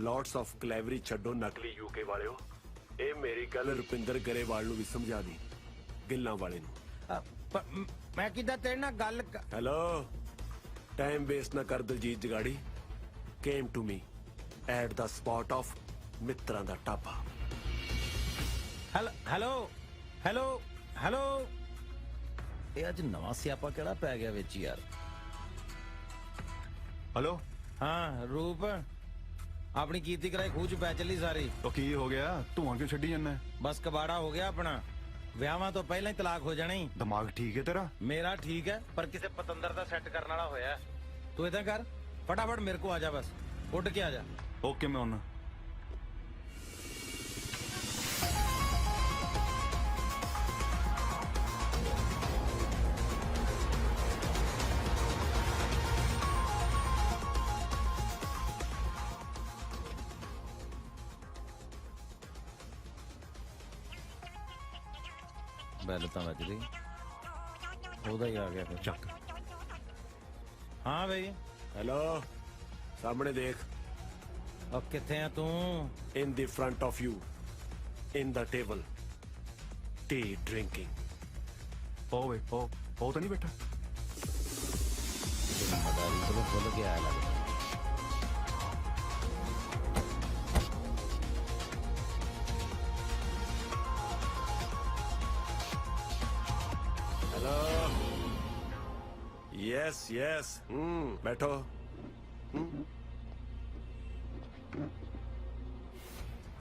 Lots of clevery ਛੱਡੋ ਨਕਲੀ UK ਵਾਲਿਓ। ਇਹ ਮੇਰੀ ਗੱਲ ਰੁਪਿੰਦਰ ਗਰੇਵਾਲ ਨੂੰ ਵੀ ਸਮਝਾ ਦੀ, ਗਿੱਲਾਂ ਵਾਲੇ ਨੂੰ। ਮੈਂ ਕਿੱਦਾਂ ਤੇਰੇ ਨਾਲ ਗੱਲ ਹੈਲੋ, ਟਾਈਮ ਵੇਸਟ ਨਾ ਕਰ Daljit ਜਗਾੜੀ। Came to me at the spot of ਮਿੱਤਰਾਂ ਦਾ ਢਾਬਾ। ਹੈਲੋ ਹੈਲੋ ਹੈਲੋ, ਇਹ ਅੱਜ ਨਵਾਂ ਸਿਆਪਾ ਕਿਹੜਾ ਪੈ ਗਿਆ ਵਿੱਚ ਯਾਰ? ਹੈਲੋ, ਹਾਂ ਰੂਪ, ਆਪਣੀ ਕੀਤੀ ਕਰਾਈ ਖੂਹ ਚ ਪੈ ਚੱਲੀ ਸਾਰੀ। ਉਹ ਕੀ ਹੋ ਗਿਆ? ਧੂਆਂ ਕਿਉਂ ਛੱਡੀ ਜਾਂਦਾ? ਬਸ ਕਬਾੜਾ ਹੋ ਗਿਆ ਆਪਣਾ। ਵਿਆਹਾਂ ਤੋਂ ਪਹਿਲਾਂ ਹੀ ਤਲਾਕ ਹੋ ਜਾਣੀ। ਦਿਮਾਗ ਠੀਕ ਹੈ ਤੇਰਾ? ਮੇਰਾ ਠੀਕ ਹੈ, ਪਰ ਕਿਸੇ ਪਤੰਦਰ ਦਾ ਸੈੱਟ ਕਰਨ ਵਾਲਾ ਹੋਇਆ। ਤੂੰ ਏਦਾਂ ਕਰ, ਫਟਾਫਟ ਮੇਰੇ ਕੋ ਆ ਜਾ, ਬਸ ਉੱਡ ਕੇ ਆ ਜਾ। ਓਕੇ, ਮੈਂ ਆਉਣਾ। ਬੈਲ ਤਾਂ ਵੱਜ ਗਈ, ਉਹਦਾ ਹੀ ਆ ਗਿਆ ਫਿਰ। ਚੱਕ। ਹਾਂ ਬਈ। ਹੈਲੋ, ਸਾਹਮਣੇ ਦੇਖ। ਉਹ ਕਿੱਥੇ ਆ ਤੂੰ? In the front of you, in the table, tea drinking. ਓਏ ਉਹ ਤਾਂ ਨਹੀਂ ਬੈਠਾ? ਮਦਾਰੀ ਤੋਂ ਭੁੱਲ ਗਿਆ ਲੱਗਦਾ। यस यस, बैठो।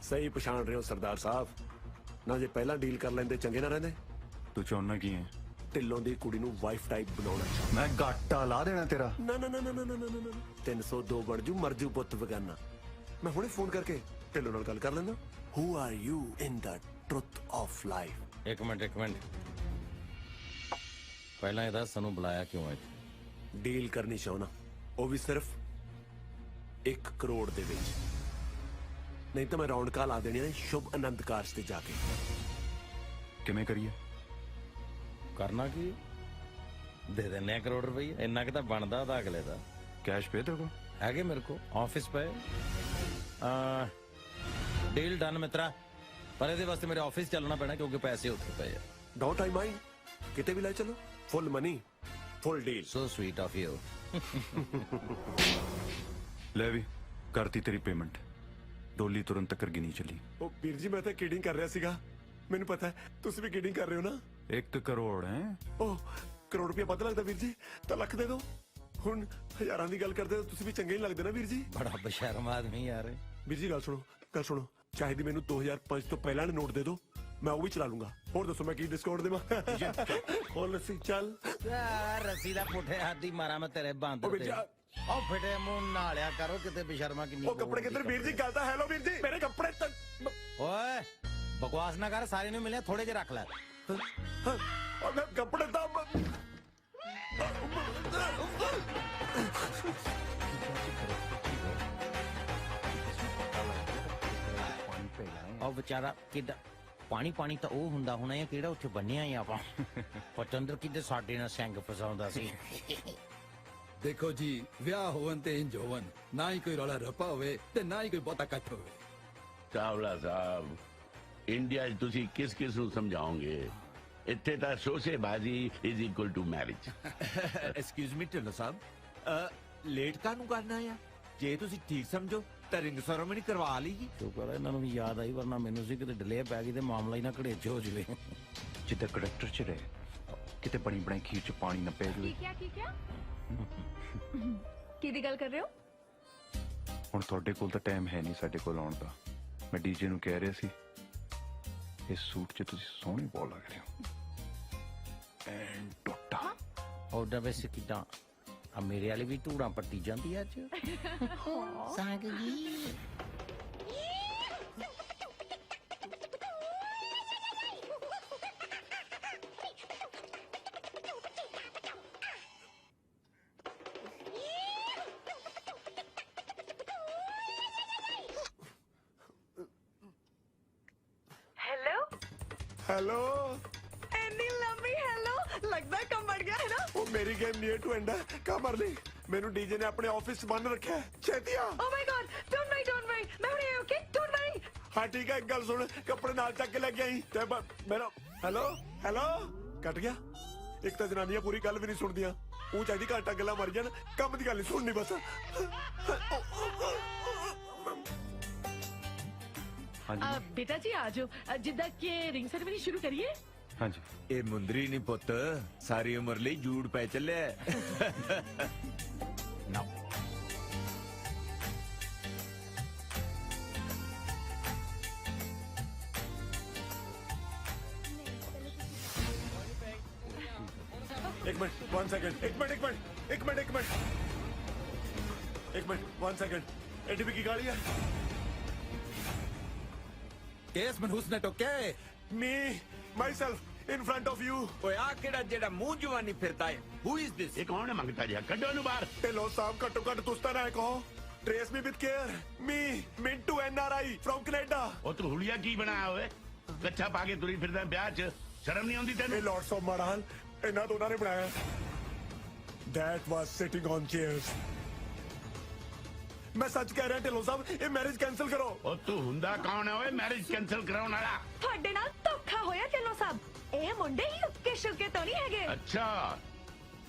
सही पछाण रहे हो सरदार साहब, ना जे पहला डील कर लेंदे चंगे ना रहंदे। तू चाहना की है? ढिल्लों दी कुड़ी नू वाइफ टाइप बनाउणा। मैं गाटा ला देना तेरा। ना ना ना ना ना ना ना ना 302 बन जू, मर जू पुੱਤ बगाना। मैं हुणे फोन करके ढिल्लों नाल गल कर लेंदा। Who are you in the truth of life? एक मिनट ਪਹਿਲਾਂ ਇਹਦਾ ਸਾਨੂੰ ਬੁਲਾਇਆ ਕਿਉਂ ਹੈ? ਡੀਲ ਕਰਨੀ ਚਾਹੁੰਦਾ, ਉਹ ਵੀ ਸਿਰਫ 1 ਕਰੋੜ ਦੇ ਵਿੱਚ। ਨਹੀਂ ਤਾਂ ਮੈਂ ਰੌਣਕਾਂ ਲਾ ਦੇਣੀਆਂ ਨੇ ਸ਼ੁਭ ਆਨੰਦ ਕਾਰਜ ਤੇ ਜਾ ਕੇ। ਕਿਵੇਂ ਕਰੀਏ? ਕਰਨਾ ਕੀ? ਦੇ ਦਿੰਨੇ ਕਰੋੜ ਰੁਪਏ, ਇੰਨਾ ਕਿ ਤਾਂ ਬਣਦਾ ਉਹਦਾ ਅਗਲੇ ਦਾ। ਕੈਸ਼ ਪੇ ਤੇਰੇ ਕੋਲ ਹੈਗੇ? ਮੇਰੇ ਕੋਲ ਆਫਿਸ ਪਏ। ਡੀਲ ਡਨ ਮਿੱਤਰਾ, ਪਰ ਇਹਦੇ ਵਾਸਤੇ ਮੇਰੇ ਆਫਿਸ ਚੱਲਣਾ ਪੈਣਾ ਕਿਉਂਕਿ ਪੈਸੇ ਉੱਥੇ ਪਏ ਆ। ਡੋਂਟ ਆਈ ਮਾਈਂਡ, ਕਿਤੇ ਵੀ ਲੈ ਚਲੋ। Full money, full deal. So sweet of you. ਲੈ ਵੀ ਕਰਤੀ ਤੇਰੀ ਪੇਮੈਂਟ। ਡੋਲੀ ਤੁਰੰਤ ਤੱਕ ਗਿਣੀ ਚਲੀ। ਉਹ ਵੀਰ ਜੀ, ਮੈਂ ਤਾਂ ਕਿਡਿੰਗ ਕਰ ਰਿਹਾ ਸੀਗਾ। ਮੈਨੂੰ ਪਤਾ ਹੈ ਤੁਸੀਂ ਵੀ ਕਿਡਿੰਗ ਕਰ ਰਹੇ ਹੋ ਨਾ। 1 ਕਰੋੜ ਹੈ? ਉਹ ਕਰੋੜ ਰੁਪਏ ਵੱਧ ਲੱਗਦਾ ਵੀਰ ਜੀ, ਤਾਂ ਲੱਖ ਦੇ ਦਿਓ। ਹੁਣ ਹਜ਼ਾਰਾਂ ਦੀ ਗੱਲ ਕਰਦੇ ਹੋ, ਤੁਸੀਂ ਵੀ ਚੰਗੇ ਨਹੀਂ ਲੱਗਦੇ ਨਾ ਵੀਰ ਜੀ। ਬੜਾ ਬਸ਼ਰਮ ਆਦਮੀ ਯਾਰ। ਵੀਰ ਜੀ ਗੱਲ ਸੁਣੋ, ਚਾਹੇ ਦੀ ਮੈਨੂੰ 2005 ਤੋਂ ਪਹਿਲਾਂ ਦੇ ਨੋਟ ਦੇ ਦਿਓ, ਮੈਂ ਉਹ ਵੀ ਚਲਾ ਲੂੰਗਾ। ਹੋਰ ਦੱਸੋ ਮੈਂ ਕੀ ਡਿਸਕਾਊਂਟ ਦੇਵਾਂ? ਹੋਰ ਲੱਸੀ ਚੱਲ। ਰੱਸੀ ਦਾ ਪੁੱਠੇ ਹੱਥ ਹੀ ਮਾਰਾਂ ਮੈਂ ਤੇਰੇ ਬਾਂਦਰ ਤੇ। ਉਹ ਫਿਟੇ ਮੂੰਹ ਨਾਲਿਆ ਕਰੋ, ਕਿਤੇ ਬੇਸ਼ਰਮਾ ਕਿੰਨੀ। ਉਹ ਕੱਪੜੇ ਕਿੱਧਰ ਵੀਰ ਜੀ? ਗੱਲ ਤਾਂ ਹੈਲੋ ਵੀਰ ਜੀ, ਮੇਰੇ ਕੱਪੜੇ ਤੱਕ। ਓਏ ਬਕਵਾਸ ਨਾ ਕਰ, ਸਾਰੇ ਨੂੰ ਮਿਲਿਆ, ਥੋੜੇ ਜਿਹੇ ਰੱਖ ਲੈ। ਮੈਂ ਕੱਪੜੇ ਤਾਂ ਉਹ ਵਿਚਾਰਾ ਕਿੱਦਾਂ ਪਾਣੀ ਤਾਂ ਉਹ ਹੁੰਦਾ ਹੋਣਾ ਹੈ ਕਿਹੜਾ ਉੱਥੇ ਬੰਨਿਆ ਹੀ ਆਪਾਂ। ਪਤੰਦਰ ਕਿੱਦੇ ਸਾਡੇ ਨਾਲ ਸਿੰਘ ਫਸਾਉਂਦਾ ਸੀ। ਦੇਖੋ ਜੀ, ਵਿਆਹ ਹੋਵਨ ਤੇ ਇੰਜ ਹੋਵਨ, ਨਾ ਹੀ ਕੋਈ ਰੌਲਾ ਰੱਪਾ ਹੋਵੇ ਤੇ ਨਾ ਹੀ ਕੋਈ ਬਹੁਤਾ ਇਕੱਠ ਹੋਵੇ। ਚਾਵਲਾ ਸਾਹਿਬ, ਇੰਡੀਆ 'ਚ ਤੁਸੀਂ ਕਿਸ ਨੂੰ ਸਮਝਾਓਗੇ? ਇੱਥੇ ਤਾਂ ਸ਼ੋਸ਼ੇਬਾਜ਼ੀ is equal to marriage. Excuse me Dhillon Sahib, late ਕਾਹਨੂੰ ਕਰਨਾ ਆ? ਜੇ ਤੁਸੀਂ ਠੀਕ ਸਮਝੋ ਤਾਂ ਰਿੰਗ ਸੈਰੇਮਨੀ ਕਰਵਾ ਲਈਏ। ਸ਼ੁਕਰ ਇਹਨਾਂ ਨੂੰ ਵੀ ਯਾਦ ਆਈ, ਵਰਨਾ ਮੈਨੂੰ ਸੀ ਕਿਤੇ ਡਿਲੇ ਪੈ ਗਈ ਤੇ ਮਾਮਲਾ ਹੀ ਨਾ ਘੜੇਚ ਹੋ ਜਵੇ। ਜਿੱਦਾਂ ਕੰਡਕਟਰ ਚ ਰਹੇ, ਕਿਤੇ ਬਣੀ ਬਣਾਈ ਖੀਰ ਚ ਪਾਣੀ ਨਾ ਪੈ ਜਵੇ। ਕੀ ਕਿਹਦੀ ਗੱਲ ਕਰ ਰਹੇ ਹੋ? ਹੁਣ ਤੁਹਾਡੇ ਕੋਲ ਤਾਂ ਟਾਈਮ ਹੈ ਨਹੀਂ ਸਾਡੇ ਕੋਲ ਆਉਣ ਦਾ। ਮੈਂ ਡੀਜੇ ਨੂੰ ਕਹਿ ਰਿਹਾ ਸੀ, ਇਸ ਸੂਟ 'ਚ ਤੁਸੀਂ ਸੋਹਣੇ ਬਹੁਤ ਲੱਗ ਰਹੇ ਹੋ। ਐਂਡ ਟੋਟਾ ਉਹਦਾ ਵੈਸੇ ਕਿਦਾਂ ਆ ਮੇਰੇ ਵਾਲੀ ਵੀ ਧੂੜਾਂ ਪੱਟੀ ਜਾਂਦੀ ਅੱਜ। ਸਾਗ ਜੀ ਹੈਲੋ ਐਨੀ ਲੰਬੀ ਹੈਲੋ लगता है कम बढ़ गया है ना? ਉਹ ਮੇਰੀ ਗੇਮ ਨੀਅਰ ਟੂ ਐਂਡ ਹੈ ਕਮਰ ਲਈ ਮੈਨੂੰ ਡੀਜੇ ਨੇ ਆਪਣੇ ਆਫਿਸ 'ਚ ਬੰਨ ਰੱਖਿਆ ਹੈ ਛੇਤੀ ਆ Oh my God! Don't worry, don't worry. मैं हूँ यहाँ, okay? Don't worry. ਹਾਂ ਠੀਕ ਹੈ ਇੱਕ ਗੱਲ ਸੁਣ ਕੱਪੜੇ ਨਾਲ ਚੱਕ ਕੇ ਲੈ ਕੇ ਆਈ ਤੇ ਮੇਰਾ ਹੈਲੋ ਹੈਲੋ ਕੱਟ ਗਿਆ ਇੱਕ ਤਾਂ ਜਨਾਨੀਆਂ ਪੂਰੀ ਗੱਲ ਵੀ ਨਹੀਂ ਸੁਣਦੀਆਂ ਉਹ ਚਾਹੀਦੀ ਘਾਟਾ ਗੱਲਾਂ ਮਰ ਜਾਣ ਕੰਮ ਦੀ ਗੱਲ ਨਹੀਂ ਸੁਣਨੀ ਬਸ बेटा जी आ जाओ जिद्दां के रिंग सेरेमनी शुरू करिए हाँ जी ਇਹ ਮੁੰਦਰੀ ਨਹੀਂ ਪੁੱਤ ਸਾਰੀ ਉਮਰ ਲਈ ਜੂੜ ਪੈ ਚੱਲਿਆ ਨਾ एक मिनट 1 सेकंड एक मिनट 1 सेकंड एडीपी की गाड़ी है केस मनहूस ने took me myself in front of you ਓਏ ਆ ਕਿਹੜਾ ਜਿਹੜਾ ਮੂੰਹ ਜਵਾਨੀ ਫਿਰਦਾ ਹੈ ਹੂ ਇਜ਼ ਦਿਸ ਇਹ ਕੌਣ ਹੈ ਮੰਗਤਾ ਜਿਹਾ ਕੱਢੋ ਇਹਨੂੰ ਬਾਹਰ ਢਿੱਲੋਂ ਸਾਹਿਬ ਘੱਟੋ ਘੱਟ ਤੁਸੀਂ ਤਾਂ ਨਾ ਕਹੋ trace me with care me Mintu NRI from Canada ਉਹ ਤੂੰ ਹੁਲੀਆ ਕੀ ਬਣਾਇਆ ਹੋਵੇ ਕੱਛਾ ਪਾ ਕੇ ਤੁਰੀ ਫਿਰਦਾ ਵਿਆਹ 'ਚ ਸ਼ਰਮ ਨਹੀਂ ਆਉਂਦੀ ਤੈਨੂੰ ਇਹ ਲਾਰਡਸ ਆਫ ਮੜਾਲ ਇਹਨਾਂ ਦੋਨਾਂ ਨੇ ਬਣਾਇਆ that was sitting on chairs ਮੈਂ ਸੱਚ ਕਹਿ ਰਿਹਾ ਢਿੱਲੋਂ ਸਾਹਿਬ ਇਹ ਮੈਰਿਜ ਕੈਨਸਲ ਕਰੋ ਉਹ ਤੂੰ ਹੁੰਦਾ ਕੌਣ ਹੈ ਓਏ ਮੈਰਿਜ ਕੈਨਸਲ ਕਰਾਉਣ ਵਾਲਾ ਤੁਹਾਡੇ ਨਾਲ ਧੋਖਾ ਹੋਇਆ ਢਿੱਲੋਂ ਸਾਹਿਬ ਇਹ ਮੁੰਡੇ ਹੀ ਉੱਕੇ ਸ਼ੁਕੇ ਤੋਂ ਨਹੀਂ ਹੈਗੇ ਅੱਛਾ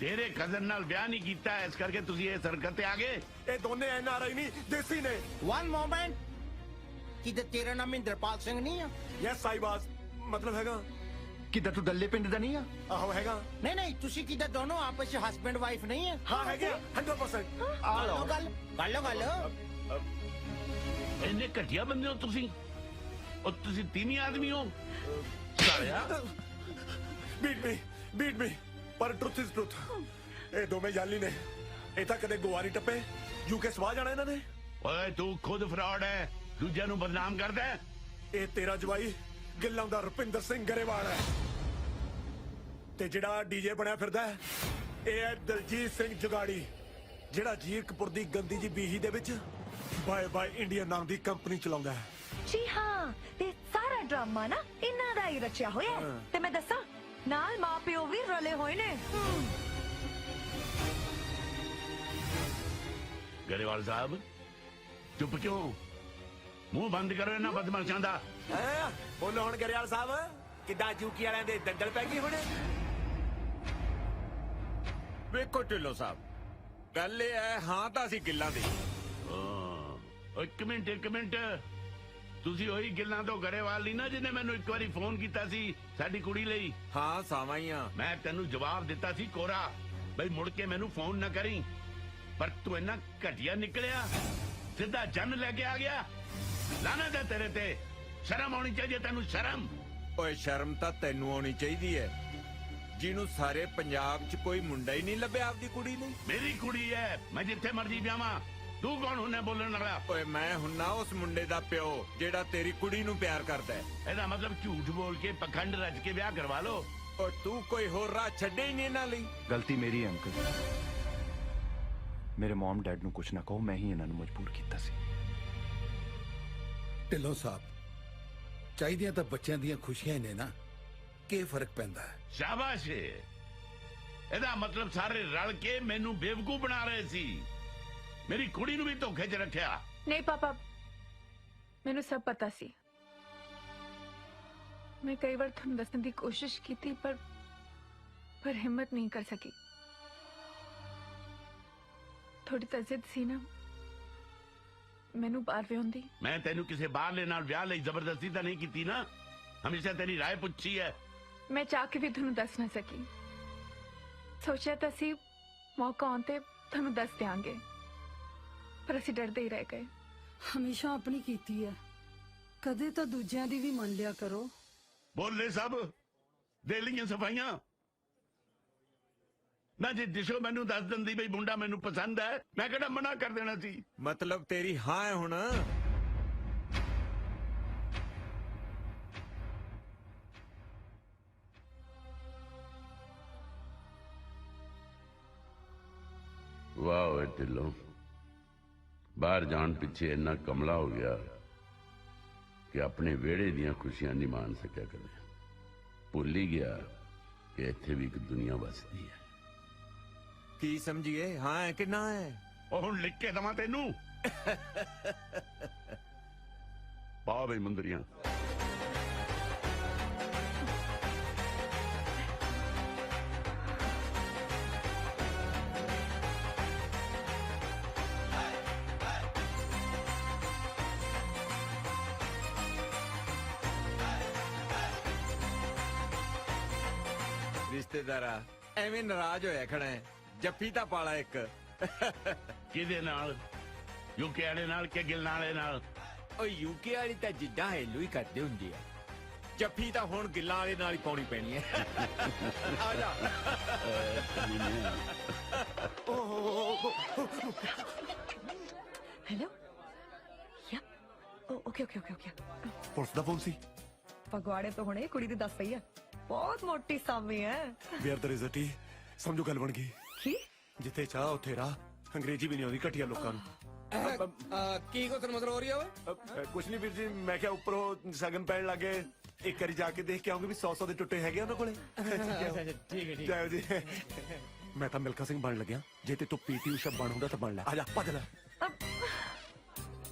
ਤੇਰੇ ਕਜ਼ਨ ਨਾਲ ਵਿਆਹ ਨਹੀਂ ਕੀਤਾ ਇਸ ਕਰਕੇ ਤੁਸੀਂ ਇਹ ਸਰਕਤ ਤੇ ਆ ਗਏ ਇਹ ਦੋਨੇ ਐਨਆਰਆਈ ਨਹੀਂ ਦੇਸੀ ਨੇ वन मोमेंट किधर तेरा नाम इंद्रपाल सिंह नहीं है ਯੈਸ ਸਾਈਬਾਜ਼ ਮਤਲਬ ਹੈਗਾ ਕਿੱਦਾਂ ਤੂੰ ਦੱਲੇ ਪਿੰਡ ਦਾ ਨਹੀਂ ਆ ਆਹੋ ਹੈਗਾ नहीं नहीं तुसी किधर दोनों आपस में हस्बैंड वाइफ नहीं है ਹਾਂ ਹੈਗੇ 100% आ लो गल गल ਇੰਨੇ ਘਟੀਆ ਬੰਦੇ ਹੋ ਤੁਸੀਂ ਉਹ ਤੁਸੀਂ ਤੀਵੀਂ ਆਦਮੀ ਹੋ ਸਾਲਿਆ ਬੀਟ ਮੀ ਪਰ ਟਰੁੱਥ ਇਜ਼ ਟਰੁੱਥ ਇਹ ਦੋਵੇਂ ਯਾਲੀ ਨੇ ਇਹ ਤਾਂ ਕਦੇ ਗੋਆ ਨਹੀਂ ਟੱਪੇ ਯੂਕੇ ਸਵਾ ਜਾਣਾ ਇਹਨਾਂ ਨੇ ਓਏ ਤੂੰ ਖੁਦ ਫਰਾਡ ਹੈ ਦੂਜਿਆਂ ਨੂੰ ਬਦਨਾਮ ਕਰਦਾ ਹੈ ਇਹ ਤੇਰਾ ਜਵਾਈ ਗਿੱਲਾਂ ਦਾ ਰੁਪਿੰਦਰ ਸਿੰਘ ਗਰੇਵਾਲ ਹੈ ਤੇ ਜਿਹੜਾ ਡੀਜੇ ਬਣਿਆ ਫਿਰਦਾ ਹੈ ਇਹ ਹੈ ਦਲਜੀਤ ਸਿੰਘ ਜਗਾੜੀ ਜਿਹੜਾ ਜੀਰਕਪੁਰ ਦੀ ਗੰਦੀ ਜੀ ਬੀਹੀ ਦੇ ਵਿੱਚ ਬਾਏ ਬਾਏ ਇੰਡੀਆ ਨਾਮ ਦੀ ਕੰਪਨੀ ਚਲਾਉਂਦਾ ਹੈ जी हाँ ते सारा ड्रामा ना इन्ना दा ही रचिया होया है। ते मैं दसा नाल मां प्यो भी रले होए ने ਗਰੇਵਾਲ ਸਾਹਿਬ ਚੁੱਪ ਕਿਉਂ ਮੂੰਹ ਬੰਦ ਕਰੋ ਇਹਨਾਂ ਬਦਮਾਸ਼ਾਂ ਦਾ ਬੋਲੋ ਹੁਣ ਗਰੇਵਾਲ ਸਾਹਿਬ ਕਿੱਦਾਂ ਜੂਕੀ ਵਾਲਿਆਂ ਦੇ ਦੰਦਲ ਪੈ ਗਈ ਹੁਣ ਵੇਖੋ ਢਿੱਲੋਂ ਸਾਹਿਬ ਗੱਲ ਇਹ ਹੈ ਹਾਂ ਤਾਂ ਅਸੀਂ ਗਿੱਲਾਂ ਦੇ ਇੱਕ ਮਿੰਟ ਤੁਸੀਂ ਉਹੀ ਗਿੱਲਾਂ ਤੋਂ ਗਰੇਵਾਲ ਨਹੀਂ ਨਾ ਜਿਹਨੇ ਮੈਨੂੰ ਇੱਕ ਵਾਰੀ ਫੋਨ ਕੀਤਾ ਸੀ ਸਾਡੀ ਕੁੜੀ ਲਈ ਹਾਂ ਸਾਵਾਂ ਹੀ ਆ ਮੈਂ ਤੈਨੂੰ ਜਵਾਬ ਦਿੱਤਾ ਸੀ ਕੋਰਾ ਬਈ ਮੁੜ ਕੇ ਮੈਨੂੰ ਫੋਨ ਨਾ ਕਰੀ ਪਰ ਤੂੰ ਇੰਨਾ ਘਟੀਆ ਨਿਕਲਿਆ ਸਿੱਧਾ ਜੰਨ ਲੈ ਕੇ ਆ ਗਿਆ ਲਾਨਤ ਹੈ ਤੇਰੇ ਤੇ ਸ਼ਰਮ ਆਉਣੀ ਚਾਹੀਦੀ ਤੈਨੂੰ ਸ਼ਰਮ ਓਏ ਸ਼ਰਮ ਤਾਂ ਤੈਨੂੰ ਆਉਣੀ ਚਾਹੀਦੀ ਹੈ ਜਿਹਨੂੰ ਸਾਰੇ ਪੰਜਾਬ 'ਚ ਕੋਈ ਮੁੰਡਾ ਹੀ ਨਹੀਂ ਲੱਭਿਆ ਆਪਦੀ ਕੁੜੀ ਲਈ ਮੇਰੀ ਕੁੜੀ ਹੈ ਮੈਂ ਜਿੱਥੇ ਮਰਜੀ ਵਿਆਹਾਂ ਤੂੰ ਕੌਣ ਹੁੰਨਾ ਬੋਲਣ ਵਾਲਾ ਓਏ ਮੈਂ ਹੁੰਨਾ ਉਸ ਮੁੰਡੇ ਦਾ ਪਿਓ ਜਿਹੜਾ ਤੇਰੀ ਕੁੜੀ ਨੂੰ ਪਿਆਰ ਕਰਦਾ ਹੈ ਇਹਦਾ ਮਤਲਬ ਝੂਠ ਬੋਲ ਕੇ ਪਖੰਡ ਰਚ ਕੇ ਵਿਆਹ ਕਰਵਾ ਲੋ ਓ ਤੂੰ ਕੋਈ ਹੋਰ ਰਾਹ ਛੱਡੇ ਹੀ ਨਹੀਂ ਇਹਨਾਂ ਲਈ ਗਲਤੀ ਮੇਰੀ ਹੈ ਅੰਕਲ ਮੇਰੇ ਮਮ ਡੈਡ ਨੂੰ ਕੁਝ ਨਾ ਕਹੋ ਮੈਂ ਹੀ ਇਹਨਾਂ ਨੂੰ ਮਜਬੂਰ ਕੀਤਾ ਸੀ ਢਿੱਲੋਂ ਸਾਹਿਬ ਚਾਹੀਦੀਆਂ ਤਾਂ ਬੱਚਿਆਂ ਦੀਆਂ ਖੁਸ਼ੀਆਂ ਨੇ ਨਾ ਕੀ ਫਰਕ ਪੈਂਦਾ ਹੈ ਸ਼ਾਬਾਸ਼ ਇਹਦਾ ਮਤਲਬ ਸਾਰੇ ਰਲ ਕੇ ਮੈਨੂੰ ਬੇਵਕੂਫ ਬਣਾ ਰਹੇ ਸੀ ਮੇਰੀ ਕੁੜੀ ਨੂੰ ਵੀ ਧੋਖੇ 'ਚ ਰੱਖਿਆ नहीं पापा मैनू सब पता सी मैं कई बार थोड़ा दसने की कोशिश की थी पर हिम्मत नहीं कर सकी थोड़ी तजिद सी ना मैनू बाहर भी होंदी ਮੈਂ ਤੈਨੂੰ ਕਿਸੇ ਬਾਹਰਲੇ ਨਾਲ ਵਿਆਹ ਲਈ ਜ਼ਬਰਦਸਤੀ ਤਾਂ ਨਹੀਂ ਕੀਤੀ ਨਾ ਹਮੇਸ਼ਾ ਤੇਰੀ ਰਾਏ ਪੁੱਛੀ ਹੈ मैं चाह के भी थोड़ा दस ना सकी सोचा तो सी मौका आते थोड़ा दस देंगे पर ਅਸੀਂ ਡਰਦੇ ਹੀ ਰਹਿ ਗਏ ਹਮੇਸ਼ਾ ਆਪਣੀ ਕੀਤੀ ਹੈ ਕਦੇ ਤਾਂ ਦੂਜਿਆਂ ਦੀ ਵੀ ਮੰਨ ਲਿਆ ਕਰੋ ਬੋਲੇ ਸਭ ਦੇ ਲਈਆਂ ਸਫਾਈਆਂ ਨਾ ਜੇ ਦਿਸ਼ੋ ਮੈਨੂੰ ਦੱਸ ਦਿੰਦੀ ਬਈ ਮੁੰਡਾ ਮੈਨੂੰ ਪਸੰਦ ਹੈ ਮੈਂ ਕਿਹੜਾ ਮਨਾ ਕਰ ਦੇਣਾ ਸੀ ਮਤਲਬ ਤੇਰੀ ਹਾਂ ਹੈ ਹੁਣ ਵਾਹ ਓਏ ਢਿੱਲੋਂ ਬਾਹਰ ਜਾਣ ਪਿੱਛੇ ਇੰਨਾ ਕਮਲਾ ਹੋ ਗਿਆ ਕਿ ਆਪਣੇ ਵਿਹੜੇ ਦੀਆਂ ਖੁਸ਼ੀਆਂ ਨਹੀਂ ਮਾਣ ਸਕਿਆ ਕਦੇ ਭੁੱਲ ਹੀ ਗਿਆ ਕਿ ਇੱਥੇ ਵੀ ਇੱਕ ਦੁਨੀਆ ਵਸਦੀ ਹੈ। ਕੀ ਸਮਝੀਏ, ਹਾਂ ਹੈ ਕਿ ਨਾ ਹੈ? ਉਹ ਹੁਣ ਲਿਖ ਕੇ ਦਵਾਂ ਤੈਨੂੰ? ਪਾ ਬਈ ਮੁੰਦਰੀਆਂ। ਰਿਸ਼ਤੇਦਾਰਾ ਐਵੇਂ ਨਾਰਾਜ਼ ਹੋਇਆ ਖੜਾ ਹੈ। ਜੱਫੀ ਤਾਂ ਪਾਲਾ ਇੱਕ। ਕਿਹਦੇ ਨਾਲ? ਯੂਕੇ ਵਾਲੇ ਨਾਲ ਕਿ ਗਿਲਨ ਵਾਲੇ ਨਾਲ? ਉਹ ਯੂਕੇ ਵਾਲੀ ਤਾਂ ਜਿੱਦਾਂ ਹੈਲੂ ਹੀ ਕਰਦੇ ਹੁੰਦੀ ਆ। ਜੱਫੀ ਤਾਂ ਹੁਣ ਗਿੱਲਾਂ ਵਾਲੇ ਨਾਲ ਹੀ ਪਾਉਣੀ ਪੈਣੀ ਹੈ। ਆ ਜਾ। ਹੈਲੋ ਯਾ ਓਕੇ ਪੁਲਿਸ ਦਾ ਫੋਨ ਸੀ। ਫਗਵਾੜੇ ਤੋਂ ਹੁਣੇ ਕੁੜੀ ਦੀ ਦੱਸ ਪਈ ਆ, ਬਹੁਤ ਮੋਟੀ ਸਾਮੀ ਹੈ। ਵੇਅਰ ਦਰ ਇਜ਼ ਅ ਟੀ। ਸਮਝੋ ਗੱਲ ਬਣ ਗਈ। ਕੀ? ਜਿੱਥੇ ਚਾਹ ਉੱਥੇ ਰਾਹ। ਅੰਗਰੇਜ਼ੀ ਵੀ ਨਹੀਂ ਆਉਂਦੀ ਘਟੀਆ ਲੋਕਾਂ ਨੂੰ। ਕੀ ਕੁਛ ਮਤਲਬ ਹੋ ਰਹੀ ਆ ਓਏ? ਕੁਛ ਨਹੀਂ ਵੀਰ ਜੀ, ਮੈਂ ਕਿਹਾ ਉੱਪਰੋਂ ਸਗਨ ਪੈਣ ਲੱਗੇ, ਇੱਕ ਵਾਰੀ ਜਾ ਕੇ ਦੇਖ ਕੇ ਆਉਂਗੇ ਵੀ 100 ਦੇ ਟੁੱਟੇ ਹੈਗੇ ਉਹਨਾਂ ਕੋਲੇ। ਠੀਕ ਹੈ ਜਾਓ ਜੀ। ਮੈਂ ਤਾਂ ਮਿਲਖਾ ਸਿੰਘ ਬਣ ਲੱਗਿਆ, ਜੇ ਤੇ ਤੂੰ ਪੀਟੀ ਊਸ਼ਾ ਬਣ ਹੁੰਦਾ ਤਾਂ ਬਣ ਲੈ। ਆ ਜਾ ਭੱਜ ਲੈ।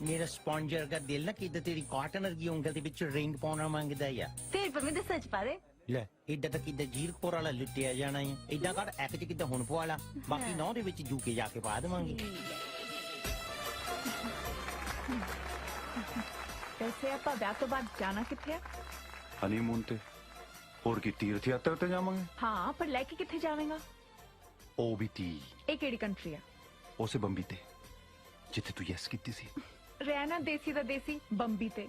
ਮੇਰਾ ਸਪੌਂਜਰ ਦਾ ਦਿਲ ਨਾ ਕਿਤੇ ਤੇਰੀ ਕਾਟਨ ਵਰਗੀ ਉਂਗਲ ਦੇ ਵਿੱਚ ਰਿੰਗ ਪਾਉਣਾ ਮੰਗਦਾ ਆ। ਤੇ ਪਰ ਮੈਂ ਸੱਚ ਪਾ ਦੇ। ਲੈ ਏਦਾਂ ਤਾਂ ਕਿੱਦਾਂ ਜੀਰਕਪੁਰ ਵਾਲਾ ਲੁੱਟਿਆ ਜਾਣਾ ਹੈ। ਏਦਾਂ ਕਰ ਇੱਕ ਚ ਕਿੱਦਾਂ ਹੁਣ ਪਵਾ ਲਾ, ਬਾਕੀ 9 ਦੇ ਵਿੱਚ ਜੂਕੇ ਜਾ ਕੇ ਪਾ ਦੇਵਾਂਗੇ। ਵੈਸੇ ਆਪਾਂ ਵਿਆਹ ਤੋਂ ਬਾਅਦ ਜਾਣਾ ਕਿੱਥੇ ਆ? ਹਨੀਮੂਨ ਤੇ। ਹੋਰ ਕੀ ਤੀਰਥ ਯਾਤਰਾ ਤੇ ਜਾਵਾਂਗੇ। ਹਾਂ, ਪਰ ਲੈ ਕੇ ਕਿੱਥੇ ਜਾਵੇਂਗਾ? ਉਹ ਵੀ ਤੀ ਇਹ ਕਿਹੜੀ ਕੰਟਰੀ ਆ? ਉਸੇ ਬੰਬੀ ਤੇ ਜਿੱਥੇ ਤੂੰ ਯੈਸ ਕੀਤੀ ਸੀ। ਰਹਿਣਾ ਦੇਸੀ ਦਾ ਦੇਸੀ ਬੰਬੀ ਤੇ।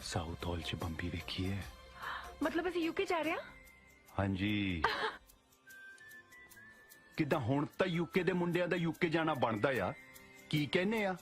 ਸਾਊਥ ਹਾਲ ਚ ਬੰਬੀ ਵੇਖੀ ਹੈ। ਮਤਲਬ ਅਸੀਂ ਯੂਕੇ ਜਾ ਰਹੇ ਹਾਂ? ਹਾਂਜੀ। ਕਿੱਦਾਂ ਹੁਣ ਤਾਂ ਯੂਕੇ ਦੇ ਮੁੰਡਿਆਂ ਦਾ ਯੂਕੇ ਜਾਣਾ ਬਣਦਾ ਆ। ਕੀ ਕਹਿੰਦੇ ਆ?